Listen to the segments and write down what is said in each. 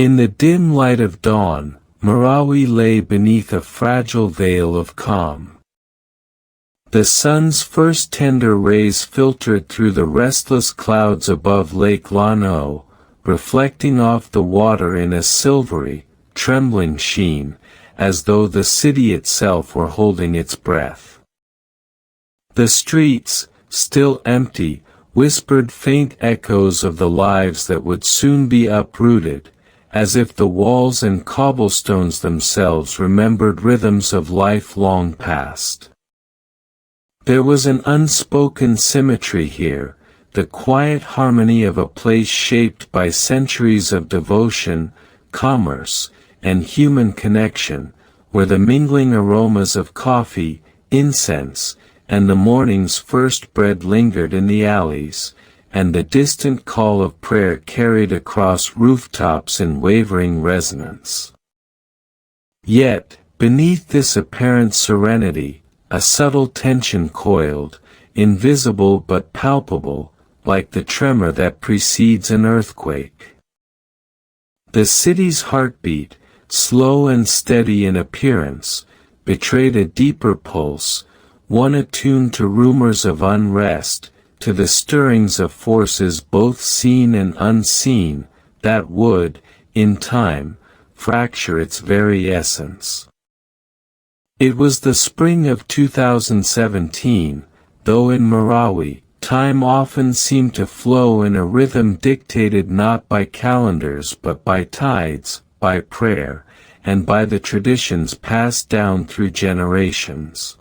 In the dim light of dawn, Marawi lay beneath a fragile veil of calm. The sun's first tender rays filtered through the restless clouds above Lake Lano, reflecting off the water in a silvery, trembling sheen, as though the city itself were holding its breath. The streets, still empty, whispered faint echoes of the lives that would soon be uprooted, as if the walls and cobblestones themselves remembered rhythms of life long past. There was an unspoken symmetry here, the quiet harmony of a place shaped by centuries of devotion, commerce, and human connection, where the mingling aromas of coffee, incense, and the morning's first bread lingered in the alleys, and the distant call of prayer carried across rooftops in wavering resonance. Yet, beneath this apparent serenity, a subtle tension coiled, invisible but palpable, like the tremor that precedes an earthquake. The city's heartbeat, slow and steady in appearance, betrayed a deeper pulse, one attuned to rumors of unrest, to the stirrings of forces both seen and unseen, that would, in time, fracture its very essence. It was the spring of 2017, though in Marawi, time often seemed to flow in a rhythm dictated not by calendars but by tides, by prayer, and by the traditions passed down through generations.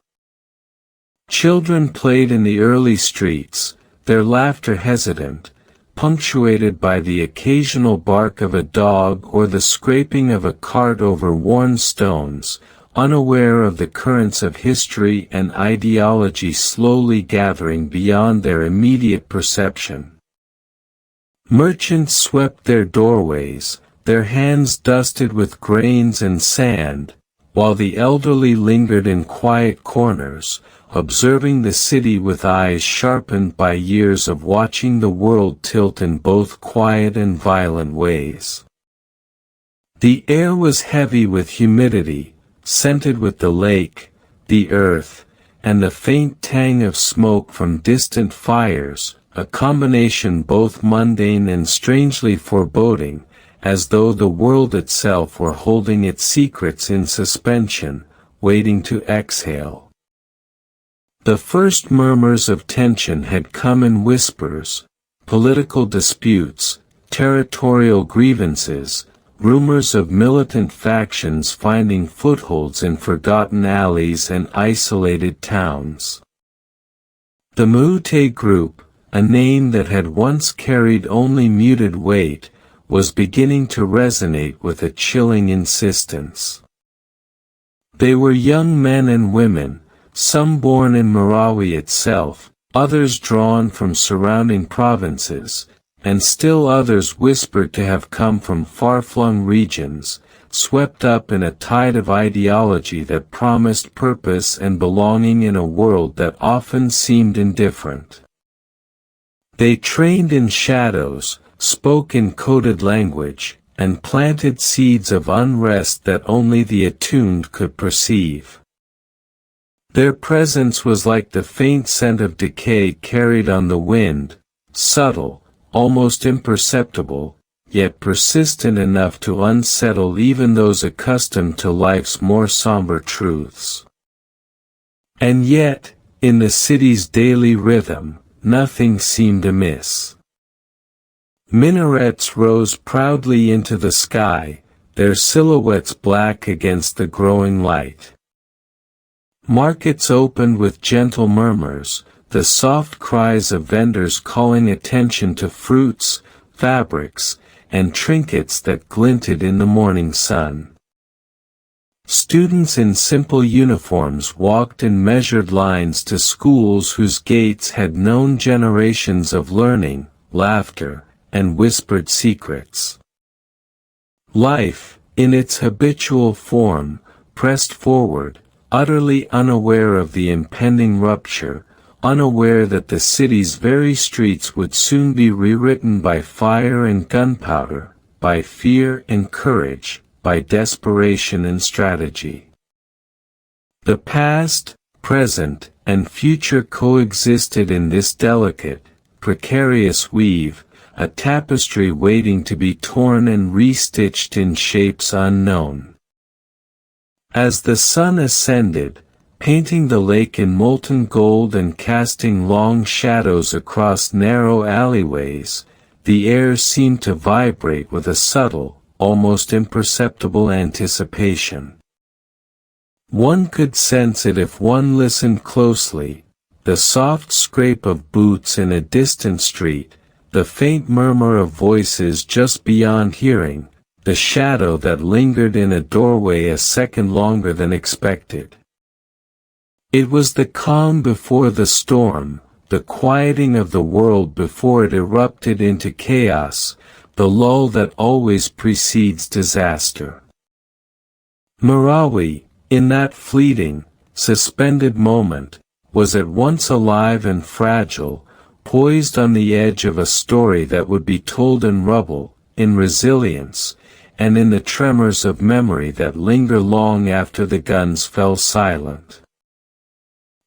Children played in the early streets, their laughter hesitant, punctuated by the occasional bark of a dog or the scraping of a cart over worn stones, unaware of the currents of history and ideology slowly gathering beyond their immediate perception. Merchants swept their doorways, their hands dusted with grains and sand, while the elderly lingered in quiet corners, observing the city with eyes sharpened by years of watching the world tilt in both quiet and violent ways. The air was heavy with humidity, scented with the lake, the earth, and the faint tang of smoke from distant fires, a combination both mundane and strangely foreboding, as though the world itself were holding its secrets in suspension, waiting to exhale. The first murmurs of tension had come in whispers, political disputes, territorial grievances, rumors of militant factions finding footholds in forgotten alleys and isolated towns. The Maute Group, a name that had once carried only muted weight, was beginning to resonate with a chilling insistence. They were young men and women, some born in Marawi itself, others drawn from surrounding provinces, and still others whispered to have come from far-flung regions, swept up in a tide of ideology that promised purpose and belonging in a world that often seemed indifferent. They trained in shadows, spoke in coded language, and planted seeds of unrest that only the attuned could perceive. Their presence was like the faint scent of decay carried on the wind, subtle, almost imperceptible, yet persistent enough to unsettle even those accustomed to life's more somber truths. And yet, in the city's daily rhythm, nothing seemed amiss. Minarets rose proudly into the sky, their silhouettes black against the growing light. Markets opened with gentle murmurs, the soft cries of vendors calling attention to fruits, fabrics, and trinkets that glinted in the morning sun. Students in simple uniforms walked in measured lines to schools whose gates had known generations of learning, laughter, and whispered secrets. Life, in its habitual form, pressed forward, utterly unaware of the impending rupture, unaware that the city's very streets would soon be rewritten by fire and gunpowder, by fear and courage, by desperation and strategy. The past, present, and future coexisted in this delicate, precarious weave, a tapestry waiting to be torn and restitched in shapes unknown. As the sun ascended, painting the lake in molten gold and casting long shadows across narrow alleyways, the air seemed to vibrate with a subtle, almost imperceptible anticipation. One could sense it if one listened closely, the soft scrape of boots in a distant street, the faint murmur of voices just beyond hearing, the shadow that lingered in a doorway a second longer than expected. It was the calm before the storm, the quieting of the world before it erupted into chaos, the lull that always precedes disaster. Marawi, in that fleeting, suspended moment, was at once alive and fragile, poised on the edge of a story that would be told in rubble, in resilience, and in the tremors of memory that linger long after the guns fell silent.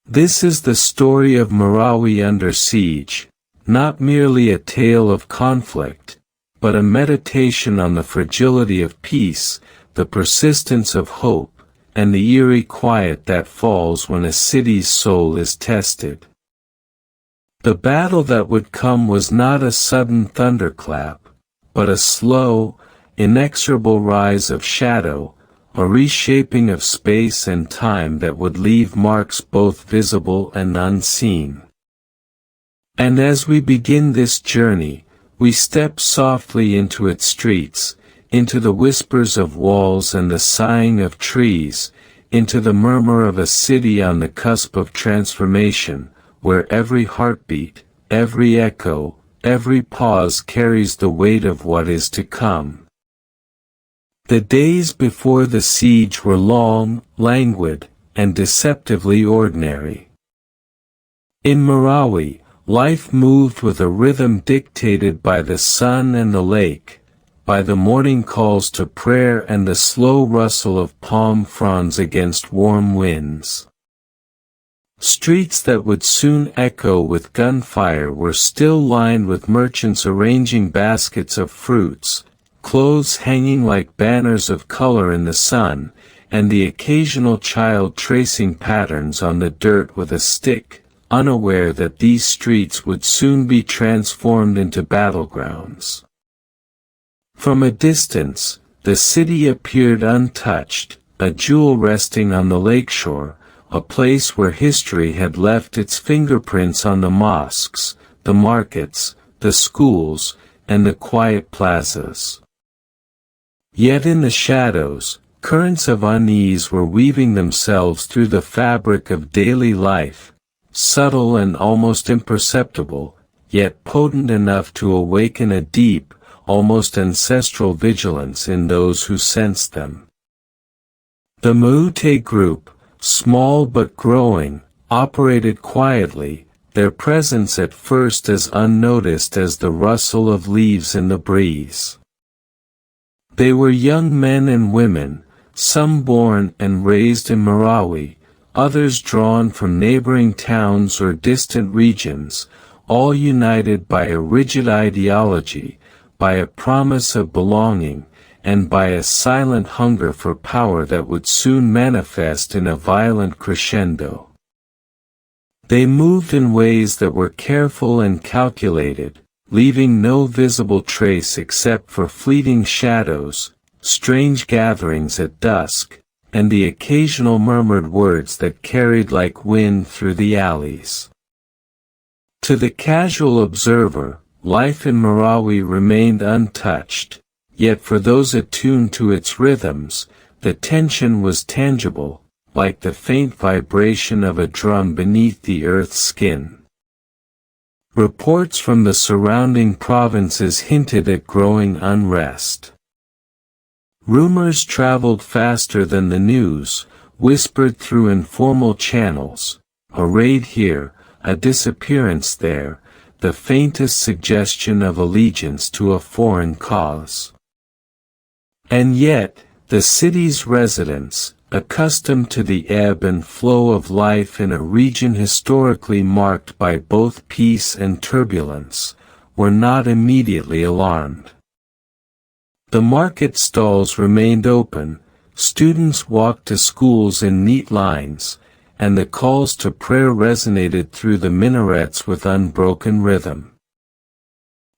This is the story of Marawi Under Siege, not merely a tale of conflict, but a meditation on the fragility of peace, the persistence of hope, and the eerie quiet that falls when a city's soul is tested. The battle that would come was not a sudden thunderclap, but a slow, inexorable rise of shadow, a reshaping of space and time that would leave marks both visible and unseen. And as we begin this journey, we step softly into its streets, into the whispers of walls and the sighing of trees, into the murmur of a city on the cusp of transformation, where every heartbeat, every echo, every pause carries the weight of what is to come. The days before the siege were long, languid, and deceptively ordinary. In Marawi, life moved with a rhythm dictated by the sun and the lake, by the morning calls to prayer and the slow rustle of palm fronds against warm winds. Streets that would soon echo with gunfire were still lined with merchants arranging baskets of fruits, clothes hanging like banners of color in the sun, and the occasional child tracing patterns on the dirt with a stick, unaware that these streets would soon be transformed into battlegrounds. From a distance, the city appeared untouched, a jewel resting on the lakeshore, a place where history had left its fingerprints on the mosques, the markets, the schools, and the quiet plazas. Yet in the shadows, currents of unease were weaving themselves through the fabric of daily life, subtle and almost imperceptible, yet potent enough to awaken a deep, almost ancestral vigilance in those who sensed them. The Maute Group, small but growing, operated quietly, their presence at first as unnoticed as the rustle of leaves in the breeze. They were young men and women, some born and raised in Marawi, others drawn from neighboring towns or distant regions, all united by a rigid ideology, by a promise of belonging, and by a silent hunger for power that would soon manifest in a violent crescendo. They moved in ways that were careful and calculated, leaving no visible trace except for fleeting shadows, strange gatherings at dusk, and the occasional murmured words that carried like wind through the alleys. To the casual observer, life in Marawi remained untouched, yet for those attuned to its rhythms, the tension was tangible, like the faint vibration of a drum beneath the earth's skin. Reports from the surrounding provinces hinted at growing unrest. Rumors traveled faster than the news, whispered through informal channels, a raid here, a disappearance there, the faintest suggestion of allegiance to a foreign cause. And yet, the city's residents, accustomed to the ebb and flow of life in a region historically marked by both peace and turbulence, were not immediately alarmed. The market stalls remained open, students walked to schools in neat lines, and the calls to prayer resonated through the minarets with unbroken rhythm.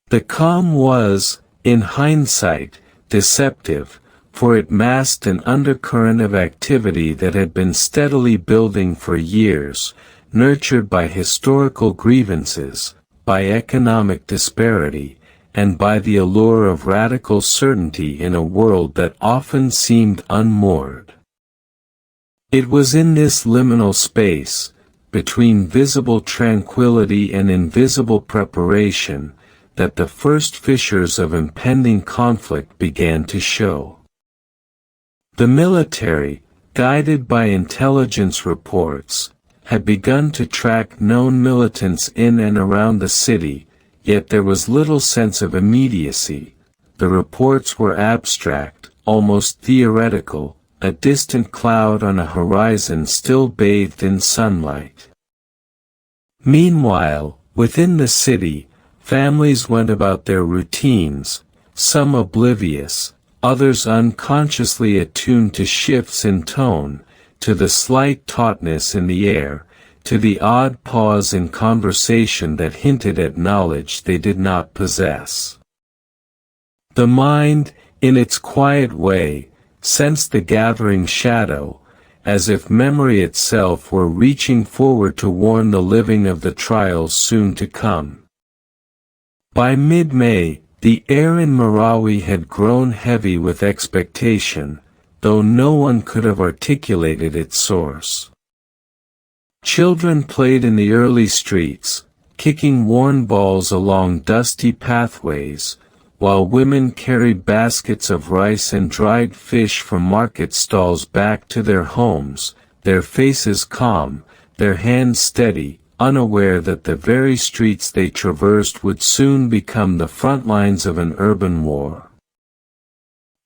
The calm was, in hindsight, deceptive, for it masked an undercurrent of activity that had been steadily building for years, nurtured by historical grievances, by economic disparity, and by the allure of radical certainty in a world that often seemed unmoored. It was in this liminal space, between visible tranquility and invisible preparation, that the first fissures of impending conflict began to show. The military, guided by intelligence reports, had begun to track known militants in and around the city, yet there was little sense of immediacy. The reports were abstract, almost theoretical, a distant cloud on a horizon still bathed in sunlight. Meanwhile, within the city, families went about their routines, some oblivious, others unconsciously attuned to shifts in tone, to the slight tautness in the air, to the odd pause in conversation that hinted at knowledge they did not possess. The mind, in its quiet way, sensed the gathering shadow, as if memory itself were reaching forward to warn the living of the trials soon to come. By mid-May, the air in Marawi had grown heavy with expectation, though no one could have articulated its source. Children played in the early streets, kicking worn balls along dusty pathways, while women carried baskets of rice and dried fish from market stalls back to their homes, their faces calm, their hands steady, unaware that the very streets they traversed would soon become the front lines of an urban war.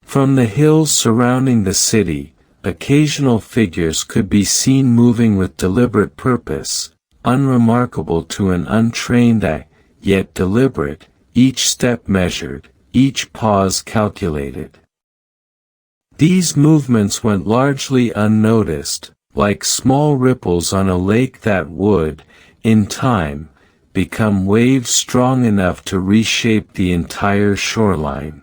From the hills surrounding the city, occasional figures could be seen moving with deliberate purpose, unremarkable to an untrained eye, yet deliberate, each step measured, each pause calculated. These movements went largely unnoticed, like small ripples on a lake that would, in time, become waves strong enough to reshape the entire shoreline.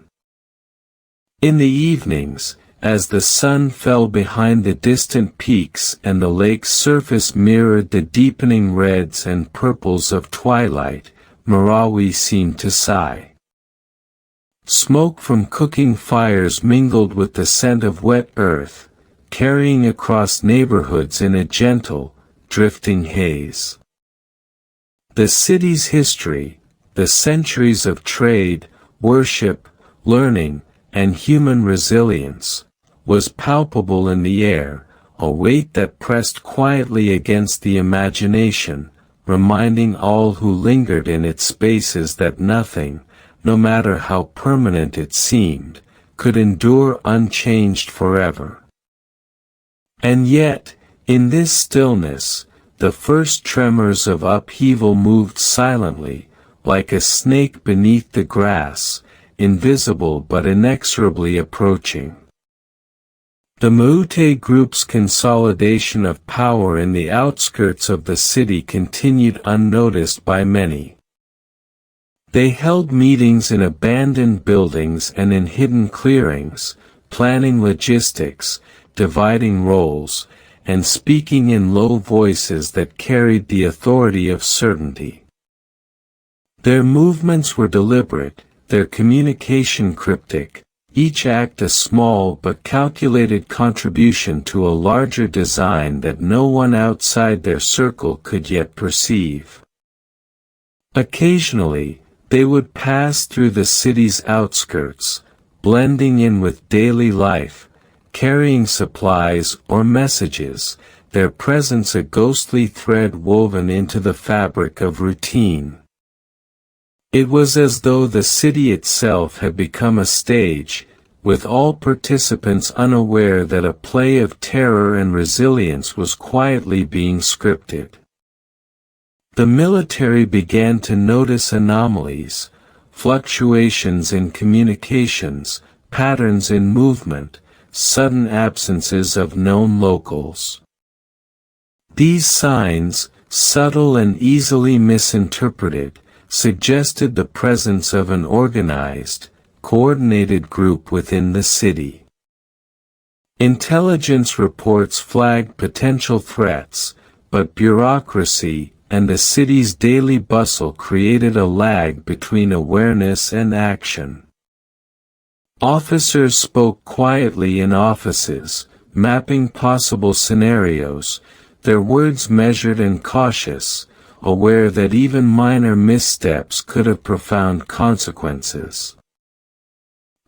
In the evenings, as the sun fell behind the distant peaks and the lake's surface mirrored the deepening reds and purples of twilight, Marawi seemed to sigh. Smoke from cooking fires mingled with the scent of wet earth, carrying across neighborhoods in a gentle, drifting haze. The city's history, the centuries of trade, worship, learning, and human resilience, was palpable in the air, a weight that pressed quietly against the imagination, reminding all who lingered in its spaces that nothing, no matter how permanent it seemed, could endure unchanged forever. And yet, in this stillness, the first tremors of upheaval moved silently, like a snake beneath the grass, invisible but inexorably approaching. The Maute Group's consolidation of power in the outskirts of the city continued unnoticed by many. They held meetings in abandoned buildings and in hidden clearings, planning logistics, dividing roles, and speaking in low voices that carried the authority of certainty. Their movements were deliberate, their communication cryptic, each act a small but calculated contribution to a larger design that no one outside their circle could yet perceive. Occasionally, they would pass through the city's outskirts, blending in with daily life, carrying supplies or messages, their presence a ghostly thread woven into the fabric of routine. It was as though the city itself had become a stage, with all participants unaware that a play of terror and resilience was quietly being scripted. The military began to notice anomalies, fluctuations in communications, patterns in movement, sudden absences of known locals. These signs, subtle and easily misinterpreted, suggested the presence of an organized, coordinated group within the city. Intelligence reports flagged potential threats, but bureaucracy and the city's daily bustle created a lag between awareness and action. Officers spoke quietly in offices, mapping possible scenarios, their words measured and cautious, aware that even minor missteps could have profound consequences.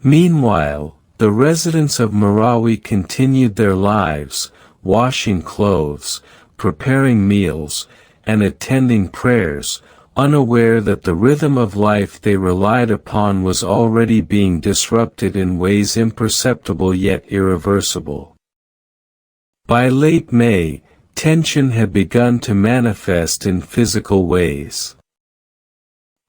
Meanwhile, the residents of Marawi continued their lives, washing clothes, preparing meals, and attending prayers, unaware that the rhythm of life they relied upon was already being disrupted in ways imperceptible yet irreversible. By late May, tension had begun to manifest in physical ways.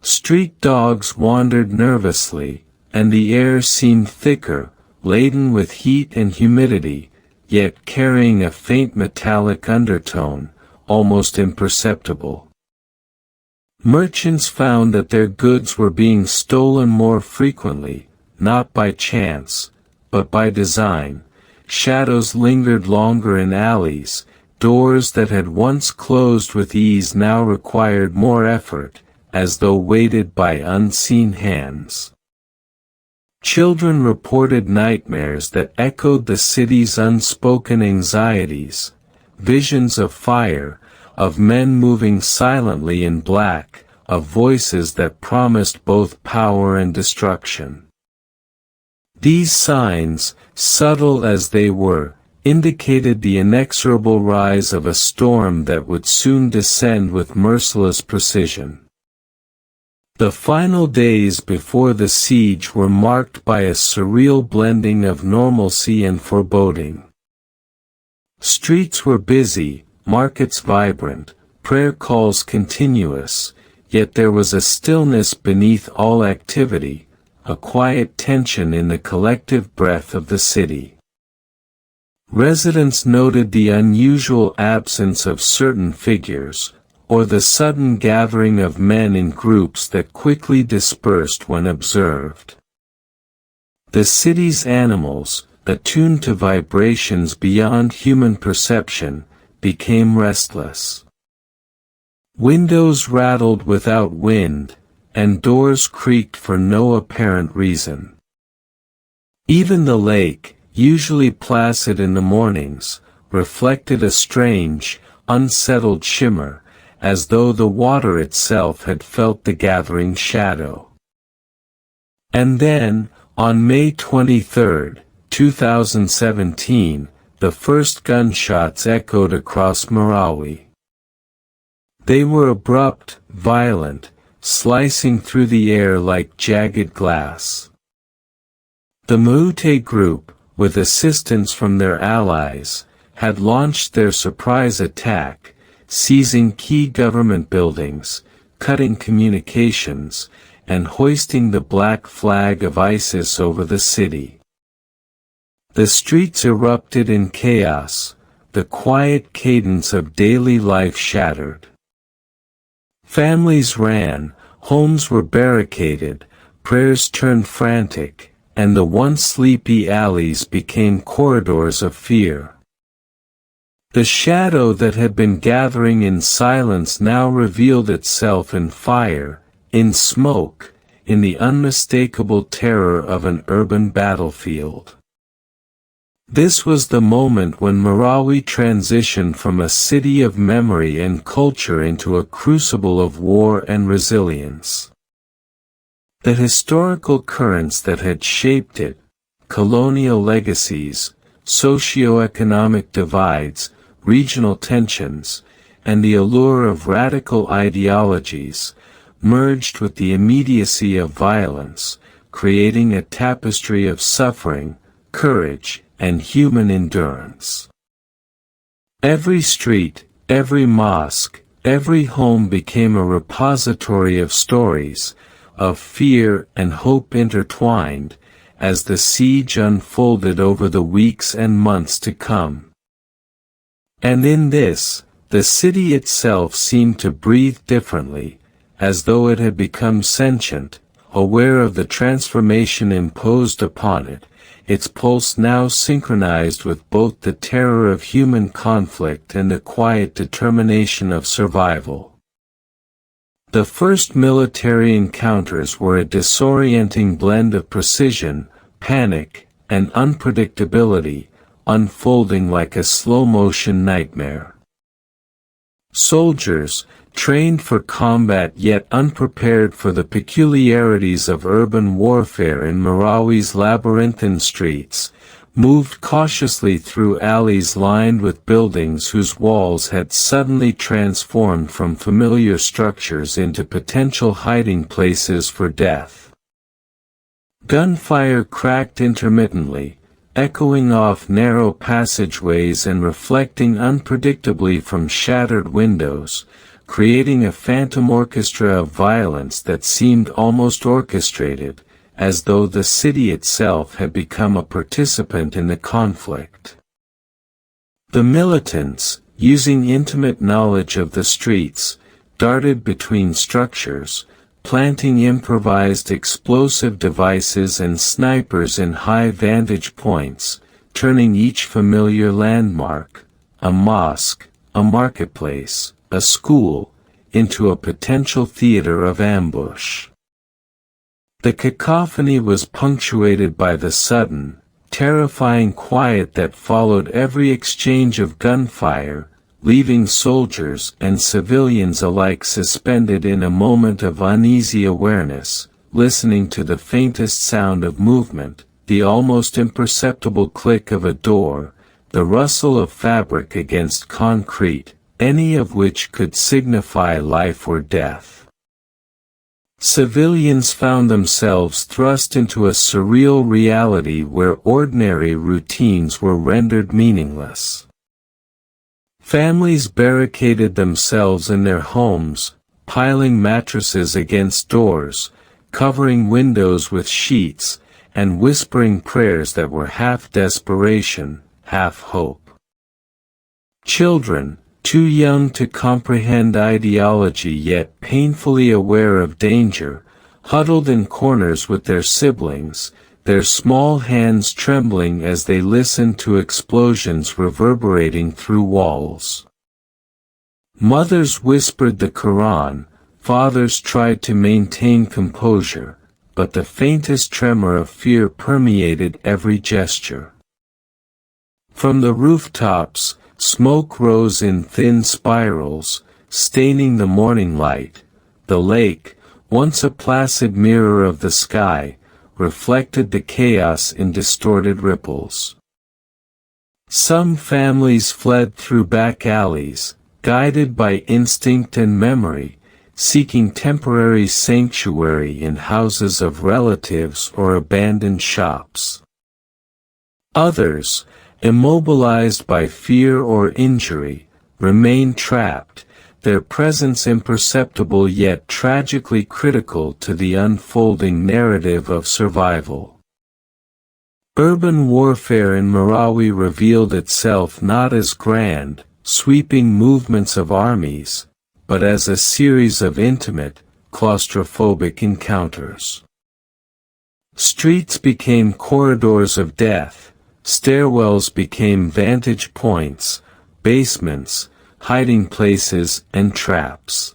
Street dogs wandered nervously, and the air seemed thicker, laden with heat and humidity, yet carrying a faint metallic undertone, almost imperceptible. Merchants found that their goods were being stolen more frequently, not by chance, but by design. Shadows lingered longer in alleys, doors that had once closed with ease now required more effort, as though weighted by unseen hands. Children reported nightmares that echoed the city's unspoken anxieties, visions of fire, of men moving silently in black, of voices that promised both power and destruction. These signs, subtle as they were, indicated the inexorable rise of a storm that would soon descend with merciless precision. The final days before the siege were marked by a surreal blending of normalcy and foreboding. Streets were busy, markets vibrant, prayer calls continuous, yet there was a stillness beneath all activity, a quiet tension in the collective breath of the city. Residents noted the unusual absence of certain figures, or the sudden gathering of men in groups that quickly dispersed when observed. The city's animals, attuned to vibrations beyond human perception, became restless. Windows rattled without wind, and doors creaked for no apparent reason. Even the lake, usually placid in the mornings, reflected a strange, unsettled shimmer, as though the water itself had felt the gathering shadow. And then, on May 23, 2017, the first gunshots echoed across Marawi. They were abrupt, violent, slicing through the air like jagged glass. The Maute Group, with assistance from their allies, had launched their surprise attack, seizing key government buildings, cutting communications, and hoisting the black flag of ISIS over the city. The streets erupted in chaos, the quiet cadence of daily life shattered. Families ran, homes were barricaded, prayers turned frantic, and the once sleepy alleys became corridors of fear. The shadow that had been gathering in silence now revealed itself in fire, in smoke, in the unmistakable terror of an urban battlefield. This was the moment when Marawi transitioned from a city of memory and culture into a crucible of war and resilience. The historical currents that had shaped it, colonial legacies, socio-economic divides, regional tensions, and the allure of radical ideologies, merged with the immediacy of violence, creating a tapestry of suffering, courage, and human endurance. Every street, every mosque, every home became a repository of stories, of fear and hope intertwined, as the siege unfolded over the weeks and months to come. And in this, the city itself seemed to breathe differently, as though it had become sentient, aware of the transformation imposed upon it, its pulse now synchronized with both the terror of human conflict and the quiet determination of survival. The first military encounters were a disorienting blend of precision, panic, and unpredictability, unfolding like a slow-motion nightmare. Soldiers, trained for combat yet unprepared for the peculiarities of urban warfare in Marawi's labyrinthine streets, moved cautiously through alleys lined with buildings whose walls had suddenly transformed from familiar structures into potential hiding places for death. Gunfire cracked intermittently, echoing off narrow passageways and reflecting unpredictably from shattered windows, creating a phantom orchestra of violence that seemed almost orchestrated, as though the city itself had become a participant in the conflict. The militants, using intimate knowledge of the streets, darted between structures, planting improvised explosive devices and snipers in high vantage points, turning each familiar landmark, a mosque, a marketplace, a school, into a potential theater of ambush. The cacophony was punctuated by the sudden, terrifying quiet that followed every exchange of gunfire, leaving soldiers and civilians alike suspended in a moment of uneasy awareness, listening to the faintest sound of movement, the almost imperceptible click of a door, the rustle of fabric against concrete, any of which could signify life or death. Civilians found themselves thrust into a surreal reality where ordinary routines were rendered meaningless. Families barricaded themselves in their homes, piling mattresses against doors, covering windows with sheets, and whispering prayers that were half desperation, half hope. Children, too young to comprehend ideology yet painfully aware of danger, huddled in corners with their siblings, their small hands trembling as they listened to explosions reverberating through walls. Mothers whispered the Quran, fathers tried to maintain composure, but the faintest tremor of fear permeated every gesture. From the rooftops, smoke rose in thin spirals, staining the morning light. The lake, once a placid mirror of the sky, reflected the chaos in distorted ripples. Some families fled through back alleys, guided by instinct and memory, seeking temporary sanctuary in houses of relatives or abandoned shops. Others, immobilized by fear or injury, remained trapped, their presence imperceptible yet tragically critical to the unfolding narrative of survival. Urban warfare in Marawi revealed itself not as grand, sweeping movements of armies, but as a series of intimate, claustrophobic encounters. Streets became corridors of death, stairwells became vantage points, basements, hiding places and traps.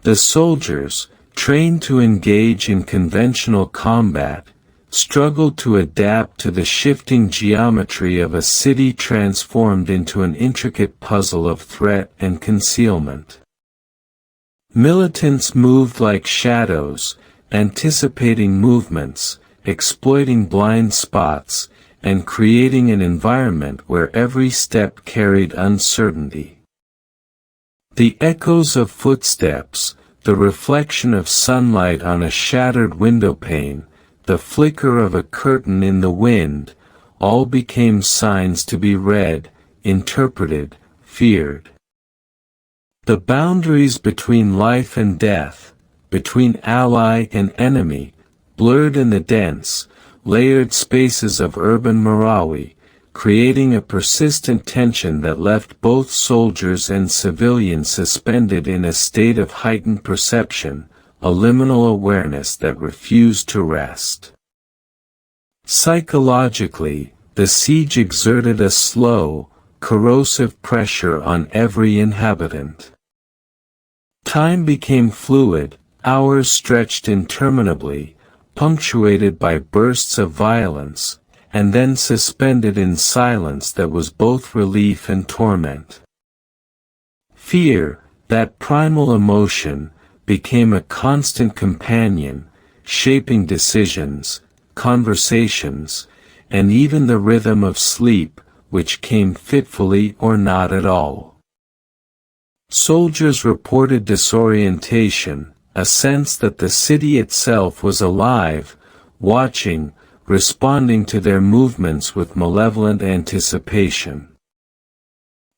The soldiers, trained to engage in conventional combat, struggled to adapt to the shifting geometry of a city transformed into an intricate puzzle of threat and concealment. Militants moved like shadows, anticipating movements, exploiting blind spots, and creating an environment where every step carried uncertainty. The echoes of footsteps, the reflection of sunlight on a shattered windowpane, the flicker of a curtain in the wind, all became signs to be read, interpreted, feared. The boundaries between life and death, between ally and enemy, blurred in the dense, layered spaces of urban Marawi, creating a persistent tension that left both soldiers and civilians suspended in a state of heightened perception, a liminal awareness that refused to rest. Psychologically, the siege exerted a slow, corrosive pressure on every inhabitant. Time became fluid, hours stretched interminably, punctuated by bursts of violence, and then suspended in silence that was both relief and torment. Fear, that primal emotion, became a constant companion, shaping decisions, conversations, and even the rhythm of sleep, which came fitfully or not at all. Soldiers reported disorientation, a sense that the city itself was alive, watching, responding to their movements with malevolent anticipation.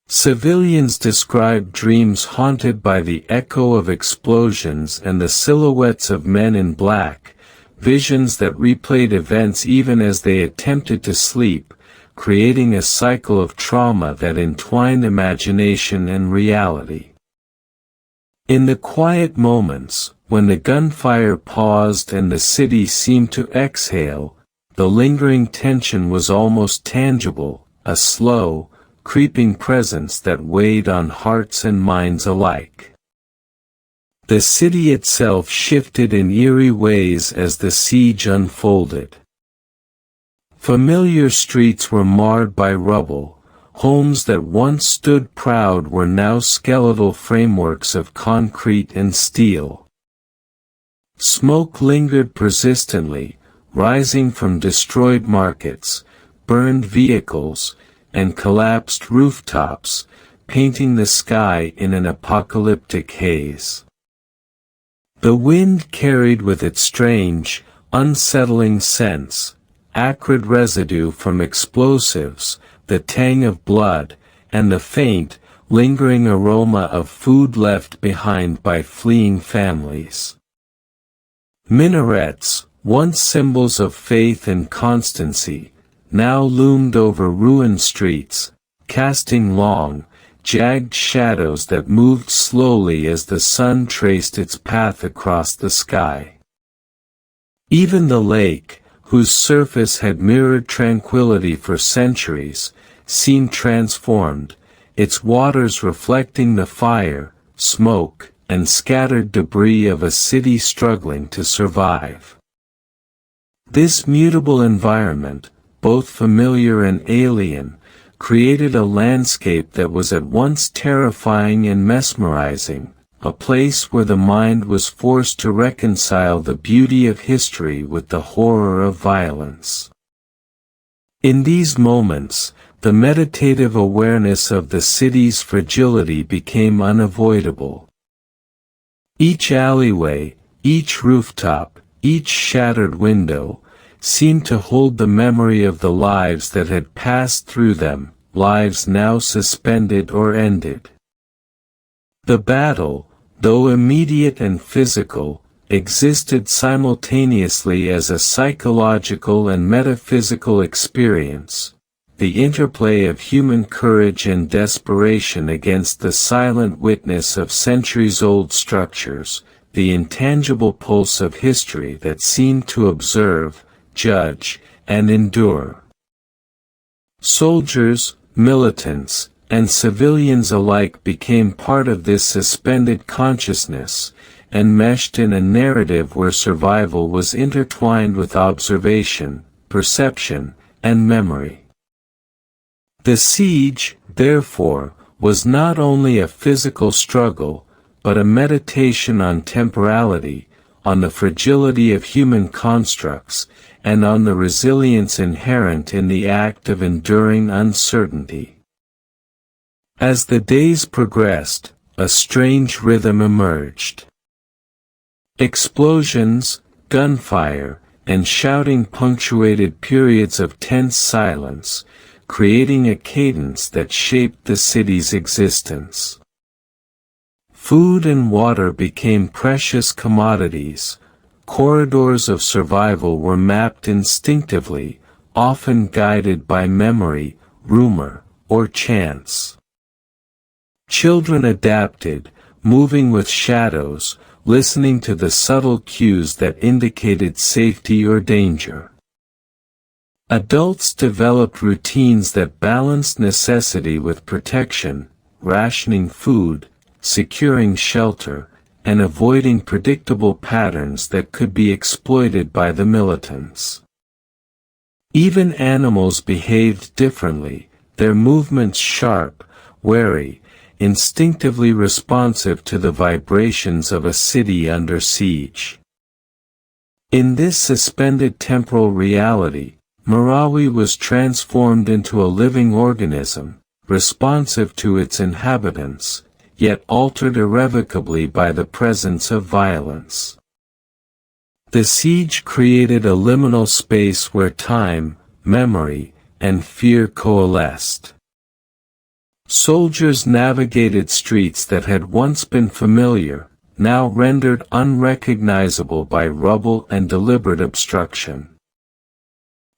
Civilians described dreams haunted by the echo of explosions and the silhouettes of men in black, visions that replayed events even as they attempted to sleep, creating a cycle of trauma that entwined imagination and reality. In the quiet moments, when the gunfire paused and the city seemed to exhale, the lingering tension was almost tangible, a slow, creeping presence that weighed on hearts and minds alike. The city itself shifted in eerie ways as the siege unfolded. Familiar streets were marred by rubble, homes that once stood proud were now skeletal frameworks of concrete and steel. Smoke lingered persistently, rising from destroyed markets, burned vehicles, and collapsed rooftops, painting the sky in an apocalyptic haze. The wind carried with it strange, unsettling scents, acrid residue from explosives, the tang of blood, and the faint, lingering aroma of food left behind by fleeing families. Minarets, once symbols of faith and constancy, now loomed over ruined streets, casting long, jagged shadows that moved slowly as the sun traced its path across the sky. Even the lake, whose surface had mirrored tranquility for centuries, seemed transformed, its waters reflecting the fire, smoke, and scattered debris of a city struggling to survive. This mutable environment, both familiar and alien, created a landscape that was at once terrifying and mesmerizing, a place where the mind was forced to reconcile the beauty of history with the horror of violence. In these moments, the meditative awareness of the city's fragility became unavoidable. Each alleyway, each rooftop, each shattered window, seemed to hold the memory of the lives that had passed through them, lives now suspended or ended. The battle, though immediate and physical, existed simultaneously as a psychological and metaphysical experience, the interplay of human courage and desperation against the silent witness of centuries-old structures, the intangible pulse of history that seemed to observe, judge, and endure. Soldiers, militants, and civilians alike became part of this suspended consciousness, and meshed in a narrative where survival was intertwined with observation, perception, and memory. The siege, therefore, was not only a physical struggle, but a meditation on temporality, on the fragility of human constructs, and on the resilience inherent in the act of enduring uncertainty. As the days progressed, a strange rhythm emerged. Explosions, gunfire, and shouting punctuated periods of tense silence, creating a cadence that shaped the city's existence. Food and water became precious commodities. Corridors of survival were mapped instinctively, often guided by memory, rumor, or chance. Children adapted, moving with shadows, listening to the subtle cues that indicated safety or danger. Adults developed routines that balanced necessity with protection, rationing food, securing shelter, and avoiding predictable patterns that could be exploited by the militants. Even animals behaved differently, their movements sharp, wary, instinctively responsive to the vibrations of a city under siege. In this suspended temporal reality, Marawi was transformed into a living organism, responsive to its inhabitants, yet altered irrevocably by the presence of violence. The siege created a liminal space where time, memory, and fear coalesced. Soldiers navigated streets that had once been familiar, now rendered unrecognizable by rubble and deliberate obstruction.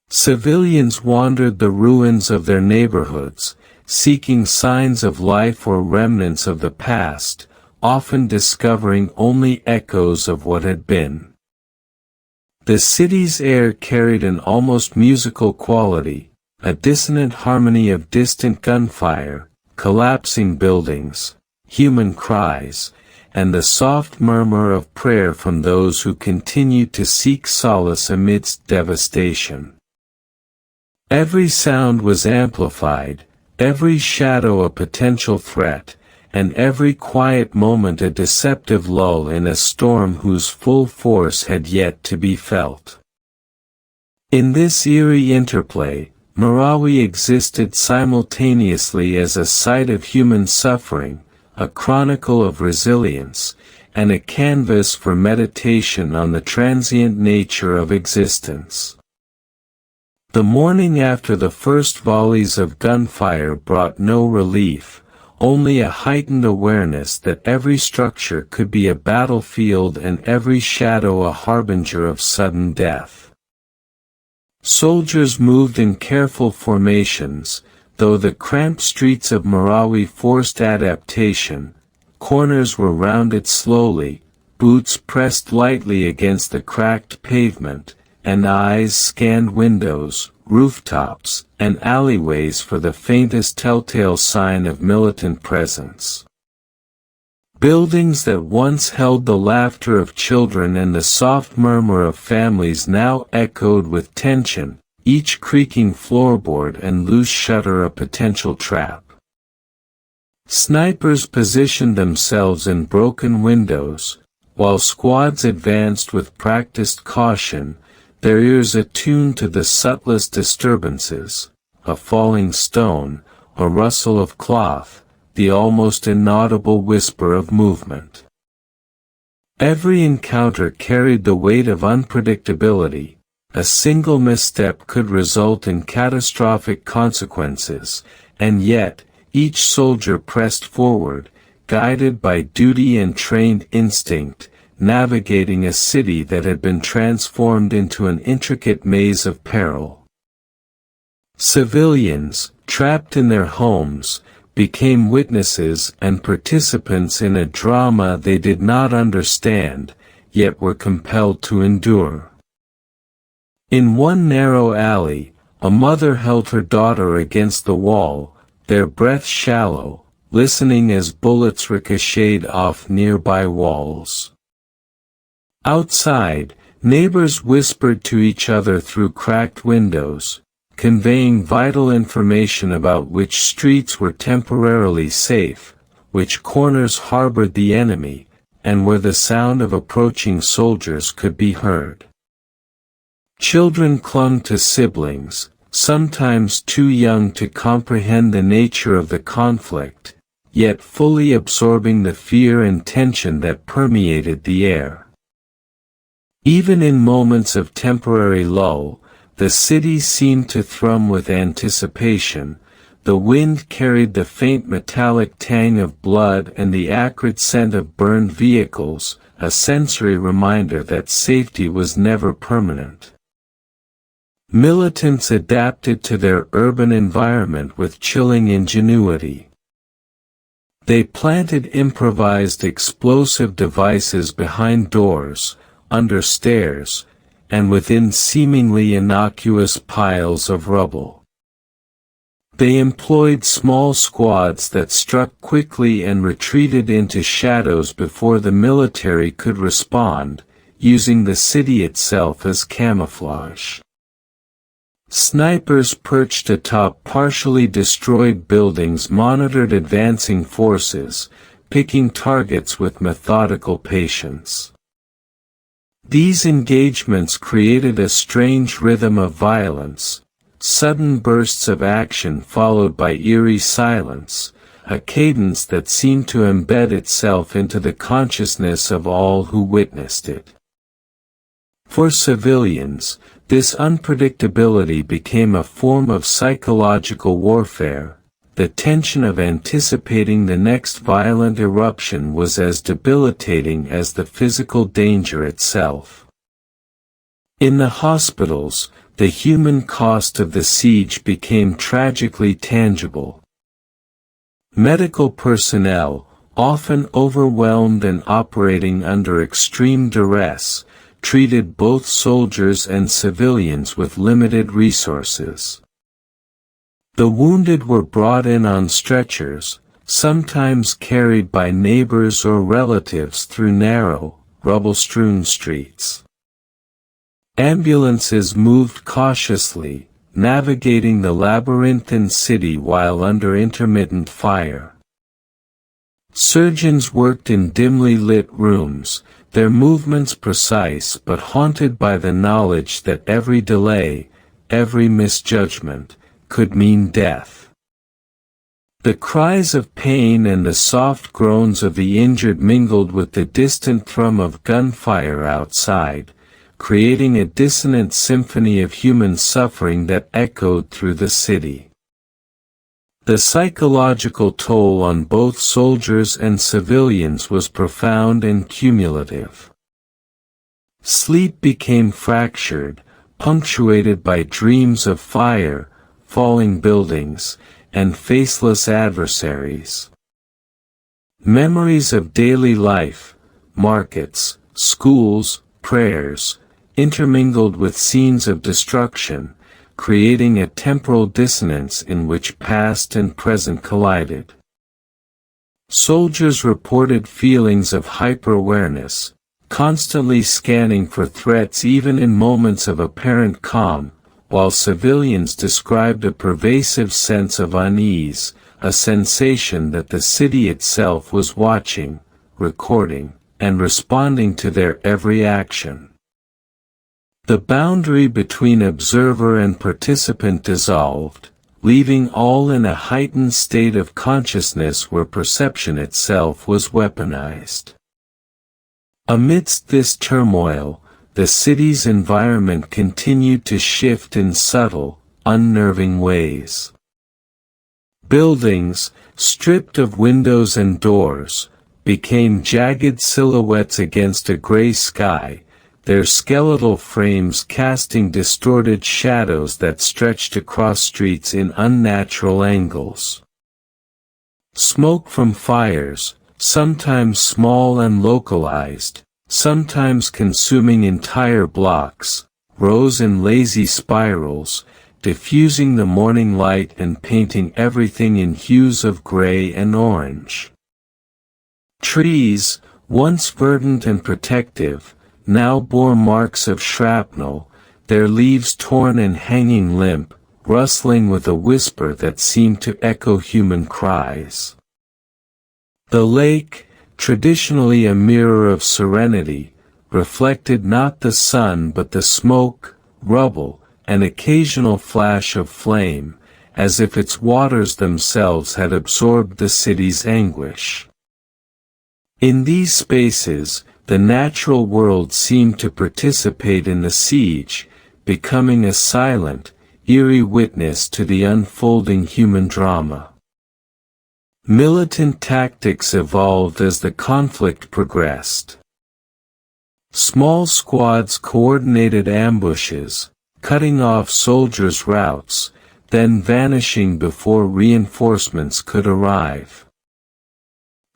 Civilians wandered the ruins of their neighborhoods, seeking signs of life or remnants of the past, often discovering only echoes of what had been. The city's air carried an almost musical quality, a dissonant harmony of distant gunfire, collapsing buildings, human cries, and the soft murmur of prayer from those who continued to seek solace amidst devastation. Every sound was amplified, every shadow a potential threat, and every quiet moment a deceptive lull in a storm whose full force had yet to be felt. In this eerie interplay, Marawi existed simultaneously as a site of human suffering, a chronicle of resilience, and a canvas for meditation on the transient nature of existence. The morning after the first volleys of gunfire brought no relief, only a heightened awareness that every structure could be a battlefield and every shadow a harbinger of sudden death. Soldiers moved in careful formations, though the cramped streets of Marawi forced adaptation. Corners were rounded slowly, boots pressed lightly against the cracked pavement, and eyes scanned windows, rooftops, and alleyways for the faintest telltale sign of militant presence. Buildings that once held the laughter of children and the soft murmur of families now echoed with tension, each creaking floorboard and loose shutter a potential trap. Snipers positioned themselves in broken windows, while squads advanced with practiced caution, their ears attuned to the subtlest disturbances, a falling stone, a rustle of cloth, the almost inaudible whisper of movement. Every encounter carried the weight of unpredictability. A single misstep could result in catastrophic consequences, and yet, each soldier pressed forward, guided by duty and trained instinct, navigating a city that had been transformed into an intricate maze of peril. Civilians, trapped in their homes, became witnesses and participants in a drama they did not understand, yet were compelled to endure. In one narrow alley, a mother held her daughter against the wall, their breath shallow, listening as bullets ricocheted off nearby walls. Outside, neighbors whispered to each other through cracked windows, conveying vital information about which streets were temporarily safe, which corners harbored the enemy, and where the sound of approaching soldiers could be heard. Children clung to siblings, sometimes too young to comprehend the nature of the conflict, yet fully absorbing the fear and tension that permeated the air. Even in moments of temporary lull, the city seemed to thrum with anticipation. The wind carried the faint metallic tang of blood and the acrid scent of burned vehicles, a sensory reminder that safety was never permanent. Militants adapted to their urban environment with chilling ingenuity. They planted improvised explosive devices behind doors, under stairs, and within seemingly innocuous piles of rubble. They employed small squads that struck quickly and retreated into shadows before the military could respond, using the city itself as camouflage. Snipers perched atop partially destroyed buildings monitored advancing forces, picking targets with methodical patience. These engagements created a strange rhythm of violence, sudden bursts of action followed by eerie silence, a cadence that seemed to embed itself into the consciousness of all who witnessed it. For civilians, this unpredictability became a form of psychological warfare. The tension of anticipating the next violent eruption was as debilitating as the physical danger itself. In the hospitals, the human cost of the siege became tragically tangible. Medical personnel, often overwhelmed and operating under extreme duress, treated both soldiers and civilians with limited resources. The wounded were brought in on stretchers, sometimes carried by neighbors or relatives through narrow, rubble-strewn streets. Ambulances moved cautiously, navigating the labyrinthine city while under intermittent fire. Surgeons worked in dimly lit rooms, their movements precise but haunted by the knowledge that every delay, every misjudgment, could mean death. The cries of pain and the soft groans of the injured mingled with the distant thrum of gunfire outside, creating a dissonant symphony of human suffering that echoed through the city. The psychological toll on both soldiers and civilians was profound and cumulative. Sleep became fractured, punctuated by dreams of fire, falling buildings, and faceless adversaries. Memories of daily life, markets, schools, prayers, intermingled with scenes of destruction, creating a temporal dissonance in which past and present collided. Soldiers reported feelings of hyper-awareness, constantly scanning for threats even in moments of apparent calm, while civilians described a pervasive sense of unease, a sensation that the city itself was watching, recording, and responding to their every action. The boundary between observer and participant dissolved, leaving all in a heightened state of consciousness where perception itself was weaponized. Amidst this turmoil, the city's environment continued to shift in subtle, unnerving ways. Buildings, stripped of windows and doors, became jagged silhouettes against a gray sky, their skeletal frames casting distorted shadows that stretched across streets in unnatural angles. Smoke from fires, sometimes small and localized, sometimes consuming entire blocks, rose in lazy spirals, diffusing the morning light and painting everything in hues of gray and orange. Trees, once verdant and protective, now bore marks of shrapnel, their leaves torn and hanging limp, rustling with a whisper that seemed to echo human cries. The lake, traditionally a mirror of serenity, reflected not the sun but the smoke, rubble, and occasional flash of flame, as if its waters themselves had absorbed the city's anguish. In these spaces, the natural world seemed to participate in the siege, becoming a silent, eerie witness to the unfolding human drama. Militant tactics evolved as the conflict progressed. Small squads coordinated ambushes, cutting off soldiers' routes, then vanishing before reinforcements could arrive.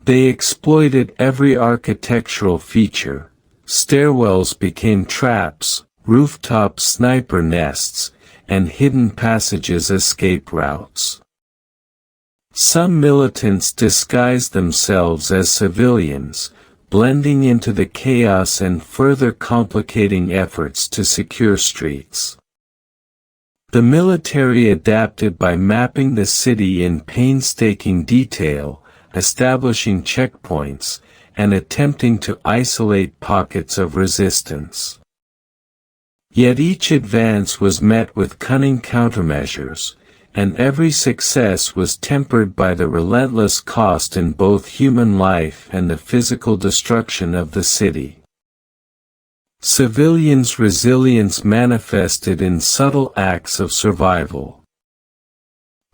They exploited every architectural feature. Stairwells became traps, rooftops sniper nests, and hidden passages escape routes. Some militants disguised themselves as civilians, blending into the chaos and further complicating efforts to secure streets. The military adapted by mapping the city in painstaking detail, establishing checkpoints, and attempting to isolate pockets of resistance. Yet each advance was met with cunning countermeasures, and every success was tempered by the relentless cost in both human life and the physical destruction of the city. Civilians' resilience manifested in subtle acts of survival.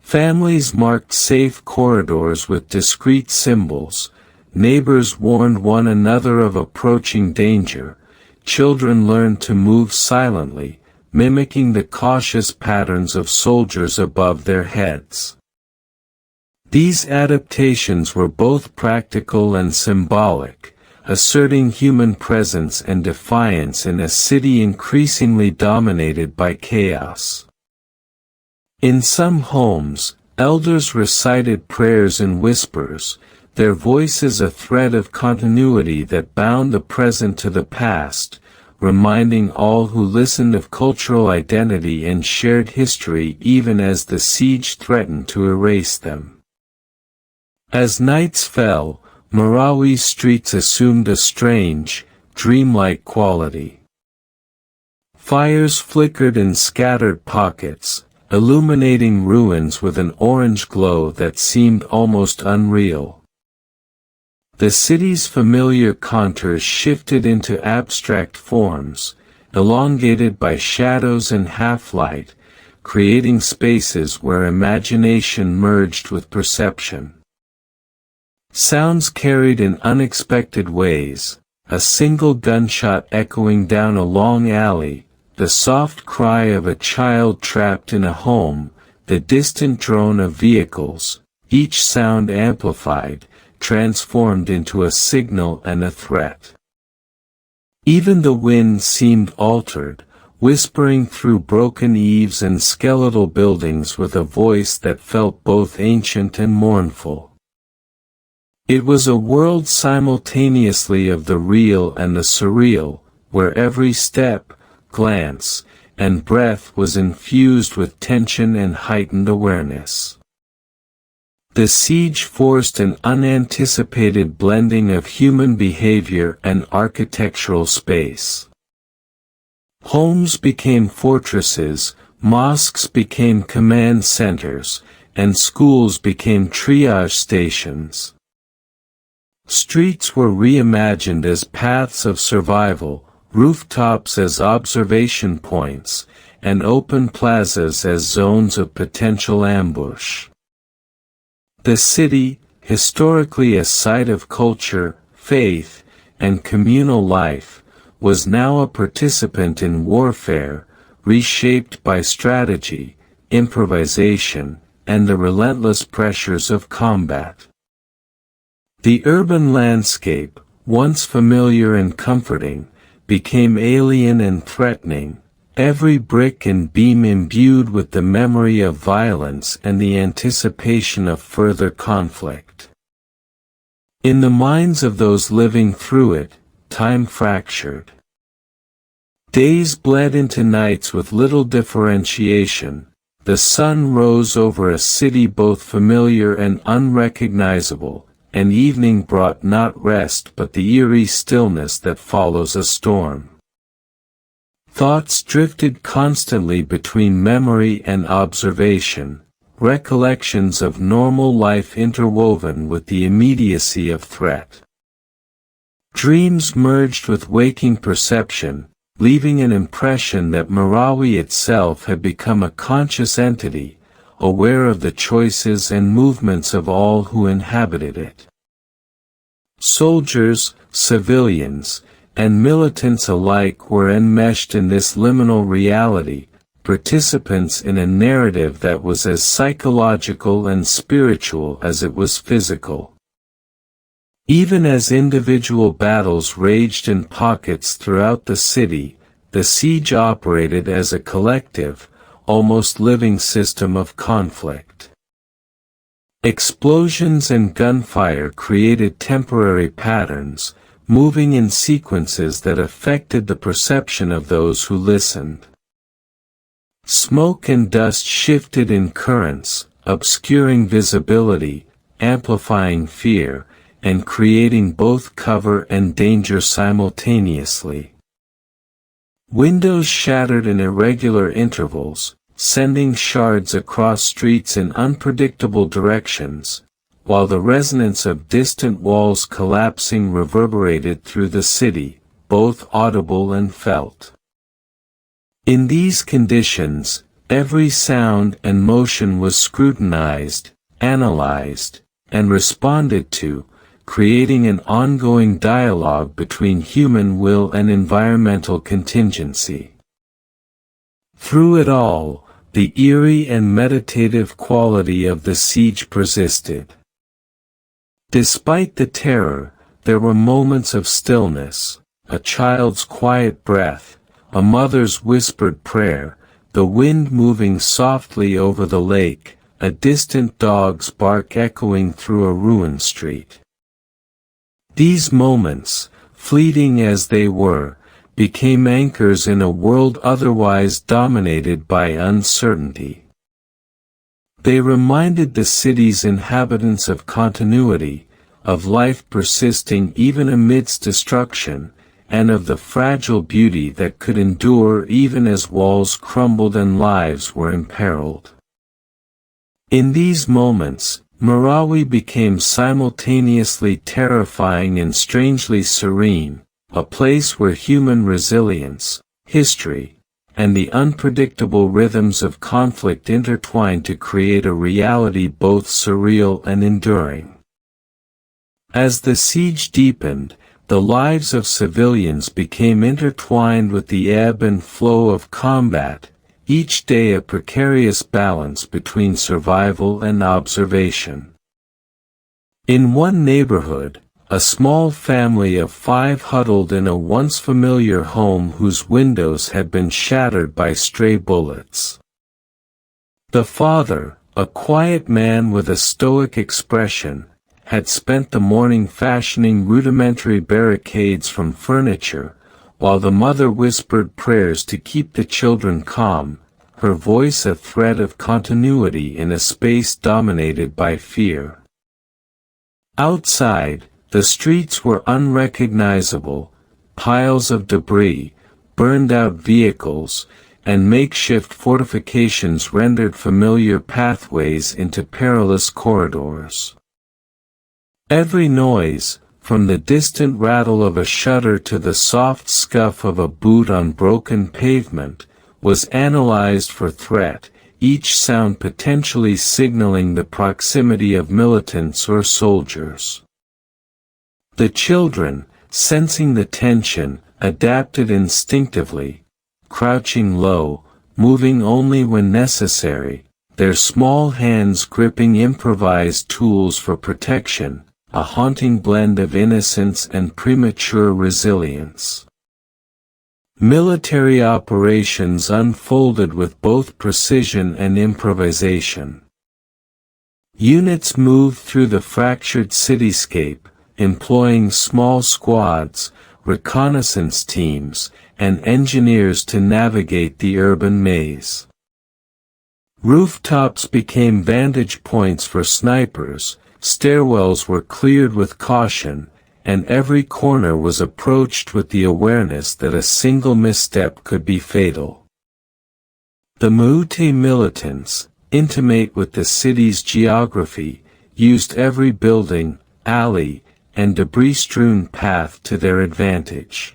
Families marked safe corridors with discreet symbols, neighbors warned one another of approaching danger, children learned to move silently, mimicking the cautious patterns of soldiers above their heads. These adaptations were both practical and symbolic, asserting human presence and defiance in a city increasingly dominated by chaos. In some homes, elders recited prayers in whispers, their voices a thread of continuity that bound the present to the past, reminding all who listened of cultural identity and shared history even as the siege threatened to erase them. As nights fell, Marawi streets assumed a strange, dreamlike quality. Fires flickered in scattered pockets, illuminating ruins with an orange glow that seemed almost unreal. The city's familiar contours shifted into abstract forms, elongated by shadows and half-light, creating spaces where imagination merged with perception. Sounds carried in unexpected ways, a single gunshot echoing down a long alley, the soft cry of a child trapped in a home, the distant drone of vehicles, each sound amplified, transformed into a signal and a threat. Even the wind seemed altered, whispering through broken eaves and skeletal buildings with a voice that felt both ancient and mournful. It was a world simultaneously of the real and the surreal, where every step, glance, and breath was infused with tension and heightened awareness. The siege forced an unanticipated blending of human behavior and architectural space. Homes became fortresses, mosques became command centers, and schools became triage stations. Streets were reimagined as paths of survival, rooftops as observation points, and open plazas as zones of potential ambush. The city, historically a site of culture, faith, and communal life, was now a participant in warfare, reshaped by strategy, improvisation, and the relentless pressures of combat. The urban landscape, once familiar and comforting, became alien and threatening, every brick and beam imbued with the memory of violence and the anticipation of further conflict. In the minds of those living through it, time fractured. Days bled into nights with little differentiation. The sun rose over a city both familiar and unrecognizable, and evening brought not rest but the eerie stillness that follows a storm. Thoughts drifted constantly between memory and observation, recollections of normal life interwoven with the immediacy of threat. Dreams merged with waking perception, leaving an impression that Marawi itself had become a conscious entity, aware of the choices and movements of all who inhabited it. Soldiers, civilians, and militants alike were enmeshed in this liminal reality, participants in a narrative that was as psychological and spiritual as it was physical. Even as individual battles raged in pockets throughout the city, the siege operated as a collective, almost living system of conflict. Explosions and gunfire created temporary patterns, moving in sequences that affected the perception of those who listened. Smoke and dust shifted in currents, obscuring visibility, amplifying fear, and creating both cover and danger simultaneously. Windows shattered in irregular intervals, sending shards across streets in unpredictable directions, while the resonance of distant walls collapsing reverberated through the city, both audible and felt. In these conditions, every sound and motion was scrutinized, analyzed, and responded to, creating an ongoing dialogue between human will and environmental contingency. Through it all, the eerie and meditative quality of the siege persisted. Despite the terror, there were moments of stillness, a child's quiet breath, a mother's whispered prayer, the wind moving softly over the lake, a distant dog's bark echoing through a ruined street. These moments, fleeting as they were, became anchors in a world otherwise dominated by uncertainty. They reminded the city's inhabitants of continuity, of life persisting even amidst destruction, and of the fragile beauty that could endure even as walls crumbled and lives were imperiled. In these moments, Marawi became simultaneously terrifying and strangely serene, a place where human resilience, history, and the unpredictable rhythms of conflict intertwined to create a reality both surreal and enduring. As the siege deepened, the lives of civilians became intertwined with the ebb and flow of combat, each day a precarious balance between survival and observation. In one neighborhood, a small family of 5 huddled in a once familiar home whose windows had been shattered by stray bullets. The father, a quiet man with a stoic expression, had spent the morning fashioning rudimentary barricades from furniture, while the mother whispered prayers to keep the children calm, her voice a thread of continuity in a space dominated by fear. Outside, the streets were unrecognizable, piles of debris, burned-out vehicles, and makeshift fortifications rendered familiar pathways into perilous corridors. Every noise, from the distant rattle of a shutter to the soft scuff of a boot on broken pavement, was analyzed for threat, each sound potentially signaling the proximity of militants or soldiers. The children, sensing the tension, adapted instinctively, crouching low, moving only when necessary, their small hands gripping improvised tools for protection, a haunting blend of innocence and premature resilience. Military operations unfolded with both precision and improvisation. Units moved through the fractured cityscape, employing small squads, reconnaissance teams, and engineers to navigate the urban maze. Rooftops became vantage points for snipers, stairwells were cleared with caution, and every corner was approached with the awareness that a single misstep could be fatal. The Maute militants, intimate with the city's geography, used every building, alley, and debris-strewn path to their advantage.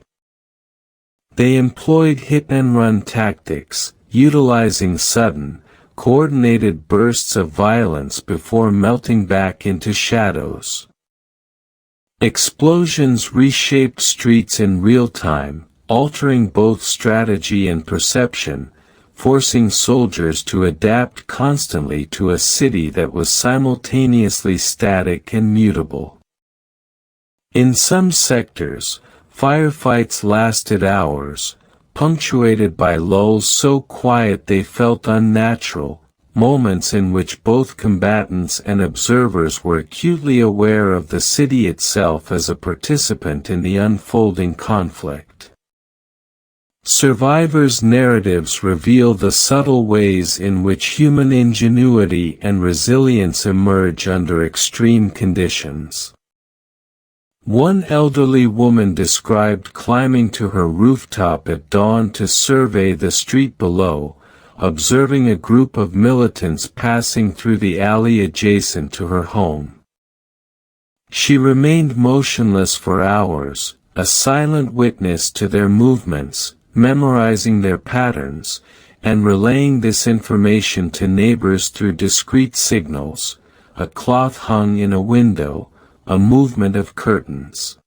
They employed hit-and-run tactics, utilizing sudden, coordinated bursts of violence before melting back into shadows. Explosions reshaped streets in real time, altering both strategy and perception, forcing soldiers to adapt constantly to a city that was simultaneously static and mutable. In some sectors, firefights lasted hours, punctuated by lulls so quiet they felt unnatural, moments in which both combatants and observers were acutely aware of the city itself as a participant in the unfolding conflict. Survivors' narratives reveal the subtle ways in which human ingenuity and resilience emerge under extreme conditions. One elderly woman described climbing to her rooftop at dawn to survey the street below, observing a group of militants passing through the alley adjacent to her home. She remained motionless for hours, a silent witness to their movements, memorizing their patterns, and relaying this information to neighbors through discreet signals, a cloth hung in a window, a movement of curtains.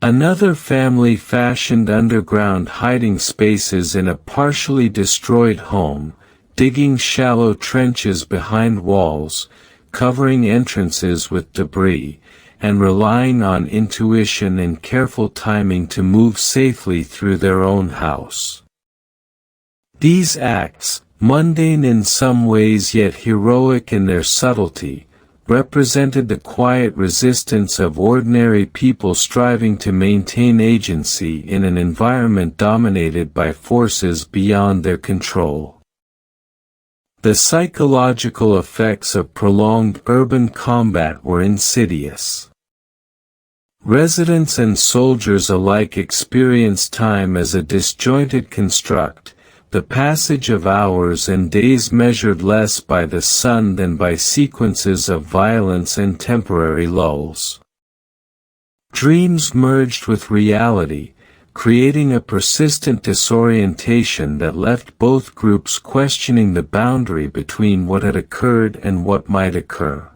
Another family fashioned underground hiding spaces in a partially destroyed home, digging shallow trenches behind walls, covering entrances with debris, and relying on intuition and careful timing to move safely through their own house. These acts, mundane in some ways yet heroic in their subtlety, represented the quiet resistance of ordinary people striving to maintain agency in an environment dominated by forces beyond their control. The psychological effects of prolonged urban combat were insidious. Residents and soldiers alike experienced time as a disjointed construct, the passage of hours and days measured less by the sun than by sequences of violence and temporary lulls. Dreams merged with reality, creating a persistent disorientation that left both groups questioning the boundary between what had occurred and what might occur.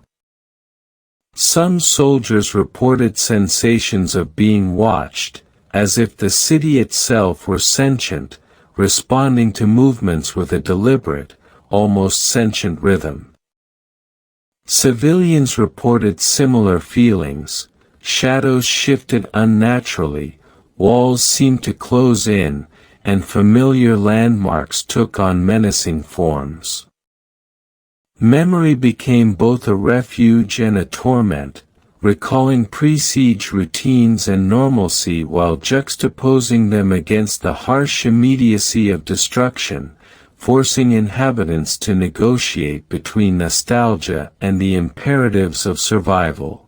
Some soldiers reported sensations of being watched, as if the city itself were sentient, responding to movements with a deliberate, almost sentient rhythm. Civilians reported similar feelings. Shadows shifted unnaturally, walls seemed to close in, and familiar landmarks took on menacing forms. Memory became both a refuge and a torment, recalling pre-siege routines and normalcy while juxtaposing them against the harsh immediacy of destruction, forcing inhabitants to negotiate between nostalgia and the imperatives of survival.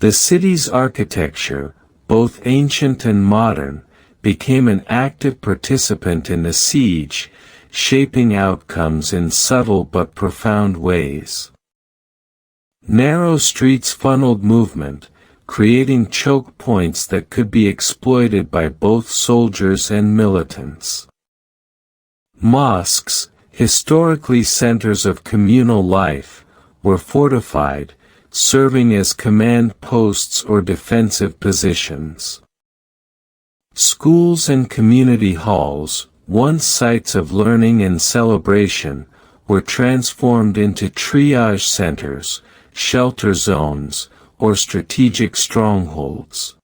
The city's architecture, both ancient and modern, became an active participant in the siege, shaping outcomes in subtle but profound ways. Narrow streets funneled movement, creating choke points that could be exploited by both soldiers and militants. Mosques, historically centers of communal life, were fortified, serving as command posts or defensive positions. Schools and community halls, once sites of learning and celebration, were transformed into triage centers, shelter zones, or strategic strongholds.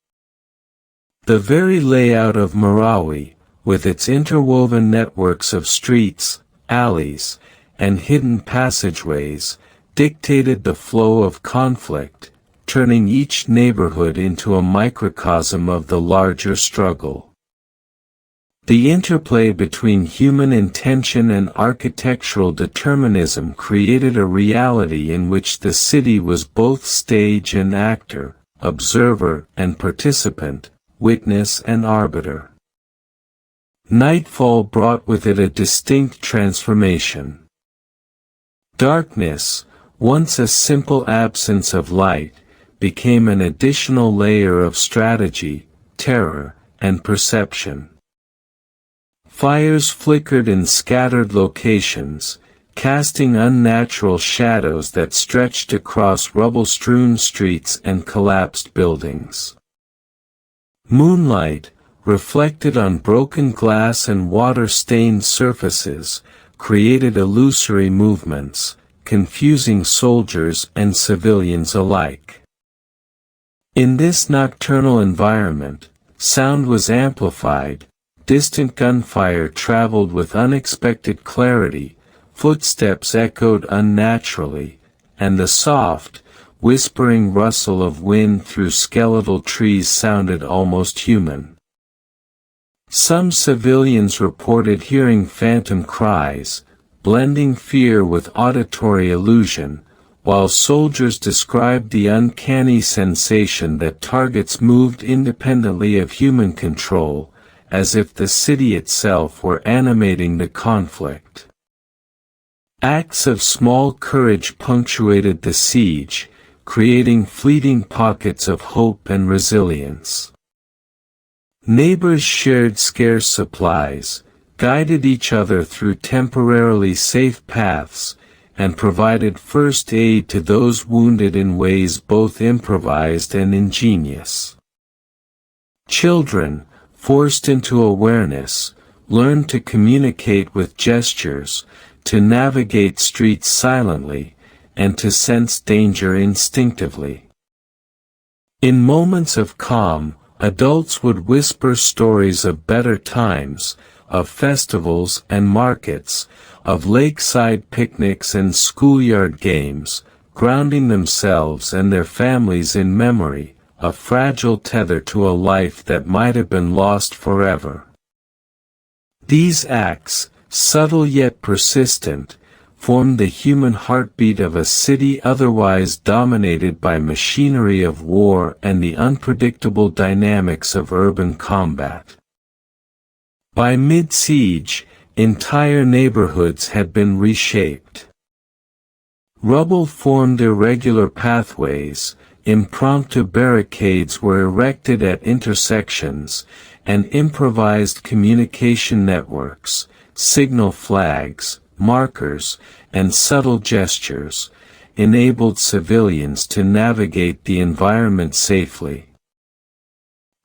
The very layout of Marawi, with its interwoven networks of streets, alleys, and hidden passageways, dictated the flow of conflict, turning each neighborhood into a microcosm of the larger struggle. The interplay between human intention and architectural determinism created a reality in which the city was both stage and actor, observer and participant, witness and arbiter. Nightfall brought with it a distinct transformation. Darkness, once a simple absence of light, became an additional layer of strategy, terror, and perception. Fires flickered in scattered locations, casting unnatural shadows that stretched across rubble-strewn streets and collapsed buildings. Moonlight, reflected on broken glass and water-stained surfaces, created illusory movements, confusing soldiers and civilians alike. In this nocturnal environment, sound was amplified, distant gunfire traveled with unexpected clarity, footsteps echoed unnaturally, and the soft, whispering rustle of wind through skeletal trees sounded almost human. Some civilians reported hearing phantom cries, blending fear with auditory illusion, while soldiers described the uncanny sensation that targets moved independently of human control, as if the city itself were animating the conflict. Acts of small courage punctuated the siege, creating fleeting pockets of hope and resilience. Neighbors shared scarce supplies, guided each other through temporarily safe paths, and provided first aid to those wounded in ways both improvised and ingenious. Children, forced into awareness, learned to communicate with gestures, to navigate streets silently, and to sense danger instinctively. In moments of calm, adults would whisper stories of better times, of festivals and markets, of lakeside picnics and schoolyard games, grounding themselves and their families in memory, a fragile tether to a life that might have been lost forever. These acts, subtle yet persistent, formed the human heartbeat of a city otherwise dominated by machinery of war and the unpredictable dynamics of urban combat. By mid-siege, entire neighborhoods had been reshaped. Rubble formed irregular pathways, impromptu barricades were erected at intersections, and improvised communication networks, signal flags, markers, and subtle gestures, enabled civilians to navigate the environment safely.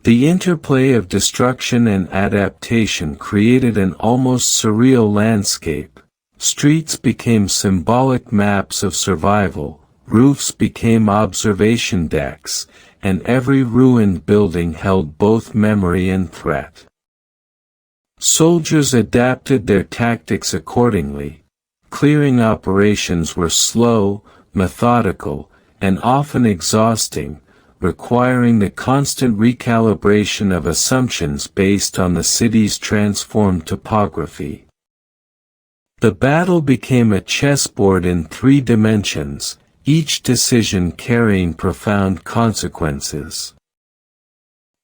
The interplay of destruction and adaptation created an almost surreal landscape. Streets became symbolic maps of survival, roofs became observation decks, and every ruined building held both memory and threat. Soldiers adapted their tactics accordingly. Clearing operations were slow, methodical, and often exhausting, requiring the constant recalibration of assumptions based on the city's transformed topography. The battle became a chessboard in 3 dimensions, each decision carrying profound consequences.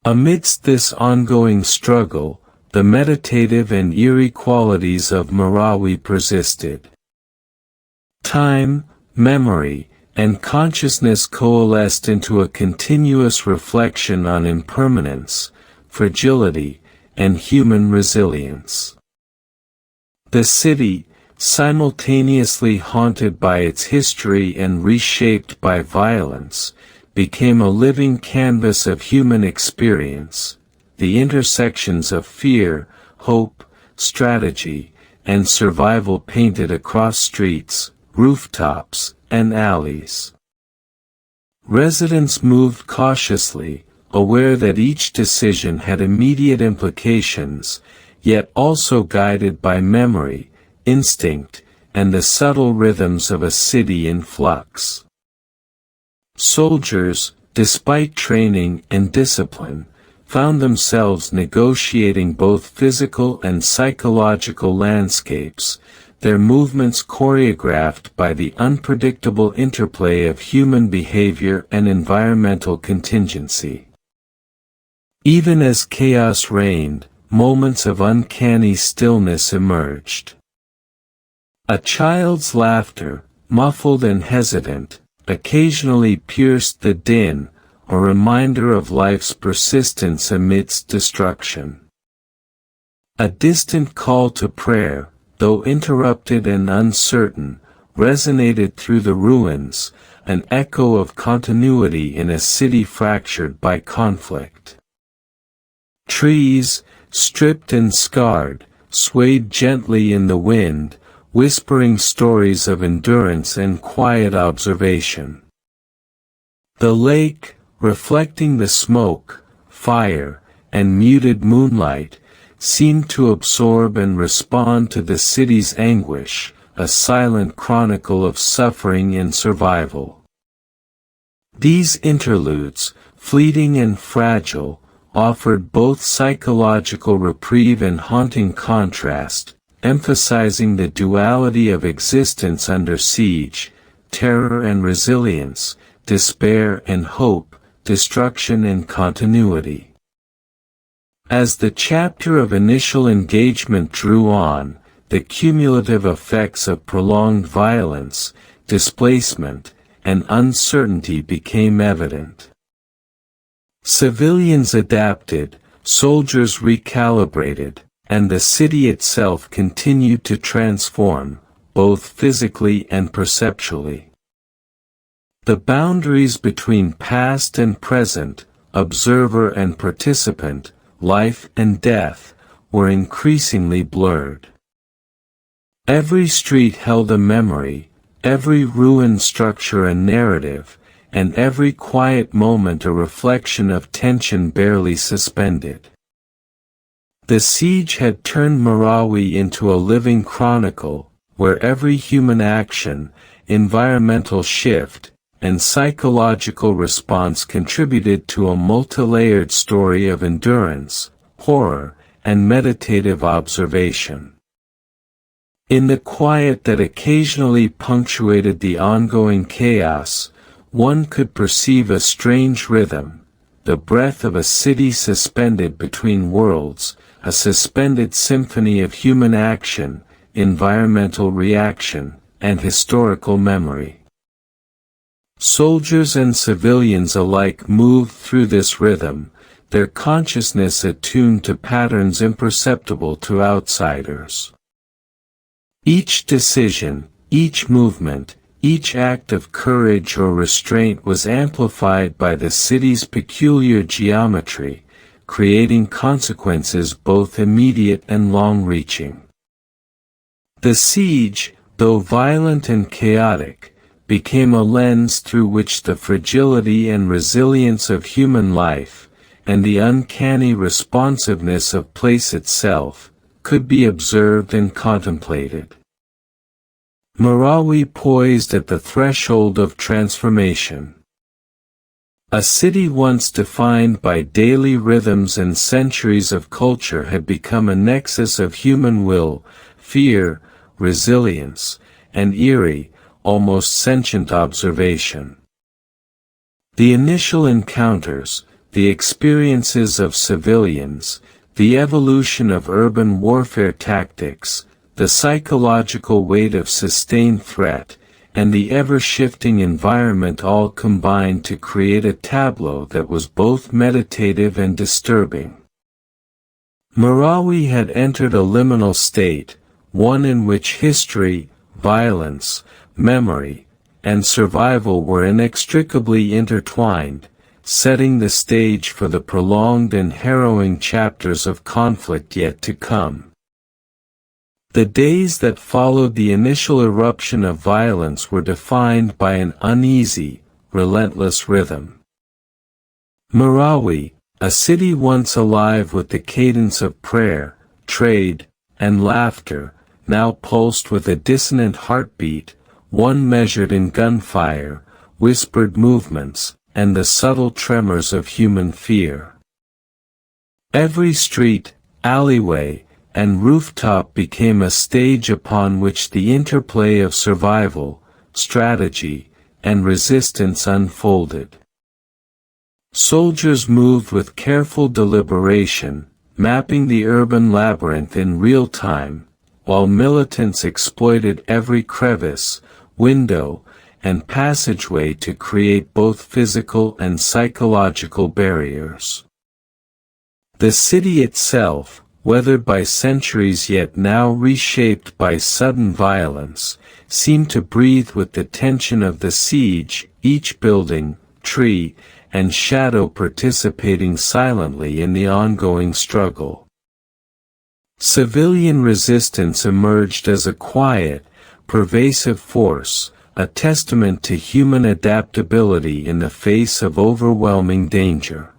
Amidst this ongoing struggle, the meditative and eerie qualities of Marawi persisted. Time, memory, and consciousness coalesced into a continuous reflection on impermanence, fragility, and human resilience. The city, simultaneously haunted by its history and reshaped by violence, became a living canvas of human experience, the intersections of fear, hope, strategy, and survival painted across streets, rooftops, and alleys. Residents moved cautiously, aware that each decision had immediate implications, yet also guided by memory, instinct, and the subtle rhythms of a city in flux. Soldiers, despite training and discipline, found themselves negotiating both physical and psychological landscapes, their movements choreographed by the unpredictable interplay of human behavior and environmental contingency. Even as chaos reigned, moments of uncanny stillness emerged. A child's laughter, muffled and hesitant, occasionally pierced the din, a reminder of life's persistence amidst destruction. A distant call to prayer, though interrupted and uncertain, resonated through the ruins, an echo of continuity in a city fractured by conflict. Trees, stripped and scarred, swayed gently in the wind, whispering stories of endurance and quiet observation. The lake, reflecting the smoke, fire, and muted moonlight, seemed to absorb and respond to the city's anguish, a silent chronicle of suffering and survival. These interludes, fleeting and fragile, offered both psychological reprieve and haunting contrast, emphasizing the duality of existence under siege, terror and resilience, despair and hope, destruction and continuity. As the chapter of initial engagement drew on, the cumulative effects of prolonged violence, displacement, and uncertainty became evident. Civilians adapted, soldiers recalibrated, and the city itself continued to transform, both physically and perceptually. The boundaries between past and present, observer and participant, life and death, were increasingly blurred. Every street held a memory, every ruined structure a narrative, and every quiet moment a reflection of tension barely suspended. The siege had turned Marawi into a living chronicle, where every human action, environmental shift, and psychological response contributed to a multi-layered story of endurance, horror, and meditative observation. In the quiet that occasionally punctuated the ongoing chaos, one could perceive a strange rhythm, the breath of a city suspended between worlds, a suspended symphony of human action, environmental reaction, and historical memory. Soldiers and civilians alike moved through this rhythm, their consciousness attuned to patterns imperceptible to outsiders. Each decision, each movement, each act of courage or restraint was amplified by the city's peculiar geometry, creating consequences both immediate and long-reaching. The siege, though violent and chaotic, became a lens through which the fragility and resilience of human life, and the uncanny responsiveness of place itself, could be observed and contemplated. Marawi poised at the threshold of transformation. A city once defined by daily rhythms and centuries of culture had become a nexus of human will, fear, resilience, and eerie, almost sentient observation. The initial encounters, the experiences of civilians, the evolution of urban warfare tactics, the psychological weight of sustained threat, and the ever-shifting environment all combined to create a tableau that was both meditative and disturbing. Marawi had entered a liminal state, one in which history, violence, memory, and survival were inextricably intertwined, setting the stage for the prolonged and harrowing chapters of conflict yet to come. The days that followed the initial eruption of violence were defined by an uneasy, relentless rhythm. Marawi, a city once alive with the cadence of prayer, trade, and laughter, now pulsed with a dissonant heartbeat, one measured in gunfire, whispered movements, and the subtle tremors of human fear. Every street, alleyway, and rooftop became a stage upon which the interplay of survival, strategy, and resistance unfolded. Soldiers moved with careful deliberation, mapping the urban labyrinth in real time, while militants exploited every crevice, window, and passageway to create both physical and psychological barriers. The city itself, weathered by centuries yet now reshaped by sudden violence, seemed to breathe with the tension of the siege, each building, tree, and shadow participating silently in the ongoing struggle. Civilian resistance emerged as a quiet, pervasive force, a testament to human adaptability in the face of overwhelming danger.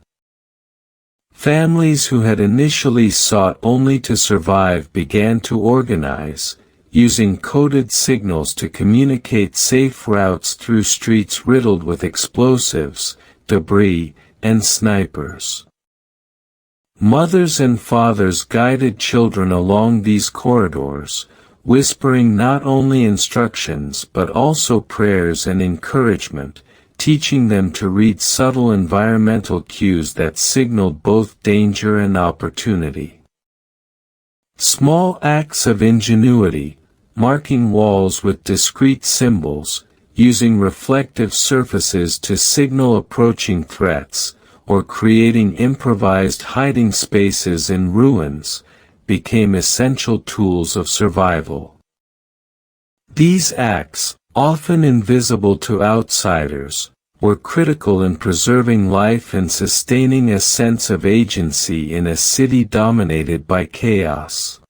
Families who had initially sought only to survive began to organize, using coded signals to communicate safe routes through streets riddled with explosives, debris, and snipers. Mothers and fathers guided children along these corridors, whispering not only instructions but also prayers and encouragement, teaching them to read subtle environmental cues that signaled both danger and opportunity. Small acts of ingenuity, marking walls with discrete symbols, using reflective surfaces to signal approaching threats, or creating improvised hiding spaces in ruins, became essential tools of survival. These acts, often invisible to outsiders, were critical in preserving life and sustaining a sense of agency in a city dominated by chaos.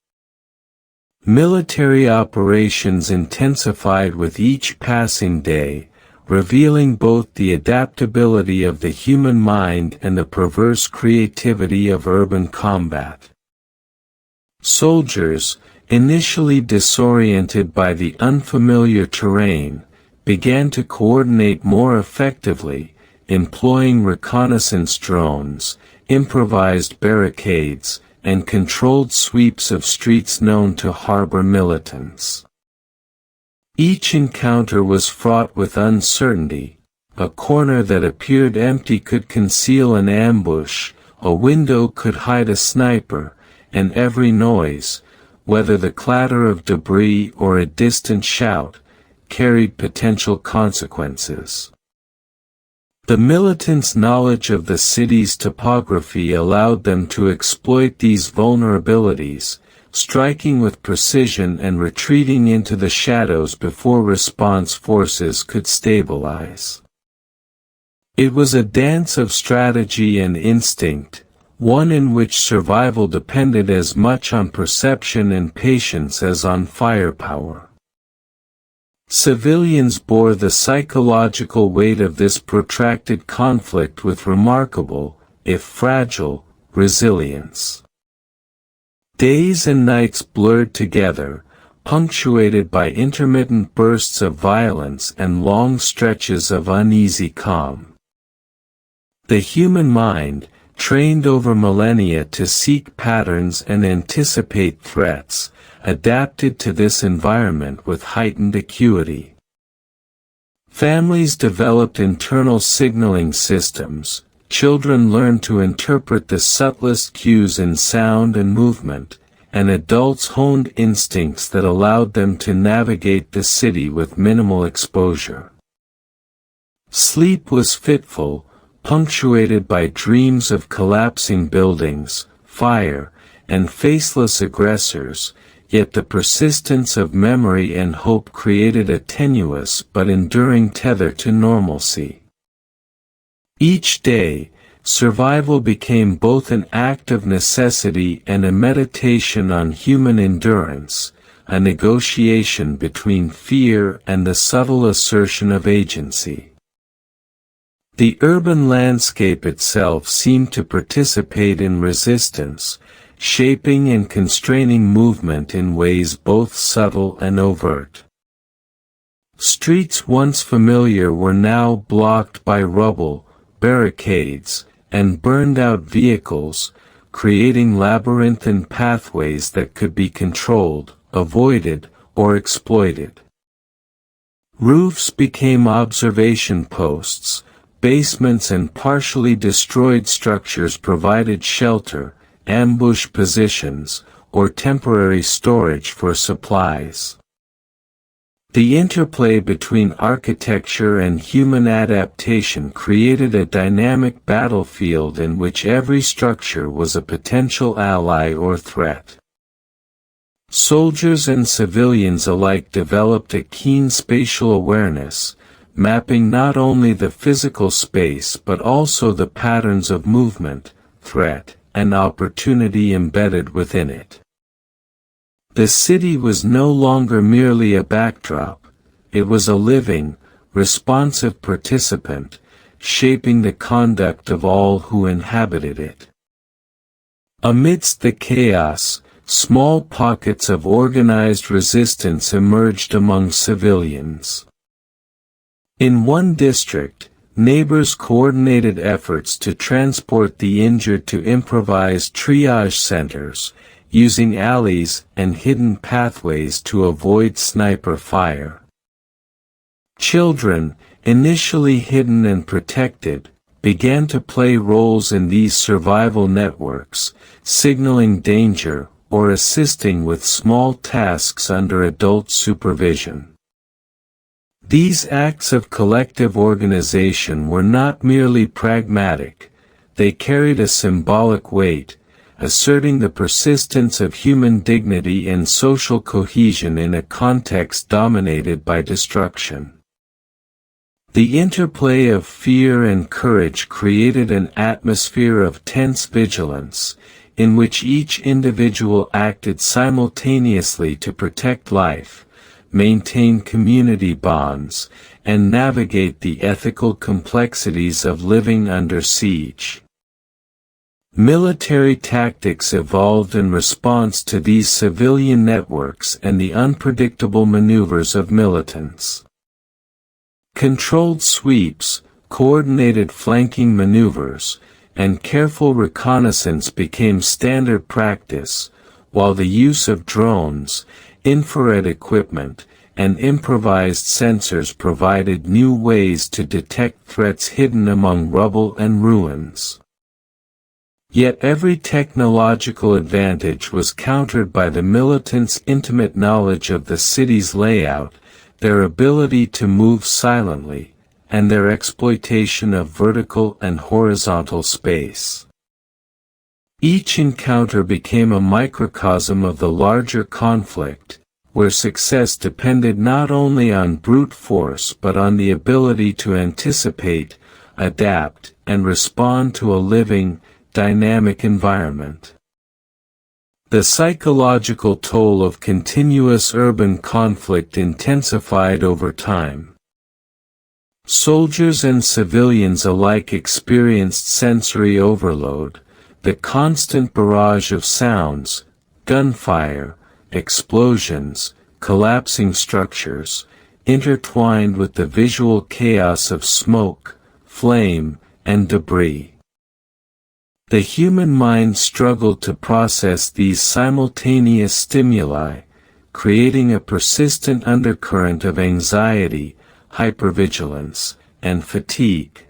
Military operations intensified with each passing day, revealing both the adaptability of the human mind and the perverse creativity of urban combat. Soldiers, initially disoriented by the unfamiliar terrain, began to coordinate more effectively, employing reconnaissance drones, improvised barricades, and controlled sweeps of streets known to harbor militants. Each encounter was fraught with uncertainty. A corner that appeared empty could conceal an ambush, a window could hide a sniper, and every noise, whether the clatter of debris or a distant shout, carried potential consequences. The militants' knowledge of the city's topography allowed them to exploit these vulnerabilities, striking with precision and retreating into the shadows before response forces could stabilize. It was a dance of strategy and instinct, one in which survival depended as much on perception and patience as on firepower. Civilians bore the psychological weight of this protracted conflict with remarkable, if fragile, resilience. Days and nights blurred together, punctuated by intermittent bursts of violence and long stretches of uneasy calm. The human mind, trained over millennia to seek patterns and anticipate threats, adapted to this environment with heightened acuity. Families developed internal signaling systems, children learned to interpret the subtlest cues in sound and movement, and adults honed instincts that allowed them to navigate the city with minimal exposure. Sleep was fitful, punctuated by dreams of collapsing buildings, fire, and faceless aggressors, yet the persistence of memory and hope created a tenuous but enduring tether to normalcy. Each day, survival became both an act of necessity and a meditation on human endurance, a negotiation between fear and the subtle assertion of agency. The urban landscape itself seemed to participate in resistance, shaping and constraining movement in ways both subtle and overt. Streets once familiar were now blocked by rubble, barricades, and burned-out vehicles, creating labyrinthine pathways that could be controlled, avoided, or exploited. Roofs became observation posts, basements and partially destroyed structures provided shelter, ambush positions, or temporary storage for supplies. The interplay between architecture and human adaptation created a dynamic battlefield in which every structure was a potential ally or threat. Soldiers and civilians alike developed a keen spatial awareness, mapping not only the physical space but also the patterns of movement, threat, and opportunity embedded within it. The city was no longer merely a backdrop, it was a living, responsive participant, shaping the conduct of all who inhabited it. Amidst the chaos, small pockets of organized resistance emerged among civilians. In one district, neighbors coordinated efforts to transport the injured to improvised triage centers, using alleys and hidden pathways to avoid sniper fire. Children, initially hidden and protected, began to play roles in these survival networks, signaling danger or assisting with small tasks under adult supervision. These acts of collective organization were not merely pragmatic, they carried a symbolic weight, asserting the persistence of human dignity and social cohesion in a context dominated by destruction. The interplay of fear and courage created an atmosphere of tense vigilance, in which each individual acted simultaneously to protect life, maintain community bonds, and navigate the ethical complexities of living under siege. Military tactics evolved in response to these civilian networks and the unpredictable maneuvers of militants. Controlled sweeps, coordinated flanking maneuvers, and careful reconnaissance became standard practice, while the use of drones, infrared equipment, and improvised sensors provided new ways to detect threats hidden among rubble and ruins. Yet every technological advantage was countered by the militants' intimate knowledge of the city's layout, their ability to move silently, and their exploitation of vertical and horizontal space. Each encounter became a microcosm of the larger conflict, where success depended not only on brute force but on the ability to anticipate, adapt, and respond to a living, dynamic environment. The psychological toll of continuous urban conflict intensified over time. Soldiers and civilians alike experienced sensory overload, the constant barrage of sounds, gunfire, explosions, collapsing structures, intertwined with the visual chaos of smoke, flame, and debris. The human mind struggled to process these simultaneous stimuli, creating a persistent undercurrent of anxiety, hypervigilance, and fatigue.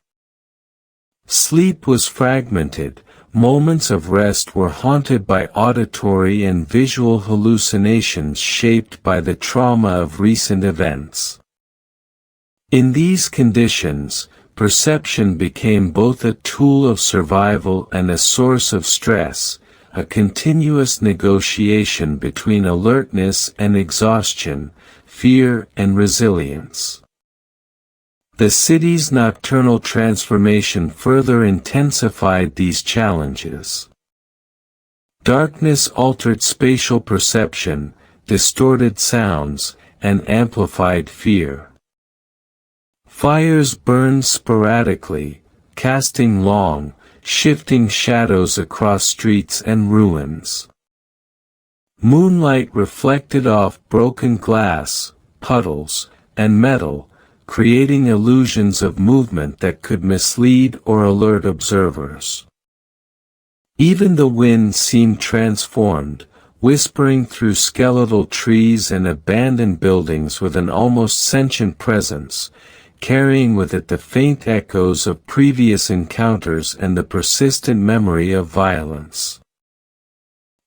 Sleep was fragmented, moments of rest were haunted by auditory and visual hallucinations shaped by the trauma of recent events. In these conditions, perception became both a tool of survival and a source of stress, a continuous negotiation between alertness and exhaustion, fear and resilience. The city's nocturnal transformation further intensified these challenges. Darkness altered spatial perception, distorted sounds, and amplified fear. Fires burned sporadically, casting long, shifting shadows across streets and ruins. Moonlight reflected off broken glass, puddles, and metal, creating illusions of movement that could mislead or alert observers. Even the wind seemed transformed, whispering through skeletal trees and abandoned buildings with an almost sentient presence, carrying with it the faint echoes of previous encounters and the persistent memory of violence.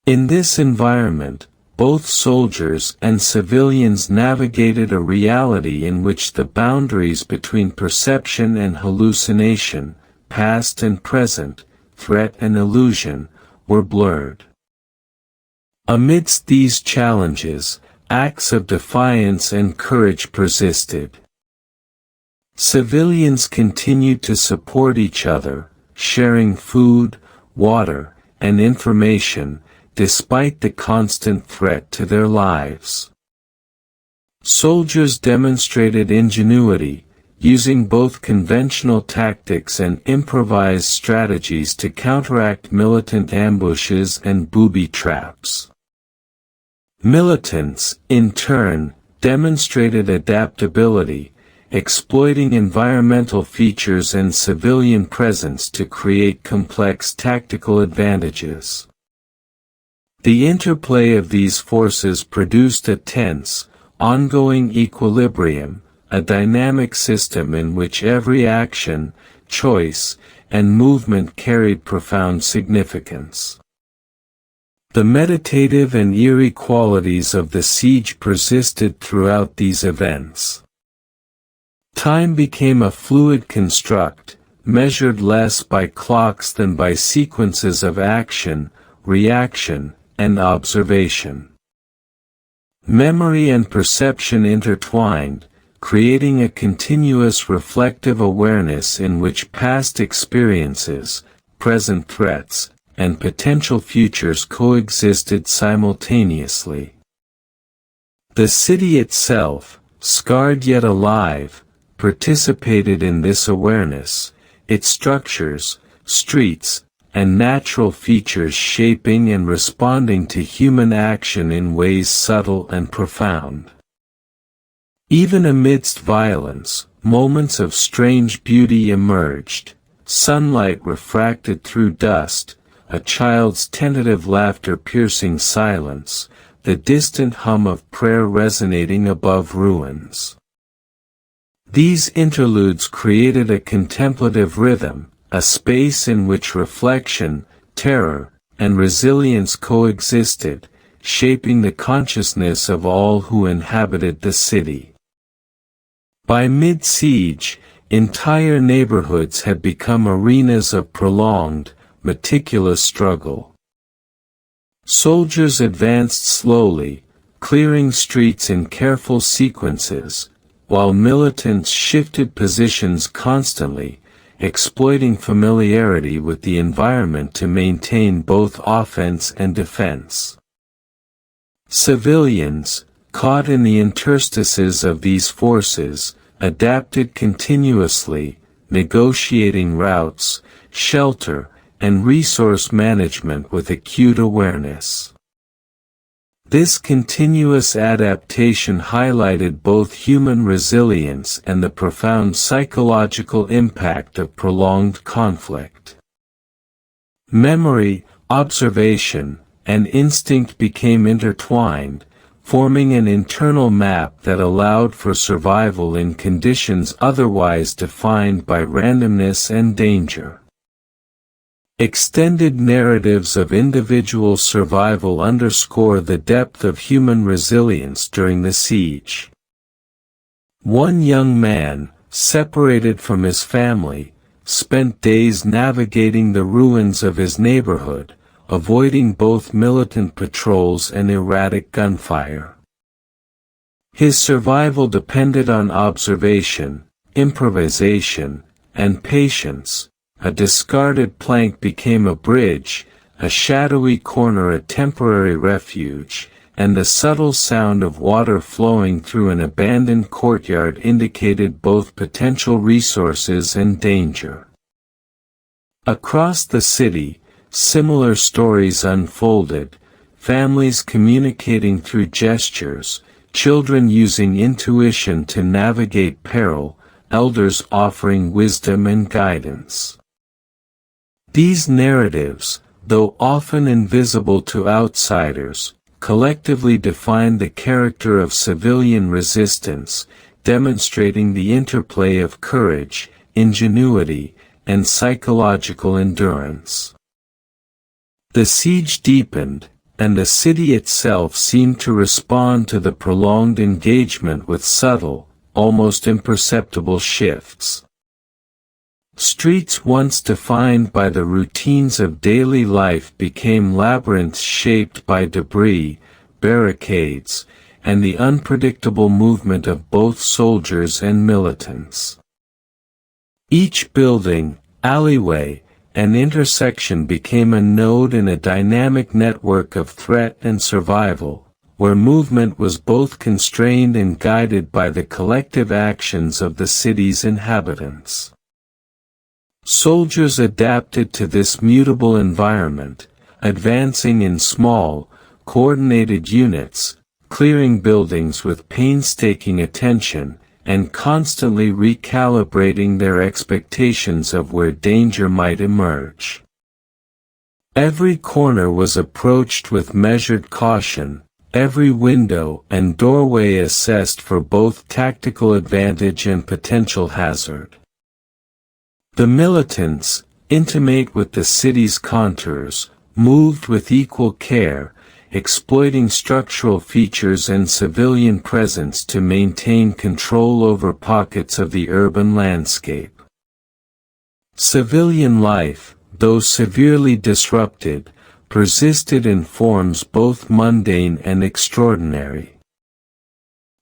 In this environment, both soldiers and civilians navigated a reality in which the boundaries between perception and hallucination, past and present, threat and illusion, were blurred. Amidst these challenges, acts of defiance and courage persisted. Civilians continued to support each other, sharing food, water, and information, despite the constant threat to their lives. Soldiers demonstrated ingenuity, using both conventional tactics and improvised strategies to counteract militant ambushes and booby traps. Militants, in turn, demonstrated adaptability, exploiting environmental features and civilian presence to create complex tactical advantages. The interplay of these forces produced a tense, ongoing equilibrium, a dynamic system in which every action, choice, and movement carried profound significance. The meditative and eerie qualities of the siege persisted throughout these events. Time became a fluid construct, measured less by clocks than by sequences of action, reaction, and observation. Memory and perception intertwined, creating a continuous reflective awareness in which past experiences, present threats, and potential futures coexisted simultaneously. The city itself, scarred yet alive, participated in this awareness, its structures, streets, and natural features shaping and responding to human action in ways subtle and profound. Even amidst violence, moments of strange beauty emerged, sunlight refracted through dust, a child's tentative laughter piercing silence, the distant hum of prayer resonating above ruins. These interludes created a contemplative rhythm, a space in which reflection, terror, and resilience coexisted, shaping the consciousness of all who inhabited the city. By mid-siege, entire neighborhoods had become arenas of prolonged, meticulous struggle. Soldiers advanced slowly, clearing streets in careful sequences, while militants shifted positions constantly, exploiting familiarity with the environment to maintain both offense and defense. Civilians, caught in the interstices of these forces, adapted continuously, negotiating routes, shelter, and resource management with acute awareness. This continuous adaptation highlighted both human resilience and the profound psychological impact of prolonged conflict. Memory, observation, and instinct became intertwined, forming an internal map that allowed for survival in conditions otherwise defined by randomness and danger. Extended narratives of individual survival underscore the depth of human resilience during the siege. One young man, separated from his family, spent days navigating the ruins of his neighborhood, avoiding both militant patrols and erratic gunfire. His survival depended on observation, improvisation, and patience. A discarded plank became a bridge, a shadowy corner a temporary refuge, and the subtle sound of water flowing through an abandoned courtyard indicated both potential resources and danger. Across the city, similar stories unfolded, families communicating through gestures, children using intuition to navigate peril, elders offering wisdom and guidance. These narratives, though often invisible to outsiders, collectively define the character of civilian resistance, demonstrating the interplay of courage, ingenuity, and psychological endurance. The siege deepened, and the city itself seemed to respond to the prolonged engagement with subtle, almost imperceptible shifts. Streets once defined by the routines of daily life became labyrinths shaped by debris, barricades, and the unpredictable movement of both soldiers and militants. Each building, alleyway, and intersection became a node in a dynamic network of threat and survival, where movement was both constrained and guided by the collective actions of the city's inhabitants. Soldiers adapted to this mutable environment, advancing in small, coordinated units, clearing buildings with painstaking attention, and constantly recalibrating their expectations of where danger might emerge. Every corner was approached with measured caution, every window and doorway assessed for both tactical advantage and potential hazard. The militants, intimate with the city's contours, moved with equal care, exploiting structural features and civilian presence to maintain control over pockets of the urban landscape. Civilian life, though severely disrupted, persisted in forms both mundane and extraordinary.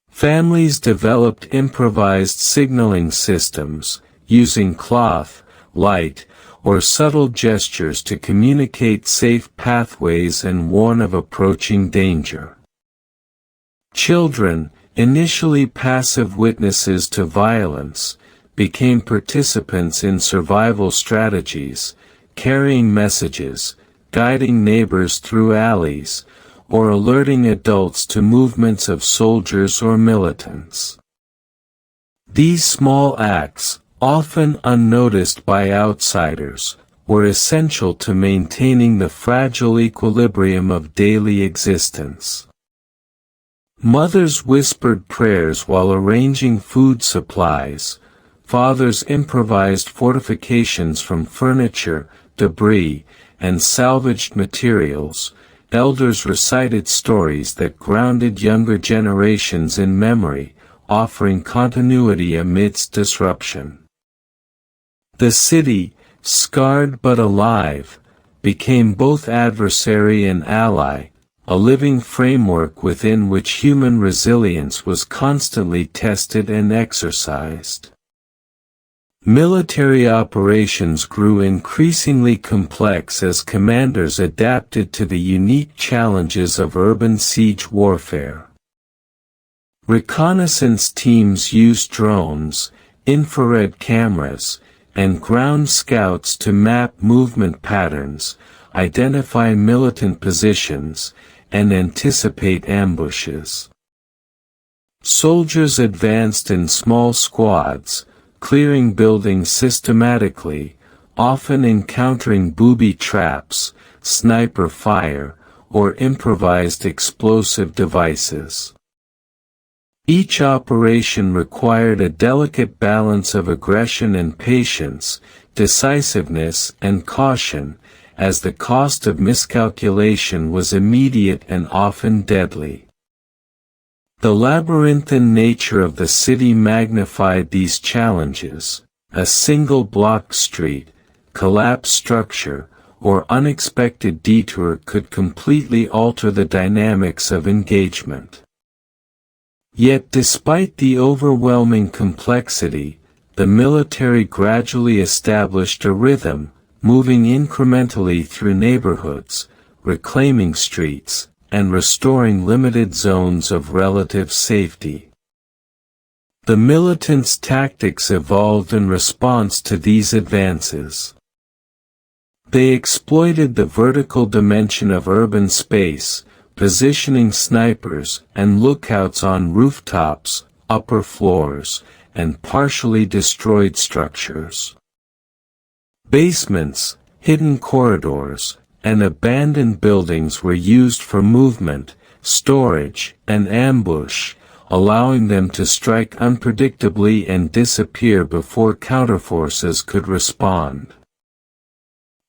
Families developed improvised signaling systems, using cloth, light, or subtle gestures to communicate safe pathways and warn of approaching danger. Children, initially passive witnesses to violence, became participants in survival strategies, carrying messages, guiding neighbors through alleys, or alerting adults to movements of soldiers or militants. These small acts, often unnoticed by outsiders, were essential to maintaining the fragile equilibrium of daily existence. Mothers whispered prayers while arranging food supplies, fathers improvised fortifications from furniture, debris, and salvaged materials, elders recited stories that grounded younger generations in memory, offering continuity amidst disruption. The city, scarred but alive, became both adversary and ally, a living framework within which human resilience was constantly tested and exercised. Military operations grew increasingly complex as commanders adapted to the unique challenges of urban siege warfare. Reconnaissance teams used drones, infrared cameras, and ground scouts to map movement patterns, identify militant positions, and anticipate ambushes. Soldiers advanced in small squads, clearing buildings systematically, often encountering booby traps, sniper fire, or improvised explosive devices. Each operation required a delicate balance of aggression and patience, decisiveness and caution, as the cost of miscalculation was immediate and often deadly. The labyrinthine nature of the city magnified these challenges. A single blocked street, collapsed structure, or unexpected detour could completely alter the dynamics of engagement. Yet despite the overwhelming complexity, the military gradually established a rhythm, moving incrementally through neighborhoods, reclaiming streets, and restoring limited zones of relative safety. The militants' tactics evolved in response to these advances. They exploited the vertical dimension of urban space, positioning snipers and lookouts on rooftops, upper floors, and partially destroyed structures. Basements, hidden corridors, and abandoned buildings were used for movement, storage, and ambush, allowing them to strike unpredictably and disappear before counterforces could respond.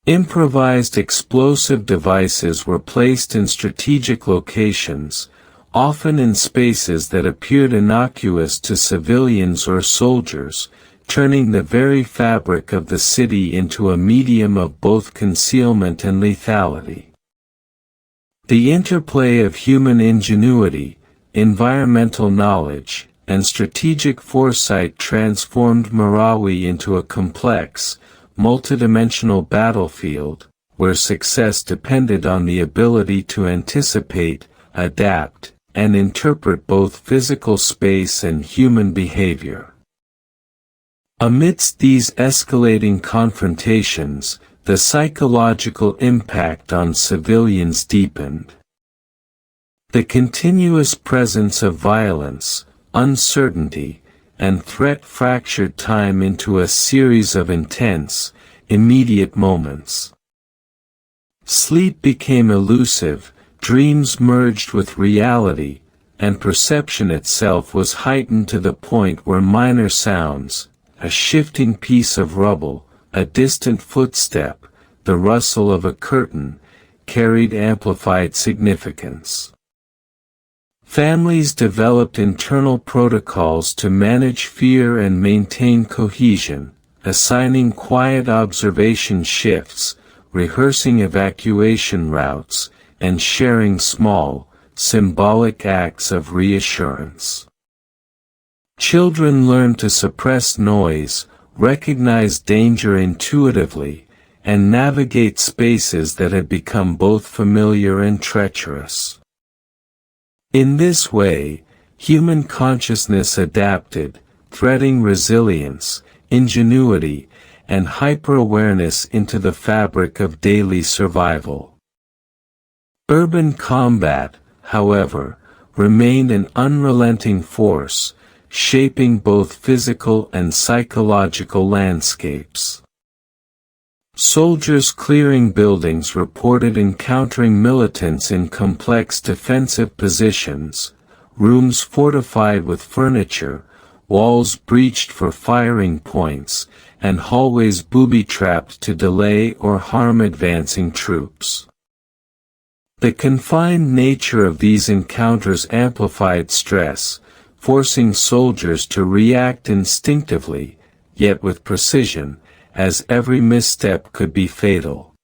Improvised explosive devices were placed in strategic locations, often in spaces that appeared innocuous to civilians or soldiers, turning the very fabric of the city into a medium of both concealment and lethality. The interplay of human ingenuity, environmental knowledge, and strategic foresight transformed Marawi into a complex, multidimensional battlefield, where success depended on the ability to anticipate, adapt, and interpret both physical space and human behavior. Amidst these escalating confrontations, the psychological impact on civilians deepened. The continuous presence of violence, uncertainty, and threat fractured time into a series of intense, immediate moments. Sleep became elusive, dreams merged with reality, and perception itself was heightened to the point where minor sounds, a shifting piece of rubble, a distant footstep, the rustle of a curtain, carried amplified significance. Families developed internal protocols to manage fear and maintain cohesion, assigning quiet observation shifts, rehearsing evacuation routes, and sharing small, symbolic acts of reassurance. Children learned to suppress noise, recognize danger intuitively, and navigate spaces that had become both familiar and treacherous. In this way, human consciousness adapted, threading resilience, ingenuity, and hyper-awareness into the fabric of daily survival. Urban combat, however, remained an unrelenting force, shaping both physical and psychological landscapes. Soldiers clearing buildings reported encountering militants in complex defensive positions, rooms fortified with furniture, walls breached for firing points, and hallways booby-trapped to delay or harm advancing troops. The confined nature of these encounters amplified stress, forcing soldiers to react instinctively, yet with precision, as every misstep could be fatal.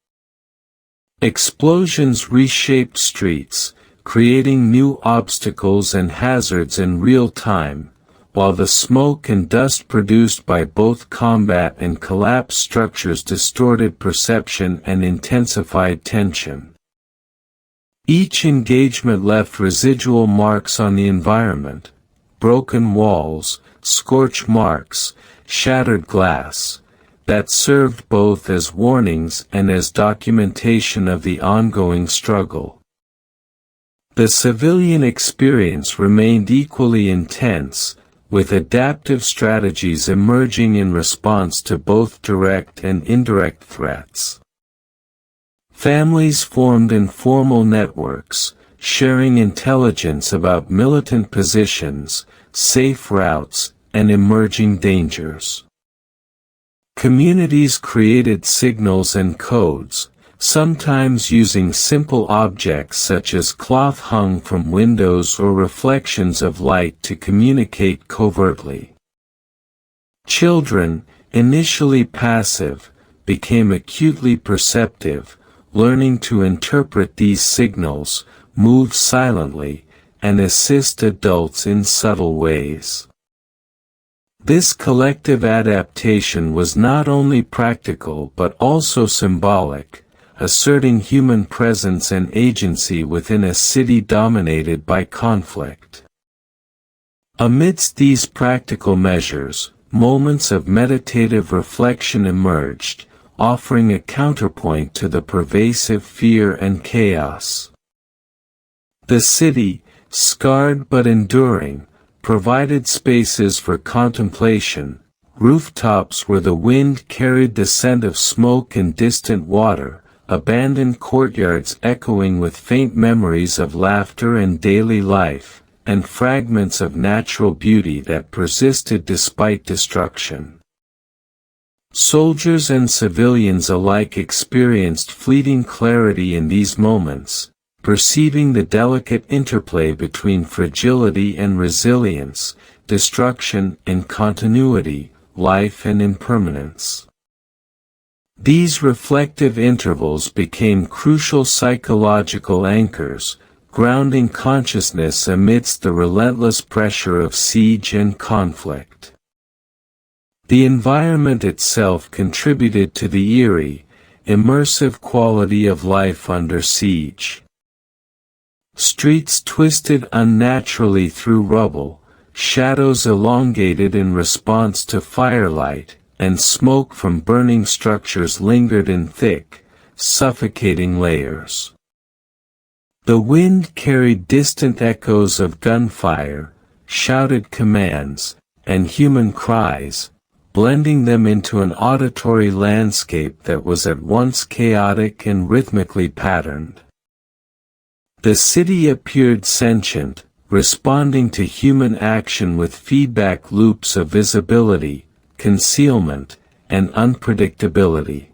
Explosions reshaped streets, creating new obstacles and hazards in real time, while the smoke and dust produced by both combat and collapsed structures distorted perception and intensified tension. Each engagement left residual marks on the environment: broken walls, scorch marks, shattered glass, that served both as warnings and as documentation of the ongoing struggle. The civilian experience remained equally intense, with adaptive strategies emerging in response to both direct and indirect threats. Families formed informal networks, sharing intelligence about militant positions, safe routes, and emerging dangers. Communities created signals and codes, sometimes using simple objects such as cloth hung from windows or reflections of light to communicate covertly. Children, initially passive, became acutely perceptive, learning to interpret these signals, move silently, and assist adults in subtle ways. This collective adaptation was not only practical but also symbolic, asserting human presence and agency within a city dominated by conflict. Amidst these practical measures, moments of meditative reflection emerged, offering a counterpoint to the pervasive fear and chaos. The city, scarred but enduring, provided spaces for contemplation, rooftops where the wind carried the scent of smoke and distant water, abandoned courtyards echoing with faint memories of laughter and daily life, and fragments of natural beauty that persisted despite destruction. Soldiers and civilians alike experienced fleeting clarity in these moments, perceiving the delicate interplay between fragility and resilience, destruction and continuity, life and impermanence. These reflective intervals became crucial psychological anchors, grounding consciousness amidst the relentless pressure of siege and conflict. The environment itself contributed to the eerie, immersive quality of life under siege. Streets twisted unnaturally through rubble, shadows elongated in response to firelight, and smoke from burning structures lingered in thick, suffocating layers. The wind carried distant echoes of gunfire, shouted commands, and human cries, blending them into an auditory landscape that was at once chaotic and rhythmically patterned. The city appeared sentient, responding to human action with feedback loops of visibility, concealment, and unpredictability.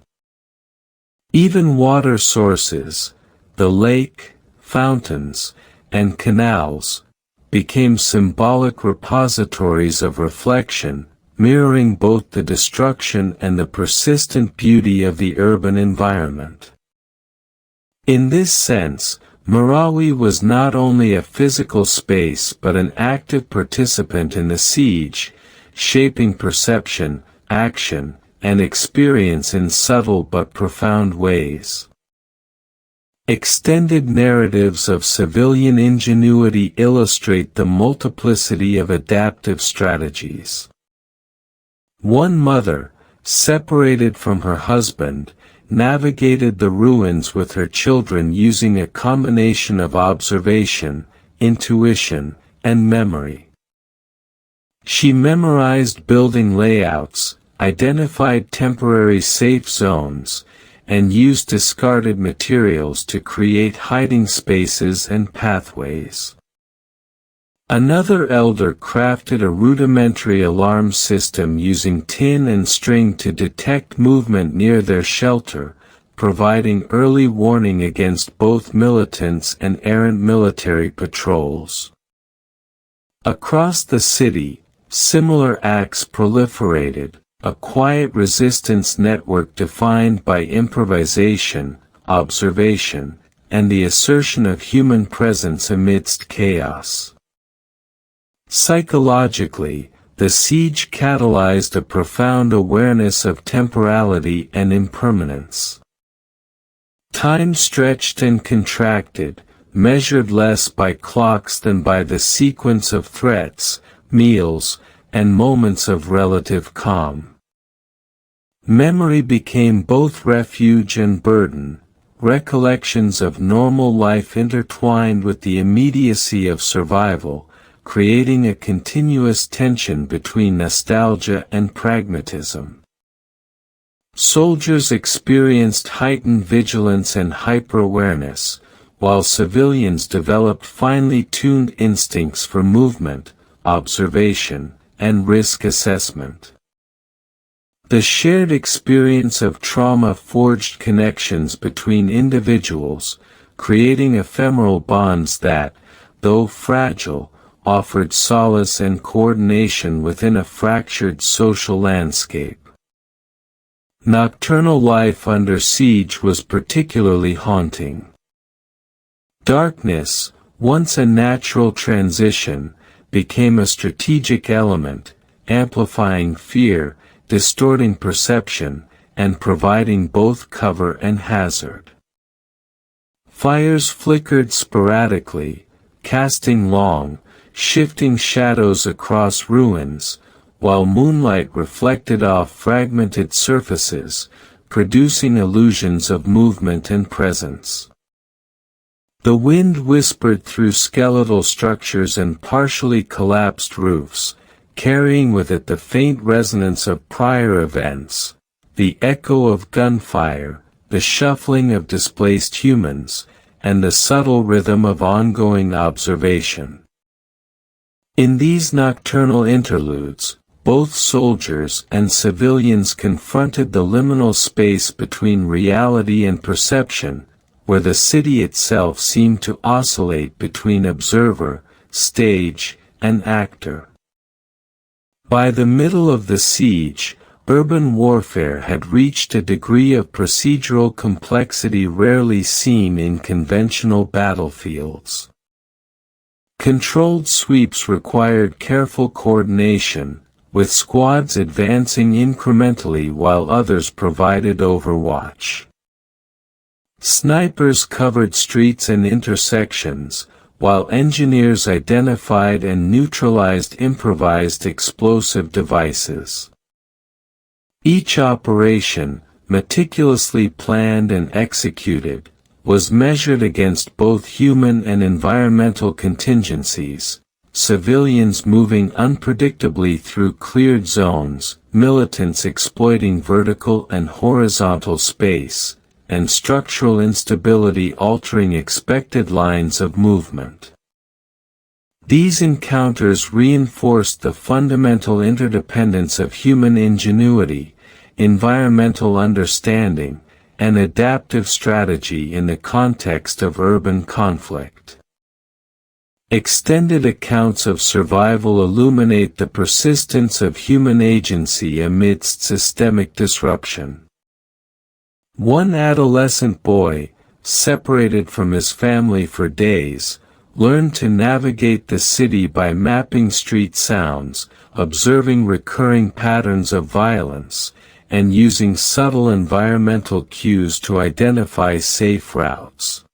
Even water sources, the lake, fountains, and canals, became symbolic repositories of reflection, mirroring both the destruction and the persistent beauty of the urban environment. In this sense, Marawi was not only a physical space but an active participant in the siege, shaping perception, action, and experience in subtle but profound ways. Extended narratives of civilian ingenuity illustrate the multiplicity of adaptive strategies. One mother, separated from her husband, navigated the ruins with her children using a combination of observation, intuition, and memory. She memorized building layouts, identified temporary safe zones, and used discarded materials to create hiding spaces and pathways. Another elder crafted a rudimentary alarm system using tin and string to detect movement near their shelter, providing early warning against both militants and errant military patrols. Across the city, similar acts proliferated, a quiet resistance network defined by improvisation, observation, and the assertion of human presence amidst chaos. Psychologically, the siege catalyzed a profound awareness of temporality and impermanence. Time stretched and contracted, measured less by clocks than by the sequence of threats, meals, and moments of relative calm. Memory became both refuge and burden, recollections of normal life intertwined with the immediacy of survival, creating a continuous tension between nostalgia and pragmatism. Soldiers experienced heightened vigilance and hyper-awareness, while civilians developed finely tuned instincts for movement, observation, and risk assessment. The shared experience of trauma forged connections between individuals, creating ephemeral bonds that, though fragile, offered solace and coordination within a fractured social landscape. Nocturnal life under siege was particularly haunting. Darkness, once a natural transition, became a strategic element, amplifying fear, distorting perception, and providing both cover and hazard. Fires flickered sporadically, casting long, shifting shadows across ruins, while moonlight reflected off fragmented surfaces, producing illusions of movement and presence. The wind whispered through skeletal structures and partially collapsed roofs, carrying with it the faint resonance of prior events, the echo of gunfire, the shuffling of displaced humans, and the subtle rhythm of ongoing observation. In these nocturnal interludes, both soldiers and civilians confronted the liminal space between reality and perception, where the city itself seemed to oscillate between observer, stage, and actor. By the middle of the siege, urban warfare had reached a degree of procedural complexity rarely seen in conventional battlefields. Controlled sweeps required careful coordination, with squads advancing incrementally while others provided overwatch. Snipers covered streets and intersections, while engineers identified and neutralized improvised explosive devices. Each operation, meticulously planned and executed, was measured against both human and environmental contingencies, civilians moving unpredictably through cleared zones, militants exploiting vertical and horizontal space, and structural instability altering expected lines of movement. These encounters reinforced the fundamental interdependence of human ingenuity, environmental understanding, and adaptive strategy in the context of urban conflict. Extended accounts of survival illuminate the persistence of human agency amidst systemic disruption. One adolescent boy, separated from his family for days, learned to navigate the city by mapping street sounds, observing recurring patterns of violence, and using subtle environmental cues to identify safe routes.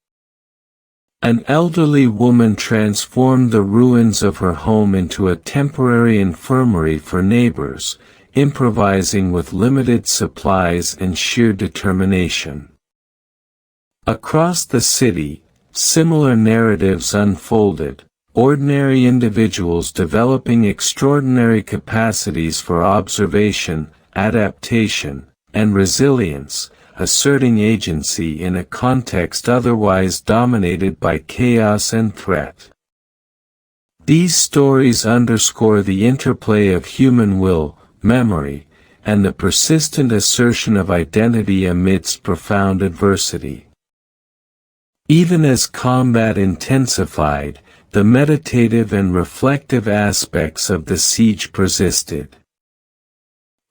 An elderly woman transformed the ruins of her home into a temporary infirmary for neighbors, improvising with limited supplies and sheer determination. Across the city, similar narratives unfolded, ordinary individuals developing extraordinary capacities for observation, adaptation, and resilience, asserting agency in a context otherwise dominated by chaos and threat. These stories underscore the interplay of human will, memory, and the persistent assertion of identity amidst profound adversity. Even as combat intensified, the meditative and reflective aspects of the siege persisted.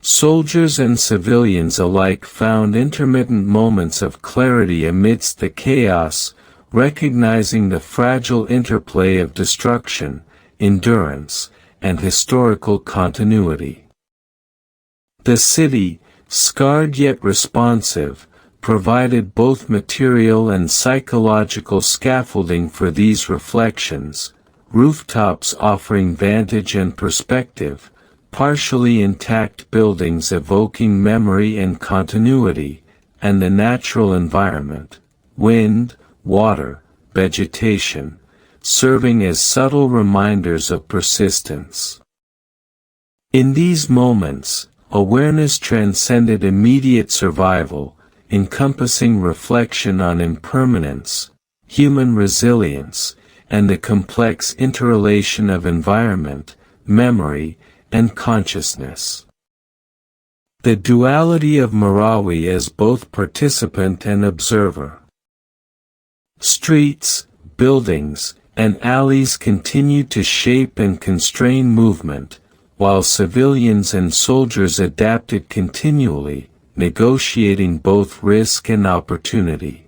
Soldiers and civilians alike found intermittent moments of clarity amidst the chaos, recognizing the fragile interplay of destruction, endurance, and historical continuity. The city, scarred yet responsive, provided both material and psychological scaffolding for these reflections, rooftops offering vantage and perspective, partially intact buildings evoking memory and continuity, and the natural environment, wind, water, vegetation, serving as subtle reminders of persistence. In these moments, awareness transcended immediate survival, encompassing reflection on impermanence, human resilience, and the complex interrelation of environment, memory, and consciousness. The duality of Marawi as both participant and observer. Streets, buildings, and alleys continued to shape and constrain movement, while civilians and soldiers adapted continually, negotiating both risk and opportunity.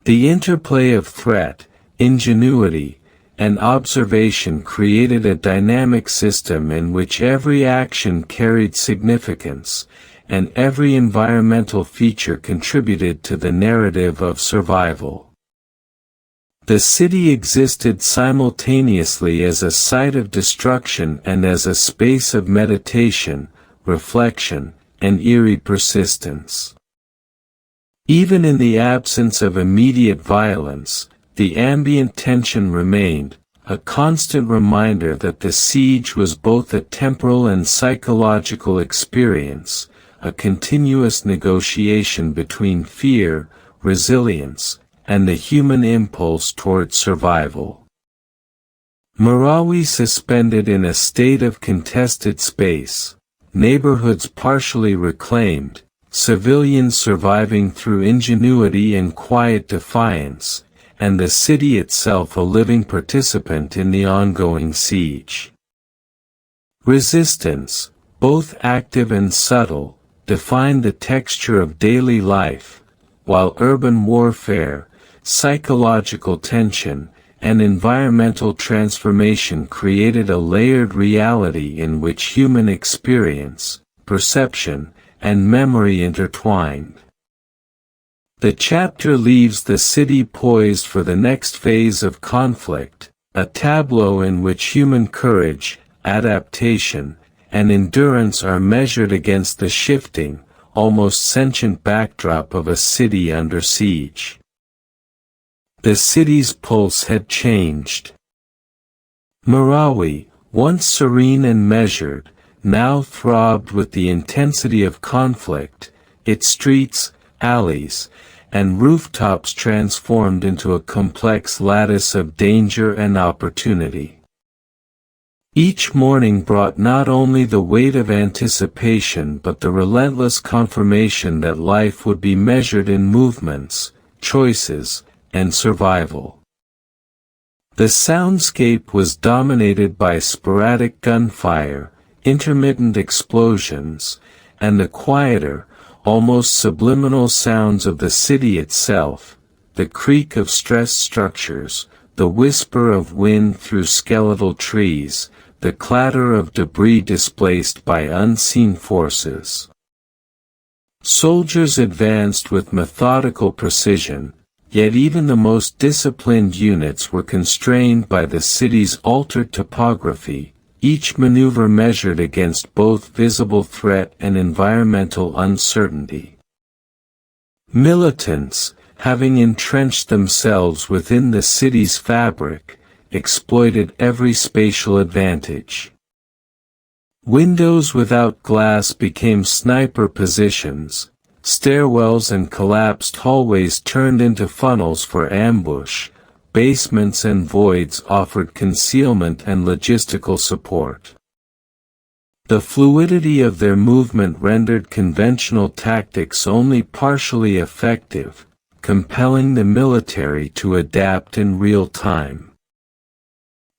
The interplay of threat, ingenuity, and observation created a dynamic system in which every action carried significance, and every environmental feature contributed to the narrative of survival. The city existed simultaneously as a site of destruction and as a space of meditation, reflection, and eerie persistence. Even in the absence of immediate violence, the ambient tension remained, a constant reminder that the siege was both a temporal and psychological experience, a continuous negotiation between fear, resilience, and the human impulse toward survival. Marawi suspended in a state of contested space, neighborhoods partially reclaimed, civilians surviving through ingenuity and quiet defiance, and the city itself a living participant in the ongoing siege. Resistance, both active and subtle, defined the texture of daily life, while urban warfare, psychological tension, and environmental transformation created a layered reality in which human experience, perception, and memory intertwined. The chapter leaves the city poised for the next phase of conflict, a tableau in which human courage, adaptation, and endurance are measured against the shifting, almost sentient backdrop of a city under siege. The city's pulse had changed. Marawi, once serene and measured, now throbbed with the intensity of conflict, its streets, alleys, and rooftops transformed into a complex lattice of danger and opportunity. Each morning brought not only the weight of anticipation but the relentless confirmation that life would be measured in movements, choices, and survival. The soundscape was dominated by sporadic gunfire, intermittent explosions, and the quieter, almost subliminal sounds of the city itself, the creak of stressed structures, the whisper of wind through skeletal trees, the clatter of debris displaced by unseen forces. Soldiers advanced with methodical precision, yet even the most disciplined units were constrained by the city's altered topography, each maneuver measured against both visible threat and environmental uncertainty. Militants, having entrenched themselves within the city's fabric, exploited every spatial advantage. Windows without glass became sniper positions, stairwells and collapsed hallways turned into funnels for ambush, basements and voids offered concealment and logistical support. The fluidity of their movement rendered conventional tactics only partially effective, compelling the military to adapt in real time.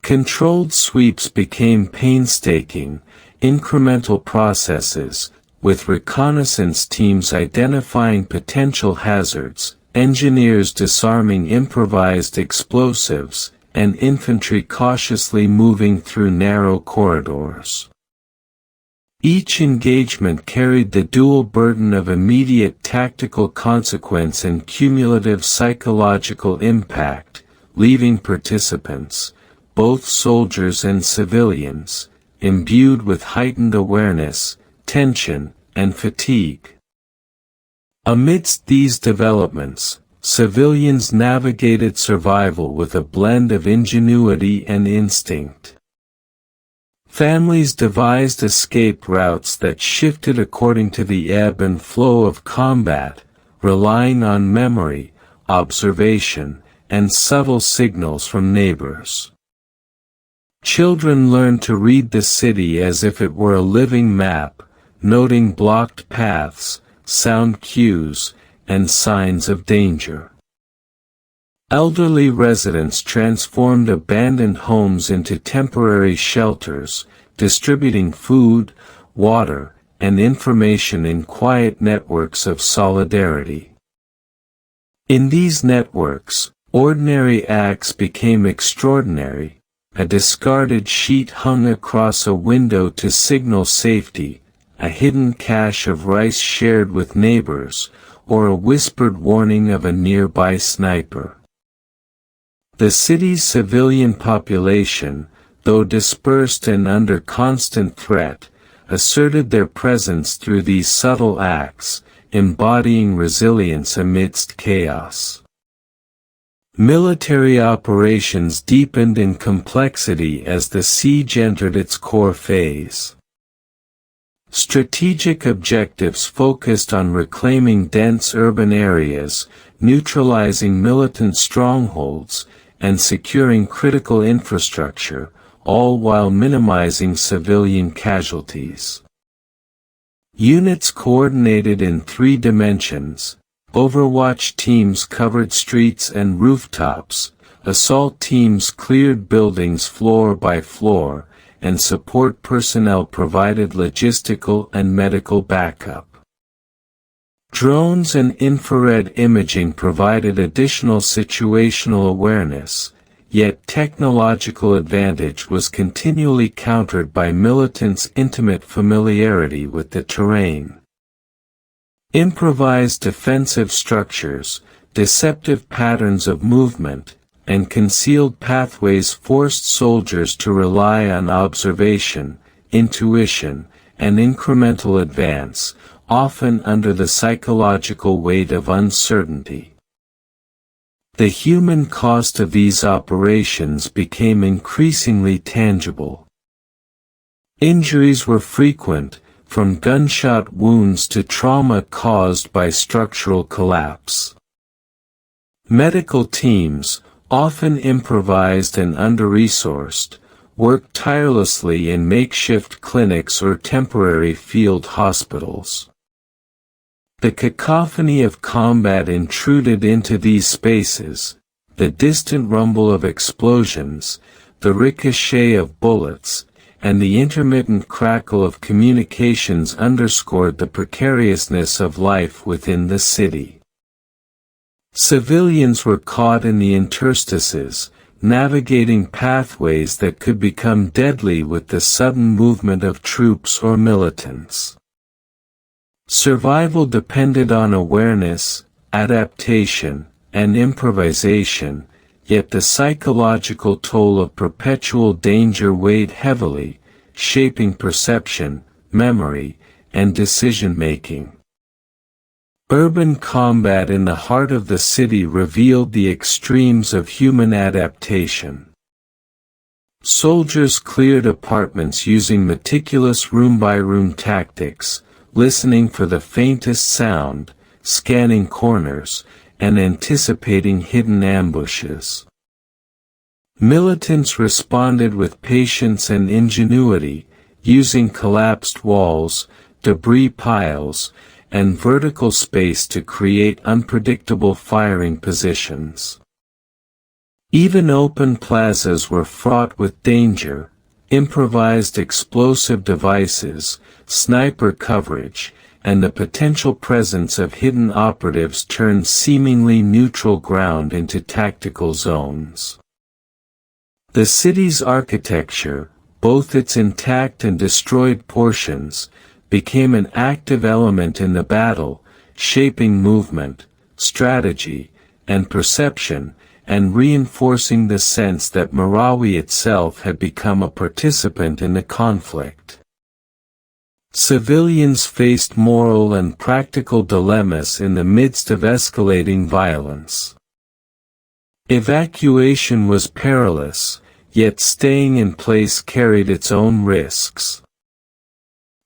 Controlled sweeps became painstaking, incremental processes, with reconnaissance teams identifying potential hazards, engineers disarming improvised explosives, and infantry cautiously moving through narrow corridors. Each engagement carried the dual burden of immediate tactical consequence and cumulative psychological impact, leaving participants, both soldiers and civilians, imbued with heightened awareness, tension, and fatigue. Amidst these developments, civilians navigated survival with a blend of ingenuity and instinct. Families devised escape routes that shifted according to the ebb and flow of combat, relying on memory, observation, and subtle signals from neighbors. Children learned to read the city as if it were a living map, noting blocked paths, sound cues, and signs of danger. Elderly residents transformed abandoned homes into temporary shelters, distributing food, water, and information in quiet networks of solidarity. In these networks, ordinary acts became extraordinary. A discarded sheet hung across a window to signal safety, a hidden cache of rice shared with neighbors, or a whispered warning of a nearby sniper. The city's civilian population, though dispersed and under constant threat, asserted their presence through these subtle acts, embodying resilience amidst chaos. Military operations deepened in complexity as the siege entered its core phase. Strategic objectives focused on reclaiming dense urban areas, neutralizing militant strongholds, and securing critical infrastructure, all while minimizing civilian casualties. Units coordinated in 3 dimensions. Overwatch teams covered streets and rooftops, assault teams cleared buildings floor by floor, and support personnel provided logistical and medical backup. Drones and infrared imaging provided additional situational awareness, yet technological advantage was continually countered by militants' intimate familiarity with the terrain. Improvised defensive structures, deceptive patterns of movement, and concealed pathways forced soldiers to rely on observation, intuition, and incremental advance, often under the psychological weight of uncertainty. The human cost of these operations became increasingly tangible. Injuries were frequent, from gunshot wounds to trauma caused by structural collapse. Medical teams, often improvised and under-resourced, worked tirelessly in makeshift clinics or temporary field hospitals. The cacophony of combat intruded into these spaces, the distant rumble of explosions, the ricochet of bullets, and the intermittent crackle of communications underscored the precariousness of life within the city. Civilians were caught in the interstices, navigating pathways that could become deadly with the sudden movement of troops or militants. Survival depended on awareness, adaptation, and improvisation, yet the psychological toll of perpetual danger weighed heavily, shaping perception, memory, and decision-making. Urban combat in the heart of the city revealed the extremes of human adaptation. Soldiers cleared apartments using meticulous room-by-room tactics, listening for the faintest sound, scanning corners, and anticipating hidden ambushes. Militants responded with patience and ingenuity, using collapsed walls, debris piles, and vertical space to create unpredictable firing positions. Even open plazas were fraught with danger. Improvised explosive devices, sniper coverage, and the potential presence of hidden operatives turned seemingly neutral ground into tactical zones. The city's architecture, both its intact and destroyed portions, became an active element in the battle, shaping movement, strategy, and perception, and reinforcing the sense that Marawi itself had become a participant in the conflict. Civilians faced moral and practical dilemmas in the midst of escalating violence. Evacuation was perilous, yet staying in place carried its own risks.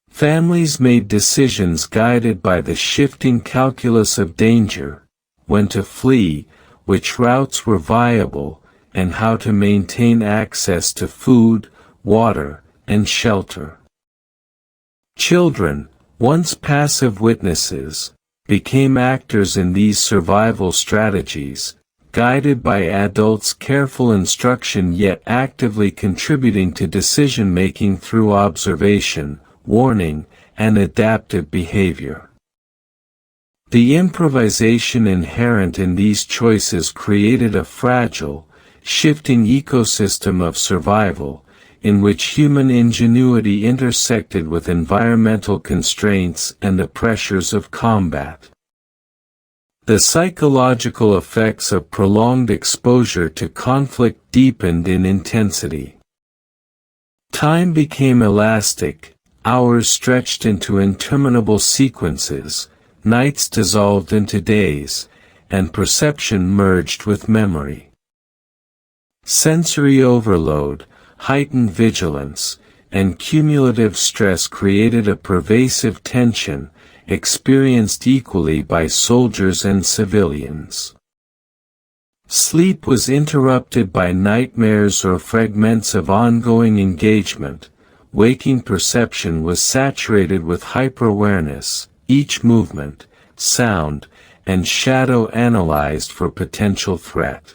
Families made decisions guided by the shifting calculus of danger, when to flee, which routes were viable, and how to maintain access to food, water, and shelter. Children, once passive witnesses, became actors in these survival strategies, guided by adults' careful instruction yet actively contributing to decision-making through observation, warning, and adaptive behavior. The improvisation inherent in these choices created a fragile, shifting ecosystem of survival, in which human ingenuity intersected with environmental constraints and the pressures of combat. The psychological effects of prolonged exposure to conflict deepened in intensity. Time became elastic, hours stretched into interminable sequences, nights dissolved into days, and perception merged with memory. Sensory overload, heightened vigilance, and cumulative stress created a pervasive tension, experienced equally by soldiers and civilians. Sleep was interrupted by nightmares or fragments of ongoing engagement. Waking perception was saturated with hyper-awareness, each movement, sound, and shadow analyzed for potential threat.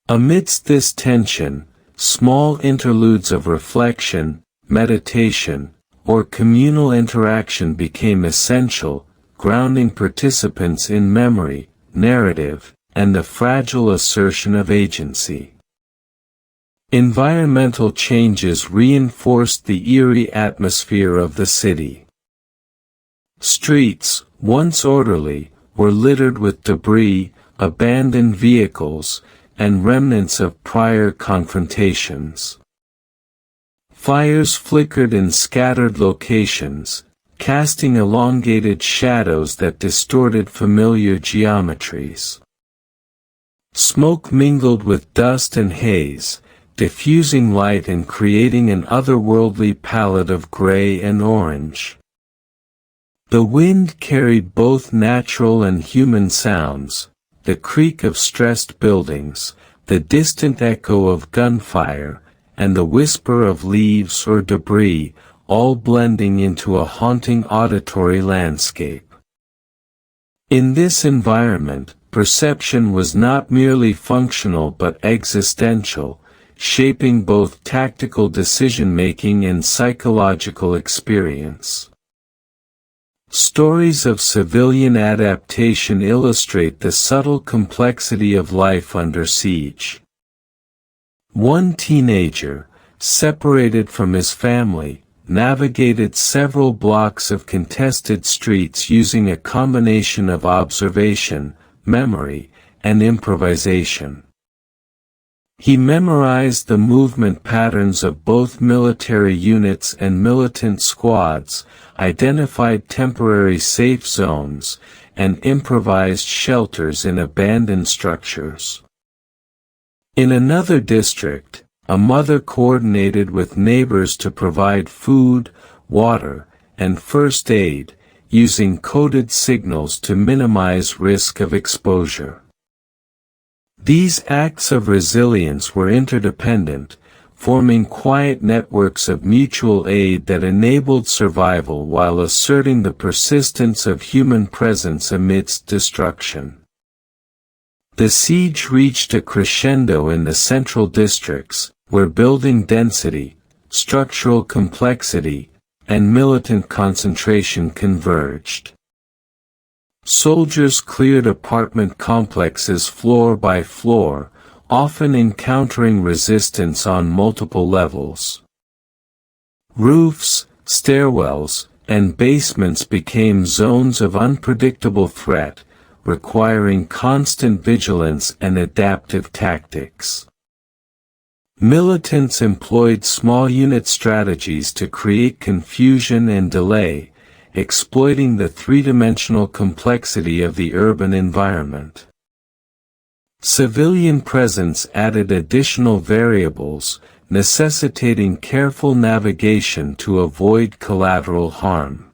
Amidst this tension, small interludes of reflection, meditation, or communal interaction became essential, grounding participants in memory, narrative, and the fragile assertion of agency. Environmental changes reinforced the eerie atmosphere of the city. Streets, once orderly, were littered with debris, abandoned vehicles, and remnants of prior confrontations. Fires flickered in scattered locations, casting elongated shadows that distorted familiar geometries. Smoke mingled with dust and haze, diffusing light and creating an otherworldly palette of gray and orange. The wind carried both natural and human sounds, the creak of stressed buildings, the distant echo of gunfire, and the whisper of leaves or debris, all blending into a haunting auditory landscape. In this environment, perception was not merely functional but existential, shaping both tactical decision-making and psychological experience. Stories of civilian adaptation illustrate the subtle complexity of life under siege. One teenager, separated from his family, navigated several blocks of contested streets using a combination of observation, memory, and improvisation. He memorized the movement patterns of both military units and militant squads, identified temporary safe zones, and improvised shelters in abandoned structures. In another district, a mother coordinated with neighbors to provide food, water, and first aid, using coded signals to minimize risk of exposure. These acts of resilience were interdependent, forming quiet networks of mutual aid that enabled survival while asserting the persistence of human presence amidst destruction. The siege reached a crescendo in the central districts, where building density, structural complexity, and militant concentration converged. Soldiers cleared apartment complexes floor by floor, often encountering resistance on multiple levels. Roofs, stairwells, and basements became zones of unpredictable threat, requiring constant vigilance and adaptive tactics. Militants employed small unit strategies to create confusion and delay, exploiting the three-dimensional complexity of the urban environment. Civilian presence added additional variables, necessitating careful navigation to avoid collateral harm.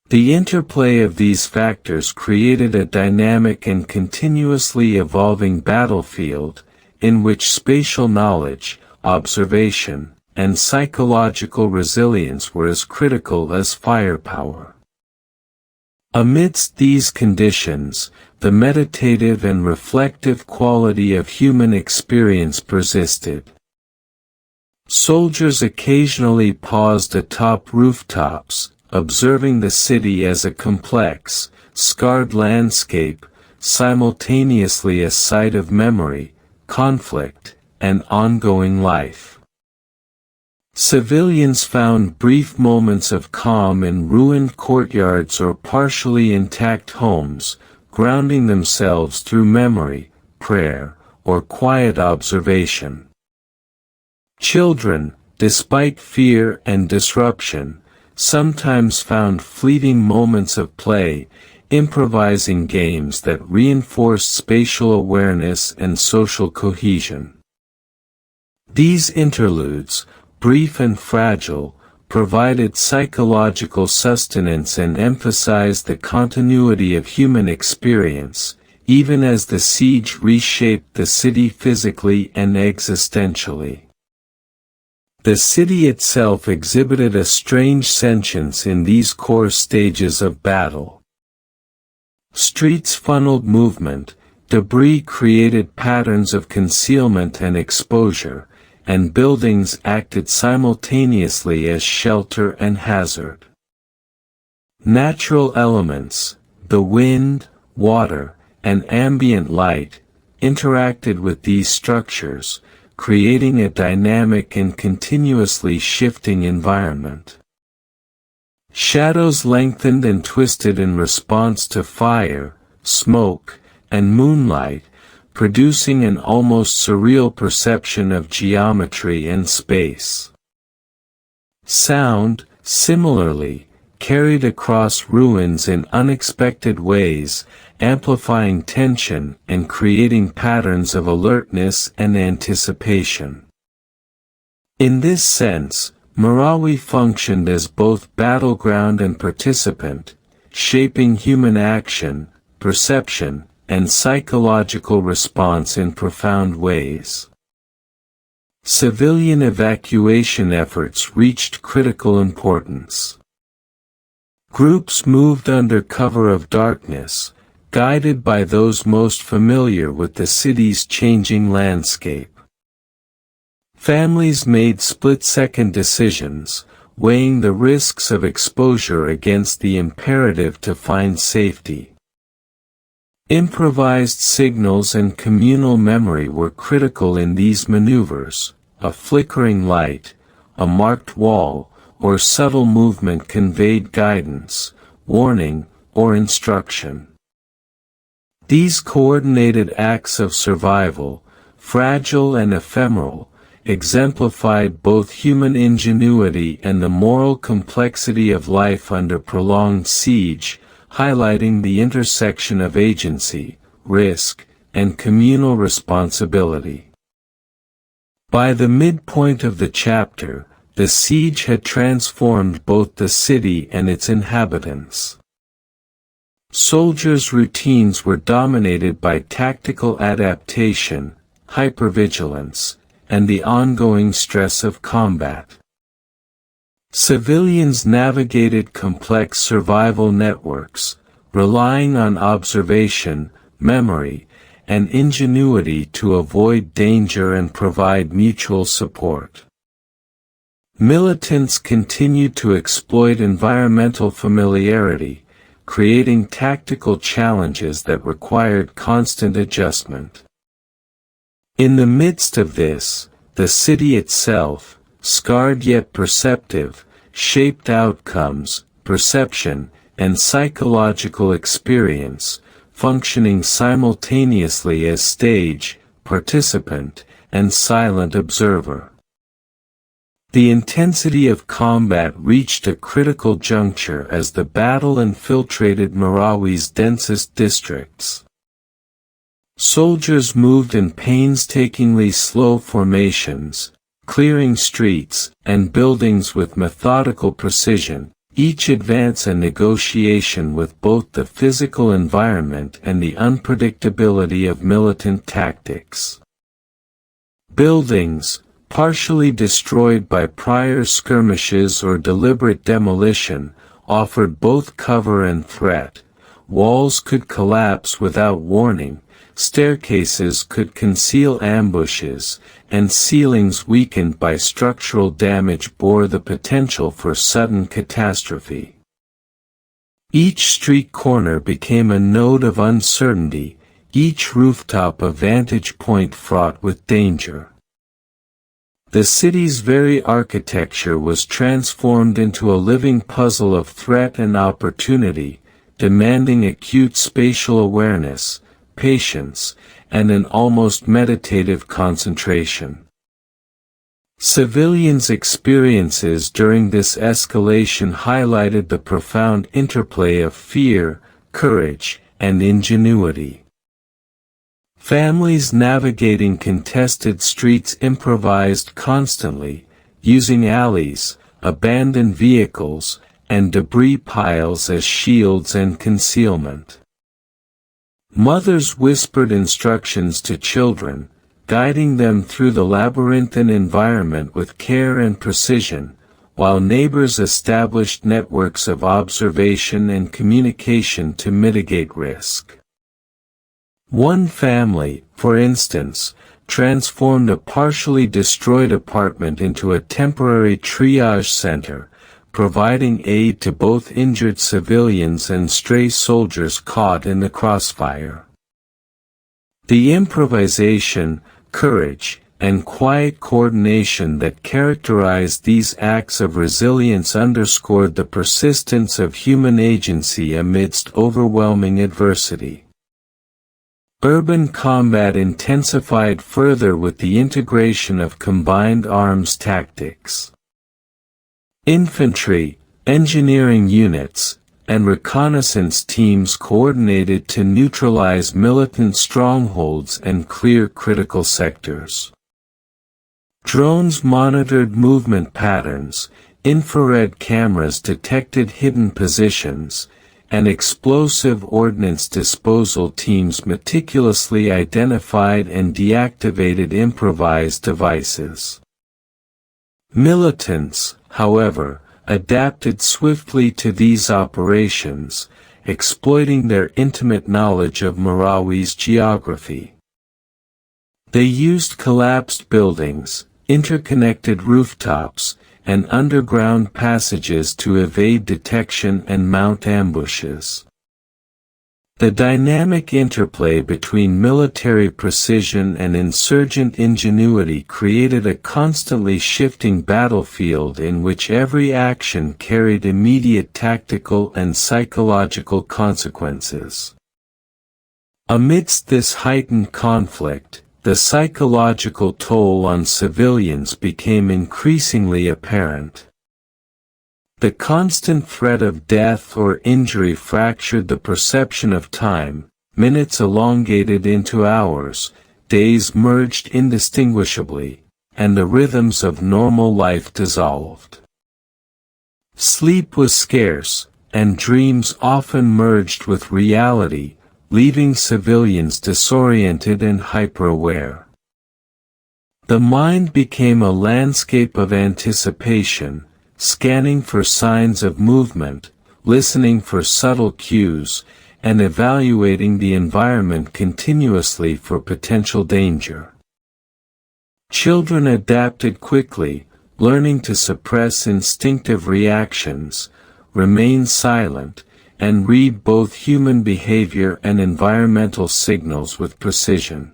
The interplay of these factors created a dynamic and continuously evolving battlefield, in which spatial knowledge, observation, and psychological resilience were as critical as firepower. Amidst these conditions, the meditative and reflective quality of human experience persisted. Soldiers occasionally paused atop rooftops, observing the city as a complex, scarred landscape, simultaneously a site of memory, conflict, and ongoing life. Civilians found brief moments of calm in ruined courtyards or partially intact homes, grounding themselves through memory, prayer, or quiet observation. Children, despite fear and disruption, sometimes found fleeting moments of play, improvising games that reinforced spatial awareness and social cohesion. These interludes, brief and fragile, provided psychological sustenance and emphasized the continuity of human experience, even as the siege reshaped the city physically and existentially. The city itself exhibited a strange sentience in these core stages of battle. Streets funneled movement, debris created patterns of concealment and exposure, and buildings acted simultaneously as shelter and hazard. Natural elements, the wind, water, and ambient light, interacted with these structures, creating a dynamic and continuously shifting environment. Shadows lengthened and twisted in response to fire, smoke, and moonlight, producing an almost surreal perception of geometry and space. Sound, similarly, carried across ruins in unexpected ways, amplifying tension and creating patterns of alertness and anticipation. In this sense, Marawi functioned as both battleground and participant, shaping human action, perception, and psychological response in profound ways. Civilian evacuation efforts reached critical importance. Groups moved under cover of darkness, guided by those most familiar with the city's changing landscape. Families made split-second decisions, weighing the risks of exposure against the imperative to find safety. Improvised signals and communal memory were critical in these maneuvers. A flickering light, a marked wall, or subtle movement conveyed guidance, warning, or instruction. These coordinated acts of survival, fragile and ephemeral, exemplified both human ingenuity and the moral complexity of life under prolonged siege, highlighting the intersection of agency, risk, and communal responsibility. By the midpoint of the chapter, the siege had transformed both the city and its inhabitants. Soldiers' routines were dominated by tactical adaptation, hypervigilance, and the ongoing stress of combat. Civilians navigated complex survival networks, relying on observation, memory, and ingenuity to avoid danger and provide mutual support. Militants continued to exploit environmental familiarity, creating tactical challenges that required constant adjustment. In the midst of this, the city itself, scarred yet perceptive, shaped outcomes, perception, and psychological experience, functioning simultaneously as stage, participant, and silent observer. The intensity of combat reached a critical juncture as the battle infiltrated Marawi's densest districts. Soldiers moved in painstakingly slow formations, clearing streets and buildings with methodical precision, each advance a negotiation with both the physical environment and the unpredictability of militant tactics. Buildings, partially destroyed by prior skirmishes or deliberate demolition, offered both cover and threat. Walls could collapse without warning, staircases could conceal ambushes, and ceilings weakened by structural damage bore the potential for sudden catastrophe. Each street corner became a node of uncertainty, each rooftop a vantage point fraught with danger. The city's very architecture was transformed into a living puzzle of threat and opportunity, demanding acute spatial awareness, patience, and an almost meditative concentration. Civilians' experiences during this escalation highlighted the profound interplay of fear, courage, and ingenuity. Families navigating contested streets improvised constantly, using alleys, abandoned vehicles, and debris piles as shields and concealment. Mothers whispered instructions to children, guiding them through the labyrinthine environment with care and precision, while neighbors established networks of observation and communication to mitigate risk. One family, for instance, transformed a partially destroyed apartment into a temporary triage center, providing aid to both injured civilians and stray soldiers caught in the crossfire. The improvisation, courage, and quiet coordination that characterized these acts of resilience underscored the persistence of human agency amidst overwhelming adversity. Urban combat intensified further with the integration of combined arms tactics. Infantry, engineering units, and reconnaissance teams coordinated to neutralize militant strongholds and clear critical sectors. Drones monitored movement patterns, infrared cameras detected hidden positions, and explosive ordnance disposal teams meticulously identified and deactivated improvised devices. Militants, however, adapted swiftly to these operations, exploiting their intimate knowledge of Marawi's geography. They used collapsed buildings, interconnected rooftops, and underground passages to evade detection and mount ambushes. The dynamic interplay between military precision and insurgent ingenuity created a constantly shifting battlefield in which every action carried immediate tactical and psychological consequences. Amidst this heightened conflict, the psychological toll on civilians became increasingly apparent. The constant threat of death or injury fractured the perception of time, minutes elongated into hours, days merged indistinguishably, and the rhythms of normal life dissolved. Sleep was scarce, and dreams often merged with reality, leaving civilians disoriented and hyper-aware. The mind became a landscape of anticipation, scanning for signs of movement, listening for subtle cues, and evaluating the environment continuously for potential danger. Children adapted quickly, learning to suppress instinctive reactions, remain silent, and read both human behavior and environmental signals with precision.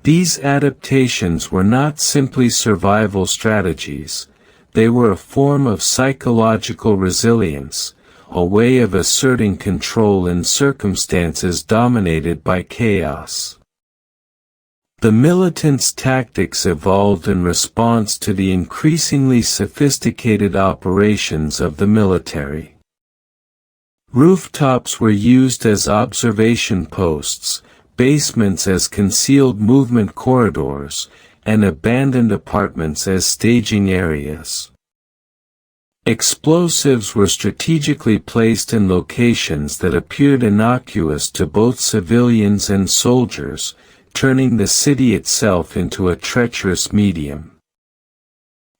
These adaptations were not simply survival strategies, they were a form of psychological resilience, a way of asserting control in circumstances dominated by chaos. The militants' tactics evolved in response to the increasingly sophisticated operations of the military. Rooftops were used as observation posts, basements as concealed movement corridors, and abandoned apartments as staging areas. Explosives were strategically placed in locations that appeared innocuous to both civilians and soldiers, turning the city itself into a treacherous medium.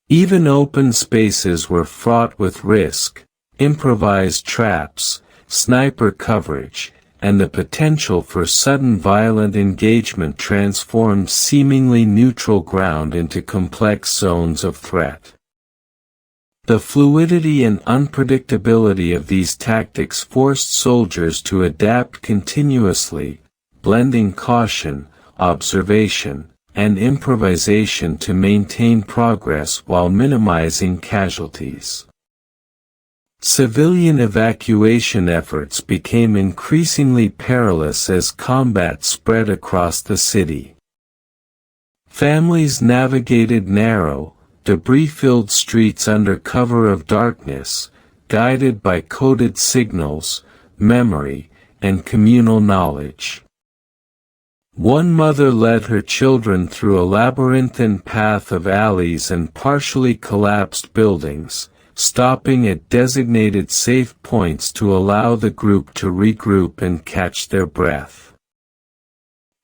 Even open spaces were fraught with risk, improvised traps, sniper coverage, and the potential for sudden violent engagement transformed seemingly neutral ground into complex zones of threat. The fluidity and unpredictability of these tactics forced soldiers to adapt continuously, blending caution, observation, and improvisation to maintain progress while minimizing casualties. Civilian evacuation efforts became increasingly perilous as combat spread across the city. Families navigated narrow, debris-filled streets under cover of darkness, guided by coded signals, memory, and communal knowledge. One mother led her children through a labyrinthine path of alleys and partially collapsed buildings, stopping at designated safe points to allow the group to regroup and catch their breath.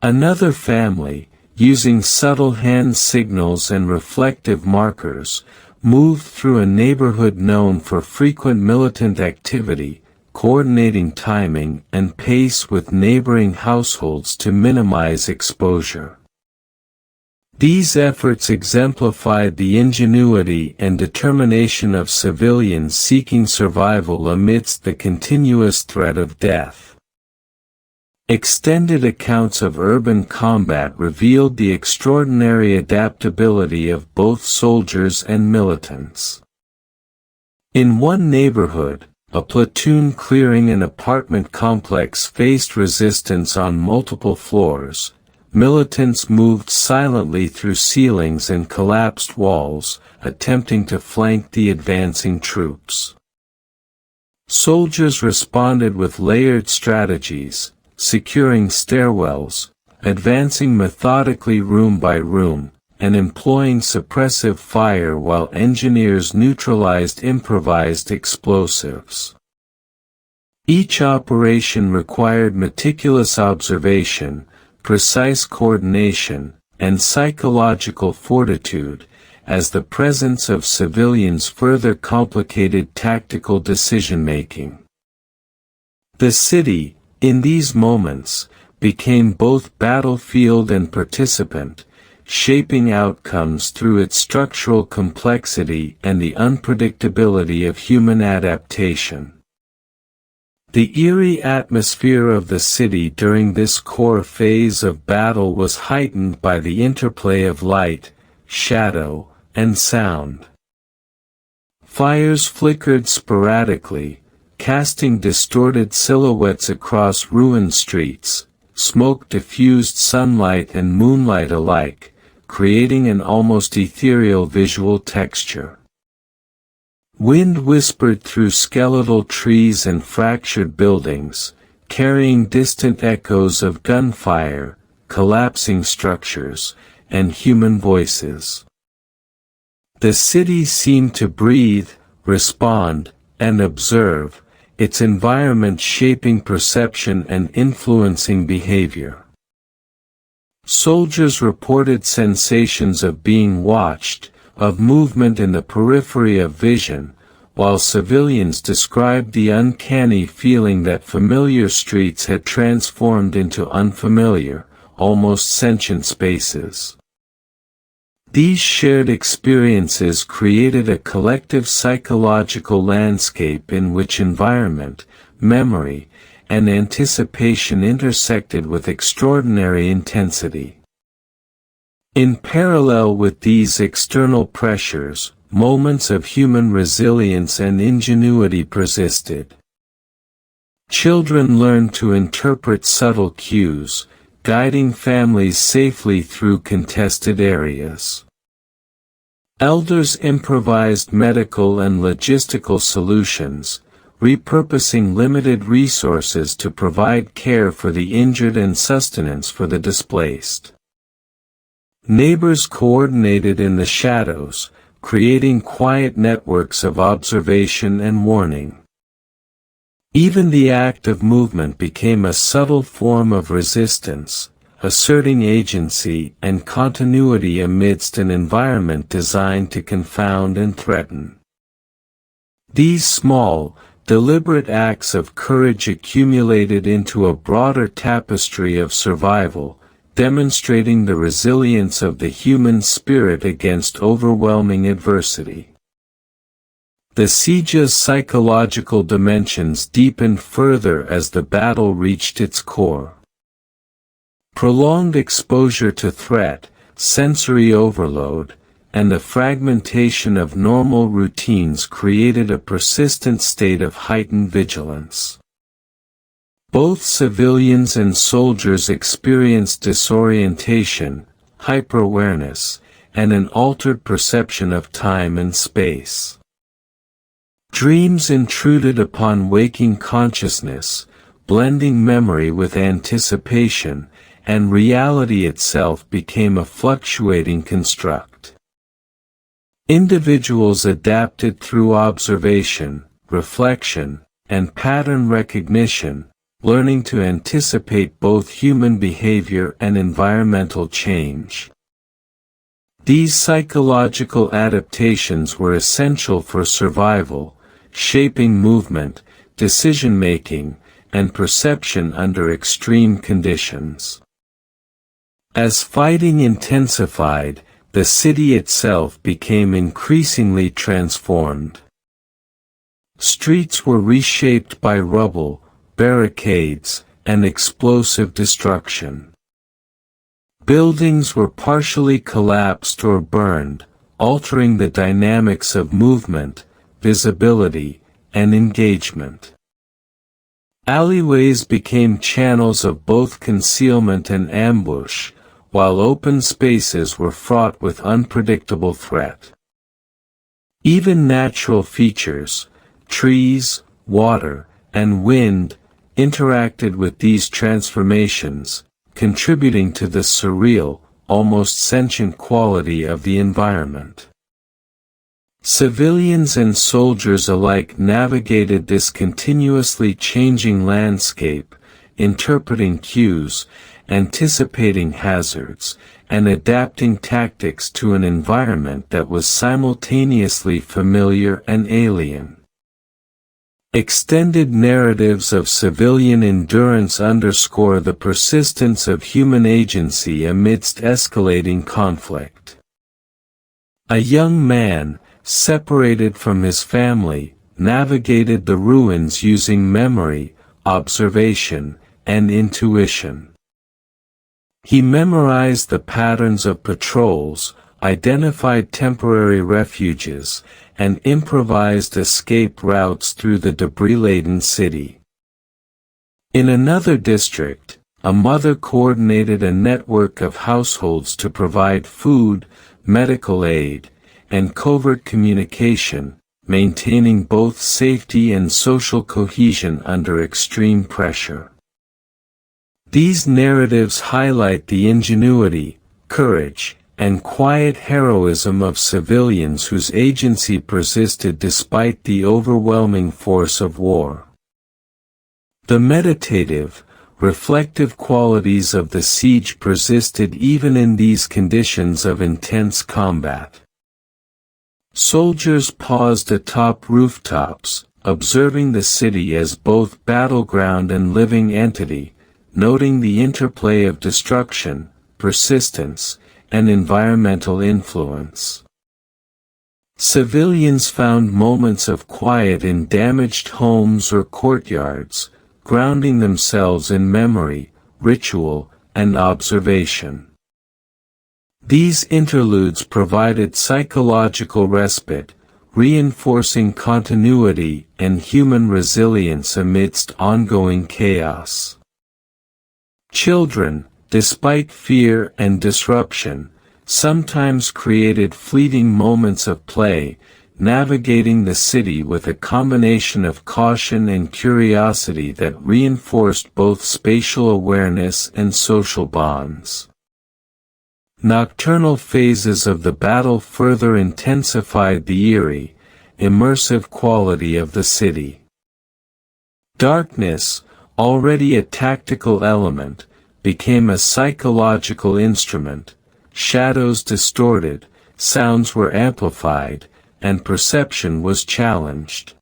Another family, using subtle hand signals and reflective markers, moved through a neighborhood known for frequent militant activity, coordinating timing and pace with neighboring households to minimize exposure. These efforts exemplified the ingenuity and determination of civilians seeking survival amidst the continuous threat of death. Extended accounts of urban combat revealed the extraordinary adaptability of both soldiers and militants. In one neighborhood, a platoon clearing an apartment complex faced resistance on multiple floors. Militants moved silently through ceilings and collapsed walls, attempting to flank the advancing troops. Soldiers responded with layered strategies, securing stairwells, advancing methodically room by room, and employing suppressive fire while engineers neutralized improvised explosives. Each operation required meticulous observation, precise coordination, and psychological fortitude, as the presence of civilians further complicated tactical decision-making. The city, in these moments, became both battlefield and participant, shaping outcomes through its structural complexity and the unpredictability of human adaptation. The eerie atmosphere of the city during this core phase of battle was heightened by the interplay of light, shadow, and sound. Fires flickered sporadically, casting distorted silhouettes across ruined streets. Smoke diffused sunlight and moonlight alike, creating an almost ethereal visual texture. Wind whispered through skeletal trees and fractured buildings, carrying distant echoes of gunfire, collapsing structures, and human voices. The city seemed to breathe, respond, and observe, its environment shaping perception and influencing behavior. Soldiers reported sensations of being watched, of movement in the periphery of vision, while civilians described the uncanny feeling that familiar streets had transformed into unfamiliar, almost sentient spaces. These shared experiences created a collective psychological landscape in which environment, memory, and anticipation intersected with extraordinary intensity. In parallel with these external pressures, moments of human resilience and ingenuity persisted. Children learned to interpret subtle cues, guiding families safely through contested areas. Elders improvised medical and logistical solutions, repurposing limited resources to provide care for the injured and sustenance for the displaced. Neighbors coordinated in the shadows, creating quiet networks of observation and warning. Even the act of movement became a subtle form of resistance, asserting agency and continuity amidst an environment designed to confound and threaten. These small, deliberate acts of courage accumulated into a broader tapestry of survival, demonstrating the resilience of the human spirit against overwhelming adversity. The siege's psychological dimensions deepened further as the battle reached its core. Prolonged exposure to threat, sensory overload, and the fragmentation of normal routines created a persistent state of heightened vigilance. Both civilians and soldiers experienced disorientation, hyper-awareness, and an altered perception of time and space. Dreams intruded upon waking consciousness, blending memory with anticipation, and reality itself became a fluctuating construct. Individuals adapted through observation, reflection, and pattern recognition, learning to anticipate both human behavior and environmental change. These psychological adaptations were essential for survival, shaping movement, decision-making, and perception under extreme conditions. As fighting intensified, the city itself became increasingly transformed. Streets were reshaped by rubble, barricades, and explosive destruction. Buildings were partially collapsed or burned, altering the dynamics of movement, visibility, and engagement. Alleyways became channels of both concealment and ambush, while open spaces were fraught with unpredictable threat. Even natural features, trees, water, and wind, interacted with these transformations, contributing to the surreal, almost sentient quality of the environment. Civilians and soldiers alike navigated this continuously changing landscape, interpreting cues, anticipating hazards, and adapting tactics to an environment that was simultaneously familiar and alien. Extended narratives of civilian endurance underscore the persistence of human agency amidst escalating conflict. A young man, separated from his family, navigated the ruins using memory, observation, and intuition. He memorized the patterns of patrols, identified temporary refuges, and improvised escape routes through the debris-laden city. In another district, a mother coordinated a network of households to provide food, medical aid, and covert communication, maintaining both safety and social cohesion under extreme pressure. These narratives highlight the ingenuity, courage, and quiet heroism of civilians whose agency persisted despite the overwhelming force of war. The meditative, reflective qualities of the siege persisted even in these conditions of intense combat. Soldiers paused atop rooftops, observing the city as both battleground and living entity, noting the interplay of destruction, persistence, and environmental influence. Civilians found moments of quiet in damaged homes or courtyards, grounding themselves in memory, ritual, and observation. These interludes provided psychological respite, reinforcing continuity and human resilience amidst ongoing chaos. Children, despite fear and disruption, sometimes created fleeting moments of play, navigating the city with a combination of caution and curiosity that reinforced both spatial awareness and social bonds. Nocturnal phases of the battle further intensified the eerie, immersive quality of the city. Darkness, already a tactical element, became a psychological instrument. Shadows distorted, sounds were amplified, and perception was challenged.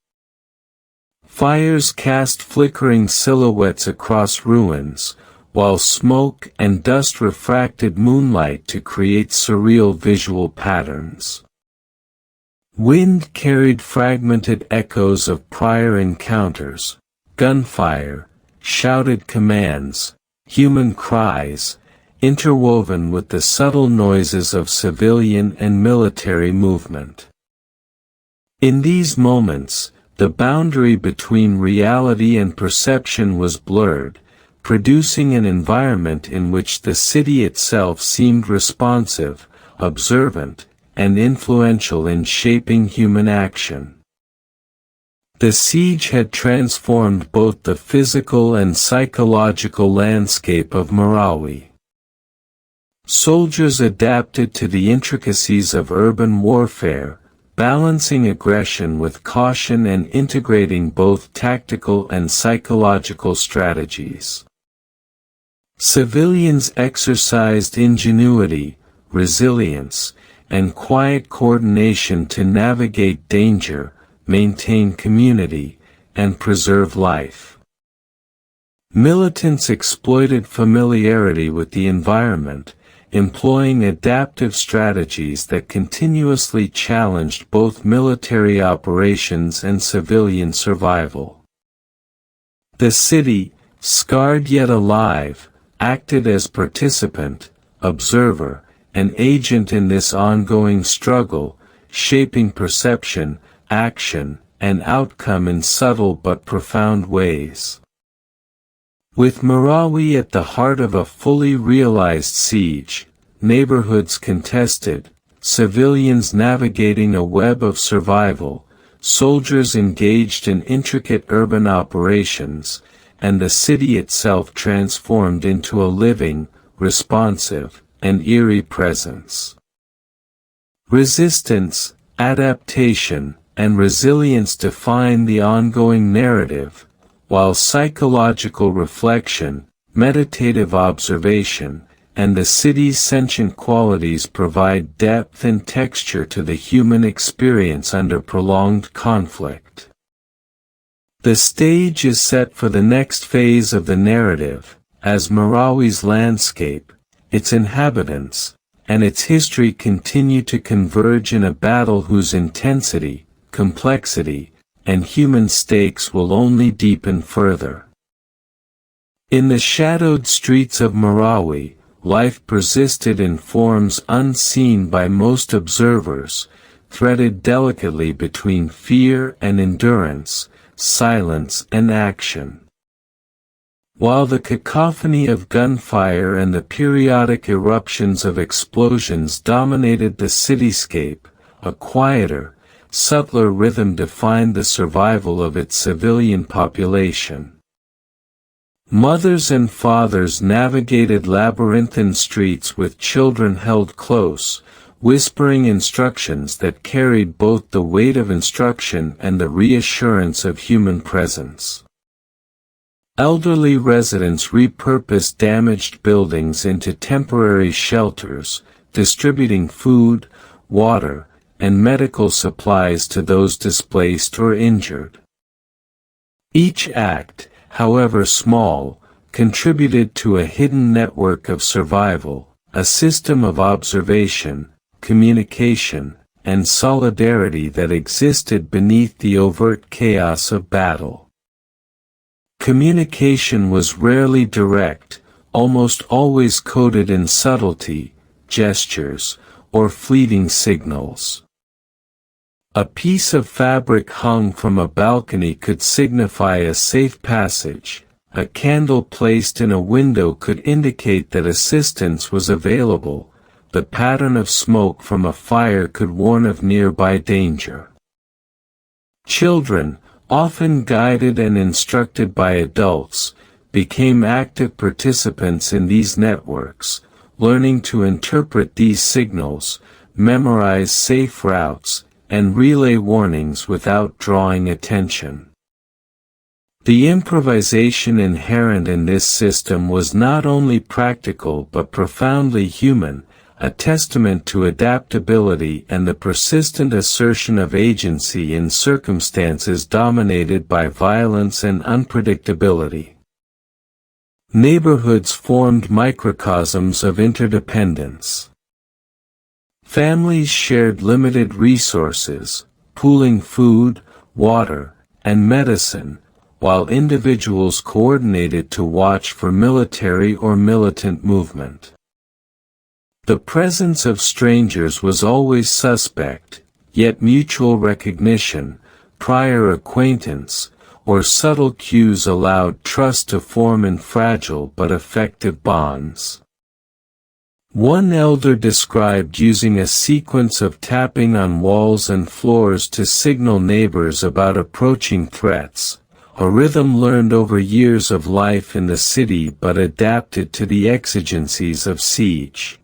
Fires cast flickering silhouettes across ruins, while smoke and dust refracted moonlight to create surreal visual patterns. Wind carried fragmented echoes of prior encounters, gunfire, shouted commands, human cries, interwoven with the subtle noises of civilian and military movement. In these moments, the boundary between reality and perception was blurred, producing an environment in which the city itself seemed responsive, observant, and influential in shaping human action. The siege had transformed both the physical and psychological landscape of Marawi. Soldiers adapted to the intricacies of urban warfare, balancing aggression with caution and integrating both tactical and psychological strategies. Civilians exercised ingenuity, resilience, and quiet coordination to navigate danger, maintain community, and preserve life. Militants exploited familiarity with the environment, employing adaptive strategies that continuously challenged both military operations and civilian survival. The city, scarred yet alive, acted as participant, observer, and agent in this ongoing struggle, shaping perception, action, and outcome in subtle but profound ways. With Marawi at the heart of a fully realized siege, neighborhoods contested, civilians navigating a web of survival, soldiers engaged in intricate urban operations, and the city itself transformed into a living, responsive, and eerie presence. Resistance, adaptation, and resilience define the ongoing narrative, while psychological reflection, meditative observation, and the city's sentient qualities provide depth and texture to the human experience under prolonged conflict. The stage is set for the next phase of the narrative, as Marawi's landscape, its inhabitants, and its history continue to converge in a battle whose intensity, complexity, and human stakes will only deepen further. In the shadowed streets of Marawi, life persisted in forms unseen by most observers, threaded delicately between fear and endurance, silence and action. While the cacophony of gunfire and the periodic eruptions of explosions dominated the cityscape, a quieter, subtler rhythm defined the survival of its civilian population. Mothers and fathers navigated labyrinthine streets with children held close, whispering instructions that carried both the weight of instruction and the reassurance of human presence. Elderly residents repurposed damaged buildings into temporary shelters, distributing food, water, and medical supplies to those displaced or injured. Each act, however small, contributed to a hidden network of survival, a system of observation, communication, and solidarity that existed beneath the overt chaos of battle. Communication was rarely direct, almost always coded in subtlety, gestures, or fleeting signals. A piece of fabric hung from a balcony could signify a safe passage, a candle placed in a window could indicate that assistance was available, the pattern of smoke from a fire could warn of nearby danger. Children, often guided and instructed by adults, became active participants in these networks, learning to interpret these signals, memorize safe routes, and relay warnings without drawing attention. The improvisation inherent in this system was not only practical but profoundly human, a testament to adaptability and the persistent assertion of agency in circumstances dominated by violence and unpredictability. Neighborhoods formed microcosms of interdependence. Families shared limited resources, pooling food, water, and medicine, while individuals coordinated to watch for military or militant movement. The presence of strangers was always suspect, yet mutual recognition, prior acquaintance, or subtle cues allowed trust to form in fragile but effective bonds. One elder described using a sequence of tapping on walls and floors to signal neighbors about approaching threats, a rhythm learned over years of life in the city but adapted to the exigencies of siege.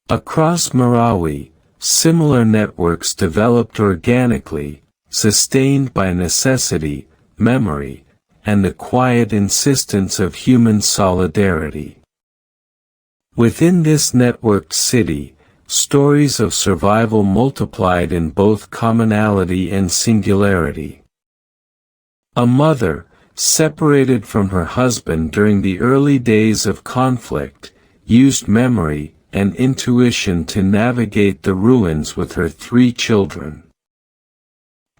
Across Marawi, similar networks developed organically, sustained by necessity, memory, and the quiet insistence of human solidarity. Within this networked city, stories of survival multiplied in both commonality and singularity. A mother, separated from her husband during the early days of conflict, used memory and intuition to navigate the ruins with her 3 children.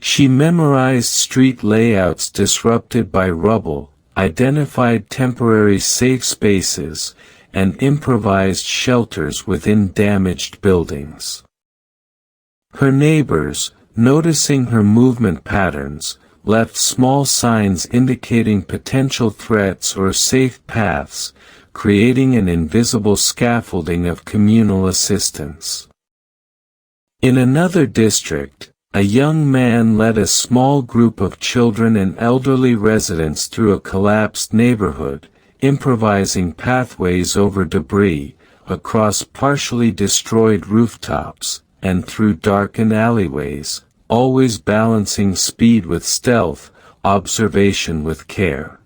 She memorized street layouts disrupted by rubble, identified temporary safe spaces, and improvised shelters within damaged buildings. Her neighbors, noticing her movement patterns, left small signs indicating potential threats or safe paths, creating an invisible scaffolding of communal assistance. In another district, a young man led a small group of children and elderly residents through a collapsed neighborhood, improvising pathways over debris, across partially destroyed rooftops, and through darkened alleyways, always balancing speed with stealth, observation with care.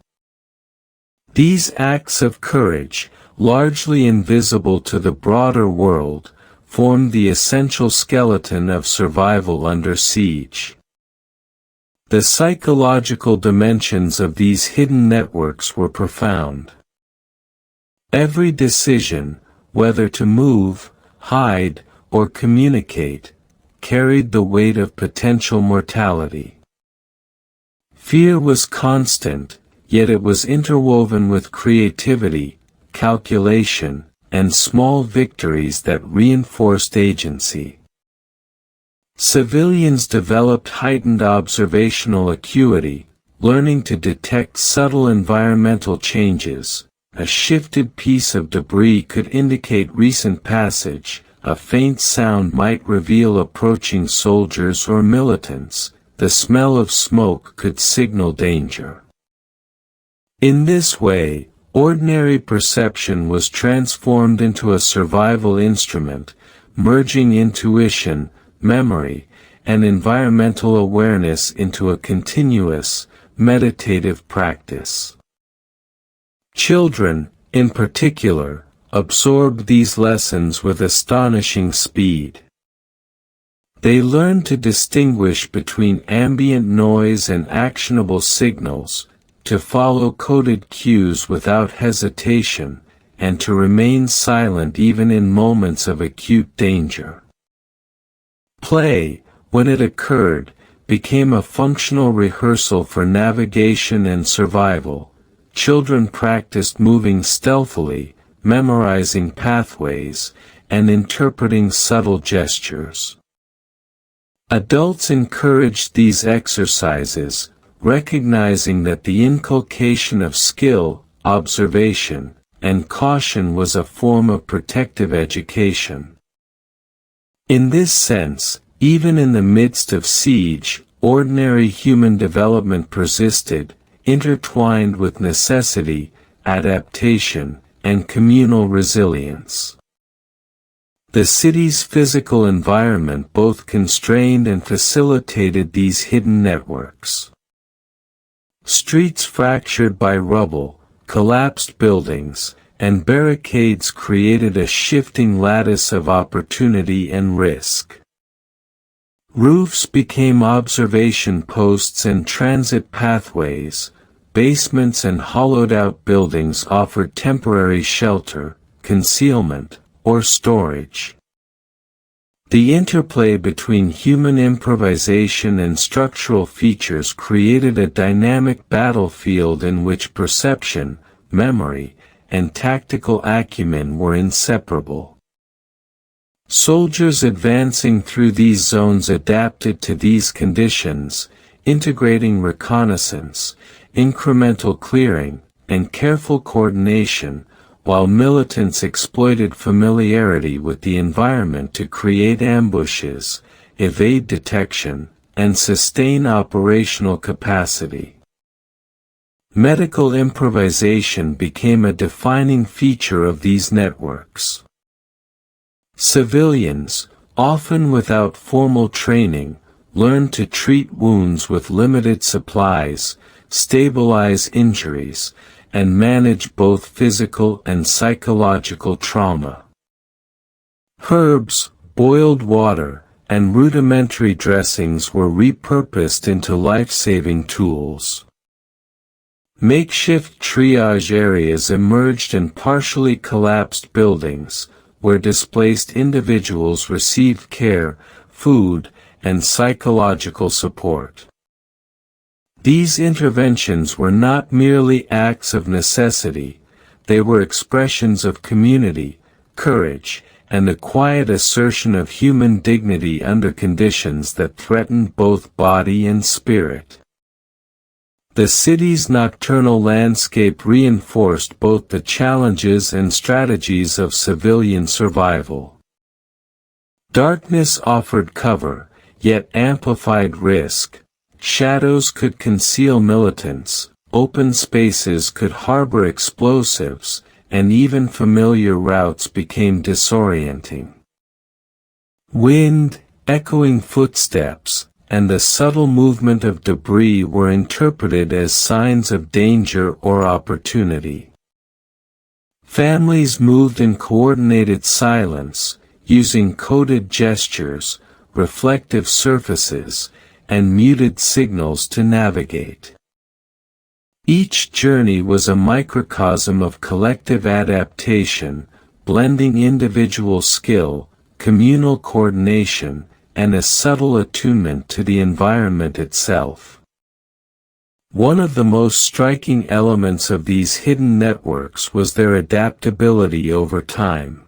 These acts of courage, largely invisible to the broader world, formed the essential skeleton of survival under siege. The psychological dimensions of these hidden networks were profound. Every decision, whether to move, hide, or communicate, carried the weight of potential mortality. Fear was constant, yet it was interwoven with creativity, calculation, and small victories that reinforced agency. Civilians developed heightened observational acuity, learning to detect subtle environmental changes. A shifted piece of debris could indicate recent passage, a faint sound might reveal approaching soldiers or militants, the smell of smoke could signal danger. In this way, ordinary perception was transformed into a survival instrument, merging intuition, memory, and environmental awareness into a continuous, meditative practice. Children, in particular, absorbed these lessons with astonishing speed. They learned to distinguish between ambient noise and actionable signals, to follow coded cues without hesitation, and to remain silent even in moments of acute danger. Play, when it occurred, became a functional rehearsal for navigation and survival. Children practiced moving stealthily, memorizing pathways, and interpreting subtle gestures. Adults encouraged these exercises, recognizing that the inculcation of skill, observation, and caution was a form of protective education. In this sense, even in the midst of siege, ordinary human development persisted, intertwined with necessity, adaptation, and communal resilience. The city's physical environment both constrained and facilitated these hidden networks. Streets fractured by rubble, collapsed buildings, and barricades created a shifting lattice of opportunity and risk. Roofs became observation posts and transit pathways, basements and hollowed-out buildings offered temporary shelter, concealment, or storage. The interplay between human improvisation and structural features created a dynamic battlefield in which perception, memory, and tactical acumen were inseparable. Soldiers advancing through these zones adapted to these conditions, integrating reconnaissance, incremental clearing, and careful coordination, while militants exploited familiarity with the environment to create ambushes, evade detection, and sustain operational capacity. Medical improvisation became a defining feature of these networks. Civilians, often without formal training, learned to treat wounds with limited supplies, stabilize injuries, and manage both physical and psychological trauma. Herbs, boiled water, and rudimentary dressings were repurposed into life-saving tools. Makeshift triage areas emerged in partially collapsed buildings, where displaced individuals received care, food, and psychological support. These interventions were not merely acts of necessity, they were expressions of community, courage, and the quiet assertion of human dignity under conditions that threatened both body and spirit. The city's nocturnal landscape reinforced both the challenges and strategies of civilian survival. Darkness offered cover, yet amplified risk. Shadows could conceal militants, open spaces could harbor explosives, and even familiar routes became disorienting. Wind, echoing footsteps, and the subtle movement of debris were interpreted as signs of danger or opportunity. Families moved in coordinated silence, using coded gestures, reflective surfaces, and muted signals to navigate. Each journey was a microcosm of collective adaptation, blending individual skill, communal coordination, and a subtle attunement to the environment itself. One of the most striking elements of these hidden networks was their adaptability over time.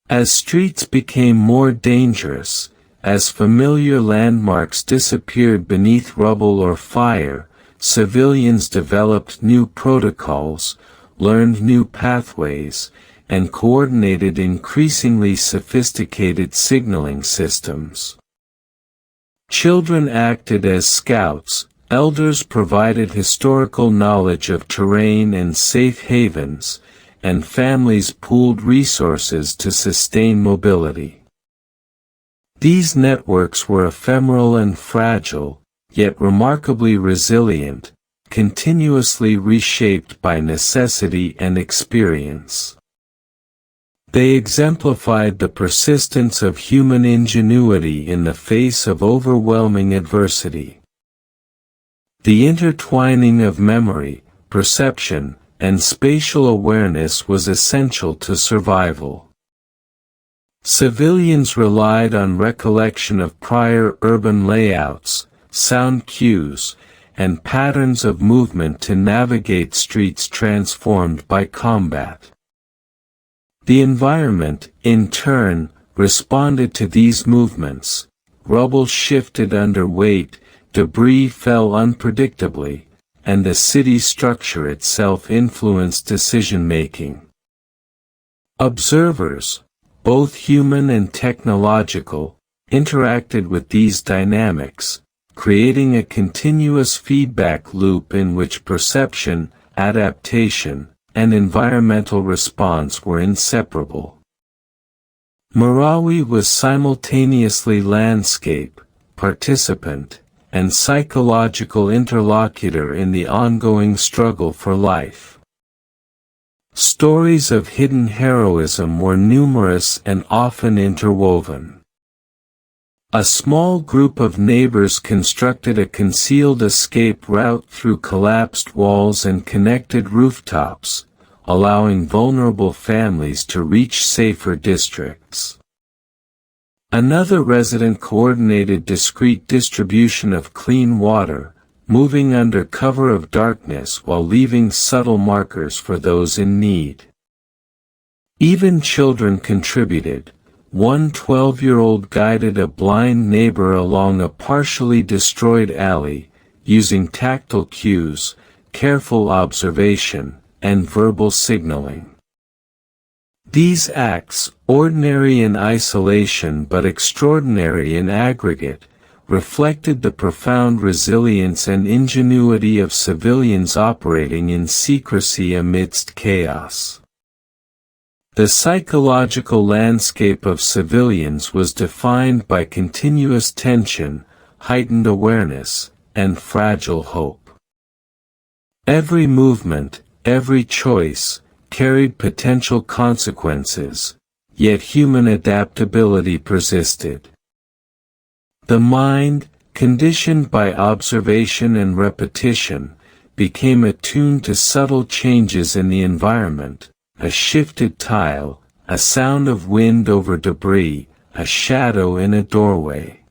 As streets became more dangerous, as familiar landmarks disappeared beneath rubble or fire, civilians developed new protocols, learned new pathways, and coordinated increasingly sophisticated signaling systems. Children acted as scouts, elders provided historical knowledge of terrain and safe havens, and families pooled resources to sustain mobility. These networks were ephemeral and fragile, yet remarkably resilient, continuously reshaped by necessity and experience. They exemplified the persistence of human ingenuity in the face of overwhelming adversity. The intertwining of memory, perception, and spatial awareness was essential to survival. Civilians relied on recollection of prior urban layouts, sound cues, and patterns of movement to navigate streets transformed by combat. The environment, in turn, responded to these movements. Rubble shifted under weight, debris fell unpredictably, and the city structure itself influenced decision-making. Observers, both human and technological, interacted with these dynamics, creating a continuous feedback loop in which perception, adaptation, and environmental response were inseparable. Marawi was simultaneously landscape, participant, and psychological interlocutor in the ongoing struggle for life. Stories of hidden heroism were numerous and often interwoven. A small group of neighbors constructed a concealed escape route through collapsed walls and connected rooftops, allowing vulnerable families to reach safer districts. Another resident coordinated discreet distribution of clean water, moving under cover of darkness while leaving subtle markers for those in need. Even children contributed. One 12-year-old guided a blind neighbor along a partially destroyed alley, using tactile cues, careful observation, and verbal signaling. These acts, ordinary in isolation but extraordinary in aggregate, reflected the profound resilience and ingenuity of civilians operating in secrecy amidst chaos. The psychological landscape of civilians was defined by continuous tension, heightened awareness, and fragile hope. Every movement, every choice, carried potential consequences, yet human adaptability persisted. The mind, conditioned by observation and repetition, became attuned to subtle changes in the environment, a shifted tile, a sound of wind over debris, a shadow in a doorway.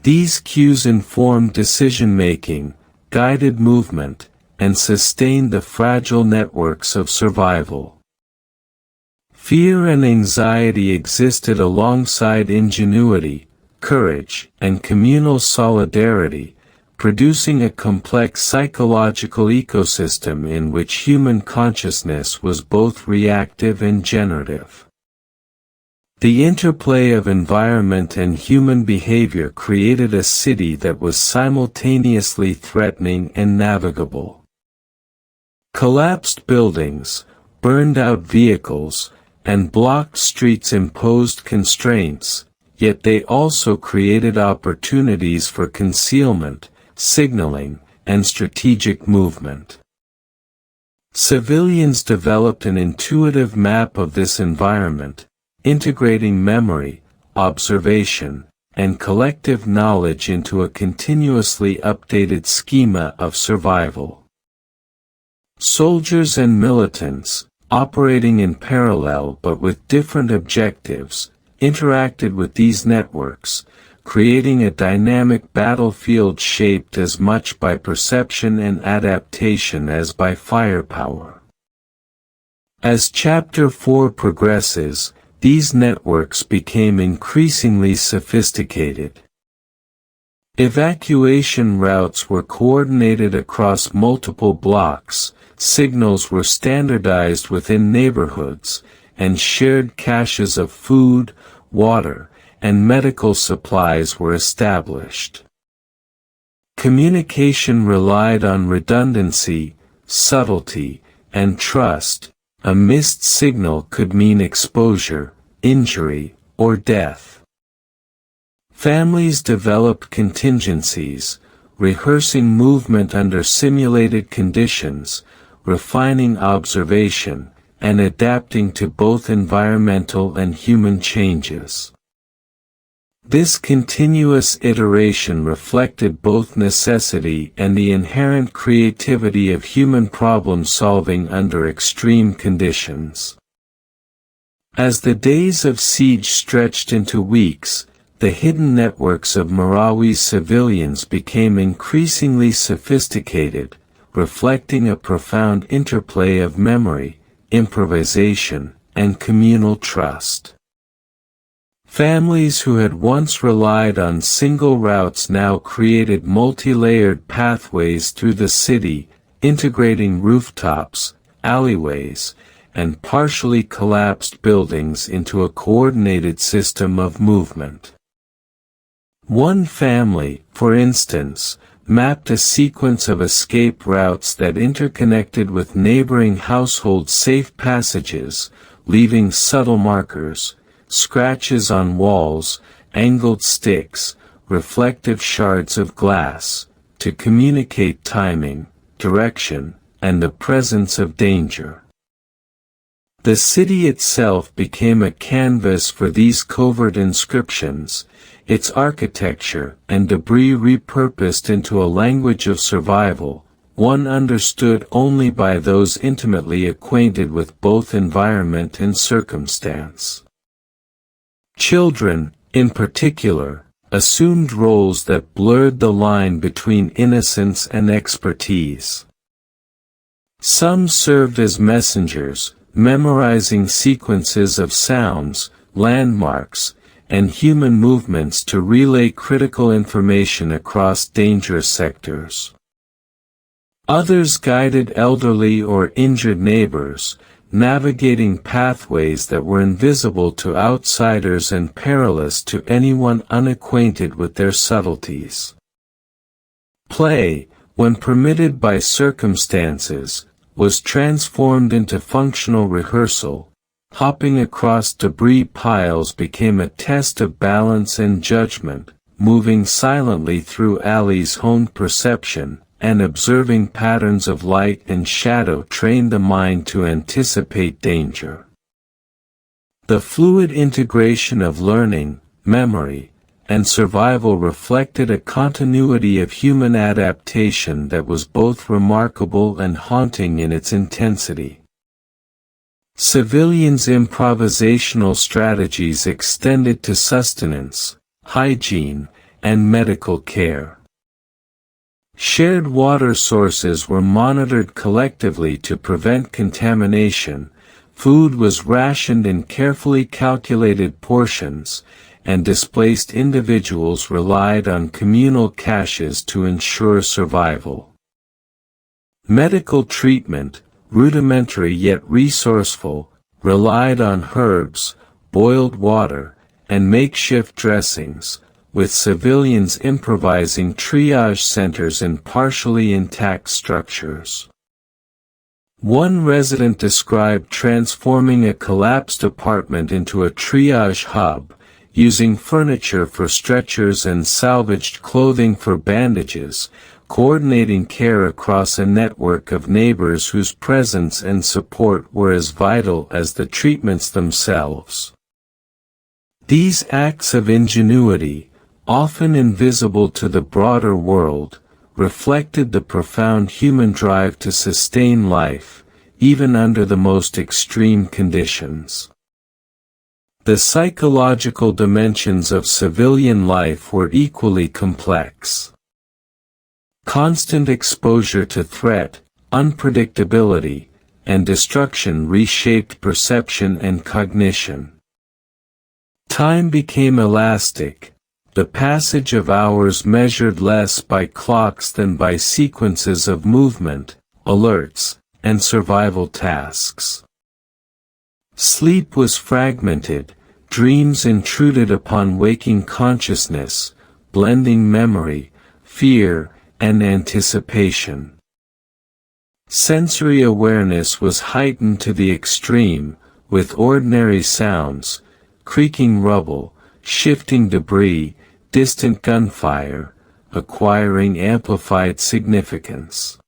These cues informed decision-making, guided movement, and sustained the fragile networks of survival. Fear and anxiety existed alongside ingenuity, courage, and communal solidarity, producing a complex psychological ecosystem in which human consciousness was both reactive and generative. The interplay of environment and human behavior created a city that was simultaneously threatening and navigable. Collapsed buildings, burned-out vehicles, and blocked streets imposed constraints, yet they also created opportunities for concealment, signaling, and strategic movement. Civilians developed an intuitive map of this environment, integrating memory, observation, and collective knowledge into a continuously updated schema of survival. Soldiers and militants, operating in parallel but with different objectives, interacted with these networks, creating a dynamic battlefield shaped as much by perception and adaptation as by firepower. As Chapter 4 progresses, these networks became increasingly sophisticated. Evacuation routes were coordinated across multiple blocks, signals were standardized within neighborhoods, and shared caches of food, water, and medical supplies were established. Communication relied on redundancy, subtlety, and trust. A missed signal could mean exposure, injury, or death. Families developed contingencies, rehearsing movement under simulated conditions, refining observation, and adapting to both environmental and human changes. This continuous iteration reflected both necessity and the inherent creativity of human problem-solving under extreme conditions. As the days of siege stretched into weeks, the hidden networks of Marawi civilians became increasingly sophisticated, reflecting a profound interplay of memory, improvisation, and communal trust. Families who had once relied on single routes now created multi-layered pathways through the city, integrating rooftops, alleyways, and partially collapsed buildings into a coordinated system of movement. One family, for instance, mapped a sequence of escape routes that interconnected with neighboring households' safe passages, leaving subtle markers, scratches on walls, angled sticks, reflective shards of glass, to communicate timing, direction, and the presence of danger. The city itself became a canvas for these covert inscriptions, its architecture and debris repurposed into a language of survival, one understood only by those intimately acquainted with both environment and circumstance. Children, in particular, assumed roles that blurred the line between innocence and expertise. Some served as messengers, memorizing sequences of sounds, landmarks, and human movements to relay critical information across dangerous sectors. Others guided elderly or injured neighbors, navigating pathways that were invisible to outsiders and perilous to anyone unacquainted with their subtleties. Play, when permitted by circumstances, was transformed into functional rehearsal, Hopping across debris piles became a test of balance and judgment, moving silently through alleys honed perception, and observing patterns of light and shadow trained the mind to anticipate danger. The fluid integration of learning, memory, and survival reflected a continuity of human adaptation that was both remarkable and haunting in its intensity. Civilians' improvisational strategies extended to sustenance, hygiene, and medical care. Shared water sources were monitored collectively to prevent contamination, food was rationed in carefully calculated portions, and displaced individuals relied on communal caches to ensure survival. Medical treatment, rudimentary yet resourceful, relied on herbs, boiled water, and makeshift dressings, with civilians improvising triage centers in partially intact structures. One resident described transforming a collapsed apartment into a triage hub, using furniture for stretchers and salvaged clothing for bandages, coordinating care across a network of neighbors whose presence and support were as vital as the treatments themselves. These acts of ingenuity, often invisible to the broader world, reflected the profound human drive to sustain life, even under the most extreme conditions. The psychological dimensions of civilian life were equally complex. Constant exposure to threat, unpredictability, and destruction reshaped perception and cognition. Time became elastic, the passage of hours measured less by clocks than by sequences of movement, alerts, and survival tasks. Sleep was fragmented, dreams intruded upon waking consciousness, blending memory, fear, and anticipation. Sensory awareness was heightened to the extreme, with ordinary sounds, creaking rubble, shifting debris, distant gunfire, acquiring amplified significance.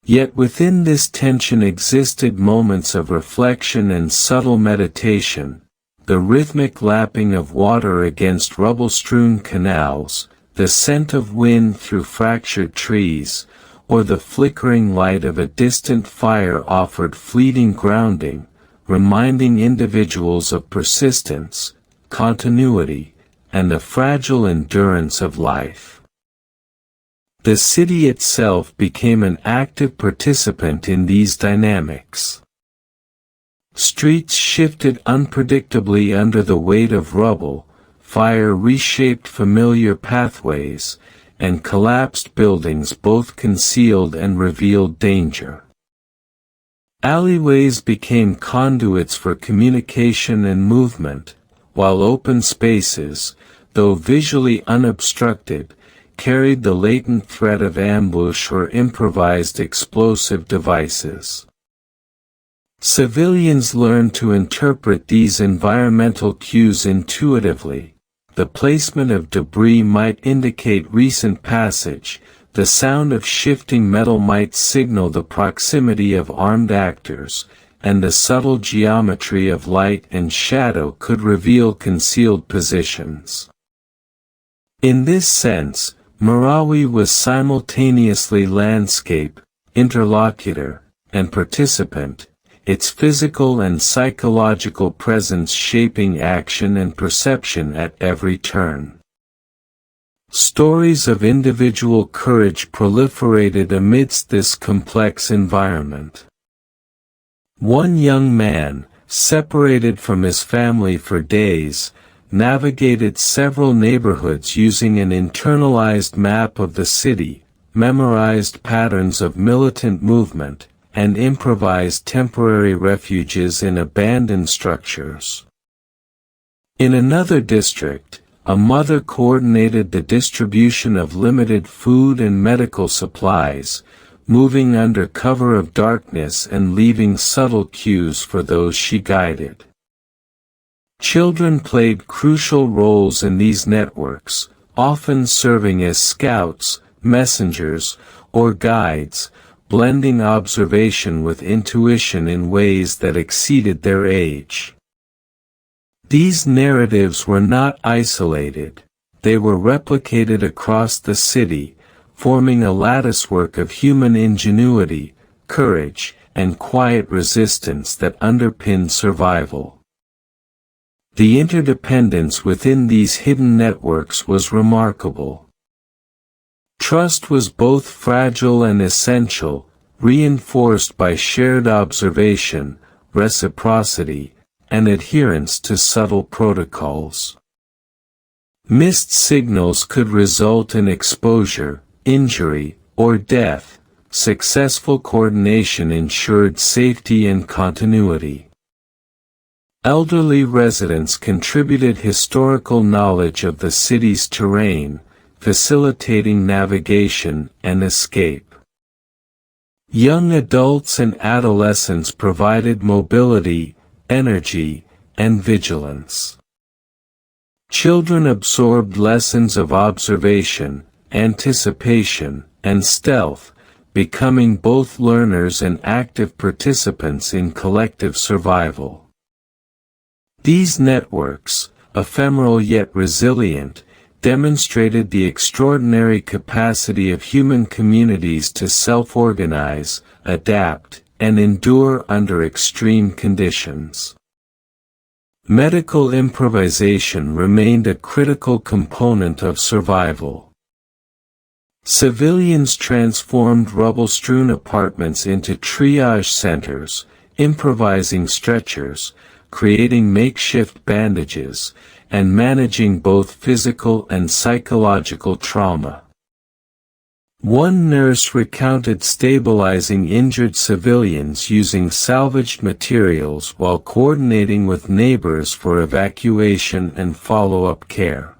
Yet within this tension existed moments of reflection and subtle meditation, the rhythmic lapping of water against rubble-strewn canals, the scent of wind through fractured trees, or the flickering light of a distant fire offered fleeting grounding, reminding individuals of persistence, continuity, and the fragile endurance of life. The city itself became an active participant in these dynamics. Streets shifted unpredictably under the weight of rubble, fire reshaped familiar pathways, and collapsed buildings both concealed and revealed danger. Alleyways became conduits for communication and movement, while open spaces, though visually unobstructed, carried the latent threat of ambush or improvised explosive devices. Civilians learned to interpret these environmental cues intuitively. The placement of debris might indicate recent passage, the sound of shifting metal might signal the proximity of armed actors, and the subtle geometry of light and shadow could reveal concealed positions. In this sense, Marawi was simultaneously landscape, interlocutor, and participant, its physical and psychological presence shaping action and perception at every turn. Stories of individual courage proliferated amidst this complex environment. One young man, separated from his family for days, navigated several neighborhoods using an internalized map of the city, memorized patterns of militant movement, and improvised temporary refuges in abandoned structures. In another district, a mother coordinated the distribution of limited food and medical supplies, moving under cover of darkness and leaving subtle cues for those she guided. Children played crucial roles in these networks, often serving as scouts, messengers, or guides, blending observation with intuition in ways that exceeded their age. These narratives were not isolated, they were replicated across the city, forming a latticework of human ingenuity, courage, and quiet resistance that underpinned survival. The interdependence within these hidden networks was remarkable. Trust was both fragile and essential, reinforced by shared observation, reciprocity, and adherence to subtle protocols. Missed signals could result in exposure, injury, or death. Successful coordination ensured safety and continuity. Elderly residents contributed historical knowledge of the city's terrain, facilitating navigation and escape. Young adults and adolescents provided mobility, energy, and vigilance. Children absorbed lessons of observation, anticipation, and stealth, becoming both learners and active participants in collective survival. These networks, ephemeral yet resilient, demonstrated the extraordinary capacity of human communities to self-organize, adapt, and endure under extreme conditions. Medical improvisation remained a critical component of survival. Civilians transformed rubble-strewn apartments into triage centers, improvising stretchers, creating makeshift bandages, and managing both physical and psychological trauma. One nurse recounted stabilizing injured civilians using salvaged materials while coordinating with neighbors for evacuation and follow-up care.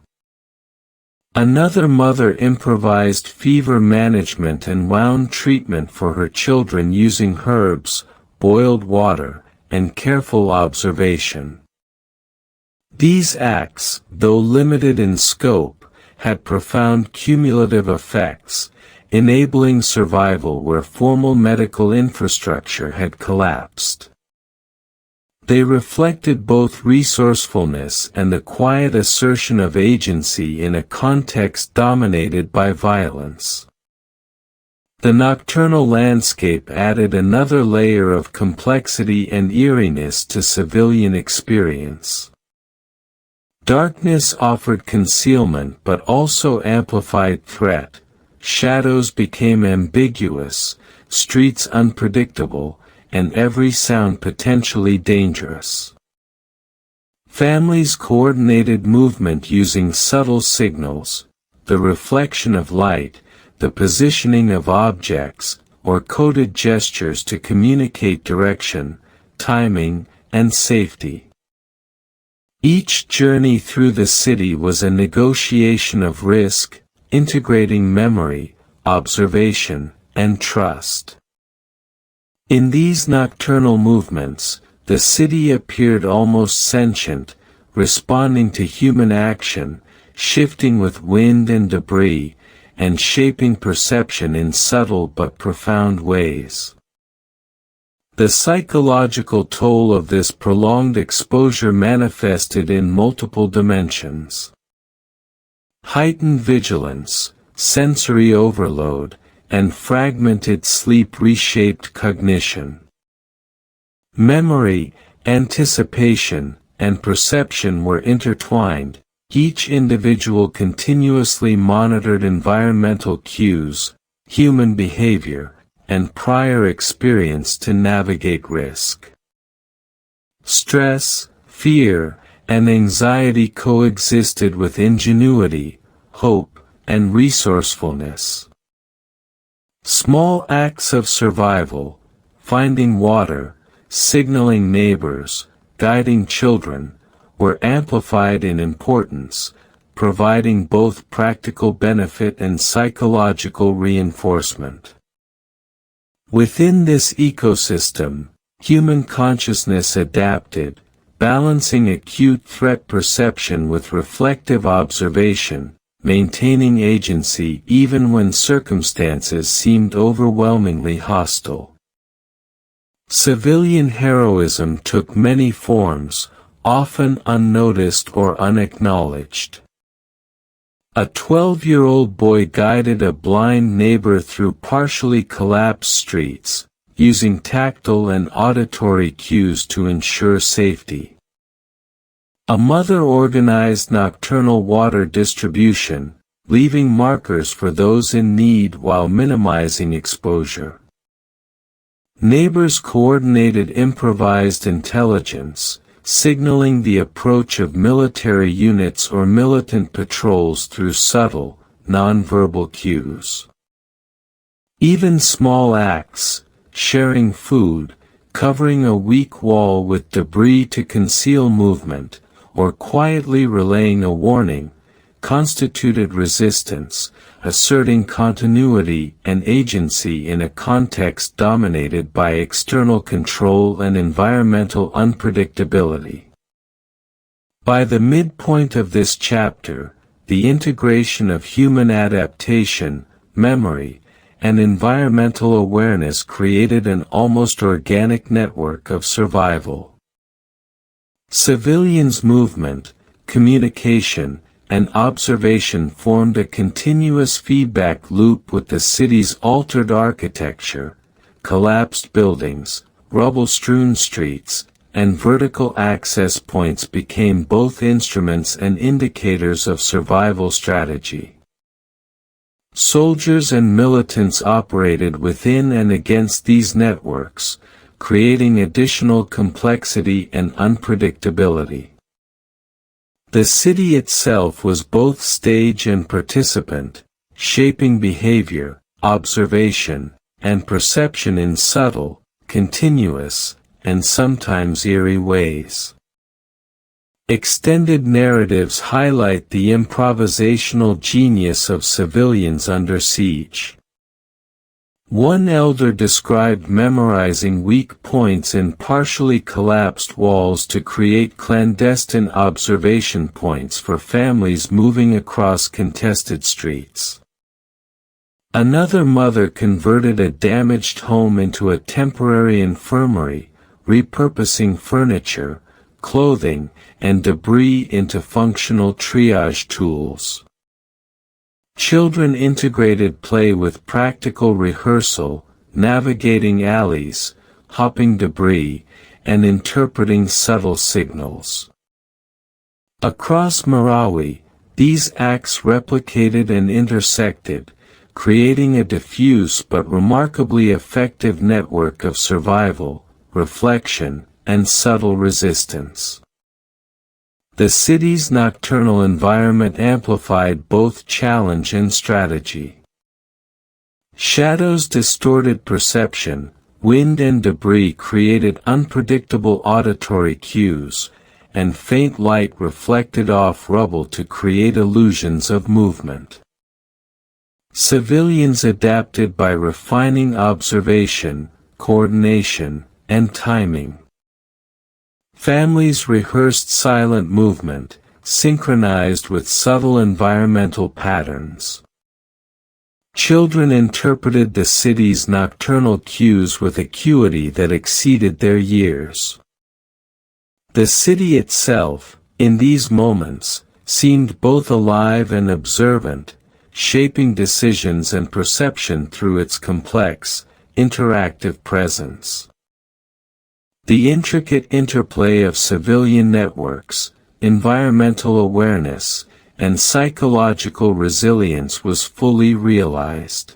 Another mother improvised fever management and wound treatment for her children using herbs, boiled water, and careful observation. These acts, though limited in scope, had profound cumulative effects, enabling survival where formal medical infrastructure had collapsed. They reflected both resourcefulness and the quiet assertion of agency in a context dominated by violence. The nocturnal landscape added another layer of complexity and eeriness to civilian experience. Darkness offered concealment but also amplified threat. Shadows became ambiguous, streets unpredictable, and every sound potentially dangerous. Families coordinated movement using subtle signals, the reflection of light, the positioning of objects, or coded gestures to communicate direction, timing, and safety. Each journey through the city was a negotiation of risk, integrating memory, observation, and trust. In these nocturnal movements, the city appeared almost sentient, responding to human action, shifting with wind and debris, and shaping perception in subtle but profound ways. The psychological toll of this prolonged exposure manifested in multiple dimensions. Heightened vigilance, sensory overload, and fragmented sleep reshaped cognition. Memory, anticipation, and perception were intertwined. Each individual continuously monitored environmental cues, human behavior, and prior experience to navigate risk. Stress, fear, and anxiety coexisted with ingenuity, hope, and resourcefulness. Small acts of survival, finding water, signaling neighbors, guiding children, were amplified in importance, providing both practical benefit and psychological reinforcement. Within this ecosystem, human consciousness adapted, balancing acute threat perception with reflective observation, maintaining agency even when circumstances seemed overwhelmingly hostile. Civilian heroism took many forms, often unnoticed or unacknowledged. A 12-year-old boy guided a blind neighbor through partially collapsed streets, using tactile and auditory cues to ensure safety. A mother organized nocturnal water distribution, leaving markers for those in need while minimizing exposure. Neighbors coordinated improvised intelligence, signaling the approach of military units or militant patrols through subtle, nonverbal cues. Even small acts, sharing food, covering a weak wall with debris to conceal movement, or quietly relaying a warning, constituted resistance, asserting continuity and agency in a context dominated by external control and environmental unpredictability. By the midpoint of this chapter, the integration of human adaptation, memory, and environmental awareness created an almost organic network of survival. Civilians' movement, communication, and observation formed a continuous feedback loop with the city's altered architecture, collapsed buildings, rubble-strewn streets, and vertical access points became both instruments and indicators of survival strategy. Soldiers and militants operated within and against these networks, creating additional complexity and unpredictability. The city itself was both stage and participant, shaping behavior, observation, and perception in subtle, continuous, and sometimes eerie ways. Extended narratives highlight the improvisational genius of civilians under siege. One elder described memorizing weak points in partially collapsed walls to create clandestine observation points for families moving across contested streets. Another mother converted a damaged home into a temporary infirmary, repurposing furniture, clothing, and debris into functional triage tools. Children integrated play with practical rehearsal, navigating alleys, hopping debris, and interpreting subtle signals. Across Marawi, these acts replicated and intersected, creating a diffuse but remarkably effective network of survival, reflection, and subtle resistance. The city's nocturnal environment amplified both challenge and strategy. Shadows distorted perception, wind and debris created unpredictable auditory cues, and faint light reflected off rubble to create illusions of movement. Civilians adapted by refining observation, coordination, and timing. Families rehearsed silent movement, synchronized with subtle environmental patterns. Children interpreted the city's nocturnal cues with acuity that exceeded their years. The city itself, in these moments, seemed both alive and observant, shaping decisions and perception through its complex, interactive presence. The intricate interplay of civilian networks, environmental awareness, and psychological resilience was fully realized.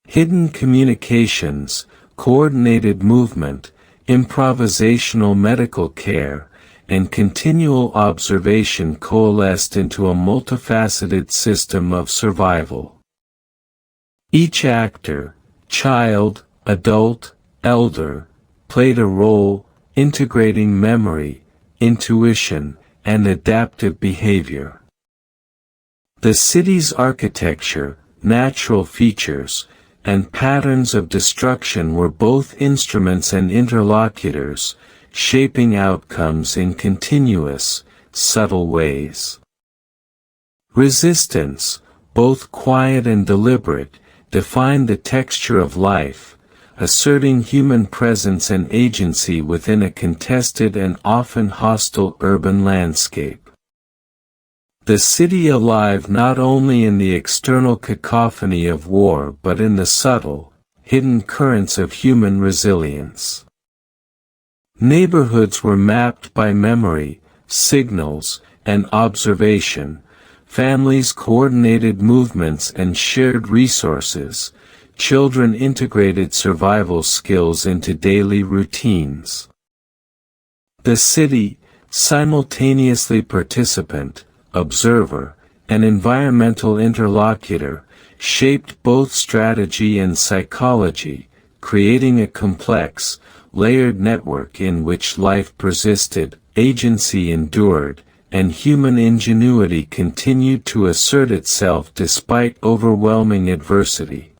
Hidden communications, coordinated movement, improvisational medical care, and continual observation coalesced into a multifaceted system of survival. Each actor, child, adult, elder, played a role, integrating memory, intuition, and adaptive behavior. The city's architecture, natural features, and patterns of destruction were both instruments and interlocutors, shaping outcomes in continuous, subtle ways. Resistance, both quiet and deliberate, defined the texture of life, asserting human presence and agency within a contested and often hostile urban landscape. The city alive not only in the external cacophony of war but in the subtle, hidden currents of human resilience. Neighborhoods were mapped by memory, signals, and observation, families coordinated movements and shared resources, children integrated survival skills into daily routines. The city, simultaneously participant, observer, and environmental interlocutor, shaped both strategy and psychology, creating a complex, layered network in which life persisted, agency endured, and human ingenuity continued to assert itself despite overwhelming adversity.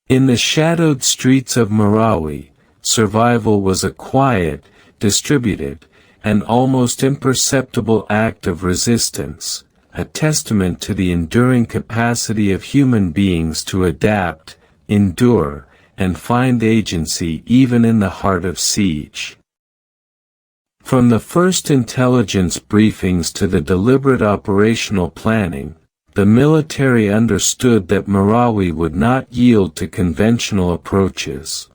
In the shadowed streets of Marawi, survival was a quiet, distributed, an almost imperceptible act of resistance, a testament to the enduring capacity of human beings to adapt, endure, and find agency even in the heart of siege. From the first intelligence briefings to the deliberate operational planning, the military understood that Marawi would not yield to conventional approaches.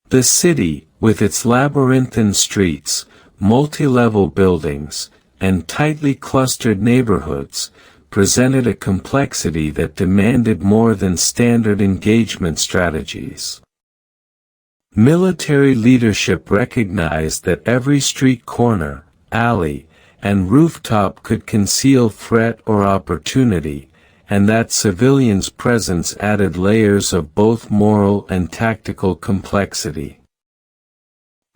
The city, with its labyrinthine streets, multi-level buildings, and tightly clustered neighborhoods, presented a complexity that demanded more than standard engagement strategies. Military leadership recognized that every street corner, alley, and rooftop could conceal threat or opportunity, and that civilians' presence added layers of both moral and tactical complexity.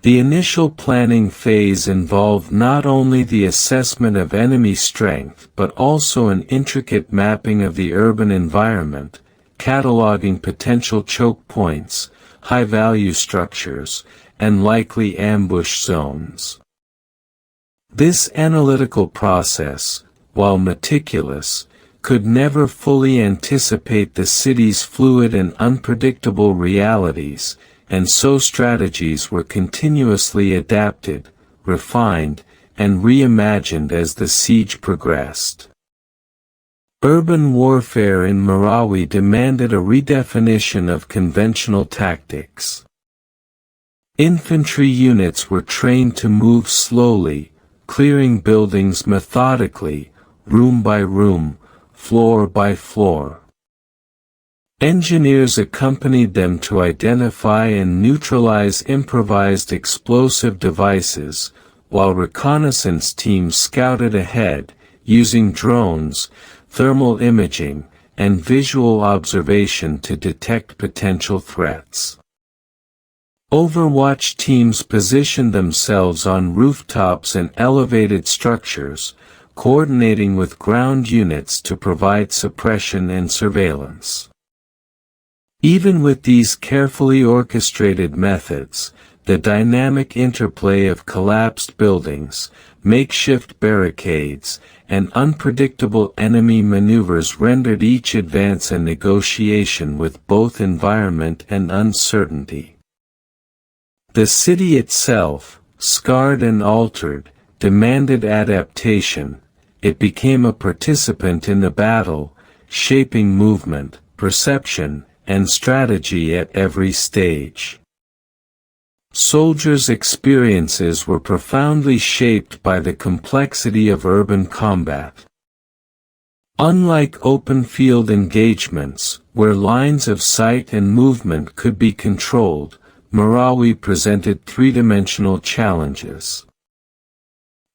The initial planning phase involved not only the assessment of enemy strength but also an intricate mapping of the urban environment, cataloging potential choke points, high-value structures, and likely ambush zones. This analytical process, while meticulous, could never fully anticipate the city's fluid and unpredictable realities, and so strategies were continuously adapted, refined, and reimagined as the siege progressed. Urban warfare in Marawi demanded a redefinition of conventional tactics. Infantry units were trained to move slowly, clearing buildings methodically, room by room, floor by floor. Engineers accompanied them to identify and neutralize improvised explosive devices, while reconnaissance teams scouted ahead, using drones, thermal imaging, and visual observation to detect potential threats. Overwatch teams positioned themselves on rooftops and elevated structures, coordinating with ground units to provide suppression and surveillance. Even with these carefully orchestrated methods, the dynamic interplay of collapsed buildings, makeshift barricades, and unpredictable enemy maneuvers rendered each advance a negotiation with both environment and uncertainty. The city itself, scarred and altered, demanded adaptation. It became a participant in the battle, shaping movement, perception, and strategy at every stage. Soldiers' experiences were profoundly shaped by the complexity of urban combat. Unlike open-field engagements, where lines of sight and movement could be controlled, Marawi presented three-dimensional challenges.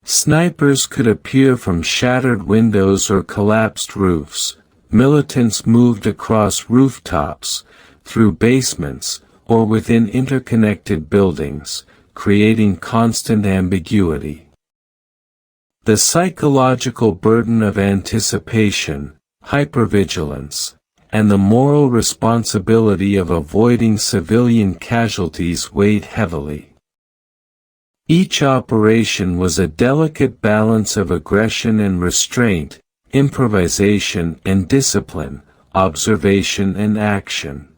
Snipers could appear from shattered windows or collapsed roofs. Militants moved across rooftops, through basements, or within interconnected buildings, creating constant ambiguity. The psychological burden of anticipation, hypervigilance, and the moral responsibility of avoiding civilian casualties weighed heavily. Each operation was a delicate balance of aggression and restraint, improvisation and discipline, observation and action.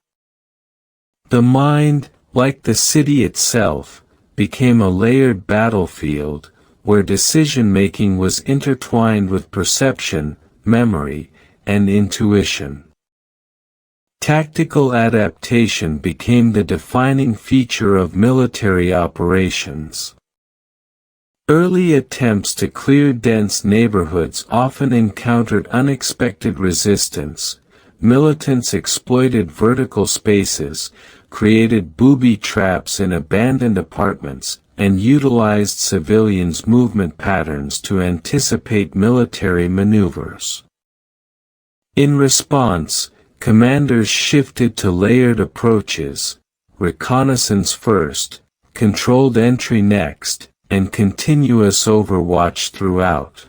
The mind, like the city itself, became a layered battlefield, where decision-making was intertwined with perception, memory, and intuition. Tactical adaptation became the defining feature of military operations. Early attempts to clear dense neighborhoods often encountered unexpected resistance. Militants exploited vertical spaces, created booby traps in abandoned apartments, and utilized civilians' movement patterns to anticipate military maneuvers. In response, commanders shifted to layered approaches, reconnaissance first, controlled entry next, and continuous overwatch throughout.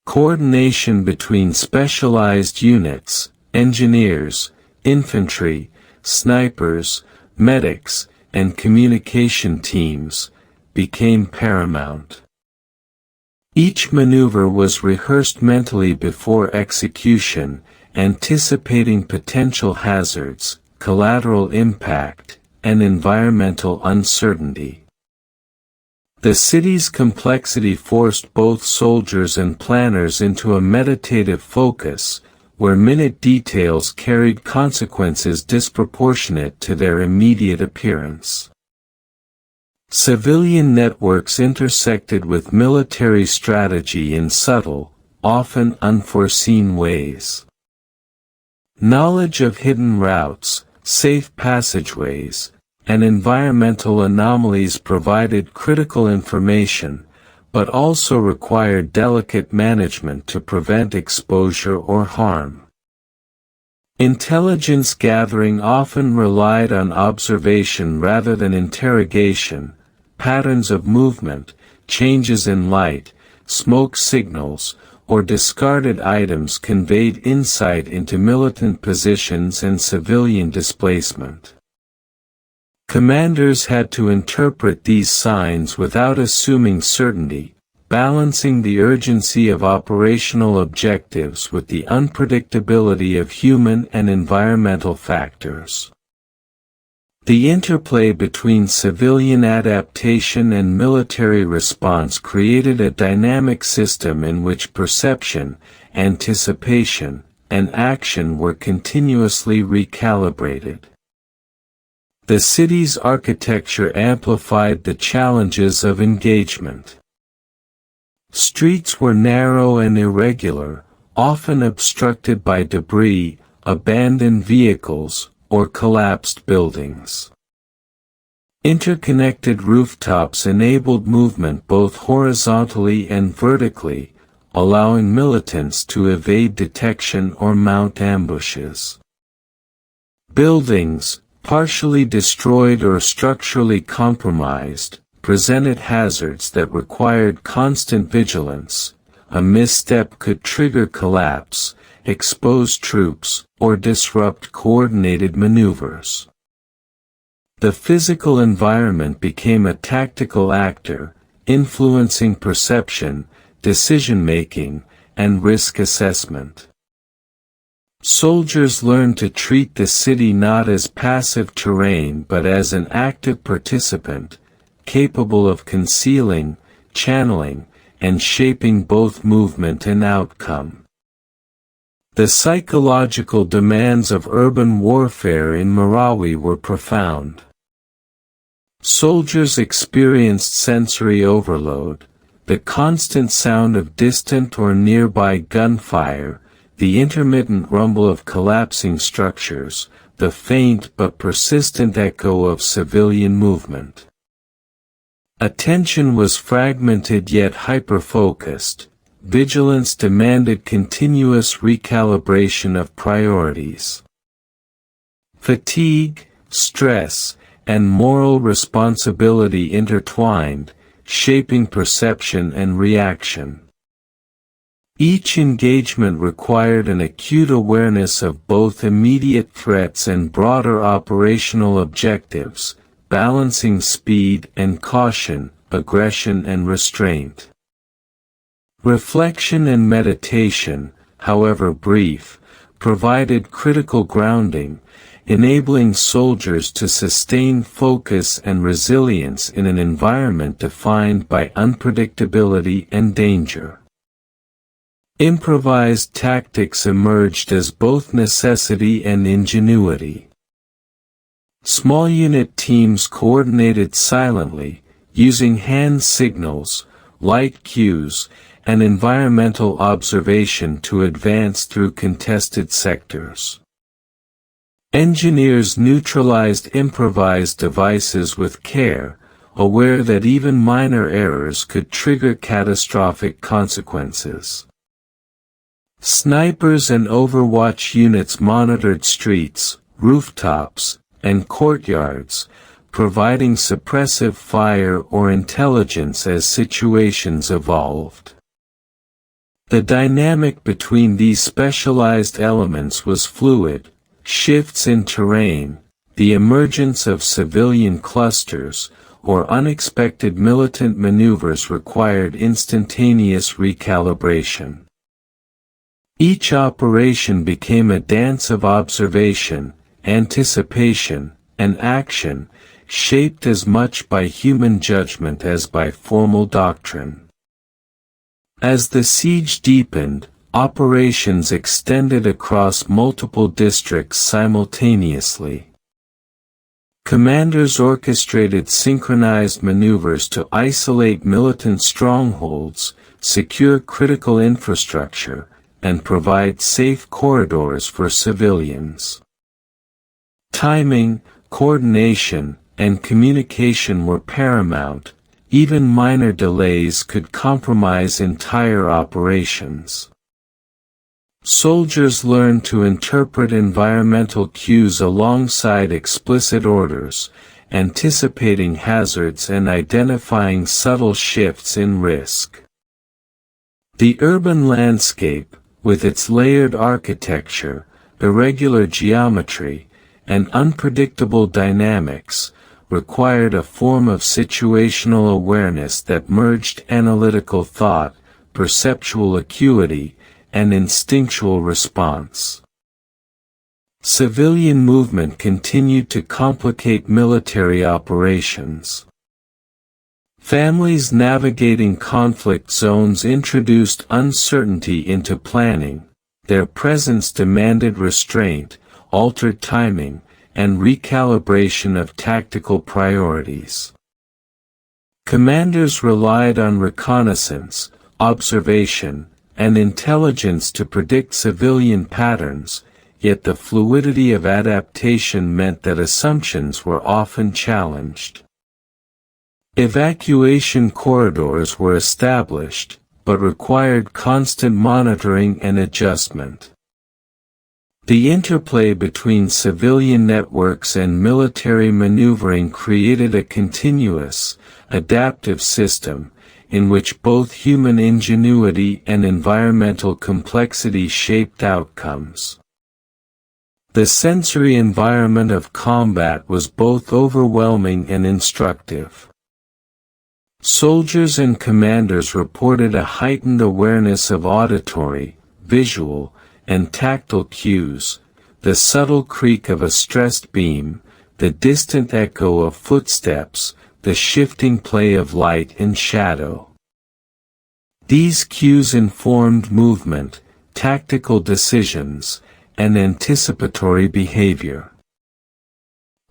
Coordination between specialized units, engineers, infantry, snipers, medics, and communication teams, became paramount. Each maneuver was rehearsed mentally before execution, anticipating potential hazards, collateral impact, and environmental uncertainty. The city's complexity forced both soldiers and planners into a meditative focus, where minute details carried consequences disproportionate to their immediate appearance. Civilian networks intersected with military strategy in subtle, often unforeseen ways. Knowledge of hidden routes, safe passageways, and environmental anomalies provided critical information, but also required delicate management to prevent exposure or harm. Intelligence gathering often relied on observation rather than interrogation. Patterns of movement, changes in light, smoke signals, or discarded items conveyed insight into militant positions and civilian displacement. Commanders had to interpret these signs without assuming certainty, balancing the urgency of operational objectives with the unpredictability of human and environmental factors. The interplay between civilian adaptation and military response created a dynamic system in which perception, anticipation, and action were continuously recalibrated. The city's architecture amplified the challenges of engagement. Streets were narrow and irregular, often obstructed by debris, abandoned vehicles, or collapsed buildings. Interconnected rooftops enabled movement both horizontally and vertically, allowing militants to evade detection or mount ambushes. Buildings, partially destroyed or structurally compromised, presented hazards that required constant vigilance. A misstep could trigger collapse, expose troops, or disrupt coordinated maneuvers. The physical environment became a tactical actor, influencing perception, decision-making, and risk assessment. Soldiers learned to treat the city not as passive terrain but as an active participant, capable of concealing, channeling, and shaping both movement and outcome. The psychological demands of urban warfare in Marawi were profound. Soldiers experienced sensory overload, the constant sound of distant or nearby gunfire, the intermittent rumble of collapsing structures, the faint but persistent echo of civilian movement. Attention was fragmented yet hyper-focused. Vigilance demanded continuous recalibration of priorities. Fatigue, stress, and moral responsibility intertwined, shaping perception and reaction. Each engagement required an acute awareness of both immediate threats and broader operational objectives, balancing speed and caution, aggression and restraint. Reflection and meditation, however brief, provided critical grounding, enabling soldiers to sustain focus and resilience in an environment defined by unpredictability and danger. Improvised tactics emerged as both necessity and ingenuity. Small unit teams coordinated silently, using hand signals, light cues, and environmental observation to advance through contested sectors. Engineers neutralized improvised devices with care, aware that even minor errors could trigger catastrophic consequences. Snipers and overwatch units monitored streets, rooftops, and courtyards, providing suppressive fire or intelligence as situations evolved. The dynamic between these specialized elements was fluid. Shifts in terrain, the emergence of civilian clusters, or unexpected militant maneuvers required instantaneous recalibration. Each operation became a dance of observation, anticipation, and action, shaped as much by human judgment as by formal doctrine. As the siege deepened, operations extended across multiple districts simultaneously. Commanders orchestrated synchronized maneuvers to isolate militant strongholds, secure critical infrastructure, and provide safe corridors for civilians. Timing, coordination, and communication were paramount. Even minor delays could compromise entire operations. Soldiers learned to interpret environmental cues alongside explicit orders, anticipating hazards and identifying subtle shifts in risk. The urban landscape, with its layered architecture, irregular geometry, and unpredictable dynamics, required a form of situational awareness that merged analytical thought, perceptual acuity, and instinctual response. Civilian movement continued to complicate military operations. Families navigating conflict zones introduced uncertainty into planning. Their presence demanded restraint, altered timing, and recalibration of tactical priorities. Commanders relied on reconnaissance, observation, and intelligence to predict civilian patterns, yet the fluidity of adaptation meant that assumptions were often challenged. Evacuation corridors were established, but required constant monitoring and adjustment. The interplay between civilian networks and military maneuvering created a continuous, adaptive system, in which both human ingenuity and environmental complexity shaped outcomes. The sensory environment of combat was both overwhelming and instructive. Soldiers and commanders reported a heightened awareness of auditory, visual, and tactile cues, the subtle creak of a stressed beam, the distant echo of footsteps, the shifting play of light and shadow. These cues informed movement, tactical decisions, and anticipatory behavior.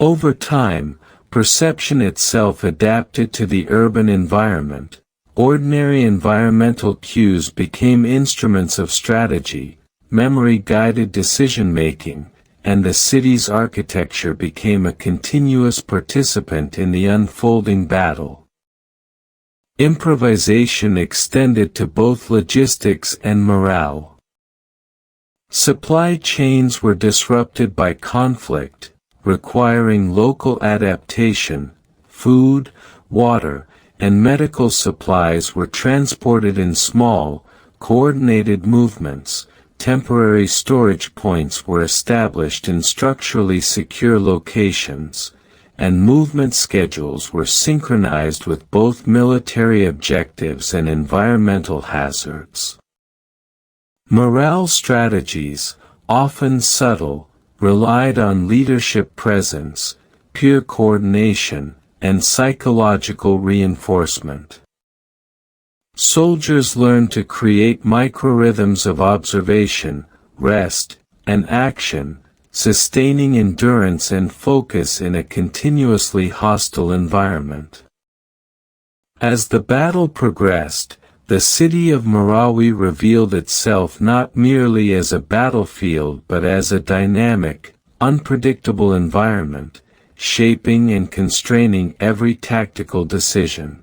Over time, perception itself adapted to the urban environment. Ordinary environmental cues became instruments of strategy, memory-guided decision-making, and the city's architecture became a continuous participant in the unfolding battle. Improvisation extended to both logistics and morale. Supply chains were disrupted by conflict, requiring local adaptation. Food, water, and medical supplies were transported in small, coordinated movements, temporary storage points were established in structurally secure locations, and movement schedules were synchronized with both military objectives and environmental hazards. Morale strategies, often subtle, relied on leadership presence, peer coordination, and psychological reinforcement. Soldiers learned to create microrhythms of observation, rest, and action, sustaining endurance and focus in a continuously hostile environment. As the battle progressed, the city of Marawi revealed itself not merely as a battlefield but as a dynamic, unpredictable environment, shaping and constraining every tactical decision.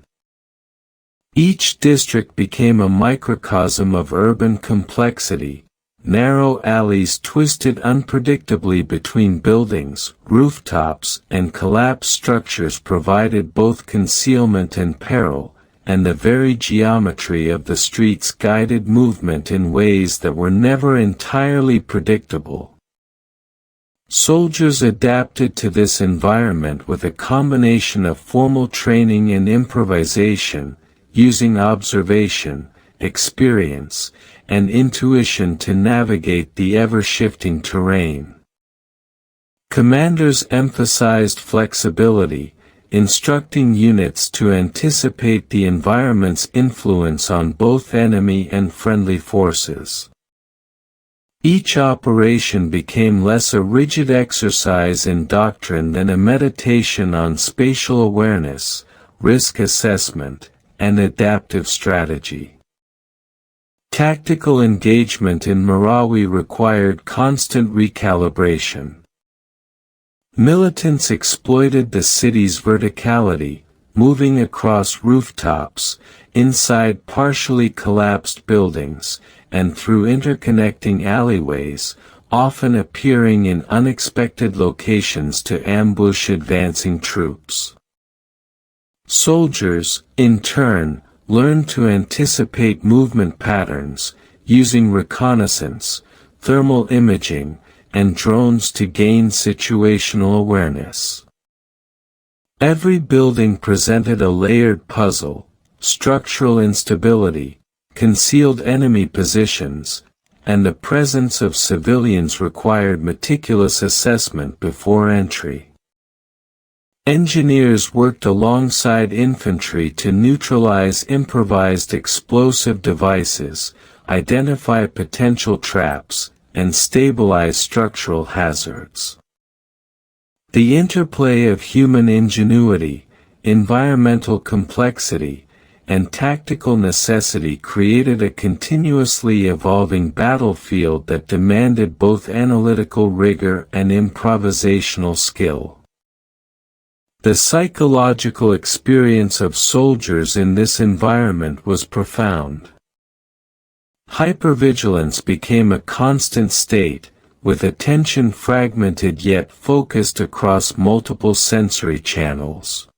Each district became a microcosm of urban complexity. Narrow alleys twisted unpredictably between buildings, rooftops, and collapsed structures provided both concealment and peril, and the very geometry of the streets guided movement in ways that were never entirely predictable. Soldiers adapted to this environment with a combination of formal training and improvisation, using observation, experience, and intuition to navigate the ever-shifting terrain. Commanders emphasized flexibility, instructing units to anticipate the environment's influence on both enemy and friendly forces. Each operation became less a rigid exercise in doctrine than a meditation on spatial awareness, risk assessment, and adaptive strategy. Tactical engagement in Marawi required constant recalibration. Militants exploited the city's verticality, moving across rooftops, inside partially collapsed buildings, and through interconnecting alleyways, often appearing in unexpected locations to ambush advancing troops. Soldiers, in turn, learned to anticipate movement patterns, using reconnaissance, thermal imaging, and drones to gain situational awareness. Every building presented a layered puzzle: structural instability, concealed enemy positions, and the presence of civilians required meticulous assessment before entry. Engineers worked alongside infantry to neutralize improvised explosive devices, identify potential traps, and stabilize structural hazards. The interplay of human ingenuity, environmental complexity, and tactical necessity created a continuously evolving battlefield that demanded both analytical rigor and improvisational skill. The psychological experience of soldiers in this environment was profound. Hypervigilance became a constant state, with attention fragmented yet focused across multiple sensory channels.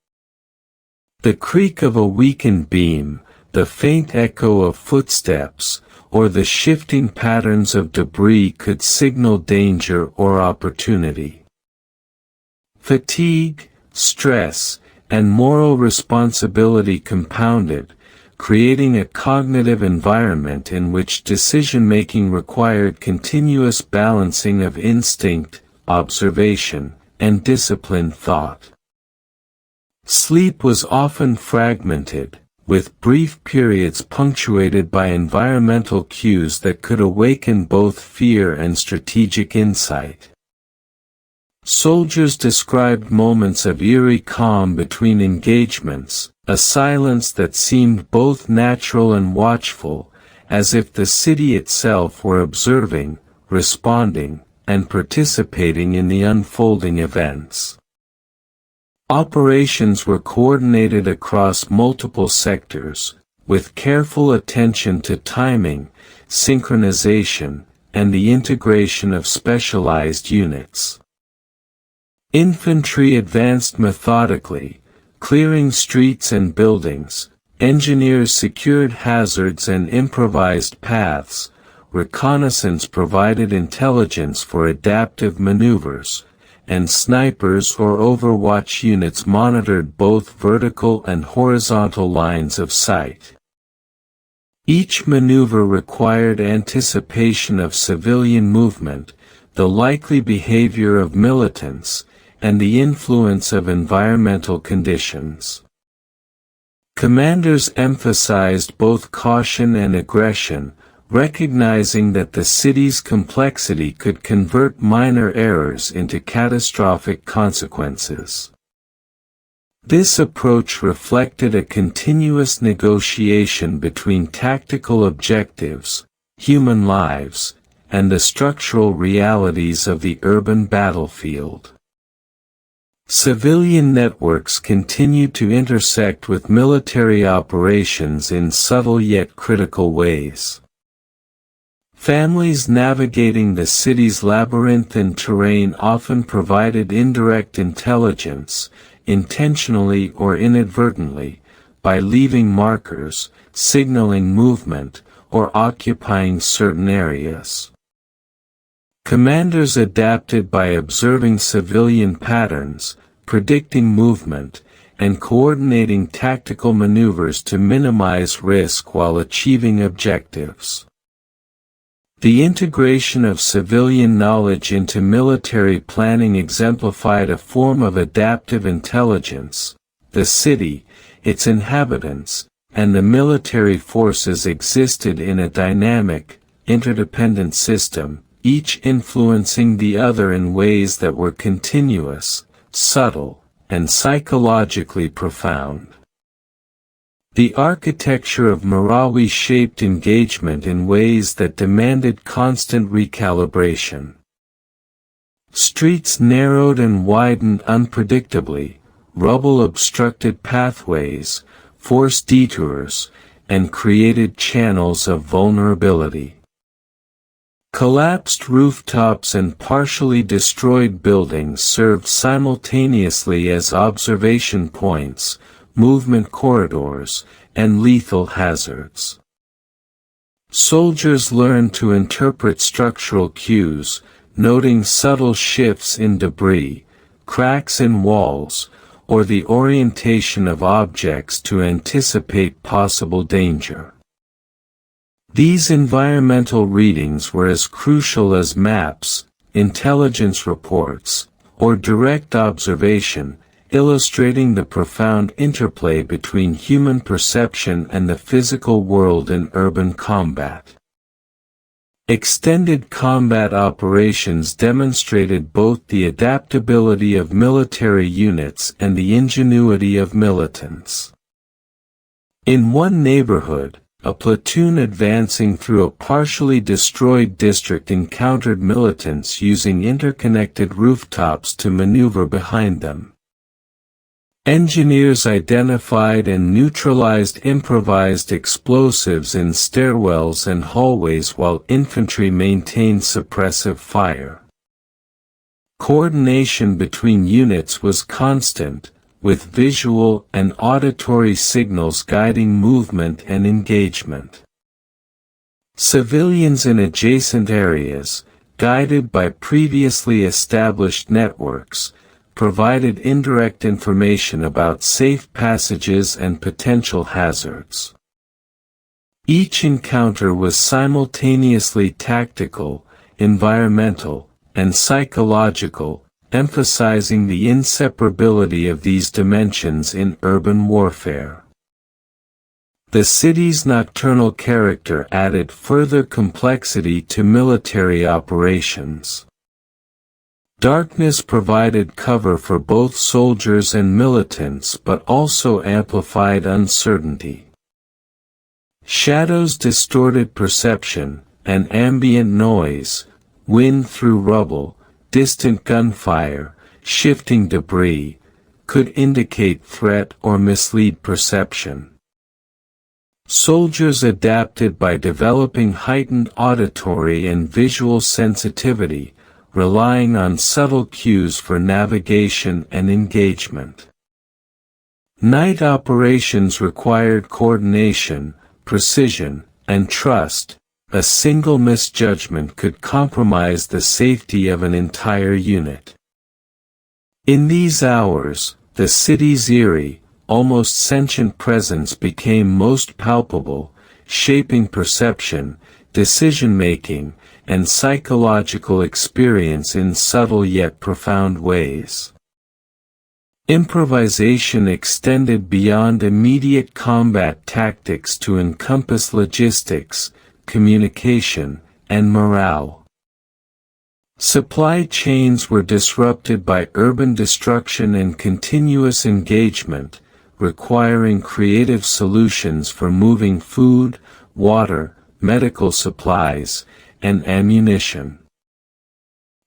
The creak of a weakened beam, the faint echo of footsteps, or the shifting patterns of debris could signal danger or opportunity. Fatigue, stress, and moral responsibility compounded, creating a cognitive environment in which decision-making required continuous balancing of instinct, observation, and disciplined thought. Sleep was often fragmented, with brief periods punctuated by environmental cues that could awaken both fear and strategic insight. Soldiers described moments of eerie calm between engagements, a silence that seemed both natural and watchful, as if the city itself were observing, responding, and participating in the unfolding events. Operations were coordinated across multiple sectors, with careful attention to timing, synchronization, and the integration of specialized units. Infantry advanced methodically, clearing streets and buildings, engineers secured hazards and improvised paths, reconnaissance provided intelligence for adaptive maneuvers, and snipers or overwatch units monitored both vertical and horizontal lines of sight. Each maneuver required anticipation of civilian movement, the likely behavior of militants, and the influence of environmental conditions. Commanders emphasized both caution and aggression, recognizing that the city's complexity could convert minor errors into catastrophic consequences. This approach reflected a continuous negotiation between tactical objectives, human lives, and the structural realities of the urban battlefield. Civilian networks continued to intersect with military operations in subtle yet critical ways. Families navigating the city's labyrinthine terrain often provided indirect intelligence, intentionally or inadvertently, by leaving markers, signaling movement, or occupying certain areas. Commanders adapted by observing civilian patterns, predicting movement, and coordinating tactical maneuvers to minimize risk while achieving objectives. The integration of civilian knowledge into military planning exemplified a form of adaptive intelligence. The city, its inhabitants, and the military forces existed in a dynamic, interdependent system, each influencing the other in ways that were continuous, subtle, and psychologically profound. The architecture of Marawi shaped engagement in ways that demanded constant recalibration. Streets narrowed and widened unpredictably, rubble obstructed pathways, forced detours, and created channels of vulnerability. Collapsed rooftops and partially destroyed buildings served simultaneously as observation points, movement corridors, and lethal hazards. Soldiers learned to interpret structural cues, noting subtle shifts in debris, cracks in walls, or the orientation of objects to anticipate possible danger. These environmental readings were as crucial as maps, intelligence reports, or direct observation, illustrating the profound interplay between human perception and the physical world in urban combat. Extended combat operations demonstrated both the adaptability of military units and the ingenuity of militants. In one neighborhood, a platoon advancing through a partially destroyed district encountered militants using interconnected rooftops to maneuver behind them. Engineers identified and neutralized improvised explosives in stairwells and hallways while infantry maintained suppressive fire. Coordination between units was constant, with visual and auditory signals guiding movement and engagement. Civilians in adjacent areas, guided by previously established networks, provided indirect information about safe passages and potential hazards. Each encounter was simultaneously tactical, environmental, and psychological, emphasizing the inseparability of these dimensions in urban warfare. The city's nocturnal character added further complexity to military operations. Darkness provided cover for both soldiers and militants but also amplified uncertainty. Shadows distorted perception, and ambient noise, wind through rubble, distant gunfire, shifting debris, could indicate threat or mislead perception. Soldiers adapted by developing heightened auditory and visual sensitivity, relying on subtle cues for navigation and engagement. Night operations required coordination, precision, and trust. A single misjudgment could compromise the safety of an entire unit. In these hours, the city's eerie, almost sentient presence became most palpable, shaping perception, decision-making, and psychological experience in subtle yet profound ways. Improvisation extended beyond immediate combat tactics to encompass logistics, communication, and morale. Supply chains were disrupted by urban destruction and continuous engagement, requiring creative solutions for moving food, water, medical supplies, and ammunition.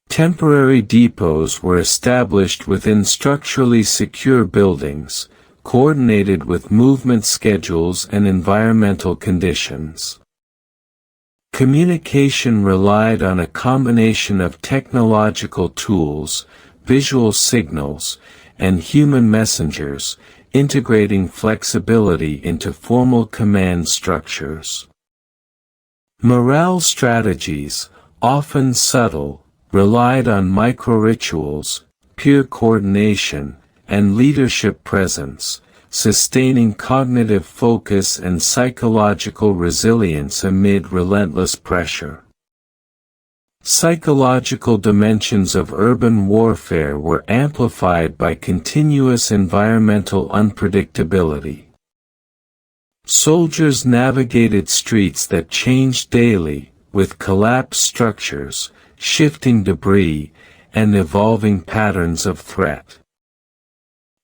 Temporary depots were established within structurally secure buildings, coordinated with movement schedules and environmental conditions. Communication relied on a combination of technological tools, visual signals, and human messengers, integrating flexibility into formal command structures. Morale strategies, often subtle, relied on micro-rituals, peer coordination, and leadership presence, sustaining cognitive focus and psychological resilience amid relentless pressure. Psychological dimensions of urban warfare were amplified by continuous environmental unpredictability. Soldiers navigated streets that changed daily, with collapsed structures, shifting debris, and evolving patterns of threat.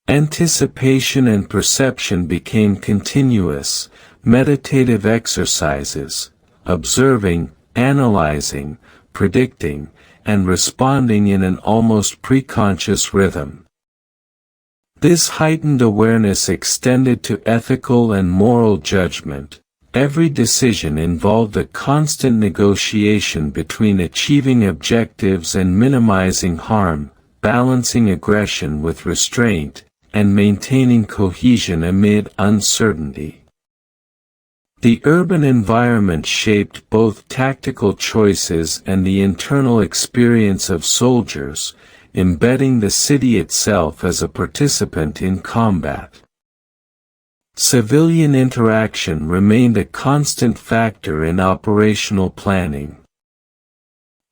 Anticipation and perception became continuous, meditative exercises, observing, analyzing, predicting, and responding in an almost preconscious rhythm. This heightened awareness extended to ethical and moral judgment. Every decision involved a constant negotiation between achieving objectives and minimizing harm, balancing aggression with restraint, and maintaining cohesion amid uncertainty. The urban environment shaped both tactical choices and the internal experience of soldiers, embedding the city itself as a participant in combat. Civilian interaction remained a constant factor in operational planning.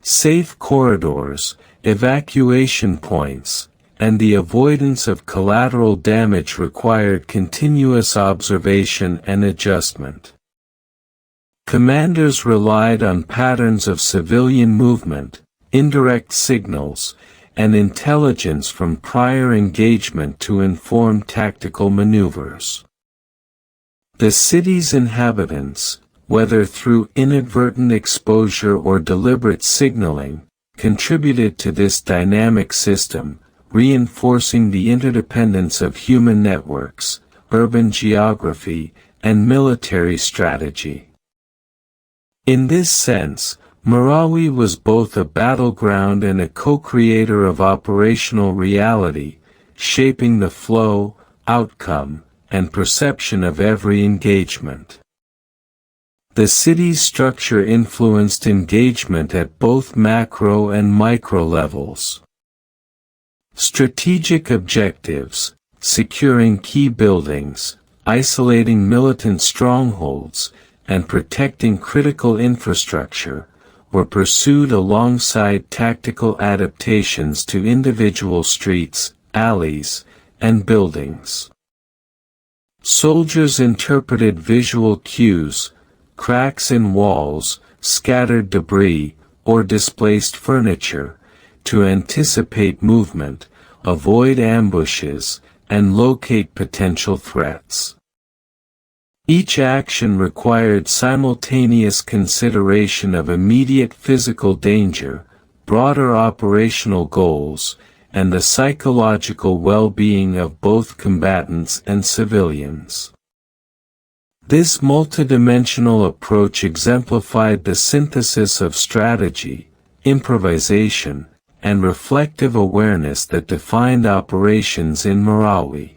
Safe corridors, evacuation points, and the avoidance of collateral damage required continuous observation and adjustment. Commanders relied on patterns of civilian movement, indirect signals, and intelligence from prior engagement to inform tactical maneuvers. The city's inhabitants, whether through inadvertent exposure or deliberate signaling, contributed to this dynamic system, reinforcing the interdependence of human networks, urban geography, and military strategy. In this sense, Marawi was both a battleground and a co-creator of operational reality, shaping the flow, outcome, and perception of every engagement. The city's structure influenced engagement at both macro and micro levels. Strategic objectives, securing key buildings, isolating militant strongholds, and protecting critical infrastructure, were pursued alongside tactical adaptations to individual streets, alleys, and buildings. Soldiers interpreted visual cues, cracks in walls, scattered debris, or displaced furniture, to anticipate movement, avoid ambushes, and locate potential threats. Each action required simultaneous consideration of immediate physical danger, broader operational goals, and the psychological well-being of both combatants and civilians. This multidimensional approach exemplified the synthesis of strategy, improvisation, and reflective awareness that defined operations in Marawi.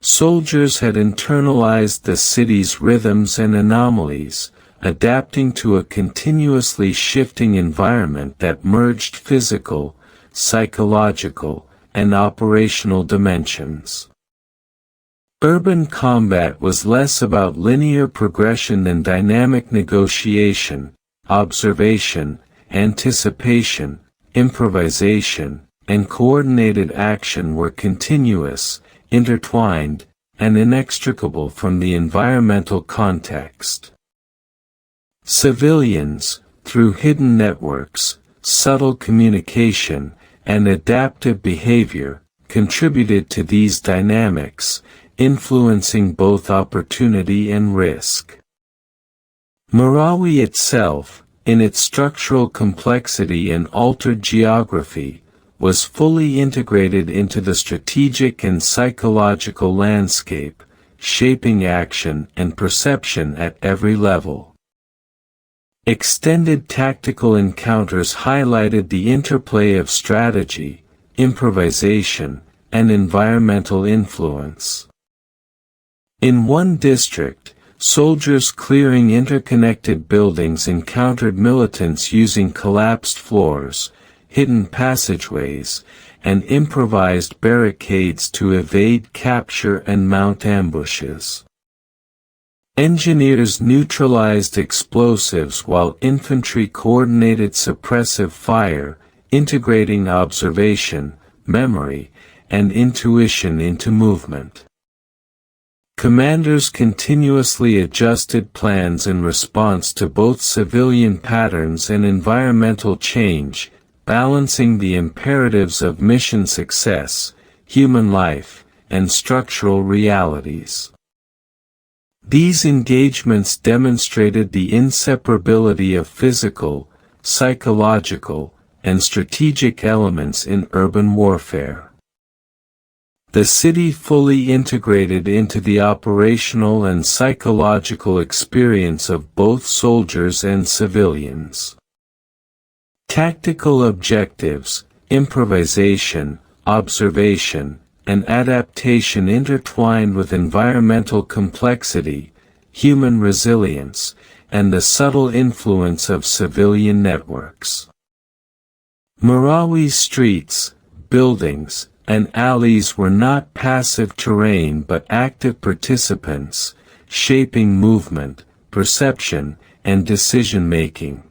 Soldiers had internalized the city's rhythms and anomalies, adapting to a continuously shifting environment that merged physical, psychological, and operational dimensions. Urban combat was less about linear progression than dynamic negotiation, observation, anticipation, improvisation, and coordinated action were continuous, intertwined, and inextricable from the environmental context. Civilians, through hidden networks, subtle communication, and adaptive behavior, contributed to these dynamics, influencing both opportunity and risk. Marawi itself, in its structural complexity and altered geography, was fully integrated into the strategic and psychological landscape, shaping action and perception at every level. Extended tactical encounters highlighted the interplay of strategy, improvisation, and environmental influence. In one district, soldiers clearing interconnected buildings encountered militants using collapsed floors, hidden passageways, and improvised barricades to evade capture and mount ambushes. Engineers neutralized explosives while infantry coordinated suppressive fire, integrating observation, memory, and intuition into movement. Commanders continuously adjusted plans in response to both civilian patterns and environmental change, balancing the imperatives of mission success, human life, and structural realities. These engagements demonstrated the inseparability of physical, psychological, and strategic elements in urban warfare. The city fully integrated into the operational and psychological experience of both soldiers and civilians. Tactical objectives, improvisation, observation, and adaptation intertwined with environmental complexity, human resilience, and the subtle influence of civilian networks. Marawi's streets, buildings, and alleys were not passive terrain but active participants, shaping movement, perception, and decision-making.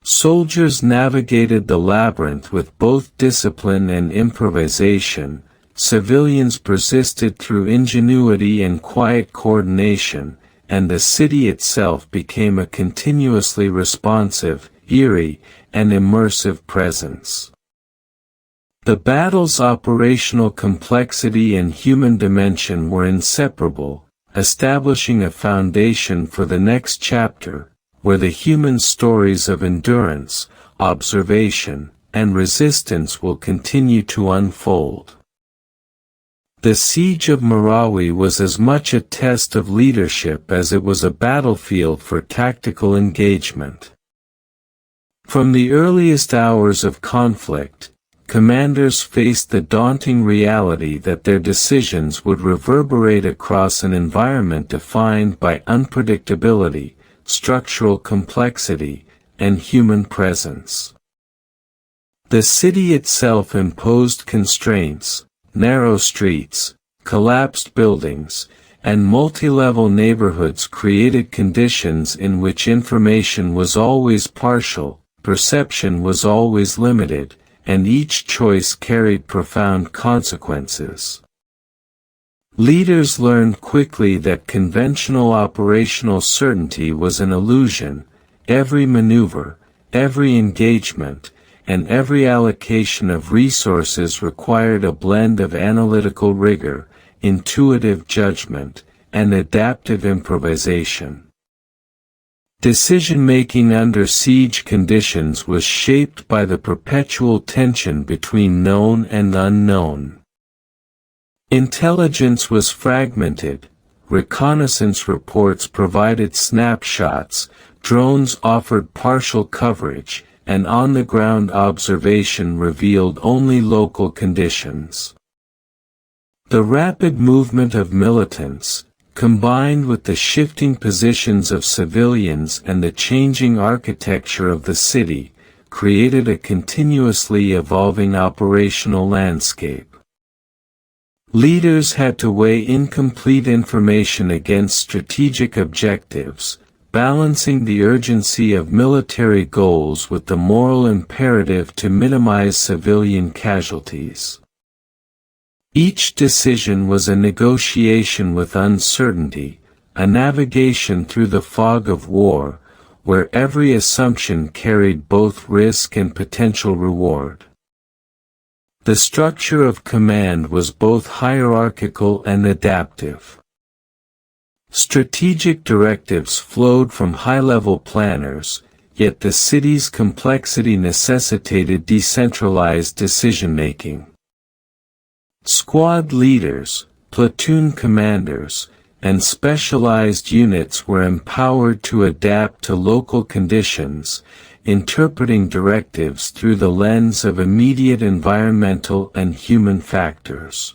Soldiers navigated the labyrinth with both discipline and improvisation, civilians persisted through ingenuity and quiet coordination, and the city itself became a continuously responsive, eerie, and immersive presence. The battle's operational complexity and human dimension were inseparable, establishing a foundation for the next chapter, where the human stories of endurance, observation, and resistance will continue to unfold. The Siege of Marawi was as much a test of leadership as it was a battlefield for tactical engagement. From the earliest hours of conflict, commanders faced the daunting reality that their decisions would reverberate across an environment defined by unpredictability, structural complexity, and human presence. The city itself imposed constraints, narrow streets, collapsed buildings, and multi-level neighborhoods created conditions in which information was always partial, perception was always limited, and each choice carried profound consequences. Leaders learned quickly that conventional operational certainty was an illusion. Every maneuver, every engagement, and every allocation of resources required a blend of analytical rigor, intuitive judgment, and adaptive improvisation. Decision-making under siege conditions was shaped by the perpetual tension between known and unknown. Intelligence was fragmented, reconnaissance reports provided snapshots, drones offered partial coverage, and on-the-ground observation revealed only local conditions. The rapid movement of militants, combined with the shifting positions of civilians and the changing architecture of the city, created a continuously evolving operational landscape. Leaders had to weigh incomplete information against strategic objectives, balancing the urgency of military goals with the moral imperative to minimize civilian casualties. Each decision was a negotiation with uncertainty, a navigation through the fog of war, where every assumption carried both risk and potential reward. The structure of command was both hierarchical and adaptive. Strategic directives flowed from high-level planners, yet the city's complexity necessitated decentralized decision-making. Squad leaders, platoon commanders, and specialized units were empowered to adapt to local conditions, interpreting directives through the lens of immediate environmental and human factors.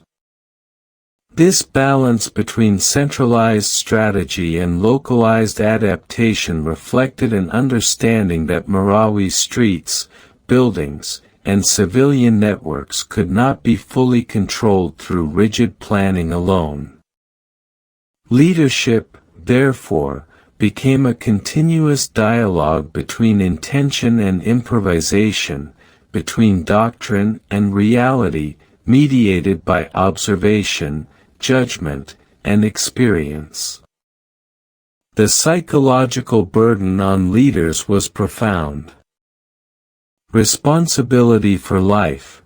This balance between centralized strategy and localized adaptation reflected an understanding that Marawi's streets, buildings, and civilian networks could not be fully controlled through rigid planning alone. Leadership, therefore, became a continuous dialogue between intention and improvisation, between doctrine and reality, mediated by observation, judgment, and experience. The psychological burden on leaders was profound. Responsibility for life,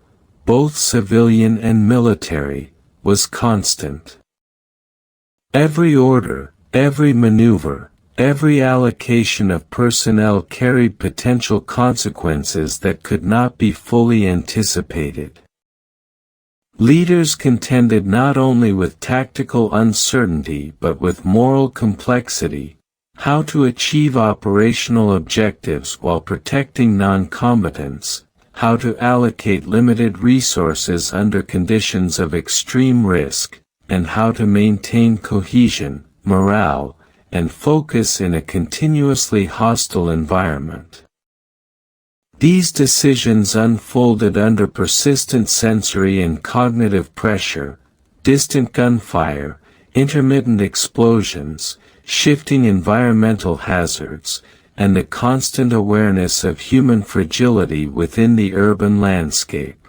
both civilian and military, was constant. Every order, every maneuver, every allocation of personnel carried potential consequences that could not be fully anticipated. Leaders contended not only with tactical uncertainty but with moral complexity, how to achieve operational objectives while protecting non-combatants, how to allocate limited resources under conditions of extreme risk, and how to maintain cohesion, morale, and focus in a continuously hostile environment. These decisions unfolded under persistent sensory and cognitive pressure, distant gunfire, intermittent explosions, shifting environmental hazards, and the constant awareness of human fragility within the urban landscape.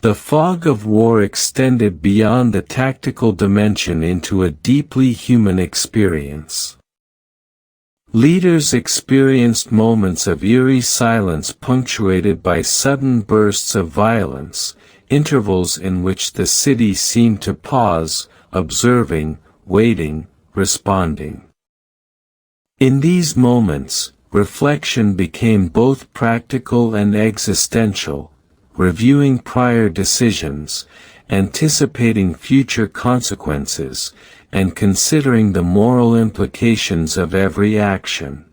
The fog of war extended beyond the tactical dimension into a deeply human experience. Leaders experienced moments of eerie silence punctuated by sudden bursts of violence, intervals in which the city seemed to pause, observing, waiting, responding. In these moments, reflection became both practical and existential, reviewing prior decisions, anticipating future consequences, and considering the moral implications of every action.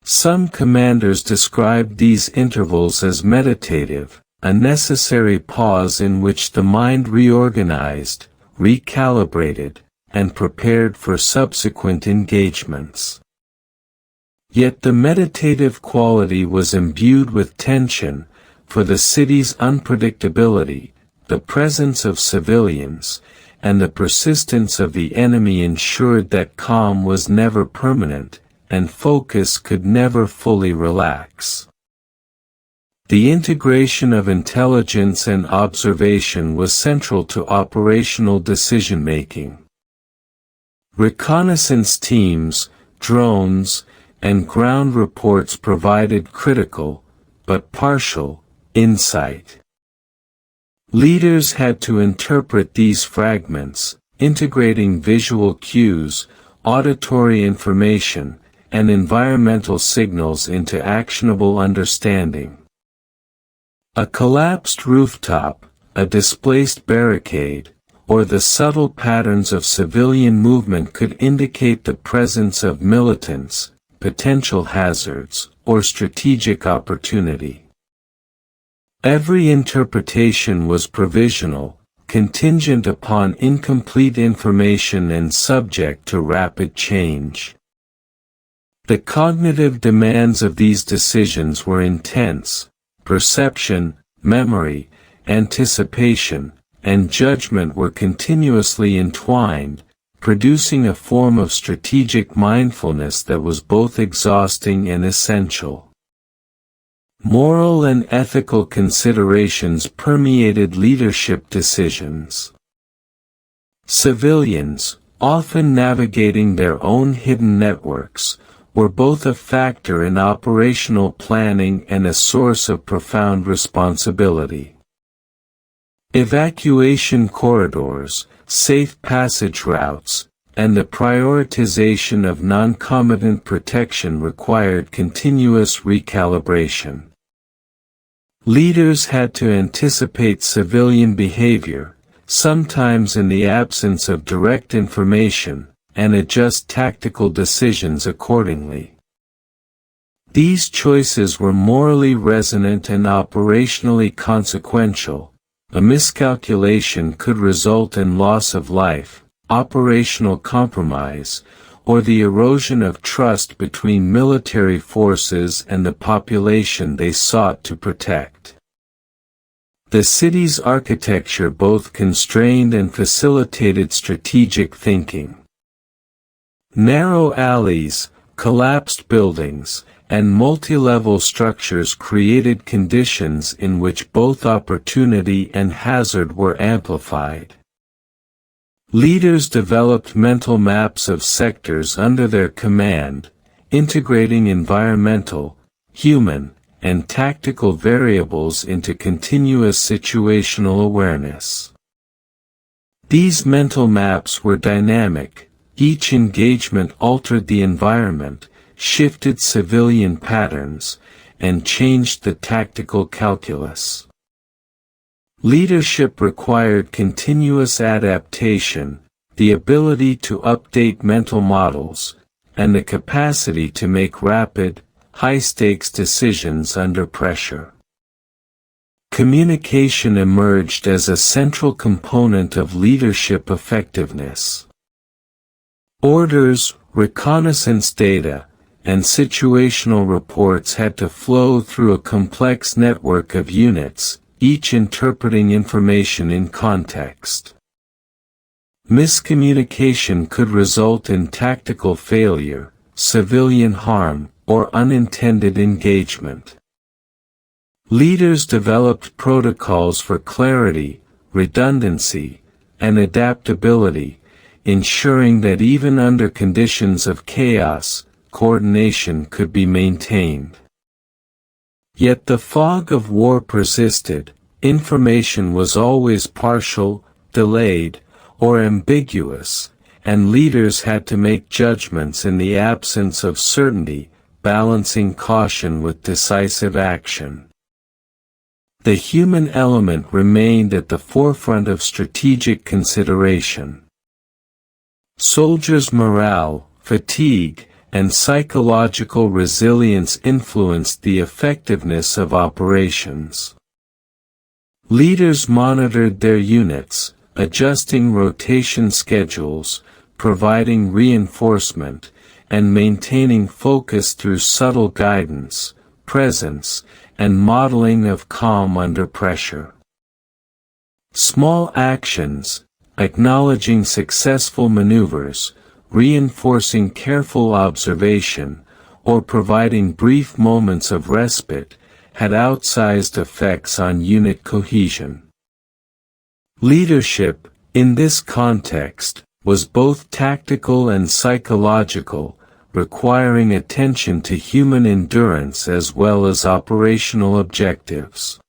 Some commanders described these intervals as meditative, a necessary pause in which the mind reorganized, recalibrated, and prepared for subsequent engagements. Yet the meditative quality was imbued with tension, for the city's unpredictability, the presence of civilians, and the persistence of the enemy ensured that calm was never permanent, and focus could never fully relax. The integration of intelligence and observation was central to operational decision-making. Reconnaissance teams, drones, and ground reports provided critical, but partial, insight. Leaders had to interpret these fragments, integrating visual cues, auditory information, and environmental signals into actionable understanding. A collapsed rooftop, a displaced barricade, or the subtle patterns of civilian movement could indicate the presence of militants, potential hazards, or strategic opportunity. Every interpretation was provisional, contingent upon incomplete information and subject to rapid change. The cognitive demands of these decisions were intense. Perception, memory, anticipation, and judgment were continuously entwined, producing a form of strategic mindfulness that was both exhausting and essential. Moral and ethical considerations permeated leadership decisions. Civilians, often navigating their own hidden networks, were both a factor in operational planning and a source of profound responsibility. Evacuation corridors, safe passage routes, and the prioritization of non-combatant protection required continuous recalibration. Leaders had to anticipate civilian behavior, sometimes in the absence of direct information, and adjust tactical decisions accordingly. These choices were morally resonant and operationally consequential. A miscalculation could result in loss of life, operational compromise, or the erosion of trust between military forces and the population they sought to protect. The city's architecture both constrained and facilitated strategic thinking. Narrow alleys, collapsed buildings, and multi-level structures created conditions in which both opportunity and hazard were amplified. Leaders developed mental maps of sectors under their command, integrating environmental, human, and tactical variables into continuous situational awareness. These mental maps were dynamic. Each engagement altered the environment, shifted civilian patterns, and changed the tactical calculus. Leadership required continuous adaptation, the ability to update mental models, and the capacity to make rapid, high-stakes decisions under pressure. Communication emerged as a central component of leadership effectiveness. Orders, reconnaissance data, and situational reports had to flow through a complex network of units, each interpreting information in context. Miscommunication could result in tactical failure, civilian harm, or unintended engagement. Leaders developed protocols for clarity, redundancy, and adaptability, ensuring that even under conditions of chaos, coordination could be maintained. Yet the fog of war persisted. Information was always partial, delayed, or ambiguous, and leaders had to make judgments in the absence of certainty, balancing caution with decisive action. The human element remained at the forefront of strategic consideration. Soldiers' morale, fatigue, and psychological resilience influenced the effectiveness of operations. Leaders monitored their units, adjusting rotation schedules, providing reinforcement, and maintaining focus through subtle guidance, presence, and modeling of calm under pressure. Small actions, acknowledging successful maneuvers, reinforcing careful observation, or providing brief moments of respite, had outsized effects on unit cohesion. Leadership, in this context, was both tactical and psychological, requiring attention to human endurance as well as operational objectives.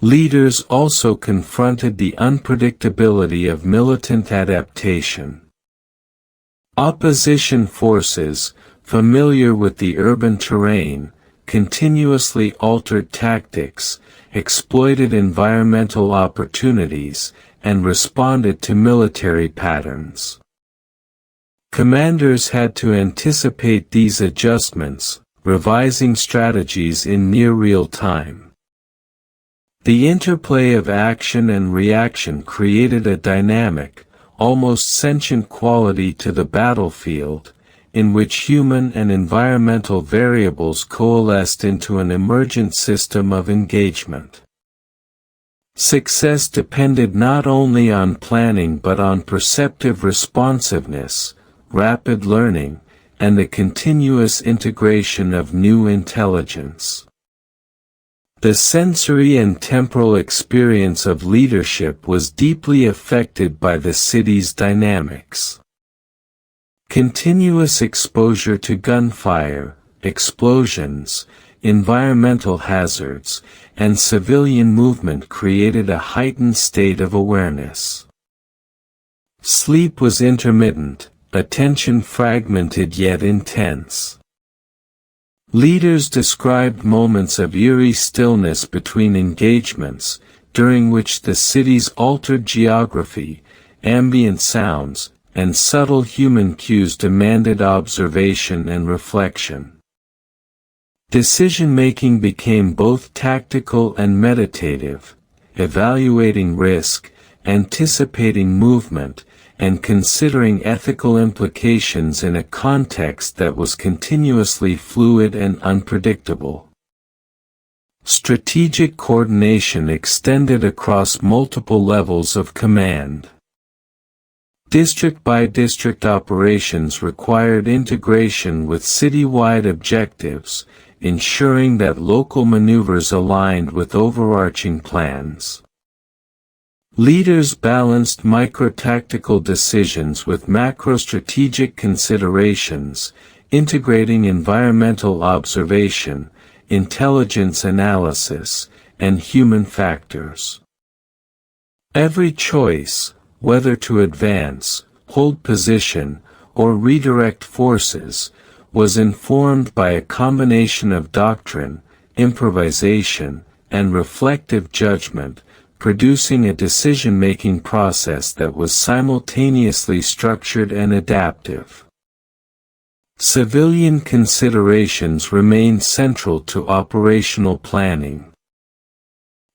Leaders also confronted the unpredictability of militant adaptation. Opposition forces, familiar with the urban terrain, continuously altered tactics, exploited environmental opportunities, and responded to military patterns. Commanders had to anticipate these adjustments, revising strategies in near real time. The interplay of action and reaction created a dynamic, almost sentient quality to the battlefield, in which human and environmental variables coalesced into an emergent system of engagement. Success depended not only on planning but on perceptive responsiveness, rapid learning, and the continuous integration of new intelligence. The sensory and temporal experience of leadership was deeply affected by the city's dynamics. Continuous exposure to gunfire, explosions, environmental hazards, and civilian movement created a heightened state of awareness. Sleep was intermittent, attention fragmented yet intense. Leaders described moments of eerie stillness between engagements, during which the city's altered geography, ambient sounds, and subtle human cues demanded observation and reflection. Decision-making became both tactical and meditative, evaluating risk, anticipating movement, and considering ethical implications in a context that was continuously fluid and unpredictable. Strategic coordination extended across multiple levels of command. District-by-district operations required integration with city-wide objectives, ensuring that local maneuvers aligned with overarching plans. Leaders balanced micro-tactical decisions with macro-strategic considerations, integrating environmental observation, intelligence analysis, and human factors. Every choice, whether to advance, hold position, or redirect forces, was informed by a combination of doctrine, improvisation, and reflective judgment, producing a decision-making process that was simultaneously structured and adaptive. Civilian considerations remained central to operational planning.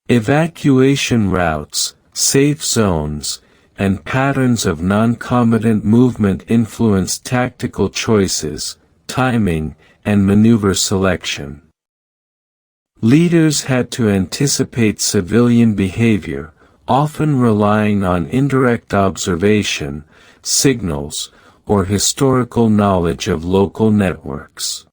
Evacuation routes, safe zones, and patterns of non-combatant movement influenced tactical choices, timing, and maneuver selection. Leaders had to anticipate civilian behavior, often relying on indirect observation, signals, or historical knowledge of local networks.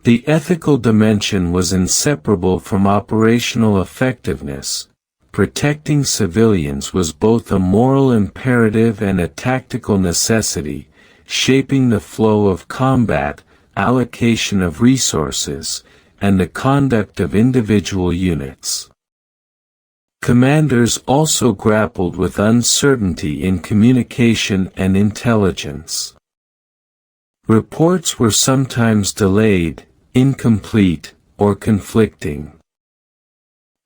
The ethical dimension was inseparable from operational effectiveness. Protecting civilians was both a moral imperative and a tactical necessity, shaping the flow of combat, allocation of resources, and the conduct of individual units. Commanders also grappled with uncertainty in communication and intelligence. Reports were sometimes delayed, incomplete, or conflicting.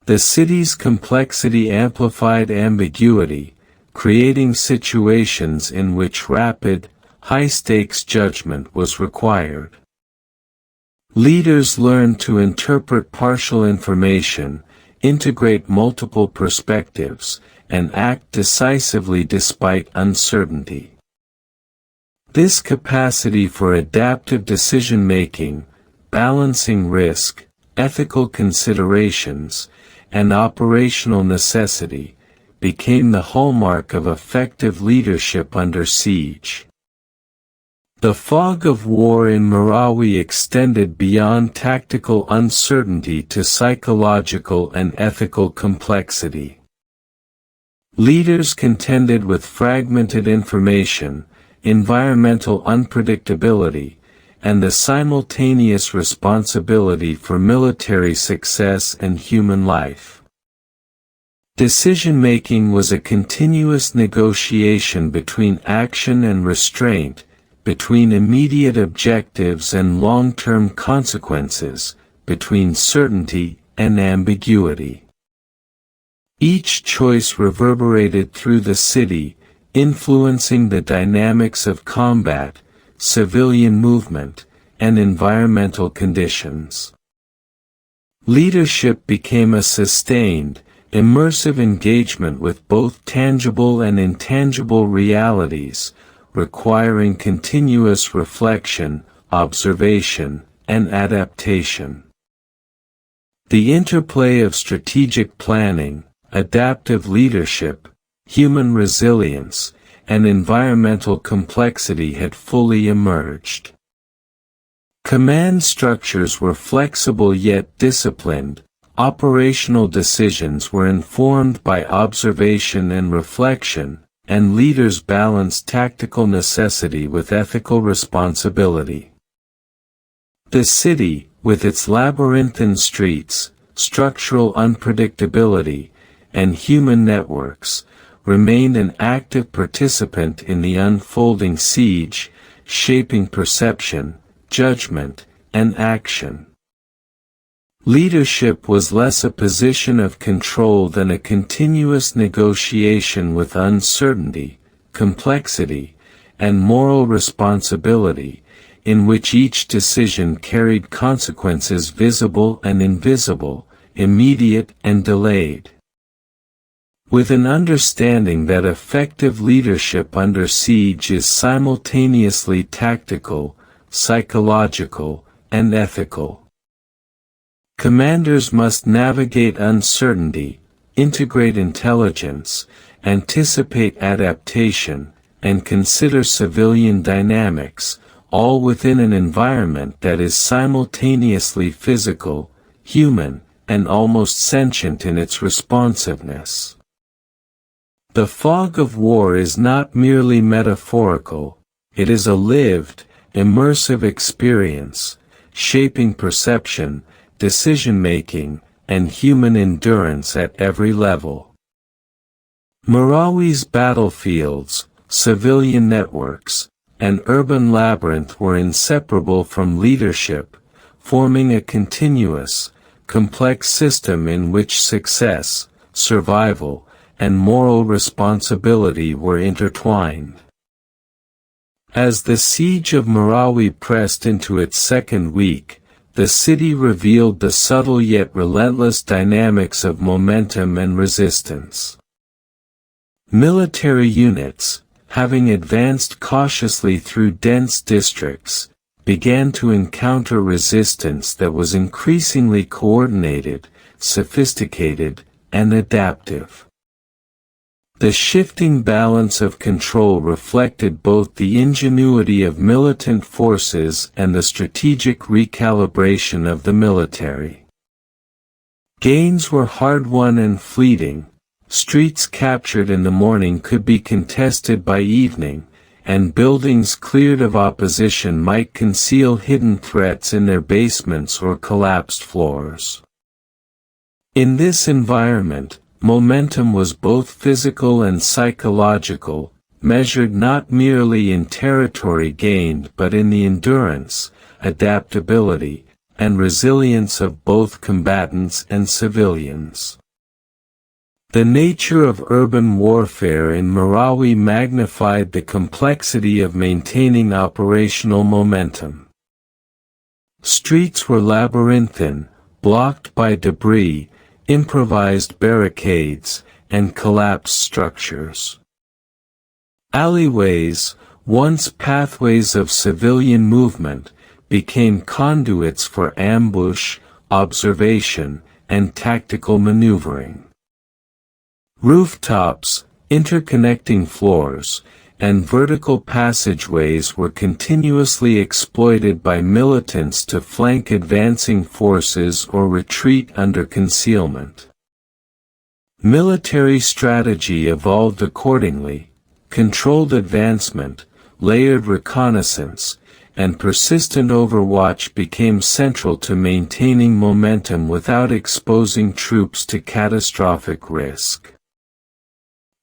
The city's complexity amplified ambiguity, creating situations in which rapid, high-stakes judgment was required. Leaders learned to interpret partial information, integrate multiple perspectives, and act decisively despite uncertainty. This capacity for adaptive decision-making, balancing risk, ethical considerations, and operational necessity, became the hallmark of effective leadership under siege. The fog of war in Marawi extended beyond tactical uncertainty to psychological and ethical complexity. Leaders contended with fragmented information, environmental unpredictability, and the simultaneous responsibility for military success and human life. Decision-making was a continuous negotiation between action and restraint, between immediate objectives and long-term consequences, between certainty and ambiguity. Each choice reverberated through the city, influencing the dynamics of combat, civilian movement, and environmental conditions. Leadership became a sustained, immersive engagement with both tangible and intangible realities, requiring continuous reflection, observation, and adaptation. The interplay of strategic planning, adaptive leadership, human resilience, and environmental complexity had fully emerged. Command structures were flexible yet disciplined, operational decisions were informed by observation and reflection, and leaders balanced tactical necessity with ethical responsibility. The city, with its labyrinthine streets, structural unpredictability, and human networks, remained an active participant in the unfolding siege, shaping perception, judgment, and action. Leadership was less a position of control than a continuous negotiation with uncertainty, complexity, and moral responsibility, in which each decision carried consequences visible and invisible, immediate and delayed. With an understanding that effective leadership under siege is simultaneously tactical, psychological, and ethical. Commanders must navigate uncertainty, integrate intelligence, anticipate adaptation, and consider civilian dynamics, all within an environment that is simultaneously physical, human, and almost sentient in its responsiveness. The fog of war is not merely metaphorical, it is a lived, immersive experience, shaping perception, decision-making, and human endurance at every level. Marawi's battlefields, civilian networks, and urban labyrinth were inseparable from leadership, forming a continuous, complex system in which success, survival, and moral responsibility were intertwined. As the siege of Marawi pressed into its second week, the city revealed the subtle yet relentless dynamics of momentum and resistance. Military units, having advanced cautiously through dense districts, began to encounter resistance that was increasingly coordinated, sophisticated, and adaptive. The shifting balance of control reflected both the ingenuity of militant forces and the strategic recalibration of the military. Gains were hard-won and fleeting. Streets captured in the morning could be contested by evening, and buildings cleared of opposition might conceal hidden threats in their basements or collapsed floors. In this environment, momentum was both physical and psychological, measured not merely in territory gained but in the endurance, adaptability, and resilience of both combatants and civilians. The nature of urban warfare in Marawi magnified the complexity of maintaining operational momentum. Streets were labyrinthine, blocked by debris, improvised barricades, and collapsed structures. Alleyways, once pathways of civilian movement, became conduits for ambush, observation, and tactical maneuvering. Rooftops, interconnecting floors, and vertical passageways were continuously exploited by militants to flank advancing forces or retreat under concealment. Military strategy evolved accordingly. Controlled advancement, layered reconnaissance, and persistent overwatch became central to maintaining momentum without exposing troops to catastrophic risk.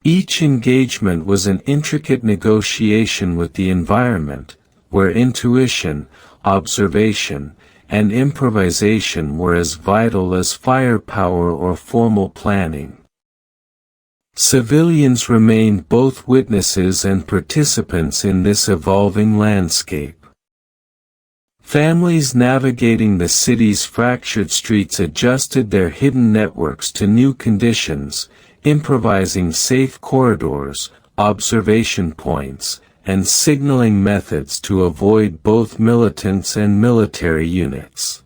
Each engagement was an intricate negotiation with the environment, where intuition, observation, and improvisation were as vital as firepower or formal planning. Civilians remained both witnesses and participants in this evolving landscape. Families navigating the city's fractured streets adjusted their hidden networks to new conditions, improvising safe corridors, observation points, and signaling methods to avoid both militants and military units.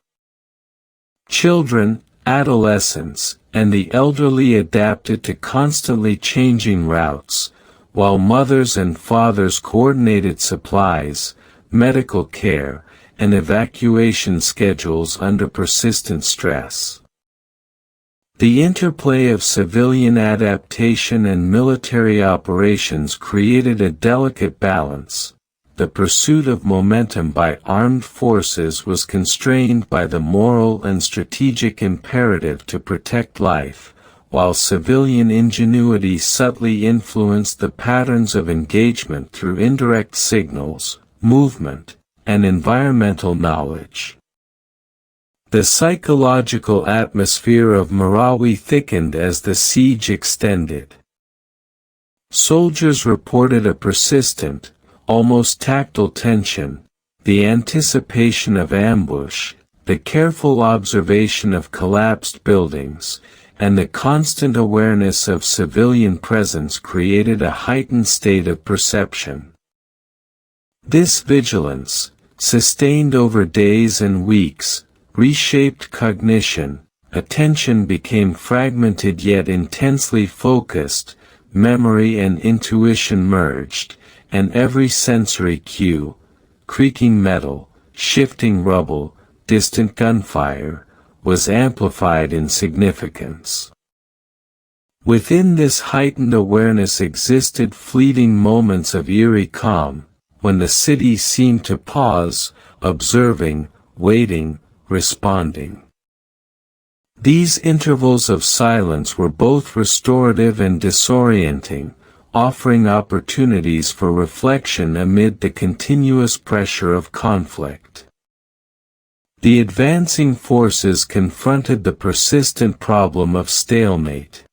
Children, adolescents, and the elderly adapted to constantly changing routes, while mothers and fathers coordinated supplies, medical care, and evacuation schedules under persistent stress. The interplay of civilian adaptation and military operations created a delicate balance. The pursuit of momentum by armed forces was constrained by the moral and strategic imperative to protect life, while civilian ingenuity subtly influenced the patterns of engagement through indirect signals, movement, and environmental knowledge. The psychological atmosphere of Marawi thickened as the siege extended. Soldiers reported a persistent, almost tactile tension, the anticipation of ambush, the careful observation of collapsed buildings, and the constant awareness of civilian presence created a heightened state of perception. This vigilance, sustained over days and weeks, reshaped cognition. Attention became fragmented yet intensely focused, memory and intuition merged, and every sensory cue, creaking metal, shifting rubble, distant gunfire, was amplified in significance. Within this heightened awareness existed fleeting moments of eerie calm, when the city seemed to pause, observing, waiting, responding. These intervals of silence were both restorative and disorienting, offering opportunities for reflection amid the continuous pressure of conflict. The advancing forces confronted the persistent problem of stalemate.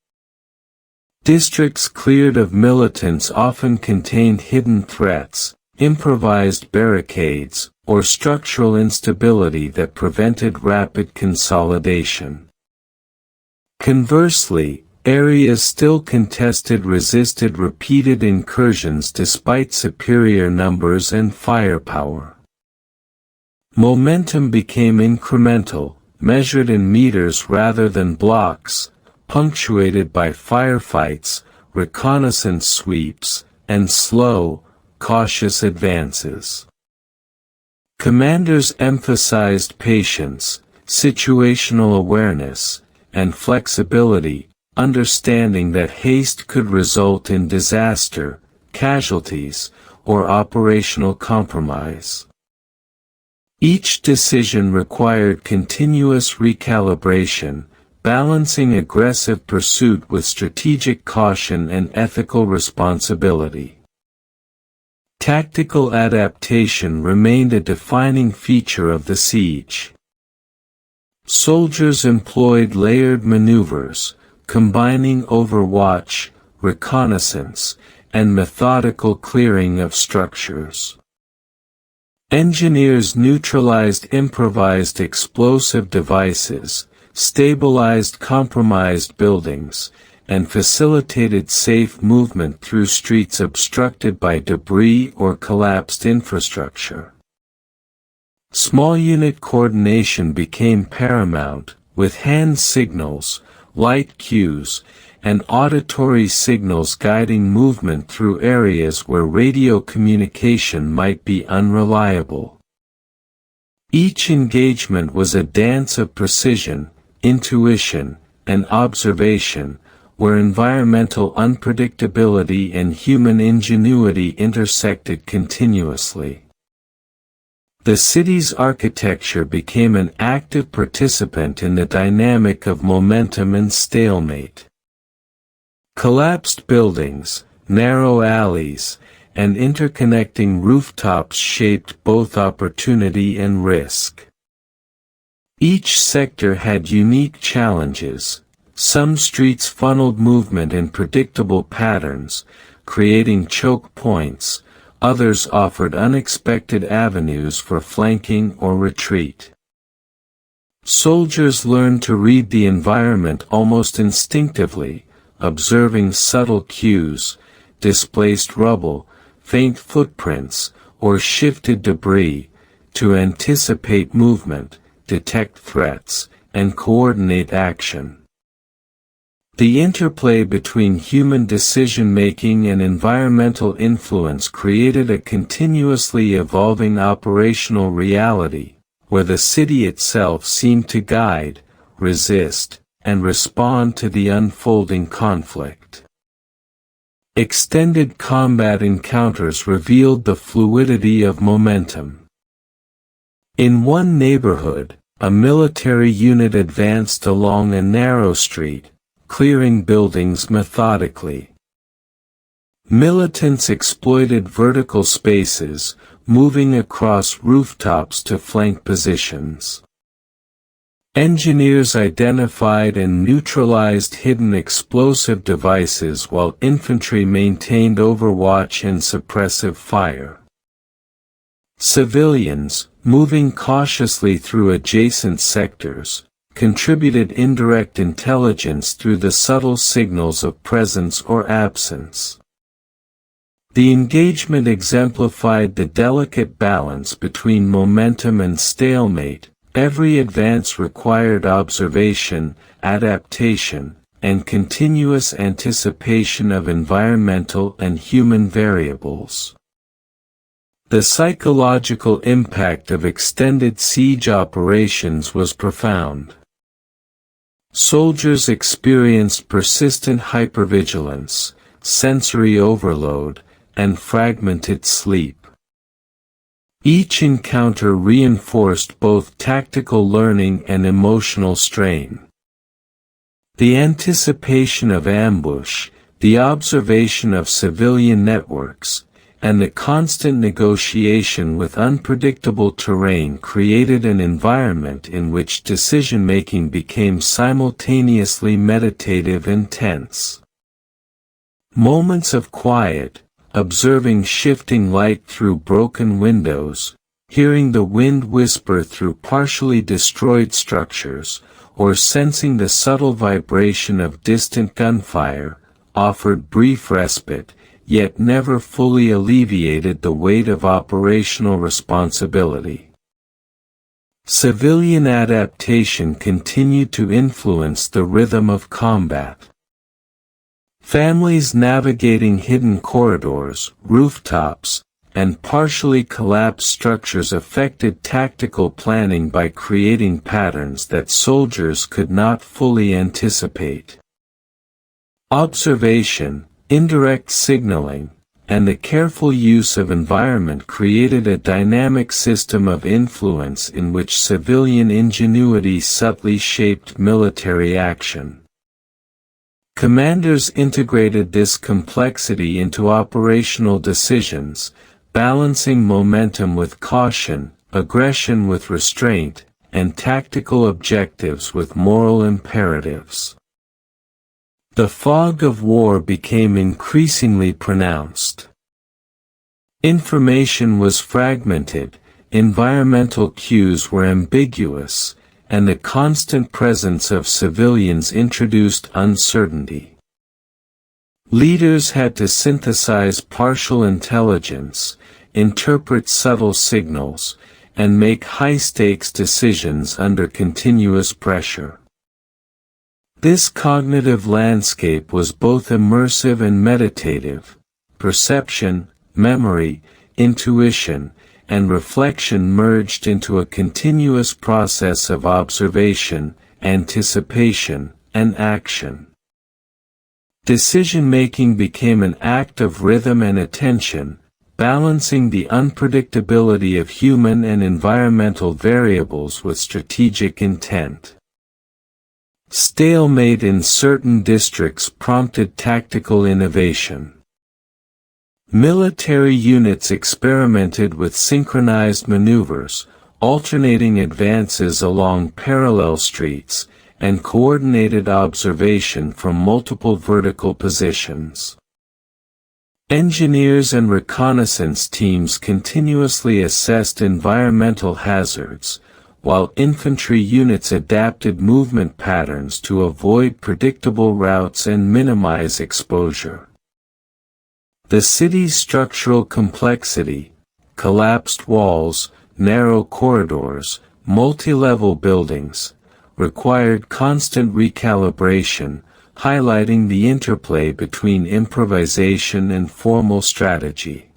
Districts cleared of militants often contained hidden threats, improvised barricades, or structural instability that prevented rapid consolidation. Conversely, areas still contested resisted repeated incursions despite superior numbers and firepower. Momentum became incremental, measured in meters rather than blocks, punctuated by firefights, reconnaissance sweeps, and slow, cautious advances. Commanders emphasized patience, situational awareness, and flexibility, understanding that haste could result in disaster, casualties, or operational compromise. Each decision required continuous recalibration, balancing aggressive pursuit with strategic caution and ethical responsibility. Tactical adaptation remained a defining feature of the siege. Soldiers employed layered maneuvers, combining overwatch, reconnaissance, and methodical clearing of structures. Engineers neutralized improvised explosive devices, stabilized compromised buildings, and facilitated safe movement through streets obstructed by debris or collapsed infrastructure. Small unit coordination became paramount, with hand signals, light cues, and auditory signals guiding movement through areas where radio communication might be unreliable. Each engagement was a dance of precision, intuition, and observation, where environmental unpredictability and human ingenuity intersected continuously. The city's architecture became an active participant in the dynamic of momentum and stalemate. Collapsed buildings, narrow alleys, and interconnecting rooftops shaped both opportunity and risk. Each sector had unique challenges. Some streets funneled movement in predictable patterns, creating choke points, others offered unexpected avenues for flanking or retreat. Soldiers learned to read the environment almost instinctively, observing subtle cues, displaced rubble, faint footprints, or shifted debris, to anticipate movement, detect threats, and coordinate action. The interplay between human decision-making and environmental influence created a continuously evolving operational reality, where the city itself seemed to guide, resist, and respond to the unfolding conflict. Extended combat encounters revealed the fluidity of momentum. In one neighborhood, a military unit advanced along a narrow street, clearing buildings methodically. Militants exploited vertical spaces, moving across rooftops to flank positions. Engineers identified and neutralized hidden explosive devices while infantry maintained overwatch and suppressive fire. Civilians, moving cautiously through adjacent sectors, contributed indirect intelligence through the subtle signals of presence or absence. The engagement exemplified the delicate balance between momentum and stalemate. Every advance required observation, adaptation, and continuous anticipation of environmental and human variables. The psychological impact of extended siege operations was profound. Soldiers experienced persistent hypervigilance, sensory overload, and fragmented sleep. Each encounter reinforced both tactical learning and emotional strain. The anticipation of ambush, the observation of civilian networks, and the constant negotiation with unpredictable terrain created an environment in which decision-making became simultaneously meditative and tense. Moments of quiet, observing shifting light through broken windows, hearing the wind whisper through partially destroyed structures, or sensing the subtle vibration of distant gunfire, offered brief respite, yet never fully alleviated the weight of operational responsibility. Civilian adaptation continued to influence the rhythm of combat. Families navigating hidden corridors, rooftops, and partially collapsed structures affected tactical planning by creating patterns that soldiers could not fully anticipate. Observation, indirect signaling, and the careful use of environment created a dynamic system of influence in which civilian ingenuity subtly shaped military action. Commanders integrated this complexity into operational decisions, balancing momentum with caution, aggression with restraint, and tactical objectives with moral imperatives. The fog of war became increasingly pronounced. Information was fragmented, environmental cues were ambiguous, and the constant presence of civilians introduced uncertainty. Leaders had to synthesize partial intelligence, interpret subtle signals, and make high-stakes decisions under continuous pressure. This cognitive landscape was both immersive and meditative. Perception, memory, intuition, and reflection merged into a continuous process of observation, anticipation, and action. Decision-making became an act of rhythm and attention, balancing the unpredictability of human and environmental variables with strategic intent. Stalemate in certain districts prompted tactical innovation. Military units experimented with synchronized maneuvers, alternating advances along parallel streets, and coordinated observation from multiple vertical positions. Engineers and reconnaissance teams continuously assessed environmental hazards, while infantry units adapted movement patterns to avoid predictable routes and minimize exposure. The city's structural complexity, collapsed walls, narrow corridors, multi-level buildings, required constant recalibration, highlighting the interplay between improvisation and formal strategy.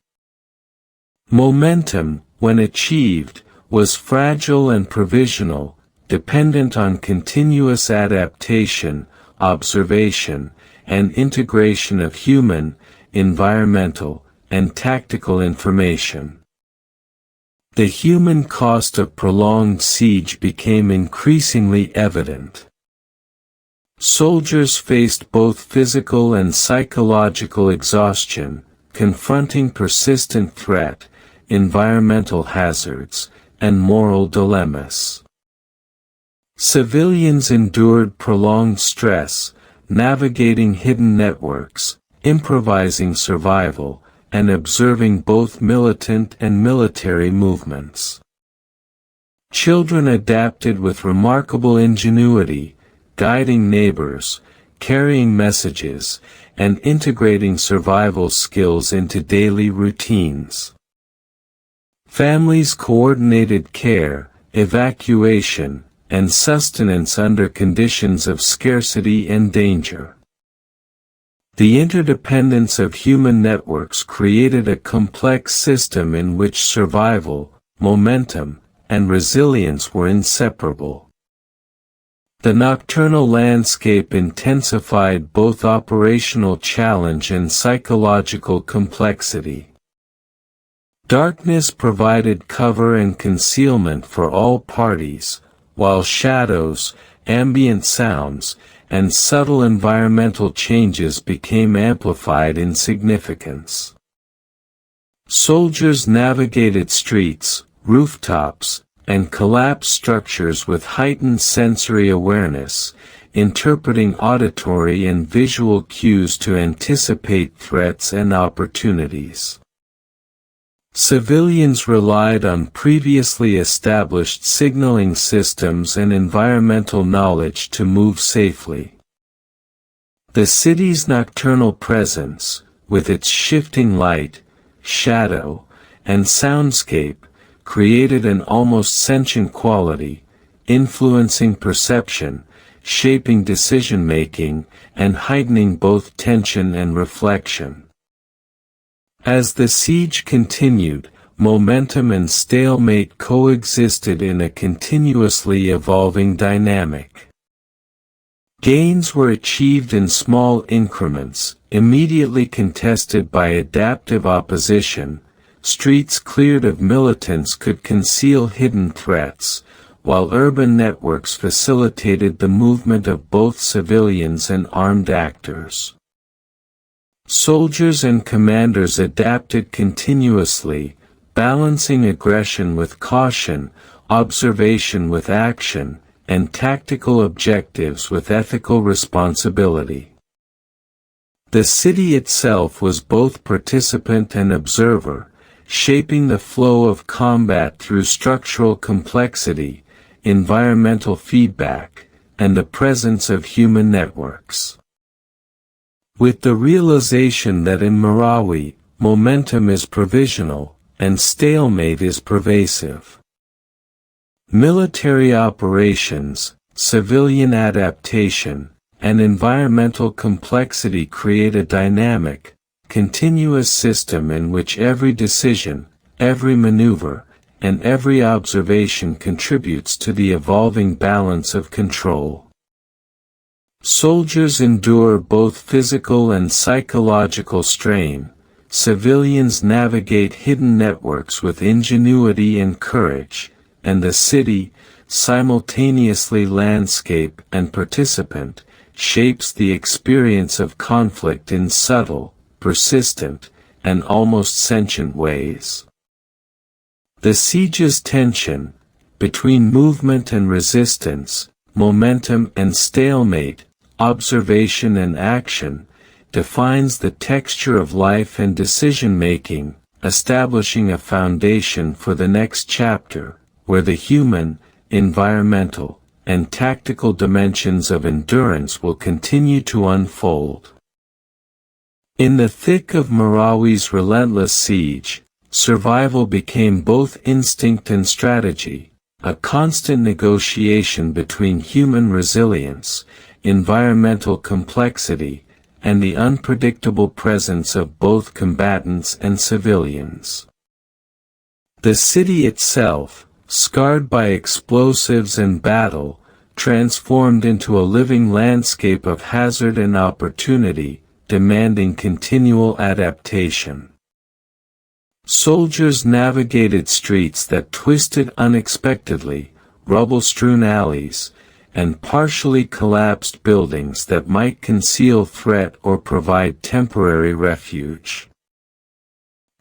Momentum, when achieved, was fragile and provisional, dependent on continuous adaptation, observation, and integration of human, environmental, and tactical information. The human cost of prolonged siege became increasingly evident. Soldiers faced both physical and psychological exhaustion, confronting persistent threat, environmental hazards, and moral dilemmas. Civilians endured prolonged stress, navigating hidden networks, improvising survival, and observing both militant and military movements. Children adapted with remarkable ingenuity, guiding neighbors, carrying messages, and integrating survival skills into daily routines. Families coordinated care, evacuation, and sustenance under conditions of scarcity and danger. The interdependence of human networks created a complex system in which survival, momentum, and resilience were inseparable. The nocturnal landscape intensified both operational challenge and psychological complexity. Darkness provided cover and concealment for all parties, while shadows, ambient sounds, and subtle environmental changes became amplified in significance. Soldiers navigated streets, rooftops, and collapsed structures with heightened sensory awareness, interpreting auditory and visual cues to anticipate threats and opportunities. Civilians relied on previously established signaling systems and environmental knowledge to move safely. The city's nocturnal presence, with its shifting light, shadow, and soundscape, created an almost sentient quality, influencing perception, shaping decision-making, and heightening both tension and reflection. As the siege continued, momentum and stalemate coexisted in a continuously evolving dynamic. Gains were achieved in small increments, immediately contested by adaptive opposition. Streets cleared of militants could conceal hidden threats, while urban networks facilitated the movement of both civilians and armed actors. Soldiers and commanders adapted continuously, balancing aggression with caution, observation with action, and tactical objectives with ethical responsibility. The city itself was both participant and observer, shaping the flow of combat through structural complexity, environmental feedback, and the presence of human networks. With the realization that in Marawi, momentum is provisional, and stalemate is pervasive. Military operations, civilian adaptation, and environmental complexity create a dynamic, continuous system in which every decision, every maneuver, and every observation contributes to the evolving balance of control. Soldiers endure both physical and psychological strain, civilians navigate hidden networks with ingenuity and courage, and the city, simultaneously landscape and participant, shapes the experience of conflict in subtle, persistent, and almost sentient ways. The siege's tension, between movement and resistance, momentum and stalemate, observation and action, defines the texture of life and decision-making, establishing a foundation for the next chapter, where the human, environmental, and tactical dimensions of endurance will continue to unfold. In the thick of Marawi's relentless siege, survival became both instinct and strategy, a constant negotiation between human resilience, environmental complexity, and the unpredictable presence of both combatants and civilians. The city itself, scarred by explosives and battle, transformed into a living landscape of hazard and opportunity, demanding continual adaptation. Soldiers navigated streets that twisted unexpectedly, rubble-strewn alleys, and partially collapsed buildings that might conceal threat or provide temporary refuge.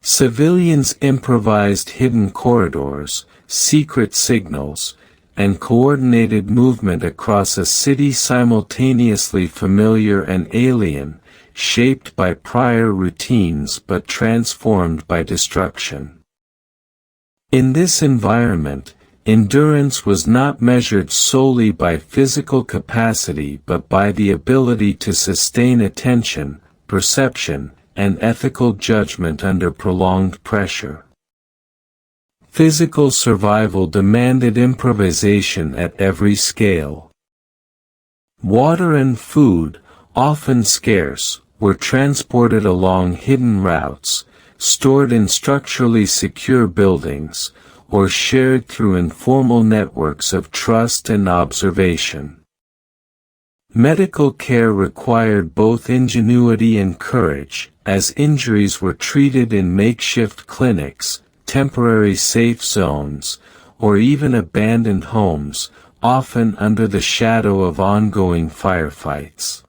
Civilians improvised hidden corridors, secret signals, and coordinated movement across a city simultaneously familiar and alien, shaped by prior routines but transformed by destruction. In this environment, endurance was not measured solely by physical capacity but by the ability to sustain attention, perception, and ethical judgment under prolonged pressure. Physical survival demanded improvisation at every scale. Water and food, often scarce, were transported along hidden routes, stored in structurally secure buildings, or shared through informal networks of trust and observation. Medical care required both ingenuity and courage, as injuries were treated in makeshift clinics, temporary safe zones, or even abandoned homes, often under the shadow of ongoing firefights.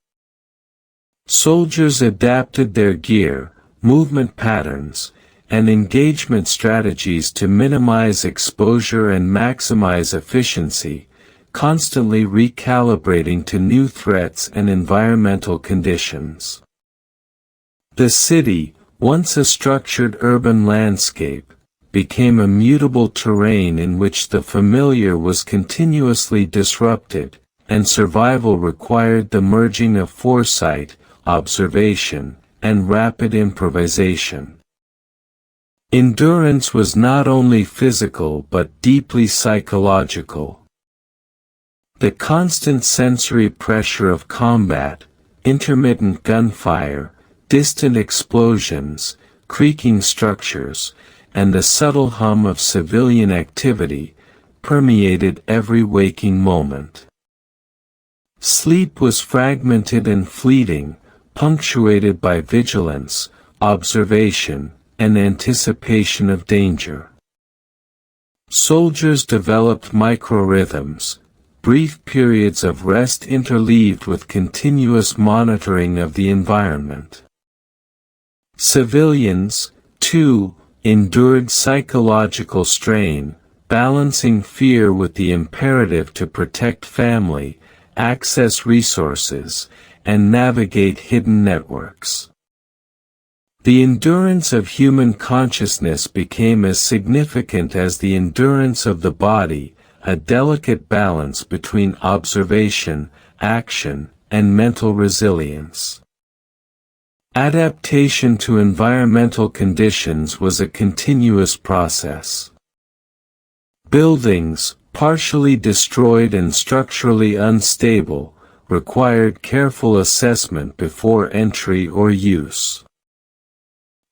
Soldiers adapted their gear, movement patterns, and engagement strategies to minimize exposure and maximize efficiency, constantly recalibrating to new threats and environmental conditions. The city, once a structured urban landscape, became a mutable terrain in which the familiar was continuously disrupted, and survival required the merging of foresight, observation, and rapid improvisation. Endurance was not only physical but deeply psychological. The constant sensory pressure of combat, intermittent gunfire, distant explosions, creaking structures, and the subtle hum of civilian activity, permeated every waking moment. Sleep was fragmented and fleeting, punctuated by vigilance, observation, and anticipation of danger. Soldiers developed microrhythms, brief periods of rest interleaved with continuous monitoring of the environment. Civilians, too, endured psychological strain, balancing fear with the imperative to protect family, access resources, and navigate hidden networks. The endurance of human consciousness became as significant as the endurance of the body, a delicate balance between observation, action, and mental resilience. Adaptation to environmental conditions was a continuous process. Buildings, partially destroyed and structurally unstable, required careful assessment before entry or use.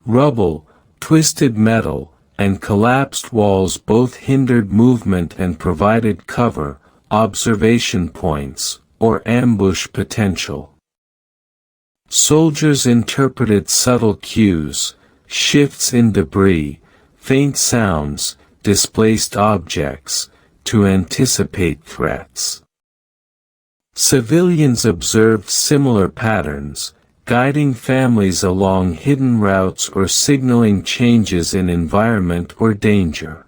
Rubble, twisted metal, and collapsed walls both hindered movement and provided cover, observation points, or ambush potential. Soldiers interpreted subtle cues, shifts in debris, faint sounds, displaced objects, to anticipate threats. Civilians observed similar patterns, guiding families along hidden routes or signaling changes in environment or danger.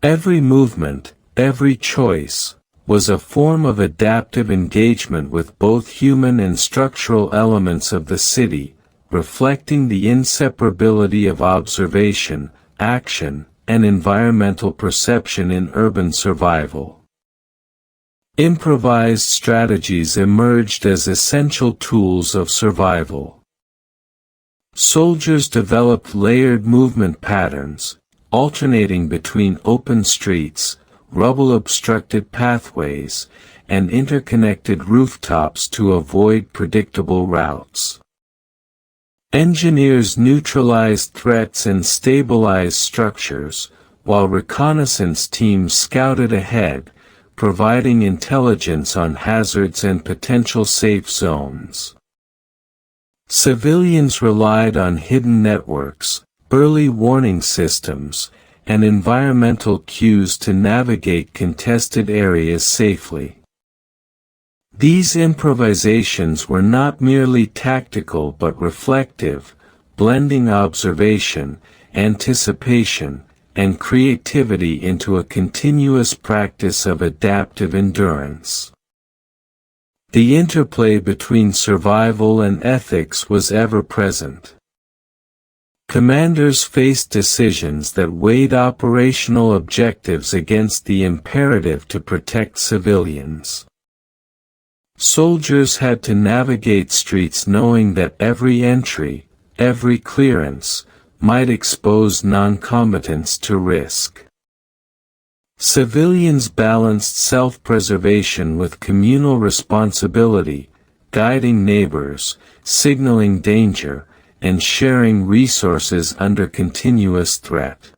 Every movement, every choice, was a form of adaptive engagement with both human and structural elements of the city, reflecting the inseparability of observation, action, and environmental perception in urban survival. Improvised strategies emerged as essential tools of survival. Soldiers developed layered movement patterns, alternating between open streets, rubble-obstructed pathways, and interconnected rooftops to avoid predictable routes. Engineers neutralized threats and stabilized structures, while reconnaissance teams scouted ahead, providing intelligence on hazards and potential safe zones. Civilians relied on hidden networks, early warning systems, and environmental cues to navigate contested areas safely. These improvisations were not merely tactical but reflective, blending observation, anticipation, and creativity into a continuous practice of adaptive endurance. The interplay between survival and ethics was ever present. Commanders faced decisions that weighed operational objectives against the imperative to protect civilians. Soldiers had to navigate streets knowing that every entry, every clearance, might expose non-combatants to risk. Civilians balanced self-preservation with communal responsibility, guiding neighbors, signaling danger, and sharing resources under continuous threat.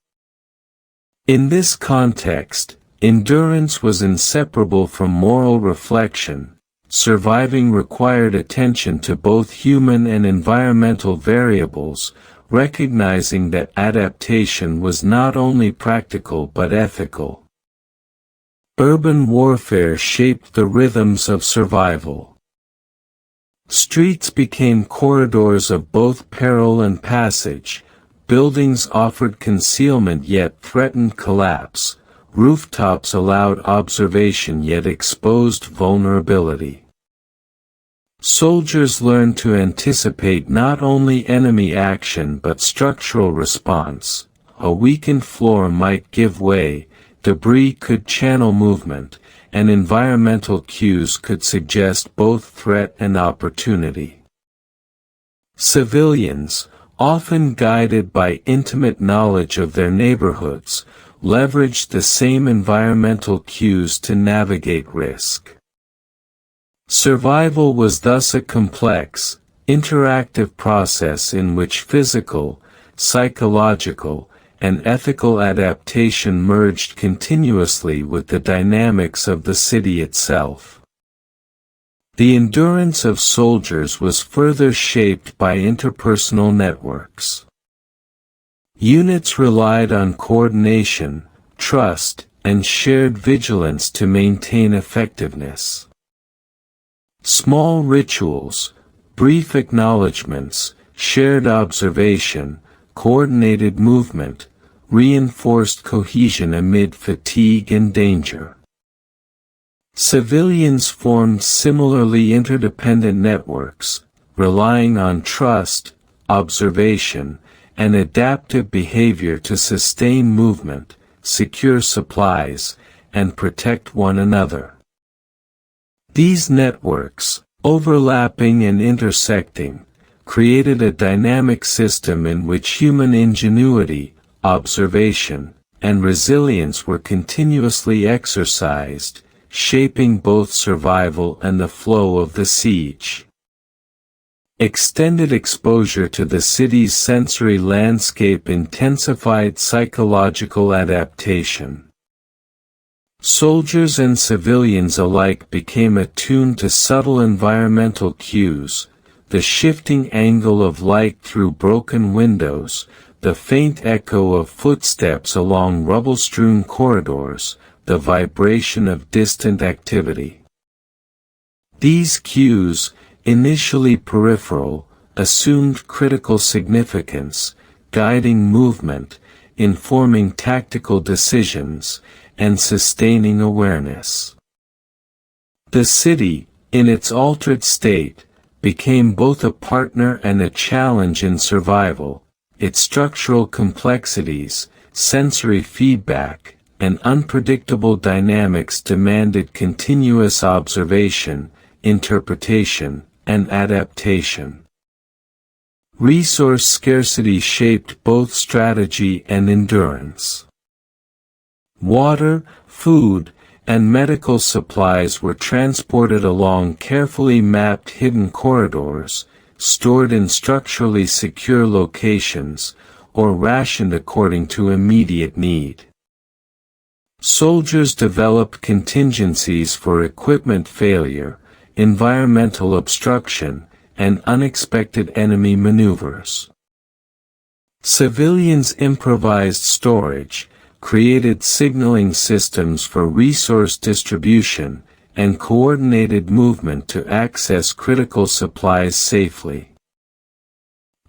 In this context, endurance was inseparable from moral reflection. Surviving required attention to both human and environmental variables, recognizing that adaptation was not only practical but ethical. Urban warfare shaped the rhythms of survival. Streets became corridors of both peril and passage, buildings offered concealment yet threatened collapse, rooftops allowed observation yet exposed vulnerability. Soldiers learned to anticipate not only enemy action but structural response. A weakened floor might give way, debris could channel movement, and environmental cues could suggest both threat and opportunity. Civilians, often guided by intimate knowledge of their neighborhoods, leveraged the same environmental cues to navigate risk. Survival was thus a complex, interactive process in which physical, psychological, and ethical adaptation merged continuously with the dynamics of the city itself. The endurance of soldiers was further shaped by interpersonal networks. Units relied on coordination, trust, and shared vigilance to maintain effectiveness. Small rituals, brief acknowledgments, shared observation, coordinated movement, reinforced cohesion amid fatigue and danger. Civilians formed similarly interdependent networks, relying on trust, observation, and adaptive behavior to sustain movement, secure supplies, and protect one another. These networks, overlapping and intersecting, created a dynamic system in which human ingenuity, observation, and resilience were continuously exercised, shaping both survival and the flow of the siege. Extended exposure to the city's sensory landscape intensified psychological adaptation. Soldiers and civilians alike became attuned to subtle environmental cues, the shifting angle of light through broken windows, the faint echo of footsteps along rubble-strewn corridors, the vibration of distant activity. These cues, initially peripheral, assumed critical significance, guiding movement, informing tactical decisions, and sustaining awareness. The city, in its altered state, became both a partner and a challenge in survival. Its structural complexities, sensory feedback, and unpredictable dynamics demanded continuous observation, interpretation, and adaptation. Resource scarcity shaped both strategy and endurance. Water, food, and medical supplies were transported along carefully mapped hidden corridors, stored in structurally secure locations, or rationed according to immediate need. Soldiers developed contingencies for equipment failure, environmental obstruction, and unexpected enemy maneuvers. Civilians improvised storage, created signaling systems for resource distribution, and coordinated movement to access critical supplies safely.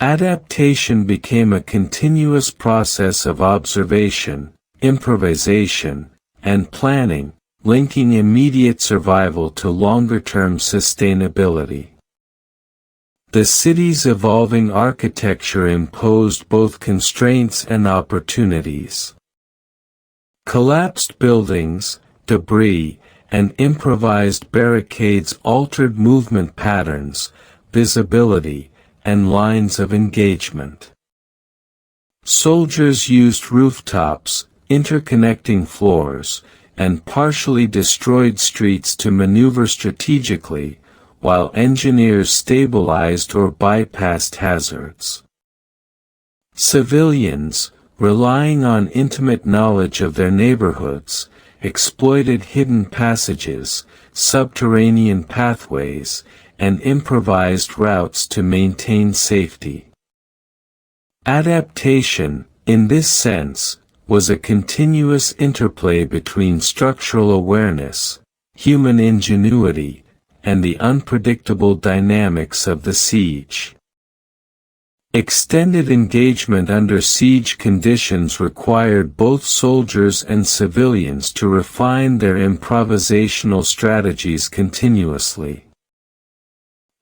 Adaptation became a continuous process of observation, improvisation, and planning, linking immediate survival to longer-term sustainability. The city's evolving architecture imposed both constraints and opportunities. Collapsed buildings, debris, and improvised barricades altered movement patterns, visibility, and lines of engagement. Soldiers used rooftops, interconnecting floors, and partially destroyed streets to maneuver strategically, while engineers stabilized or bypassed hazards. Civilians, relying on intimate knowledge of their neighborhoods, exploited hidden passages, subterranean pathways, and improvised routes to maintain safety. Adaptation, in this sense, was a continuous interplay between structural awareness, human ingenuity, and the unpredictable dynamics of the siege. Extended engagement under siege conditions required both soldiers and civilians to refine their improvisational strategies continuously.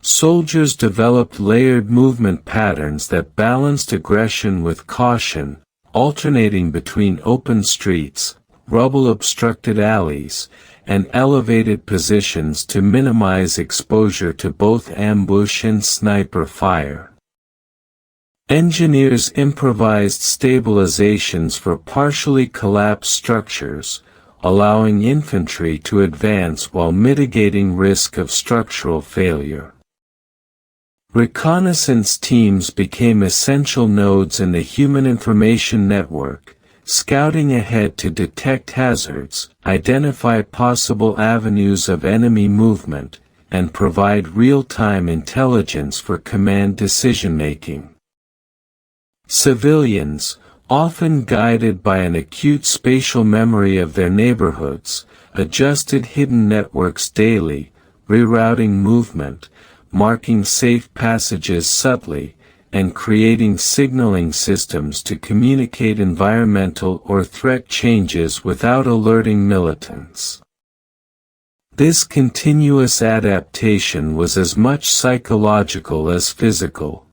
Soldiers developed layered movement patterns that balanced aggression with caution, alternating between open streets, rubble-obstructed alleys, and elevated positions to minimize exposure to both ambush and sniper fire. Engineers improvised stabilizations for partially collapsed structures, allowing infantry to advance while mitigating risk of structural failure. Reconnaissance teams became essential nodes in the human information network, scouting ahead to detect hazards, identify possible avenues of enemy movement, and provide real-time intelligence for command decision-making. Civilians, often guided by an acute spatial memory of their neighborhoods, adjusted hidden networks daily, rerouting movement, marking safe passages subtly, and creating signaling systems to communicate environmental or threat changes without alerting militants. This continuous adaptation was as much psychological as physical.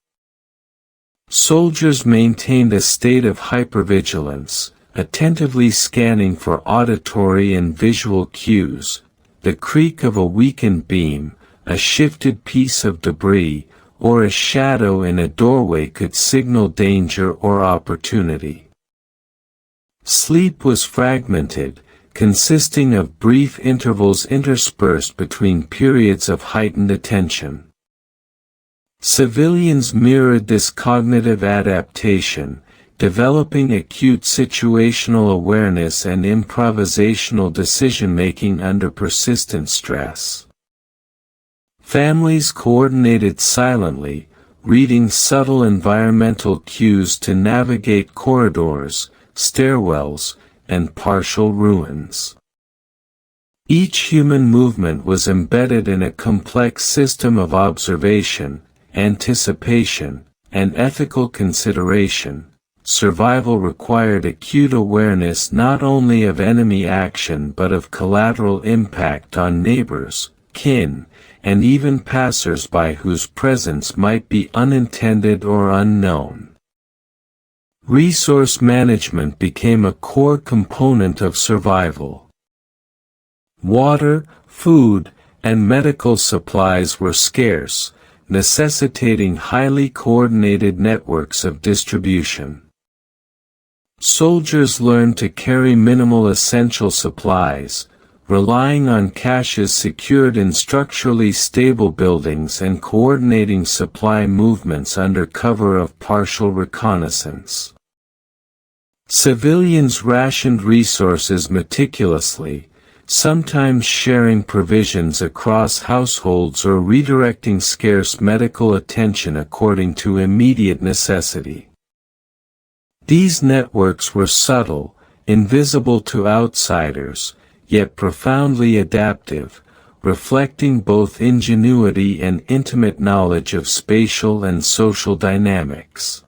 Soldiers maintained a state of hypervigilance, attentively scanning for auditory and visual cues, the creak of a weakened beam, a shifted piece of debris, or a shadow in a doorway could signal danger or opportunity. Sleep was fragmented, consisting of brief intervals interspersed between periods of heightened attention. Civilians mirrored this cognitive adaptation, developing acute situational awareness and improvisational decision-making under persistent stress. Families coordinated silently, reading subtle environmental cues to navigate corridors, stairwells, and partial ruins. Each human movement was embedded in a complex system of observation, anticipation, and ethical consideration. Survival required acute awareness not only of enemy action but of collateral impact on neighbors, kin, and even passers-by whose presence might be unintended or unknown. Resource management became a core component of survival. Water, food, and medical supplies were scarce, necessitating highly coordinated networks of distribution. Soldiers learned to carry minimal essential supplies, relying on caches secured in structurally stable buildings and coordinating supply movements under cover of partial reconnaissance. Civilians rationed resources meticulously, sometimes sharing provisions across households or redirecting scarce medical attention according to immediate necessity. These networks were subtle, invisible to outsiders, yet profoundly adaptive, reflecting both ingenuity and intimate knowledge of spatial and social dynamics.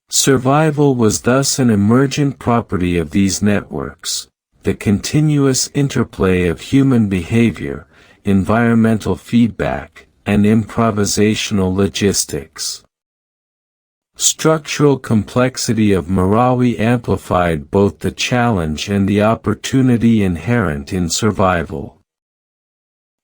Survival was thus an emergent property of these networks, the continuous interplay of human behavior, environmental feedback, and improvisational logistics. Structural complexity of Marawi amplified both the challenge and the opportunity inherent in survival.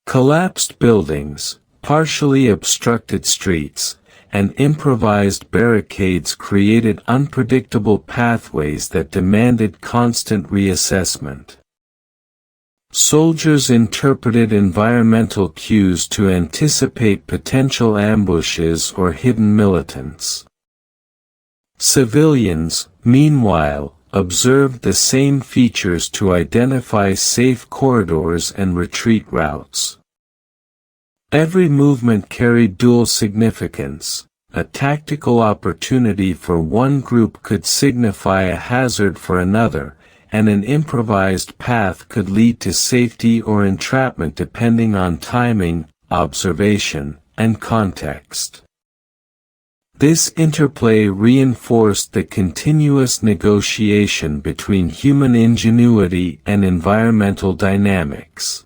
Collapsed buildings, partially obstructed streets, and improvised barricades created unpredictable pathways that demanded constant reassessment. Soldiers interpreted environmental cues to anticipate potential ambushes or hidden militants. Civilians, meanwhile, observed the same features to identify safe corridors and retreat routes. Every movement carried dual significance. A tactical opportunity for one group could signify a hazard for another, and an improvised path could lead to safety or entrapment depending on timing, observation, and context. This interplay reinforced the continuous negotiation between human ingenuity and environmental dynamics.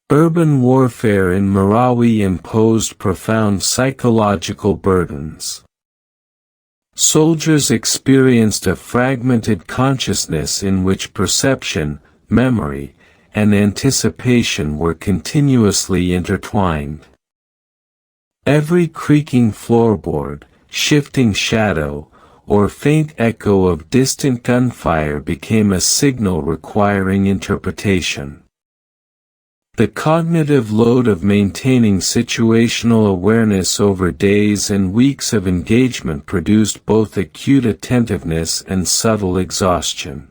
Urban warfare in Marawi imposed profound psychological burdens. Soldiers experienced a fragmented consciousness in which perception, memory, and anticipation were continuously intertwined. Every creaking floorboard, shifting shadow, or faint echo of distant gunfire became a signal requiring interpretation. The cognitive load of maintaining situational awareness over days and weeks of engagement produced both acute attentiveness and subtle exhaustion.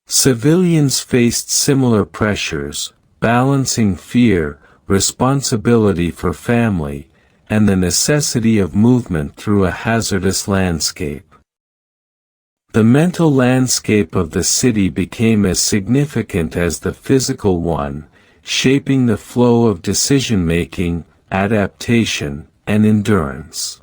Civilians faced similar pressures, balancing fear, responsibility for family, and the necessity of movement through a hazardous landscape. The mental landscape of the city became as significant as the physical one, shaping the flow of decision-making, adaptation, and endurance.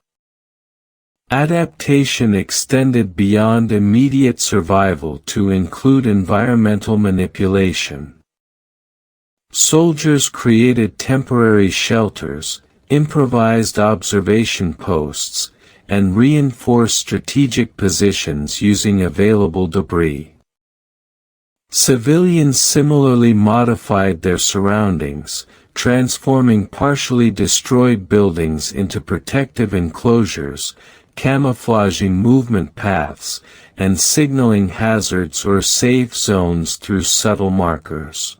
Adaptation extended beyond immediate survival to include environmental manipulation. Soldiers created temporary shelters, improvised observation posts, and reinforced strategic positions using available debris. Civilians similarly modified their surroundings, transforming partially destroyed buildings into protective enclosures, camouflaging movement paths, and signaling hazards or safe zones through subtle markers.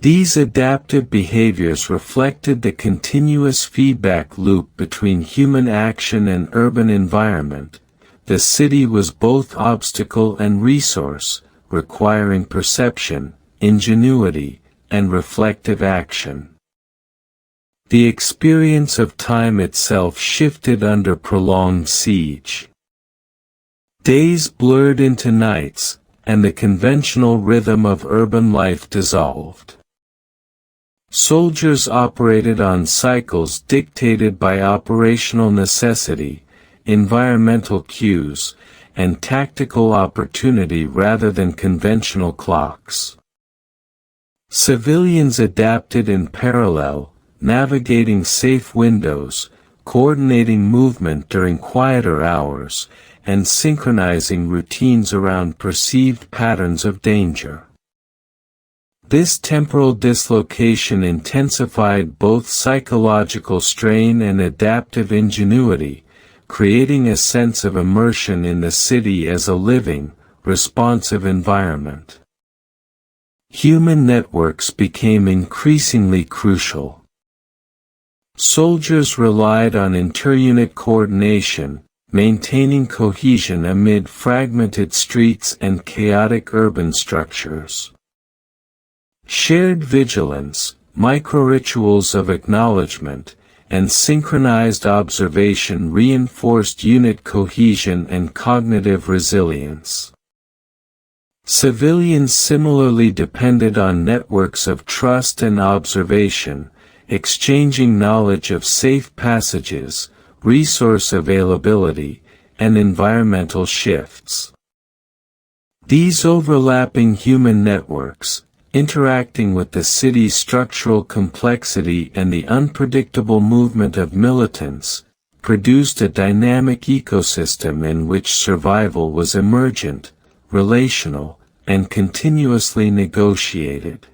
These adaptive behaviors reflected the continuous feedback loop between human action and urban environment. The city was both obstacle and resource, requiring perception, ingenuity, and reflective action. The experience of time itself shifted under prolonged siege. Days blurred into nights, and the conventional rhythm of urban life dissolved. Soldiers operated on cycles dictated by operational necessity, environmental cues, and tactical opportunity rather than conventional clocks. Civilians adapted in parallel, navigating safe windows, coordinating movement during quieter hours, and synchronizing routines around perceived patterns of danger. This temporal dislocation intensified both psychological strain and adaptive ingenuity, creating a sense of immersion in the city as a living, responsive environment. Human networks became increasingly crucial. Soldiers relied on inter-unit coordination, maintaining cohesion amid fragmented streets and chaotic urban structures. Shared vigilance, micro-rituals of acknowledgement, and synchronized observation reinforced unit cohesion and cognitive resilience. Civilians similarly depended on networks of trust and observation, exchanging knowledge of safe passages, resource availability, and environmental shifts. These overlapping human networks, interacting with the city's structural complexity and the unpredictable movement of militants, produced a dynamic ecosystem in which survival was emergent, relational, and continuously negotiated.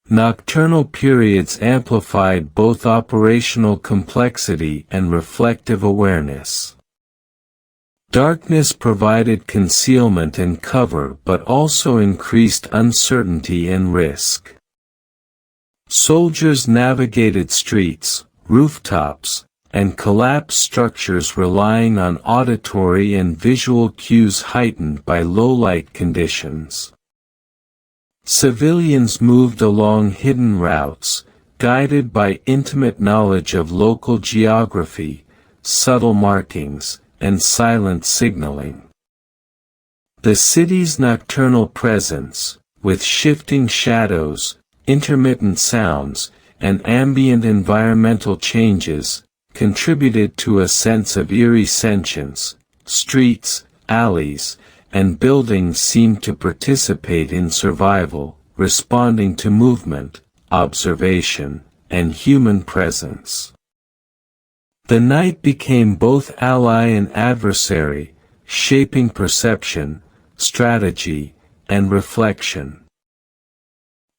Nocturnal periods amplified both operational complexity and reflective awareness. Darkness provided concealment and cover but also increased uncertainty and risk. Soldiers navigated streets, rooftops, and collapsed structures relying on auditory and visual cues heightened by low-light conditions. Civilians moved along hidden routes, guided by intimate knowledge of local geography, subtle markings, and silent signaling. The city's nocturnal presence, with shifting shadows, intermittent sounds, and ambient environmental changes, contributed to a sense of eerie sentience. Streets, alleys, and buildings seemed to participate in survival, responding to movement, observation, and human presence. The night became both ally and adversary, shaping perception, strategy, and reflection.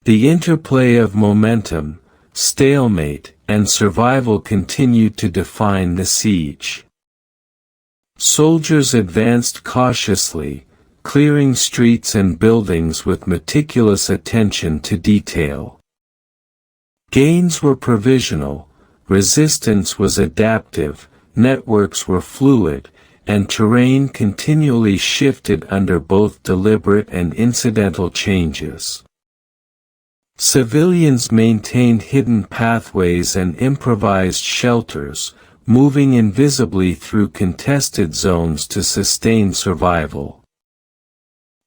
The interplay of momentum, stalemate, and survival continued to define the siege. Soldiers advanced cautiously, clearing streets and buildings with meticulous attention to detail. Gains were provisional, resistance was adaptive, networks were fluid, and terrain continually shifted under both deliberate and incidental changes. Civilians maintained hidden pathways and improvised shelters, moving invisibly through contested zones to sustain survival.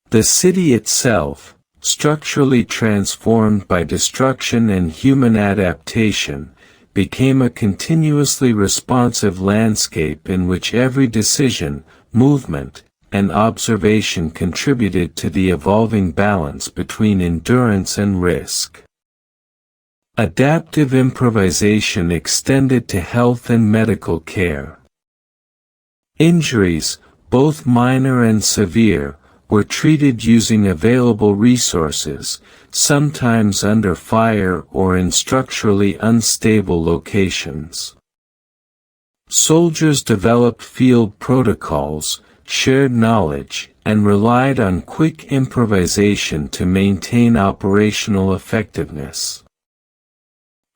The city itself, structurally transformed by destruction and human adaptation, became a continuously responsive landscape in which every decision, movement, and observation contributed to the evolving balance between endurance and risk. Adaptive improvisation extended to health and medical care. Injuries, both minor and severe, were treated using available resources, sometimes under fire or in structurally unstable locations. Soldiers developed field protocols, shared knowledge, and relied on quick improvisation to maintain operational effectiveness.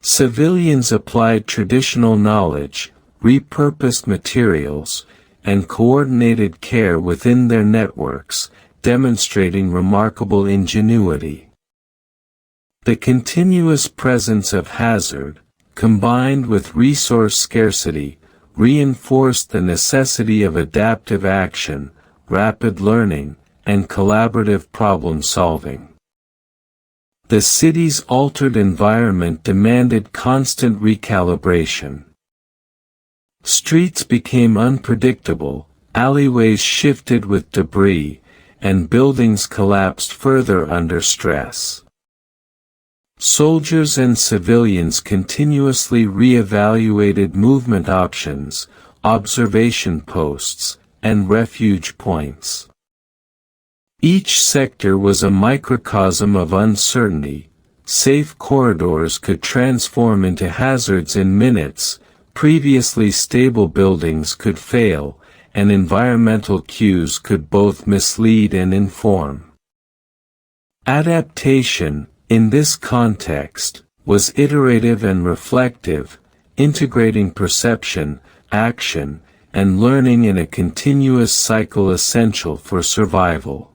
Civilians applied traditional knowledge, repurposed materials, and coordinated care within their networks, demonstrating remarkable ingenuity. The continuous presence of hazard, combined with resource scarcity, reinforced the necessity of adaptive action, rapid learning, and collaborative problem-solving. The city's altered environment demanded constant recalibration. Streets became unpredictable, alleyways shifted with debris, and buildings collapsed further under stress. Soldiers and civilians continuously re-evaluated movement options, observation posts, and refuge points. Each sector was a microcosm of uncertainty. Safe corridors could transform into hazards in minutes, previously stable buildings could fail, and environmental cues could both mislead and inform. Adaptation, in this context, was iterative and reflective, integrating perception, action, and learning in a continuous cycle essential for survival.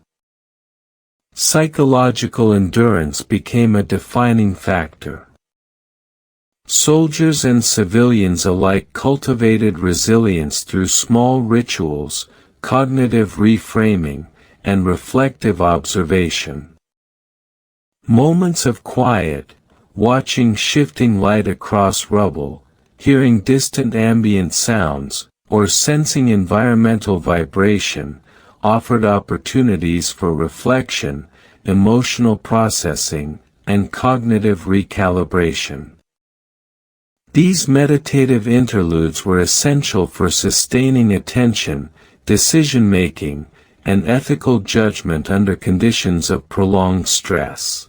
Psychological endurance became a defining factor. Soldiers and civilians alike cultivated resilience through small rituals, cognitive reframing, and reflective observation. Moments of quiet, watching shifting light across rubble, hearing distant ambient sounds, or sensing environmental vibration, offered opportunities for reflection, emotional processing, and cognitive recalibration. These meditative interludes were essential for sustaining attention, decision-making, and ethical judgment under conditions of prolonged stress.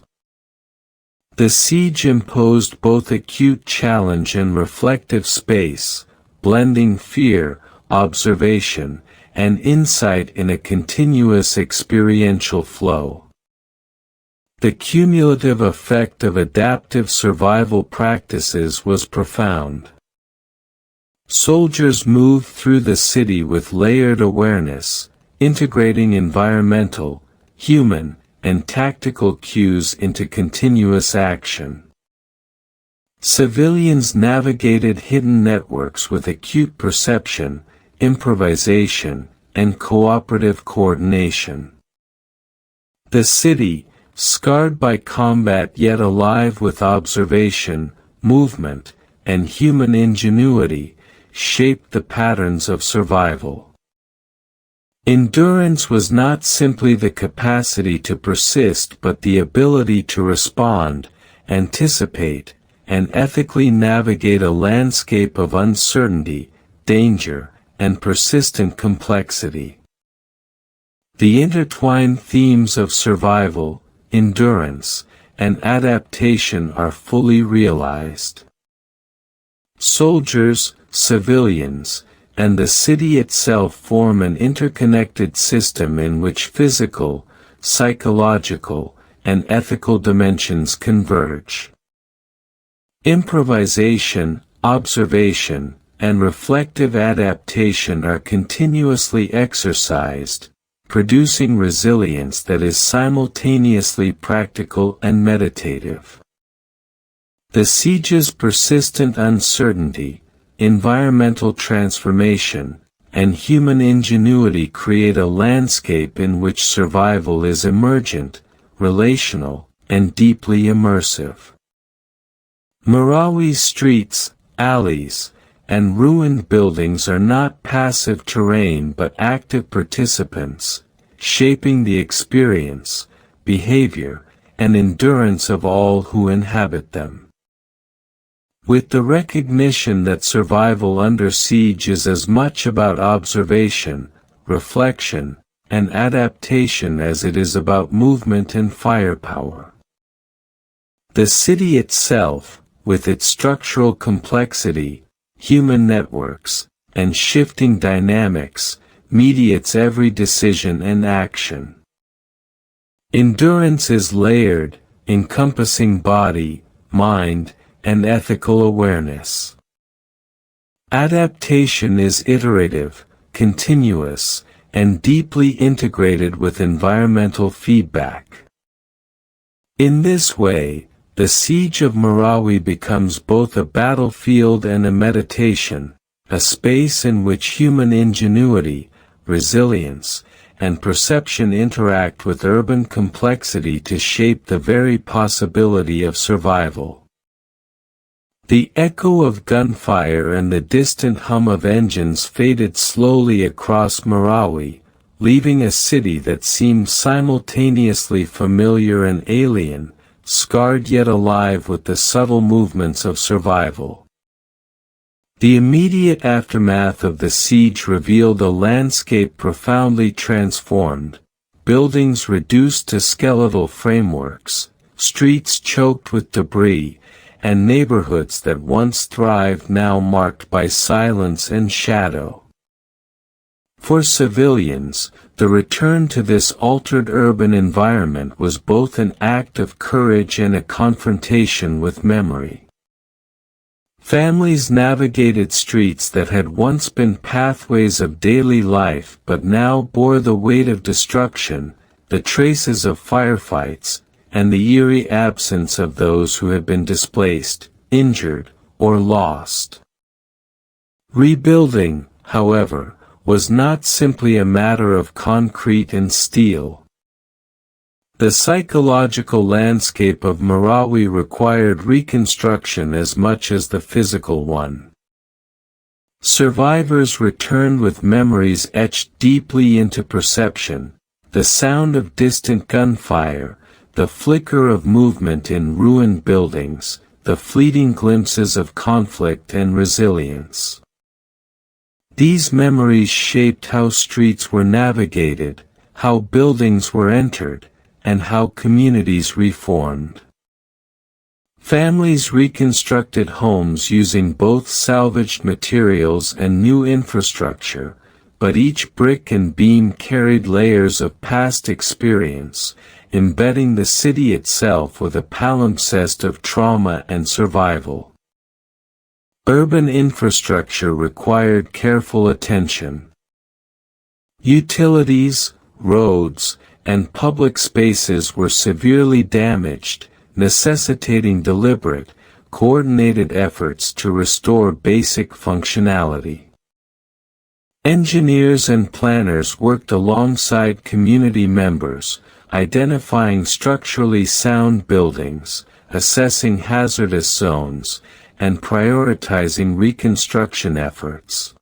The siege imposed both acute challenge and reflective space, blending fear, observation, and insight in a continuous experiential flow. The cumulative effect of adaptive survival practices was profound. Soldiers moved through the city with layered awareness, integrating environmental, human, and tactical cues into continuous action. Civilians navigated hidden networks with acute perception, improvisation, and cooperative coordination. The city, scarred by combat yet alive with observation, movement, and human ingenuity, shaped the patterns of survival. Endurance was not simply the capacity to persist but the ability to respond, anticipate, and ethically navigate a landscape of uncertainty, danger, and persistent complexity. The intertwined themes of survival, endurance, and adaptation are fully realized. Soldiers, civilians, and the city itself form an interconnected system in which physical, psychological, and ethical dimensions converge. Improvisation, observation, and reflective adaptation are continuously exercised, producing resilience that is simultaneously practical and meditative. The siege's persistent uncertainty, environmental transformation, and human ingenuity create a landscape in which survival is emergent, relational, and deeply immersive. Marawi's streets, alleys, and ruined buildings are not passive terrain but active participants, shaping the experience, behavior, and endurance of all who inhabit them. With the recognition that survival under siege is as much about observation, reflection, and adaptation as it is about movement and firepower. The city itself, with its structural complexity, human networks, and shifting dynamics, mediates every decision and action. Endurance is layered, encompassing body, mind, and ethical awareness. Adaptation is iterative, continuous, and deeply integrated with environmental feedback. In this way, the siege of Marawi becomes both a battlefield and a meditation, a space in which human ingenuity, resilience, and perception interact with urban complexity to shape the very possibility of survival. The echo of gunfire and the distant hum of engines faded slowly across Marawi, leaving a city that seemed simultaneously familiar and alien, scarred yet alive with the subtle movements of survival. The immediate aftermath of the siege revealed a landscape profoundly transformed, buildings reduced to skeletal frameworks, streets choked with debris, and neighborhoods that once thrived now marked by silence and shadow. For civilians, the return to this altered urban environment was both an act of courage and a confrontation with memory. Families navigated streets that had once been pathways of daily life but now bore the weight of destruction, the traces of firefights, and the eerie absence of those who had been displaced, injured, or lost. Rebuilding, however, was not simply a matter of concrete and steel. The psychological landscape of Marawi required reconstruction as much as the physical one. Survivors returned with memories etched deeply into perception, the sound of distant gunfire, the flicker of movement in ruined buildings, the fleeting glimpses of conflict and resilience. These memories shaped how streets were navigated, how buildings were entered, and how communities reformed. Families reconstructed homes using both salvaged materials and new infrastructure, but each brick and beam carried layers of past experience, embedding the city itself with a palimpsest of trauma and survival. Urban infrastructure required careful attention. Utilities, roads, and public spaces were severely damaged, necessitating deliberate, coordinated efforts to restore basic functionality. Engineers and planners worked alongside community members, identifying structurally sound buildings, assessing hazardous zones, and prioritizing reconstruction efforts.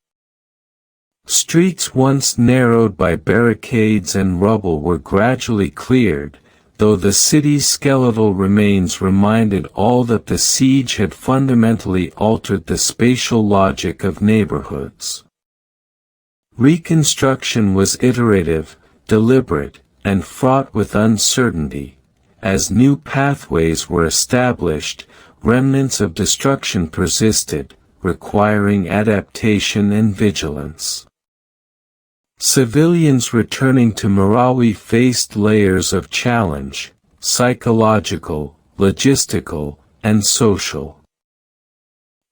Streets once narrowed by barricades and rubble were gradually cleared, though the city's skeletal remains reminded all that the siege had fundamentally altered the spatial logic of neighborhoods. Reconstruction was iterative, deliberate, and fraught with uncertainty. As new pathways were established, remnants of destruction persisted, requiring adaptation and vigilance. Civilians returning to Marawi faced layers of challenge, psychological, logistical, and social.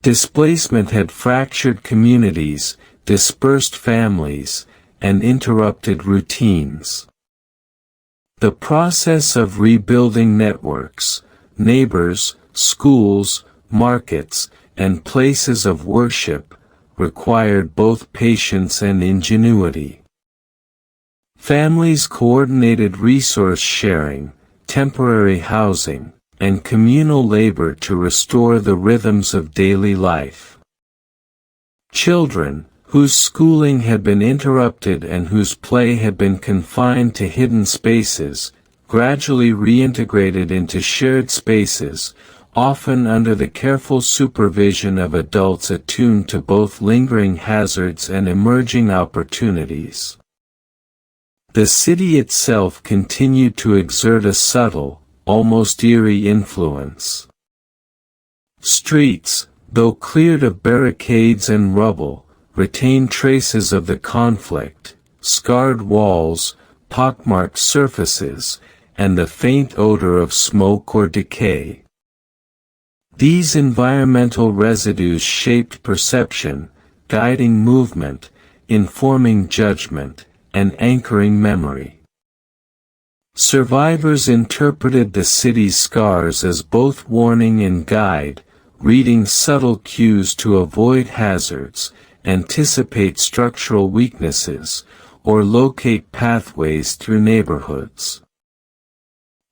Displacement had fractured communities, dispersed families, and interrupted routines. The process of rebuilding networks, neighbors, schools, markets, and places of worship, required both patience and ingenuity. Families coordinated resource sharing, temporary housing, and communal labor to restore the rhythms of daily life. Children, whose schooling had been interrupted and whose play had been confined to hidden spaces, gradually reintegrated into shared spaces, often under the careful supervision of adults attuned to both lingering hazards and emerging opportunities. The city itself continued to exert a subtle, almost eerie influence. Streets, though cleared of barricades and rubble, retained traces of the conflict, scarred walls, pockmarked surfaces, and the faint odor of smoke or decay. These environmental residues shaped perception, guiding movement, informing judgment, and anchoring memory. Survivors interpreted the city's scars as both warning and guide, reading subtle cues to avoid hazards, anticipate structural weaknesses, or locate pathways through neighborhoods.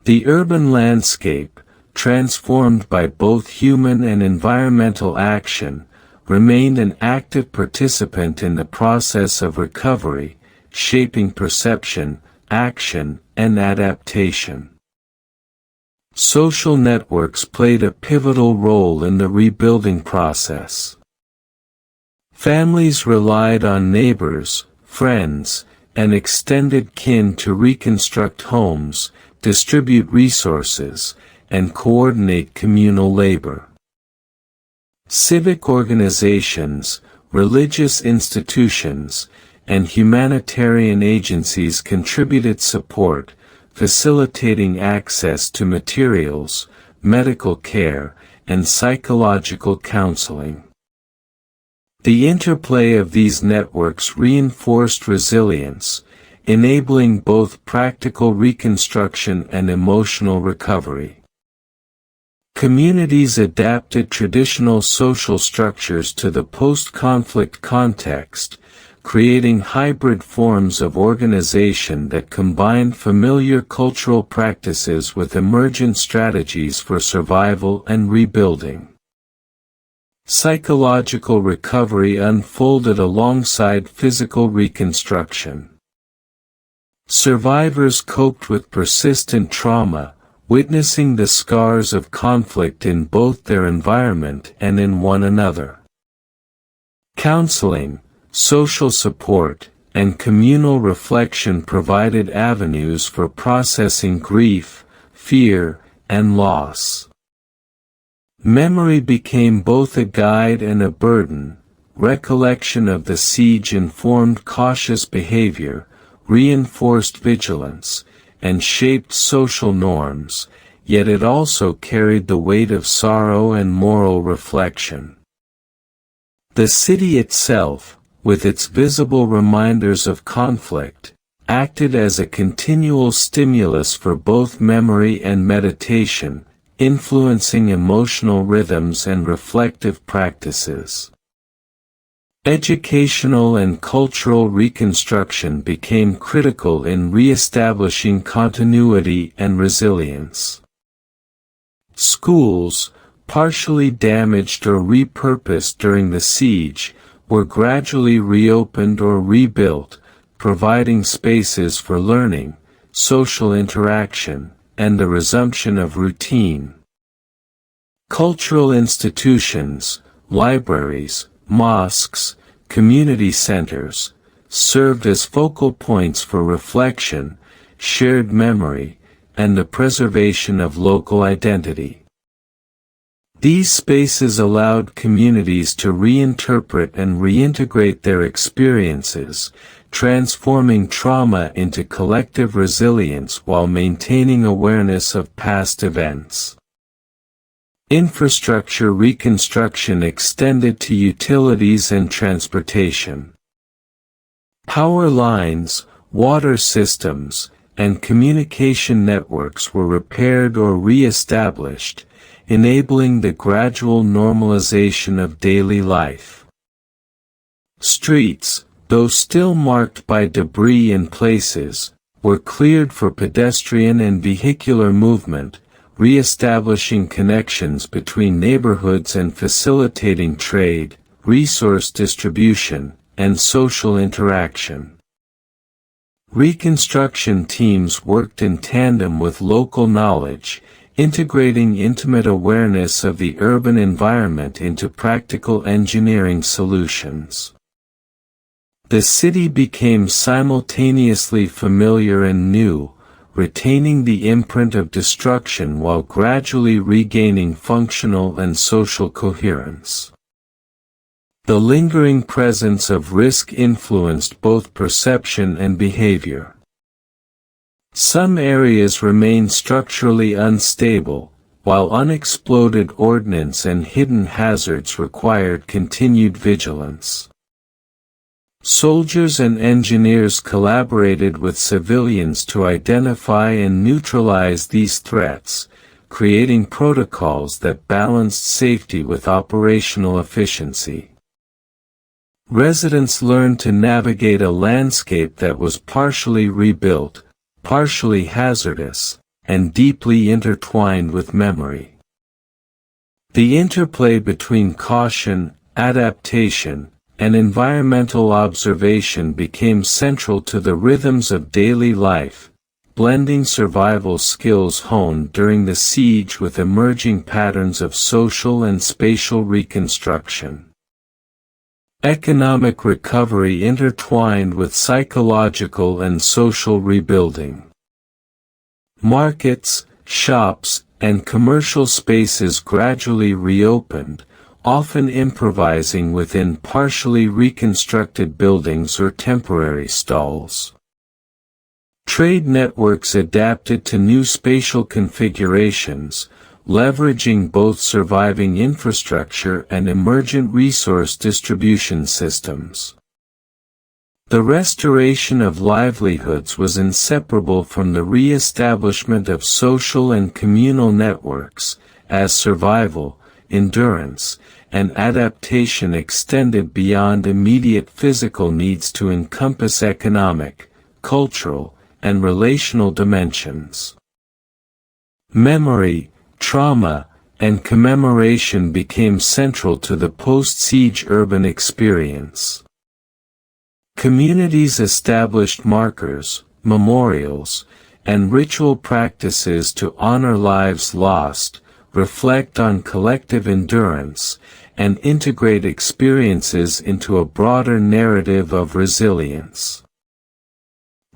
The urban landscape, transformed by both human and environmental action, remained an active participant in the process of recovery, shaping perception, action, and adaptation. Social networks played a pivotal role in the rebuilding process. Families relied on neighbors, friends, and extended kin to reconstruct homes, distribute resources, and coordinate communal labor. Civic organizations, religious institutions, and humanitarian agencies contributed support, facilitating access to materials, medical care, and psychological counseling. The interplay of these networks reinforced resilience, enabling both practical reconstruction and emotional recovery. Communities adapted traditional social structures to the post-conflict context, creating hybrid forms of organization that combined familiar cultural practices with emergent strategies for survival and rebuilding. Psychological recovery unfolded alongside physical reconstruction. Survivors coped with persistent trauma, witnessing the scars of conflict in both their environment and in one another. Counseling, social support, and communal reflection provided avenues for processing grief, fear, and loss. Memory became both a guide and a burden. Recollection of the siege informed cautious behavior, reinforced vigilance, and shaped social norms, yet it also carried the weight of sorrow and moral reflection. The city itself, with its visible reminders of conflict, acted as a continual stimulus for both memory and meditation, influencing emotional rhythms and reflective practices. Educational and cultural reconstruction became critical in re-establishing continuity and resilience. Schools, partially damaged or repurposed during the siege, were gradually reopened or rebuilt, providing spaces for learning, social interaction, and the resumption of routine. Cultural institutions, libraries, mosques, community centers, served as focal points for reflection, shared memory, and the preservation of local identity. These spaces allowed communities to reinterpret and reintegrate their experiences, transforming trauma into collective resilience while maintaining awareness of past events. Infrastructure reconstruction extended to utilities and transportation. Power lines, water systems, and communication networks were repaired or re-established, enabling the gradual normalization of daily life. Streets, though still marked by debris in places, were cleared for pedestrian and vehicular movement, re-establishing connections between neighborhoods and facilitating trade, resource distribution, and social interaction. Reconstruction teams worked in tandem with local knowledge, integrating intimate awareness of the urban environment into practical engineering solutions. The city became simultaneously familiar and new, retaining the imprint of destruction while gradually regaining functional and social coherence. The lingering presence of risk influenced both perception and behavior. Some areas remain structurally unstable, while unexploded ordnance and hidden hazards required continued vigilance. Soldiers and engineers collaborated with civilians to identify and neutralize these threats, creating protocols that balanced safety with operational efficiency. Residents learned to navigate a landscape that was partially rebuilt, partially hazardous, and deeply intertwined with memory. The interplay between caution, adaptation, and environmental observation became central to the rhythms of daily life, blending survival skills honed during the siege with emerging patterns of social and spatial reconstruction. Economic recovery intertwined with psychological and social rebuilding. Markets, shops, and commercial spaces gradually reopened, often improvising within partially reconstructed buildings or temporary stalls. Trade networks adapted to new spatial configurations, leveraging both surviving infrastructure and emergent resource distribution systems. The restoration of livelihoods was inseparable from the re-establishment of social and communal networks, as survival, endurance, and adaptation extended beyond immediate physical needs to encompass economic, cultural, and relational dimensions. Memory, trauma, and commemoration became central to the post-siege urban experience. Communities established markers, memorials, and ritual practices to honor lives lost, reflect on collective endurance, and integrate experiences into a broader narrative of resilience.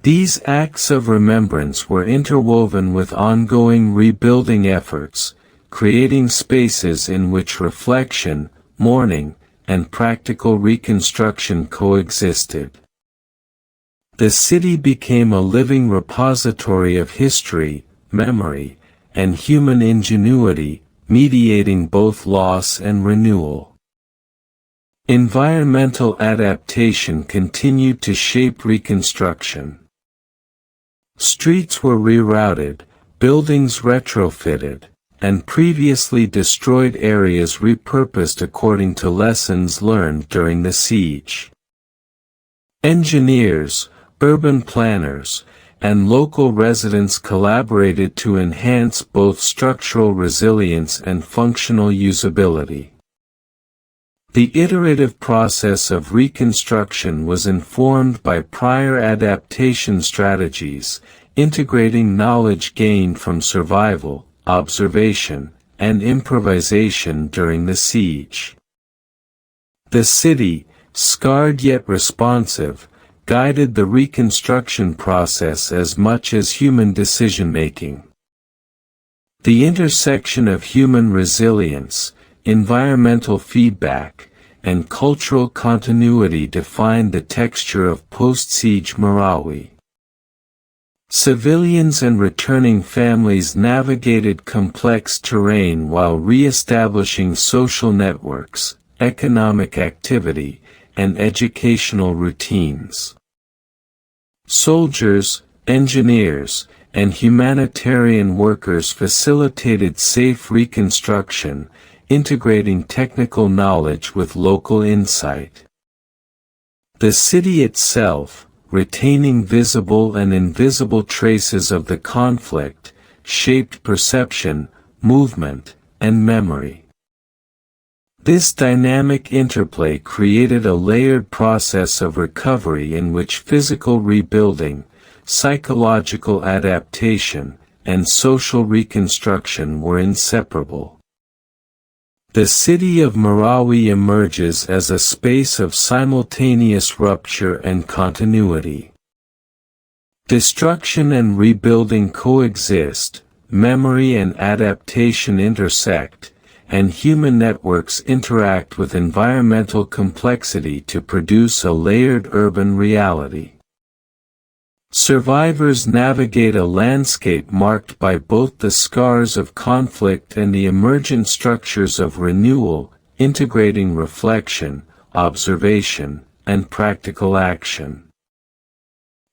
These acts of remembrance were interwoven with ongoing rebuilding efforts, creating spaces in which reflection, mourning, and practical reconstruction coexisted. The city became a living repository of history, memory, and human ingenuity, mediating both loss and renewal. Environmental adaptation continued to shape reconstruction. Streets were rerouted, buildings retrofitted, and previously destroyed areas repurposed according to lessons learned during the siege. Engineers, urban planners, and local residents collaborated to enhance both structural resilience and functional usability. The iterative process of reconstruction was informed by prior adaptation strategies, integrating knowledge gained from survival, observation, and improvisation during the siege. The city, scarred yet responsive, guided the reconstruction process as much as human decision-making. The intersection of human resilience, environmental feedback, and cultural continuity defined the texture of post-siege Marawi. Civilians and returning families navigated complex terrain while re-establishing social networks, economic activity, and educational routines. Soldiers, engineers, and humanitarian workers facilitated safe reconstruction, integrating technical knowledge with local insight. The city itself, retaining visible and invisible traces of the conflict, shaped perception, movement, and memory. This dynamic interplay created a layered process of recovery in which physical rebuilding, psychological adaptation, and social reconstruction were inseparable. The city of Marawi emerges as a space of simultaneous rupture and continuity. Destruction and rebuilding coexist, memory and adaptation intersect, and human networks interact with environmental complexity to produce a layered urban reality. Survivors navigate a landscape marked by both the scars of conflict and the emergent structures of renewal, integrating reflection, observation, and practical action.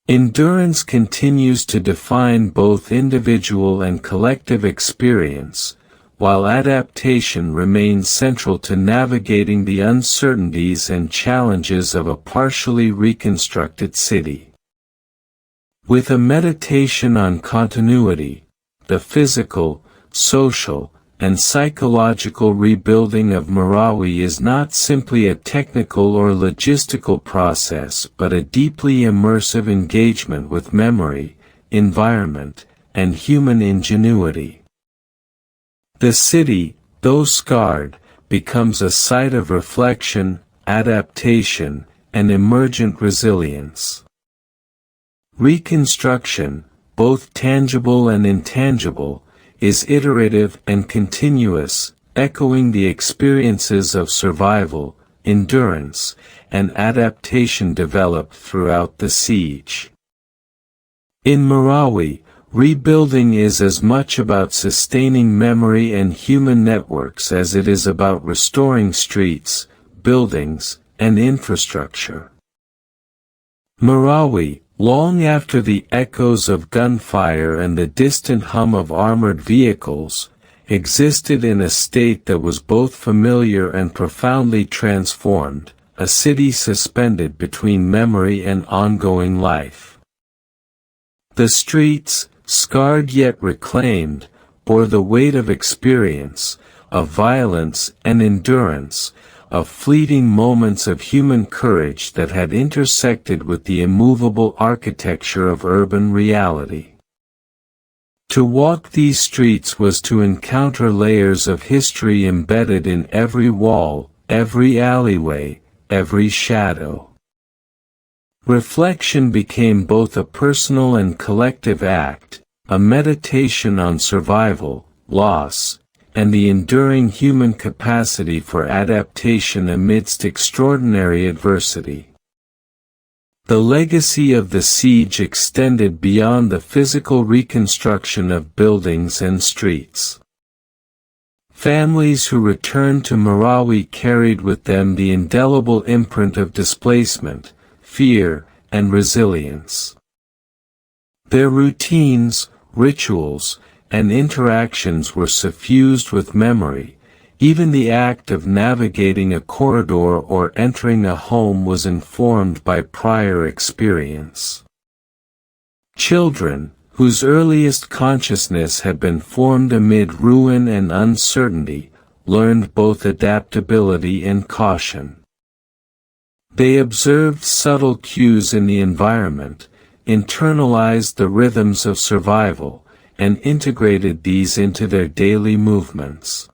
Endurance continues to define both individual and collective experience, while adaptation remains central to navigating the uncertainties and challenges of a partially reconstructed city. With a meditation on continuity, the physical, social, and psychological rebuilding of Marawi is not simply a technical or logistical process but a deeply immersive engagement with memory, environment, and human ingenuity. The city, though scarred, becomes a site of reflection, adaptation, and emergent resilience. Reconstruction, both tangible and intangible, is iterative and continuous, echoing the experiences of survival, endurance, and adaptation developed throughout the siege. In Marawi, rebuilding is as much about sustaining memory and human networks as it is about restoring streets, buildings, and infrastructure. Marawi, long after the echoes of gunfire and the distant hum of armored vehicles, existed in a state that was both familiar and profoundly transformed, a city suspended between memory and ongoing life. The streets, scarred yet reclaimed, bore the weight of experience, of violence and endurance, of fleeting moments of human courage that had intersected with the immovable architecture of urban reality. To walk these streets was to encounter layers of history embedded in every wall, every alleyway, every shadow. Reflection became both a personal and collective act, a meditation on survival, loss, and the enduring human capacity for adaptation amidst extraordinary adversity. The legacy of the siege extended beyond the physical reconstruction of buildings and streets. Families who returned to Marawi carried with them the indelible imprint of displacement, fear, and resilience. Their routines, rituals, and interactions were suffused with memory. Even the act of navigating a corridor or entering a home was informed by prior experience. Children, whose earliest consciousness had been formed amid ruin and uncertainty, learned both adaptability and caution. They observed subtle cues in the environment, internalized the rhythms of survival, and integrated these into their daily movements.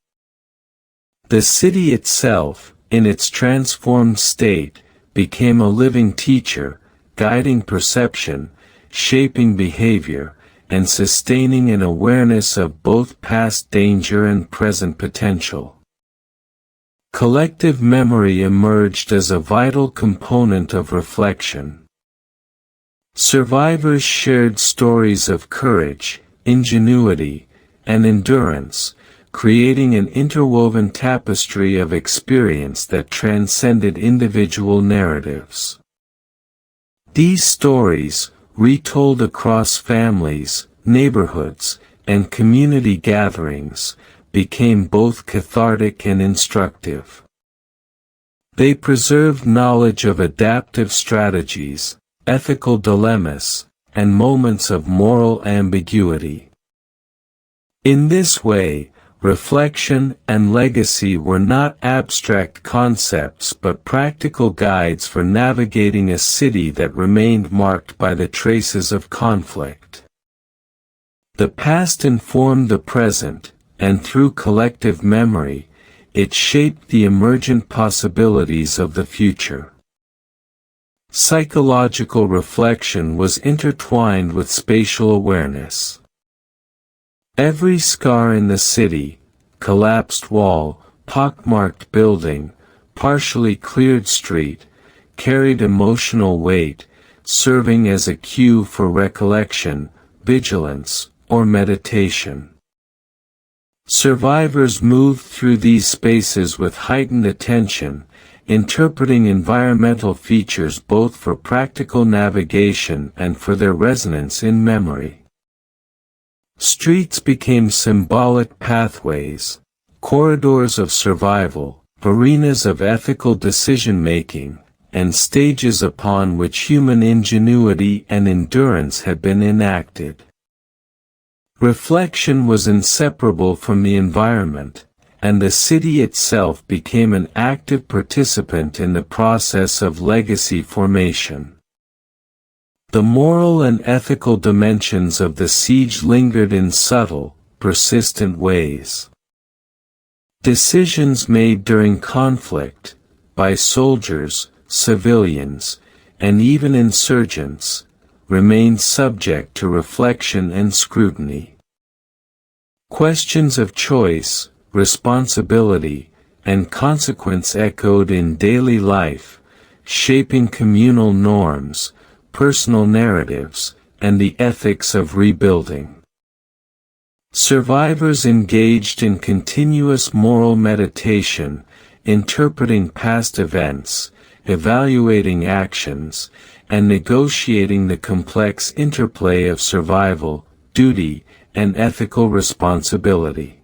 The city itself, in its transformed state, became a living teacher, guiding perception, shaping behavior, and sustaining an awareness of both past danger and present potential. Collective memory emerged as a vital component of reflection. Survivors shared stories of courage, ingenuity, and endurance, creating an interwoven tapestry of experience that transcended individual narratives. These stories, retold across families, neighborhoods, and community gatherings, became both cathartic and instructive. They preserved knowledge of adaptive strategies, ethical dilemmas, and moments of moral ambiguity. In this way, reflection and legacy were not abstract concepts but practical guides for navigating a city that remained marked by the traces of conflict. The past informed the present, and through collective memory, it shaped the emergent possibilities of the future. Psychological reflection was intertwined with spatial awareness. Every scar in the city, collapsed wall, pockmarked building, partially cleared street, carried emotional weight, serving as a cue for recollection, vigilance, or meditation. Survivors moved through these spaces with heightened attention, interpreting environmental features both for practical navigation and for their resonance in memory. Streets became symbolic pathways, corridors of survival, arenas of ethical decision-making, and stages upon which human ingenuity and endurance had been enacted. Reflection was inseparable from the environment, and the city itself became an active participant in the process of legacy formation. The moral and ethical dimensions of the siege lingered in subtle, persistent ways. Decisions made during conflict, by soldiers, civilians, and even insurgents, remained subject to reflection and scrutiny. Questions of choice, responsibility, and consequence echoed in daily life, shaping communal norms, personal narratives, and the ethics of rebuilding. Survivors engaged in continuous moral meditation, interpreting past events, evaluating actions, and negotiating the complex interplay of survival, duty, and ethical responsibility.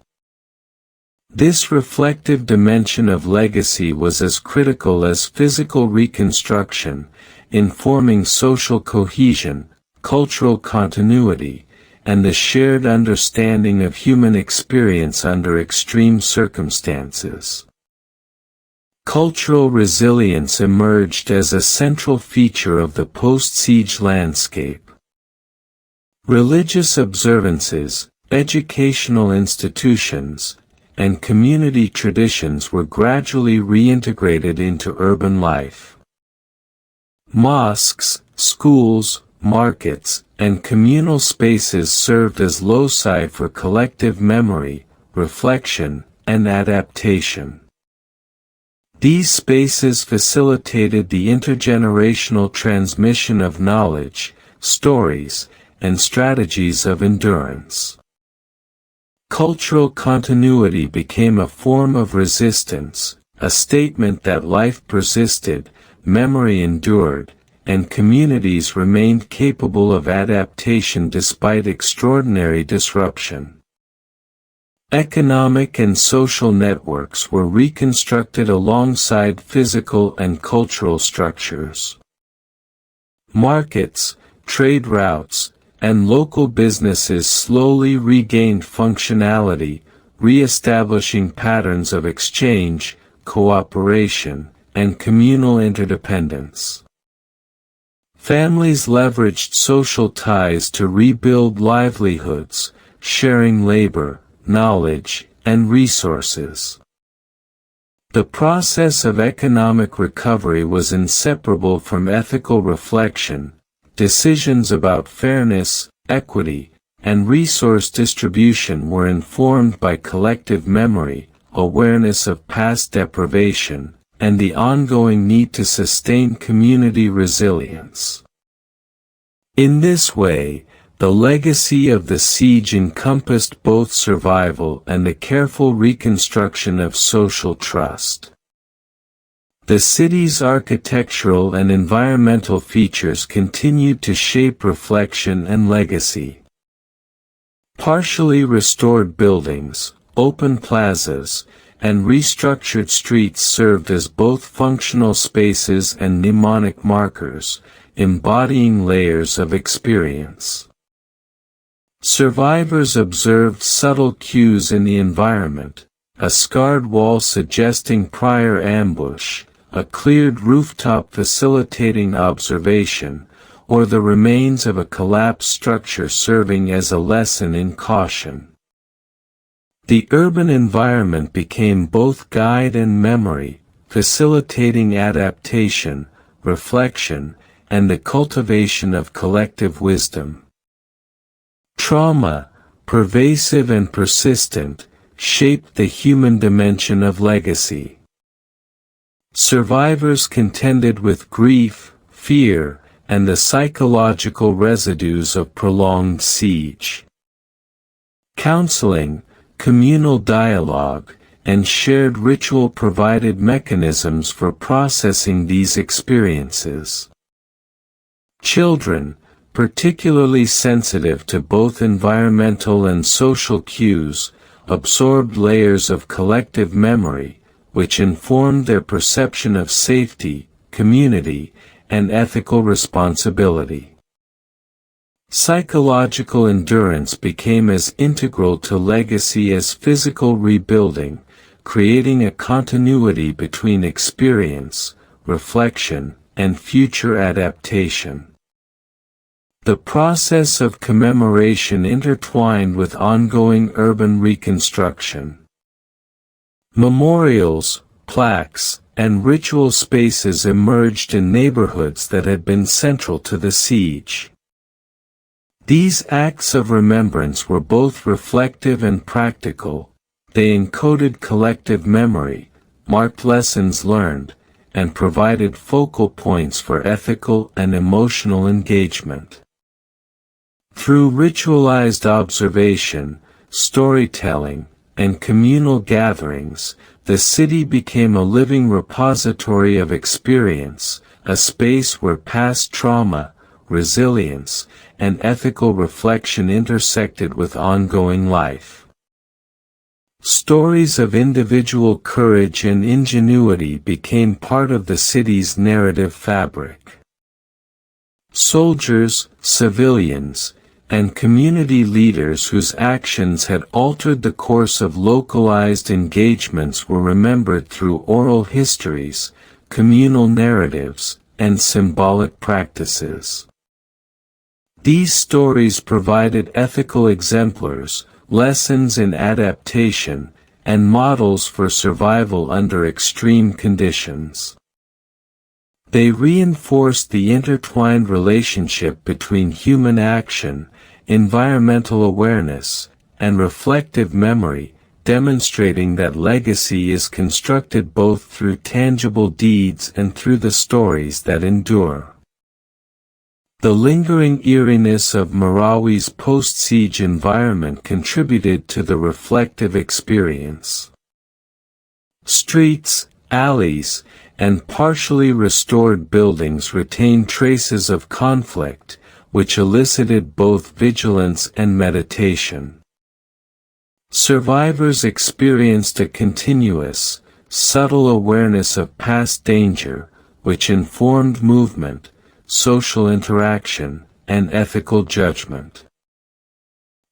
This reflective dimension of legacy was as critical as physical reconstruction, informing social cohesion, cultural continuity, and the shared understanding of human experience under extreme circumstances. Cultural resilience emerged as a central feature of the post-siege landscape. Religious observances, educational institutions, and community traditions were gradually reintegrated into urban life. Mosques, schools, markets, and communal spaces served as loci for collective memory, reflection, and adaptation. These spaces facilitated the intergenerational transmission of knowledge, stories, and strategies of endurance. Cultural continuity became a form of resistance, a statement that life persisted, memory endured, and communities remained capable of adaptation despite extraordinary disruption. Economic and social networks were reconstructed alongside physical and cultural structures. Markets, trade routes, and local businesses slowly regained functionality, re-establishing patterns of exchange, cooperation, and communal interdependence. Families leveraged social ties to rebuild livelihoods, sharing labor, knowledge, and resources. The process of economic recovery was inseparable from ethical reflection. Decisions about fairness, equity, and resource distribution were informed by collective memory, awareness of past deprivation, and the ongoing need to sustain community resilience. In this way, the legacy of the siege encompassed both survival and the careful reconstruction of social trust. The city's architectural and environmental features continued to shape reflection and legacy. Partially restored buildings, open plazas, and restructured streets served as both functional spaces and mnemonic markers, embodying layers of experience. Survivors observed subtle cues in the environment, a scarred wall suggesting prior ambush, a cleared rooftop facilitating observation, or the remains of a collapsed structure serving as a lesson in caution. The urban environment became both guide and memory, facilitating adaptation, reflection, and the cultivation of collective wisdom. Trauma, pervasive and persistent, shaped the human dimension of legacy. Survivors contended with grief, fear, and the psychological residues of prolonged siege. Counseling, communal dialogue, and shared ritual provided mechanisms for processing these experiences. Children, particularly sensitive to both environmental and social cues, absorbed layers of collective memory, which informed their perception of safety, community, and ethical responsibility. Psychological endurance became as integral to legacy as physical rebuilding, creating a continuity between experience, reflection, and future adaptation. The process of commemoration intertwined with ongoing urban reconstruction. Memorials, plaques, and ritual spaces emerged in neighborhoods that had been central to the siege. These acts of remembrance were both reflective and practical. They encoded collective memory, marked lessons learned, and provided focal points for ethical and emotional engagement. Through ritualized observation, storytelling, and communal gatherings, the city became a living repository of experience, a space where past trauma, resilience, and ethical reflection intersected with ongoing life. Stories of individual courage and ingenuity became part of the city's narrative fabric. Soldiers, civilians, and community leaders whose actions had altered the course of localized engagements were remembered through oral histories, communal narratives, and symbolic practices. These stories provided ethical exemplars, lessons in adaptation, and models for survival under extreme conditions. They reinforced the intertwined relationship between human action, environmental awareness, and reflective memory, demonstrating that legacy is constructed both through tangible deeds and through the stories that endure. The lingering eeriness of Marawi's post-siege environment contributed to the reflective experience. Streets, alleys, and partially restored buildings retained traces of conflict, which elicited both vigilance and meditation. Survivors experienced a continuous, subtle awareness of past danger, which informed movement, social interaction, and ethical judgment.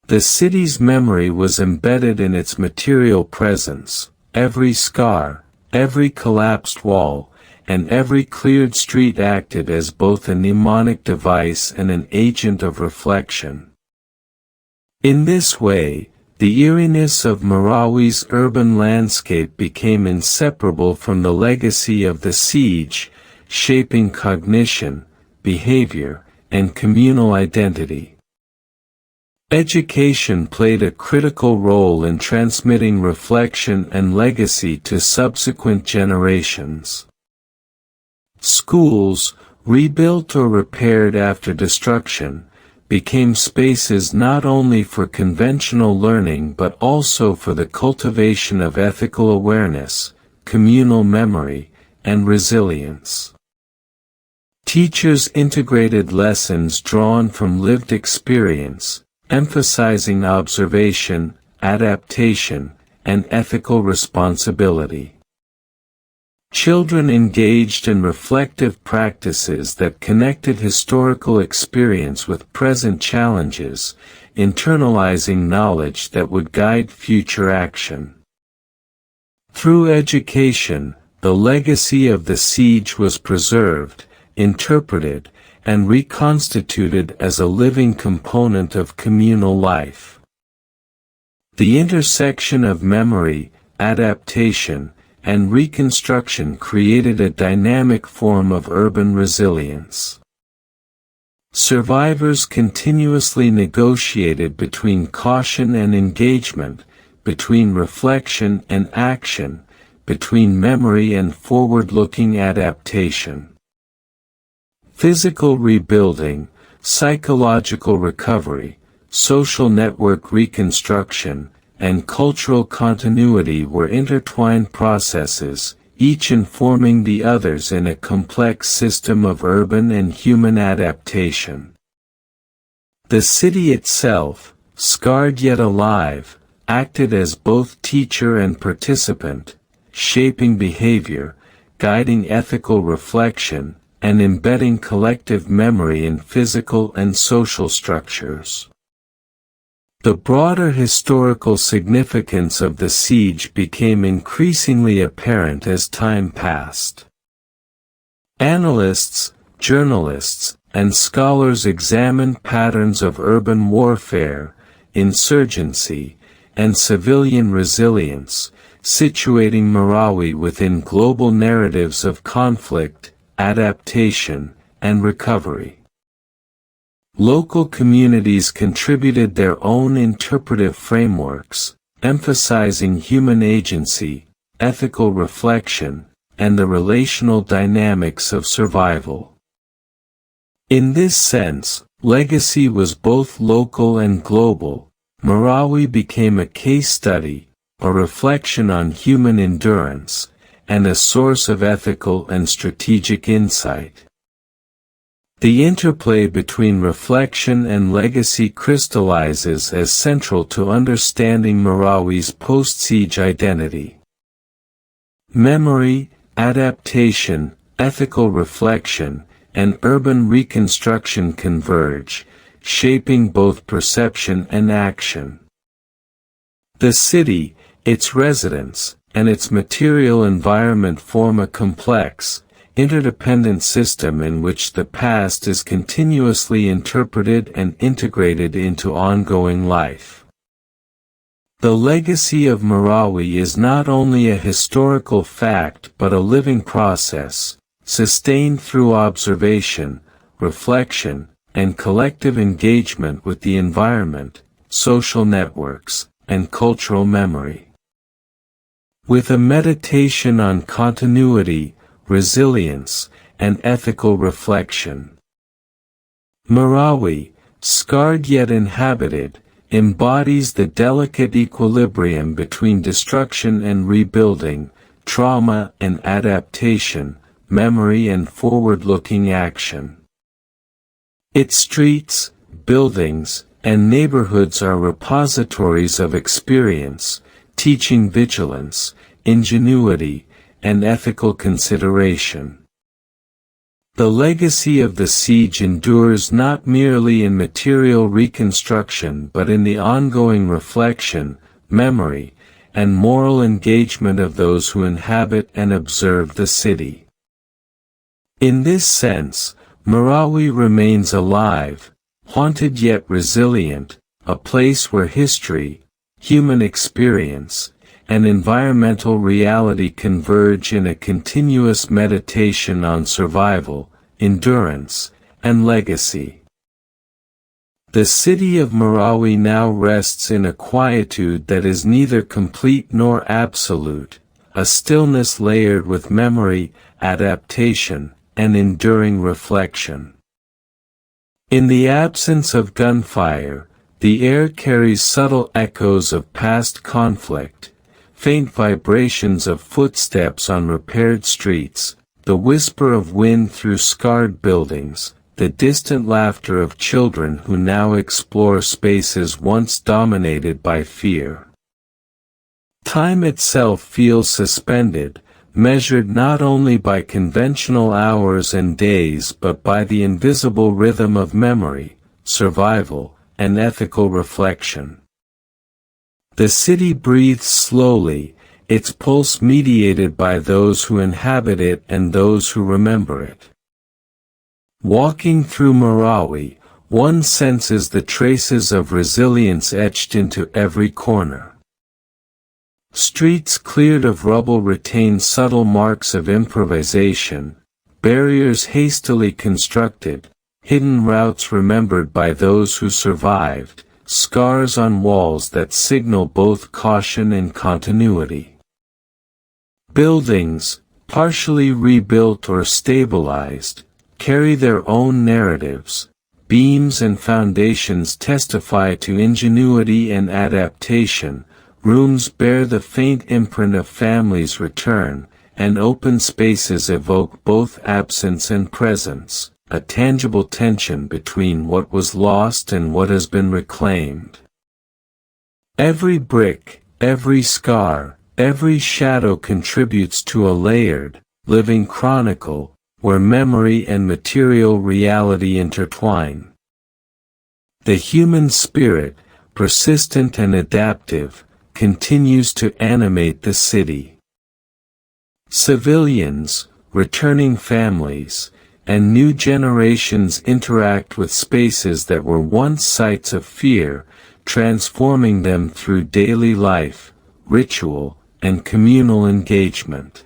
The city's memory was embedded in its material presence. Every scar, every collapsed wall, and every cleared street acted as both a mnemonic device and an agent of reflection. In this way, the eeriness of Marawi's urban landscape became inseparable from the legacy of the siege, shaping cognition, behavior, and communal identity. Education played a critical role in transmitting reflection and legacy to subsequent generations. Schools, rebuilt or repaired after destruction, became spaces not only for conventional learning but also for the cultivation of ethical awareness, communal memory, and resilience. Teachers integrated lessons drawn from lived experience, emphasizing observation, adaptation, and ethical responsibility. Children engaged in reflective practices that connected historical experience with present challenges, internalizing knowledge that would guide future action. Through education, the legacy of the siege was preserved, interpreted, and reconstituted as a living component of communal life. The intersection of memory, adaptation, and reconstruction created a dynamic form of urban resilience. Survivors continuously negotiated between caution and engagement, between reflection and action, between memory and forward-looking adaptation. Physical rebuilding, psychological recovery, social network reconstruction, and cultural continuity were intertwined processes, each informing the others in a complex system of urban and human adaptation. The city itself, scarred yet alive, acted as both teacher and participant, shaping behavior, guiding ethical reflection, and embedding collective memory in physical and social structures. The broader historical significance of the siege became increasingly apparent as time passed. Analysts, journalists, and scholars examine patterns of urban warfare, insurgency, and civilian resilience, situating Marawi within global narratives of conflict, adaptation, and recovery. Local communities contributed their own interpretive frameworks, emphasizing human agency, ethical reflection, and the relational dynamics of survival. In this sense, legacy was both local and global. Marawi became a case study, a reflection on human endurance, and a source of ethical and strategic insight. The interplay between reflection and legacy crystallizes as central to understanding Marawi's post-siege identity. Memory, adaptation, ethical reflection, and urban reconstruction converge, shaping both perception and action. The city, its residents, and its material environment form a complex, interdependent system in which the past is continuously interpreted and integrated into ongoing life. The legacy of Marawi is not only a historical fact but a living process, sustained through observation, reflection, and collective engagement with the environment, social networks, and cultural memory. With a meditation on continuity, resilience, and ethical reflection. Marawi, scarred yet inhabited, embodies the delicate equilibrium between destruction and rebuilding, trauma and adaptation, memory and forward-looking action. Its streets, buildings, and neighborhoods are repositories of experience, teaching vigilance, ingenuity, and ethical consideration. The legacy of the siege endures not merely in material reconstruction but in the ongoing reflection, memory, and moral engagement of those who inhabit and observe the city. In this sense, Marawi remains alive, haunted yet resilient, a place where history, human experience, and environmental reality converge in a continuous meditation on survival, endurance, and legacy. The city of Marawi now rests in a quietude that is neither complete nor absolute, a stillness layered with memory, adaptation, and enduring reflection. In the absence of gunfire, the air carries subtle echoes of past conflict, faint vibrations of footsteps on repaired streets, the whisper of wind through scarred buildings, the distant laughter of children who now explore spaces once dominated by fear. Time itself feels suspended, measured not only by conventional hours and days but by the invisible rhythm of memory, survival, and ethical reflection. The city breathes slowly, its pulse mediated by those who inhabit it and those who remember it. Walking through Marawi, one senses the traces of resilience etched into every corner. Streets cleared of rubble retain subtle marks of improvisation, barriers hastily constructed, hidden routes remembered by those who survived, scars on walls that signal both caution and continuity. Buildings, partially rebuilt or stabilized, carry their own narratives. Beams and foundations testify to ingenuity and adaptation, rooms bear the faint imprint of families' return, and open spaces evoke both absence and presence, a tangible tension between what was lost and what has been reclaimed. Every brick, every scar, every shadow contributes to a layered, living chronicle, where memory and material reality intertwine. The human spirit, persistent and adaptive, continues to animate the city. Civilians, returning families, and new generations interact with spaces that were once sites of fear, transforming them through daily life, ritual, and communal engagement.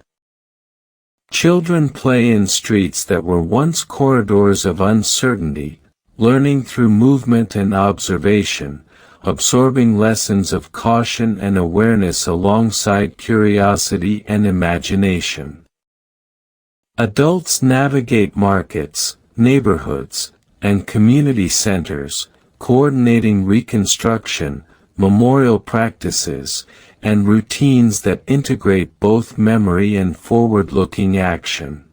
Children play in streets that were once corridors of uncertainty, learning through movement and observation, absorbing lessons of caution and awareness alongside curiosity and imagination. Adults navigate markets, neighborhoods, and community centers, coordinating reconstruction, memorial practices, and routines that integrate both memory and forward-looking action.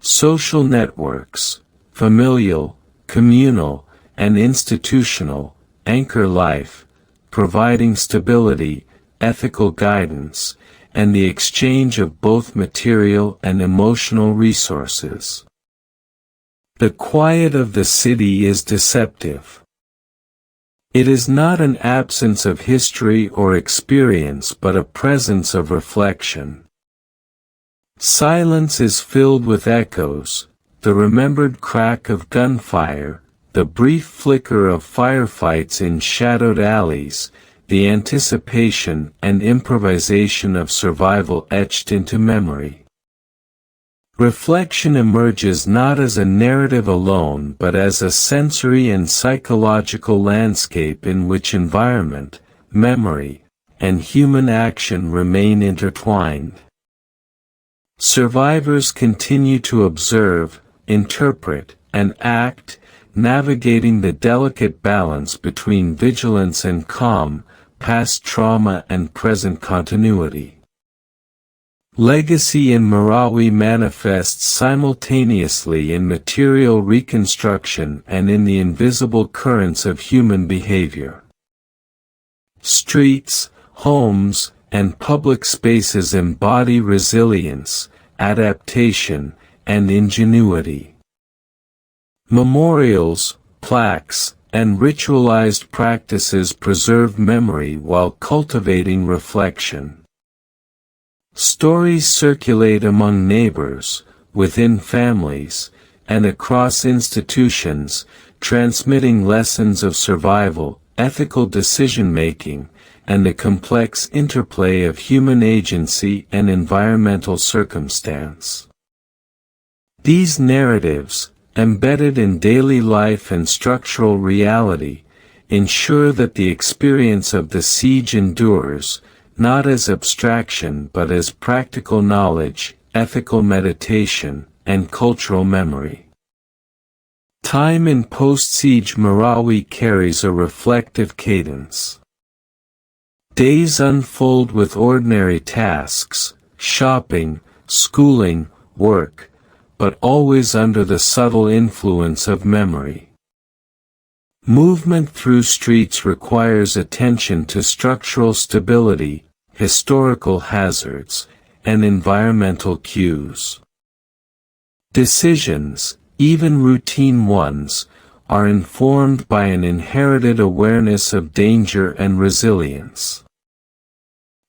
Social networks, familial, communal, and institutional, anchor life, providing stability, ethical guidance, and the exchange of both material and emotional resources. The quiet of the city is deceptive. It is not an absence of history or experience but a presence of reflection. Silence is filled with echoes, the remembered crack of gunfire, the brief flicker of firefights in shadowed alleys, the anticipation and improvisation of survival etched into memory. Reflection emerges not as a narrative alone but as a sensory and psychological landscape in which environment, memory, and human action remain intertwined. Survivors continue to observe, interpret, and act, navigating the delicate balance between vigilance and calm, past trauma and present continuity. Legacy in Marawi manifests simultaneously in material reconstruction and in the invisible currents of human behavior. Streets, homes, and public spaces embody resilience, adaptation, and ingenuity. Memorials, plaques, and ritualized practices preserve memory while cultivating reflection. Stories circulate among neighbors, within families, and across institutions, transmitting lessons of survival, ethical decision-making, and the complex interplay of human agency and environmental circumstance. These narratives, embedded in daily life and structural reality, ensure that the experience of the siege endures, not as abstraction but as practical knowledge, ethical meditation, and cultural memory. Time in post-siege Marawi carries a reflective cadence. Days unfold with ordinary tasks, shopping, schooling, work, but always under the subtle influence of memory. Movement through streets requires attention to structural stability, historical hazards, and environmental cues. Decisions, even routine ones, are informed by an inherited awareness of danger and resilience.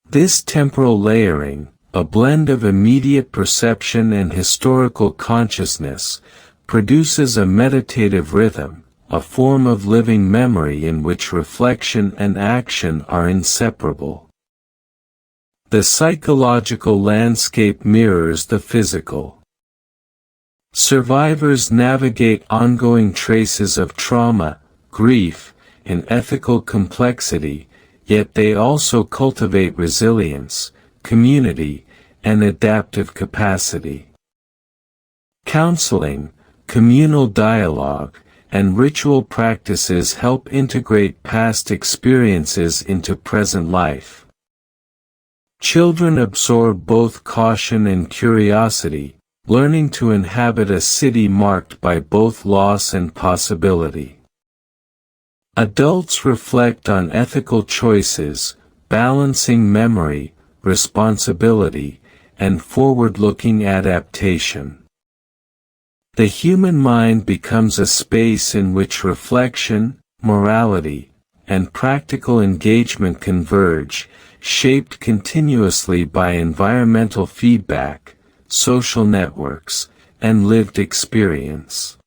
This temporal layering, a blend of immediate perception and historical consciousness, produces a meditative rhythm, a form of living memory in which reflection and action are inseparable. The psychological landscape mirrors the physical. Survivors navigate ongoing traces of trauma, grief, and ethical complexity, yet they also cultivate resilience, community, and adaptive capacity. Counseling, communal dialogue, and ritual practices help integrate past experiences into present life. Children absorb both caution and curiosity, learning to inhabit a city marked by both loss and possibility. Adults reflect on ethical choices, balancing memory, responsibility, and forward-looking adaptation. The human mind becomes a space in which reflection, morality, and practical engagement converge, shaped continuously by environmental feedback, social networks, and lived experience.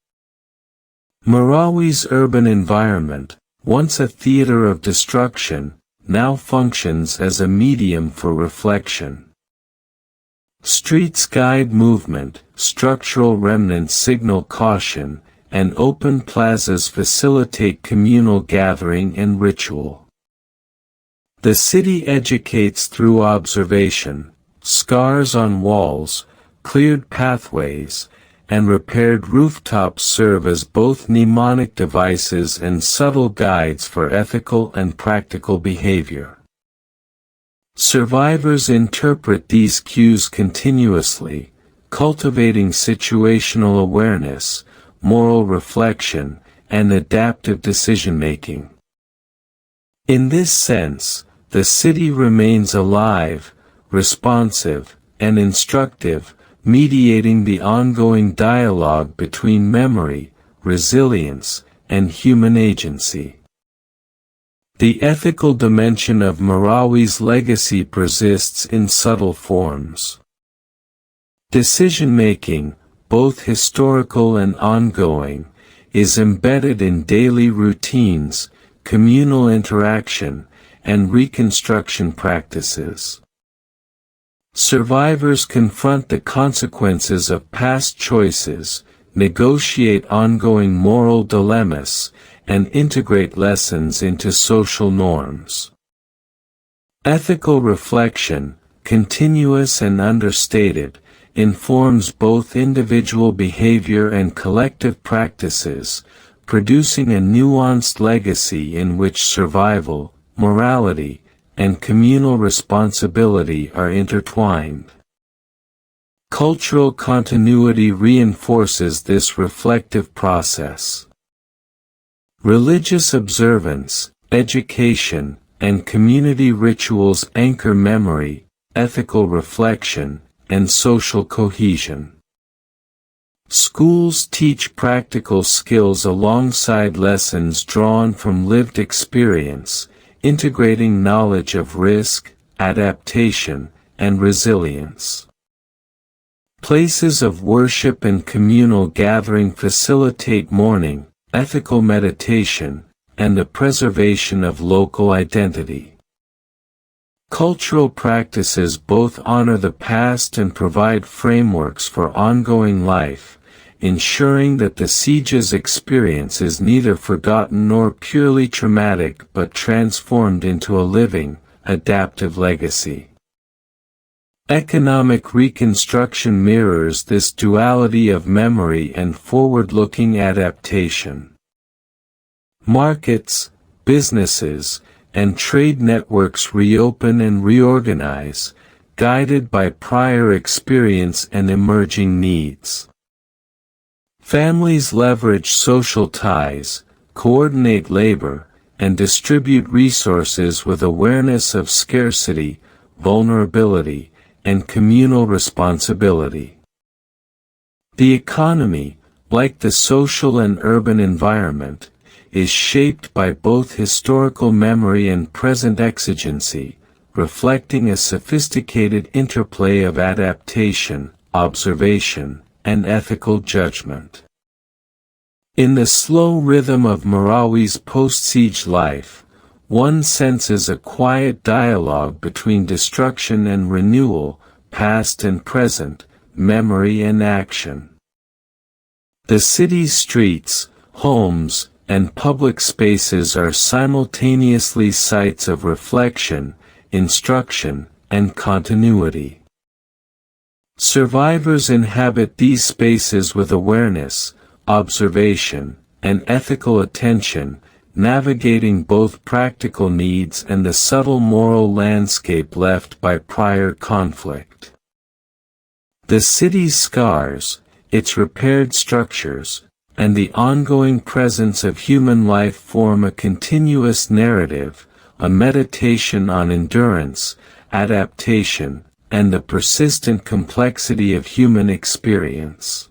Marawi's urban environment, once a theater of destruction, now functions as a medium for reflection. Streets guide movement, structural remnants signal caution, and open plazas facilitate communal gathering and ritual. The city educates through observation. Scars on walls, cleared pathways, and repaired rooftops serve as both mnemonic devices and subtle guides for ethical and practical behavior. Survivors interpret these cues continuously, cultivating situational awareness, moral reflection, and adaptive decision-making. In this sense, the city remains alive, responsive, and instructive, mediating the ongoing dialogue between memory, resilience, and human agency. The ethical dimension of Marawi's legacy persists in subtle forms. Decision-making, both historical and ongoing, is embedded in daily routines, communal interaction, and reconstruction practices. Survivors confront the consequences of past choices, negotiate ongoing moral dilemmas, and integrate lessons into social norms. Ethical reflection, continuous and understated, informs both individual behavior and collective practices, producing a nuanced legacy in which survival, morality, and communal responsibility are intertwined. Cultural continuity reinforces this reflective process. Religious observance, education, and community rituals anchor memory, ethical reflection, and social cohesion. Schools teach practical skills alongside lessons drawn from lived experience, integrating knowledge of risk, adaptation, and resilience. Places of worship and communal gathering facilitate mourning, ethical meditation, and the preservation of local identity. Cultural practices both honor the past and provide frameworks for ongoing life, ensuring that the siege's experience is neither forgotten nor purely traumatic but transformed into a living, adaptive legacy. Economic reconstruction mirrors this duality of memory and forward-looking adaptation. Markets, businesses, and trade networks reopen and reorganize, guided by prior experience and emerging needs. Families leverage social ties, coordinate labor, and distribute resources with awareness of scarcity, vulnerability, and communal responsibility. The economy, like the social and urban environment, is shaped by both historical memory and present exigency, reflecting a sophisticated interplay of adaptation, observation, and ethical judgment. In the slow rhythm of Marawi's post-siege life, one senses a quiet dialogue between destruction and renewal, past and present, memory and action. The city's streets, homes, and public spaces are simultaneously sites of reflection, instruction, and continuity. Survivors inhabit these spaces with awareness, observation, and ethical attention, navigating both practical needs and the subtle moral landscape left by prior conflict. The city's scars, its repaired structures, and the ongoing presence of human life form a continuous narrative, a meditation on endurance, adaptation, and the persistent complexity of human experience.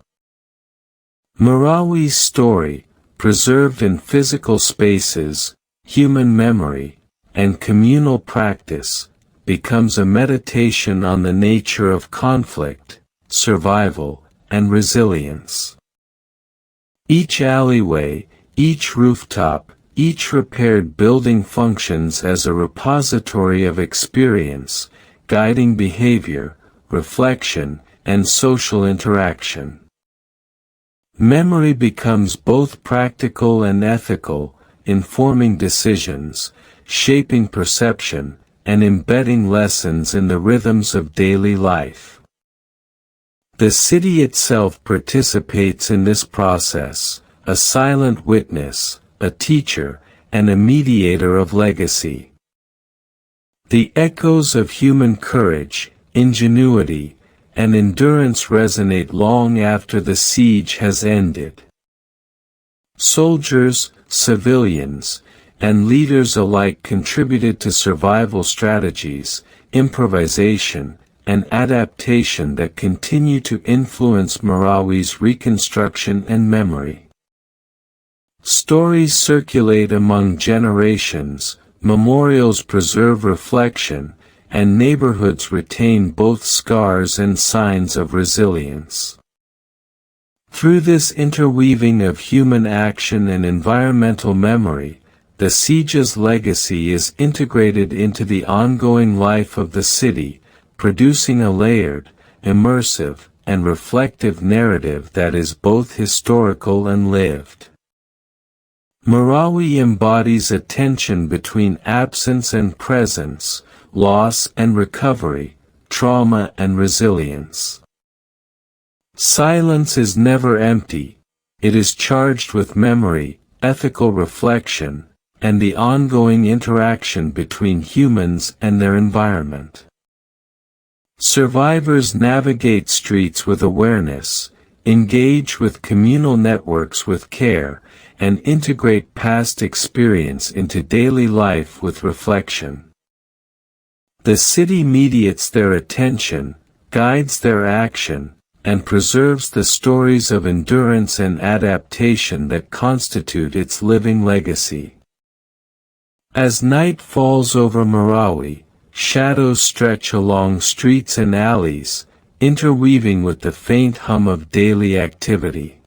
Marawi's story, preserved in physical spaces, human memory, and communal practice, becomes a meditation on the nature of conflict, survival, and resilience. Each alleyway, each rooftop, each repaired building functions as a repository of experience, guiding behavior, reflection, and social interaction. Memory becomes both practical and ethical, informing decisions, shaping perception, and embedding lessons in the rhythms of daily life. The city itself participates in this process, a silent witness, a teacher, and a mediator of legacy. The echoes of human courage, ingenuity, and endurance resonate long after the siege has ended. Soldiers, civilians, and leaders alike contributed to survival strategies, improvisation, and adaptation that continue to influence Marawi's reconstruction and memory. Stories circulate among generations, memorials preserve reflection, and neighborhoods retain both scars and signs of resilience. Through this interweaving of human action and environmental memory, the siege's legacy is integrated into the ongoing life of the city, producing a layered, immersive, and reflective narrative that is both historical and lived. Marawi embodies a tension between absence and presence, loss and recovery, trauma and resilience. Silence is never empty, it is charged with memory, ethical reflection, and the ongoing interaction between humans and their environment. Survivors navigate streets with awareness, engage with communal networks with care, and integrate past experience into daily life with reflection. The city mediates their attention, guides their action, and preserves the stories of endurance and adaptation that constitute its living legacy. As night falls over Marawi, shadows stretch along streets and alleys, interweaving with the faint hum of daily activity.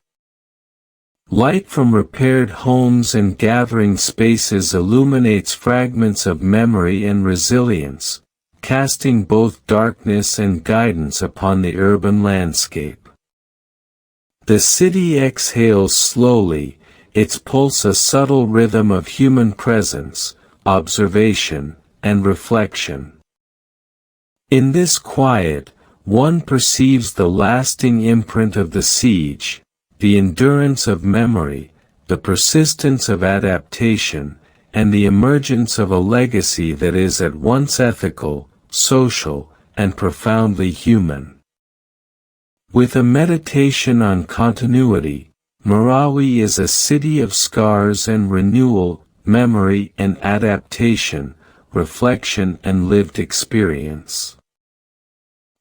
Light from repaired homes and gathering spaces illuminates fragments of memory and resilience, casting both darkness and guidance upon the urban landscape. The city exhales slowly, its pulse a subtle rhythm of human presence, observation, and reflection. In this quiet, one perceives the lasting imprint of the siege, the endurance of memory, the persistence of adaptation, and the emergence of a legacy that is at once ethical, social, and profoundly human. With a meditation on continuity, Marawi is a city of scars and renewal, memory and adaptation, reflection and lived experience.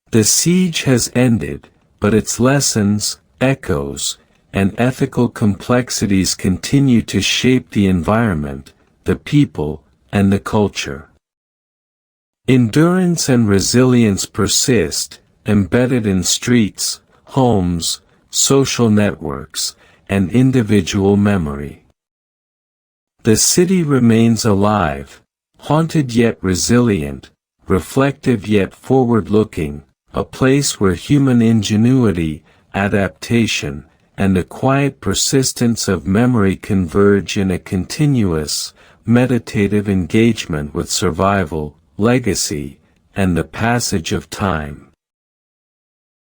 The siege has ended, but its lessons, echoes, and ethical complexities continue to shape the environment, the people, and the culture. Endurance and resilience persist, embedded in streets, homes, social networks, and individual memory. The city remains alive, haunted yet resilient, reflective yet forward-looking, a place where human ingenuity, adaptation, and the quiet persistence of memory converge in a continuous, meditative engagement with survival, legacy, and the passage of time.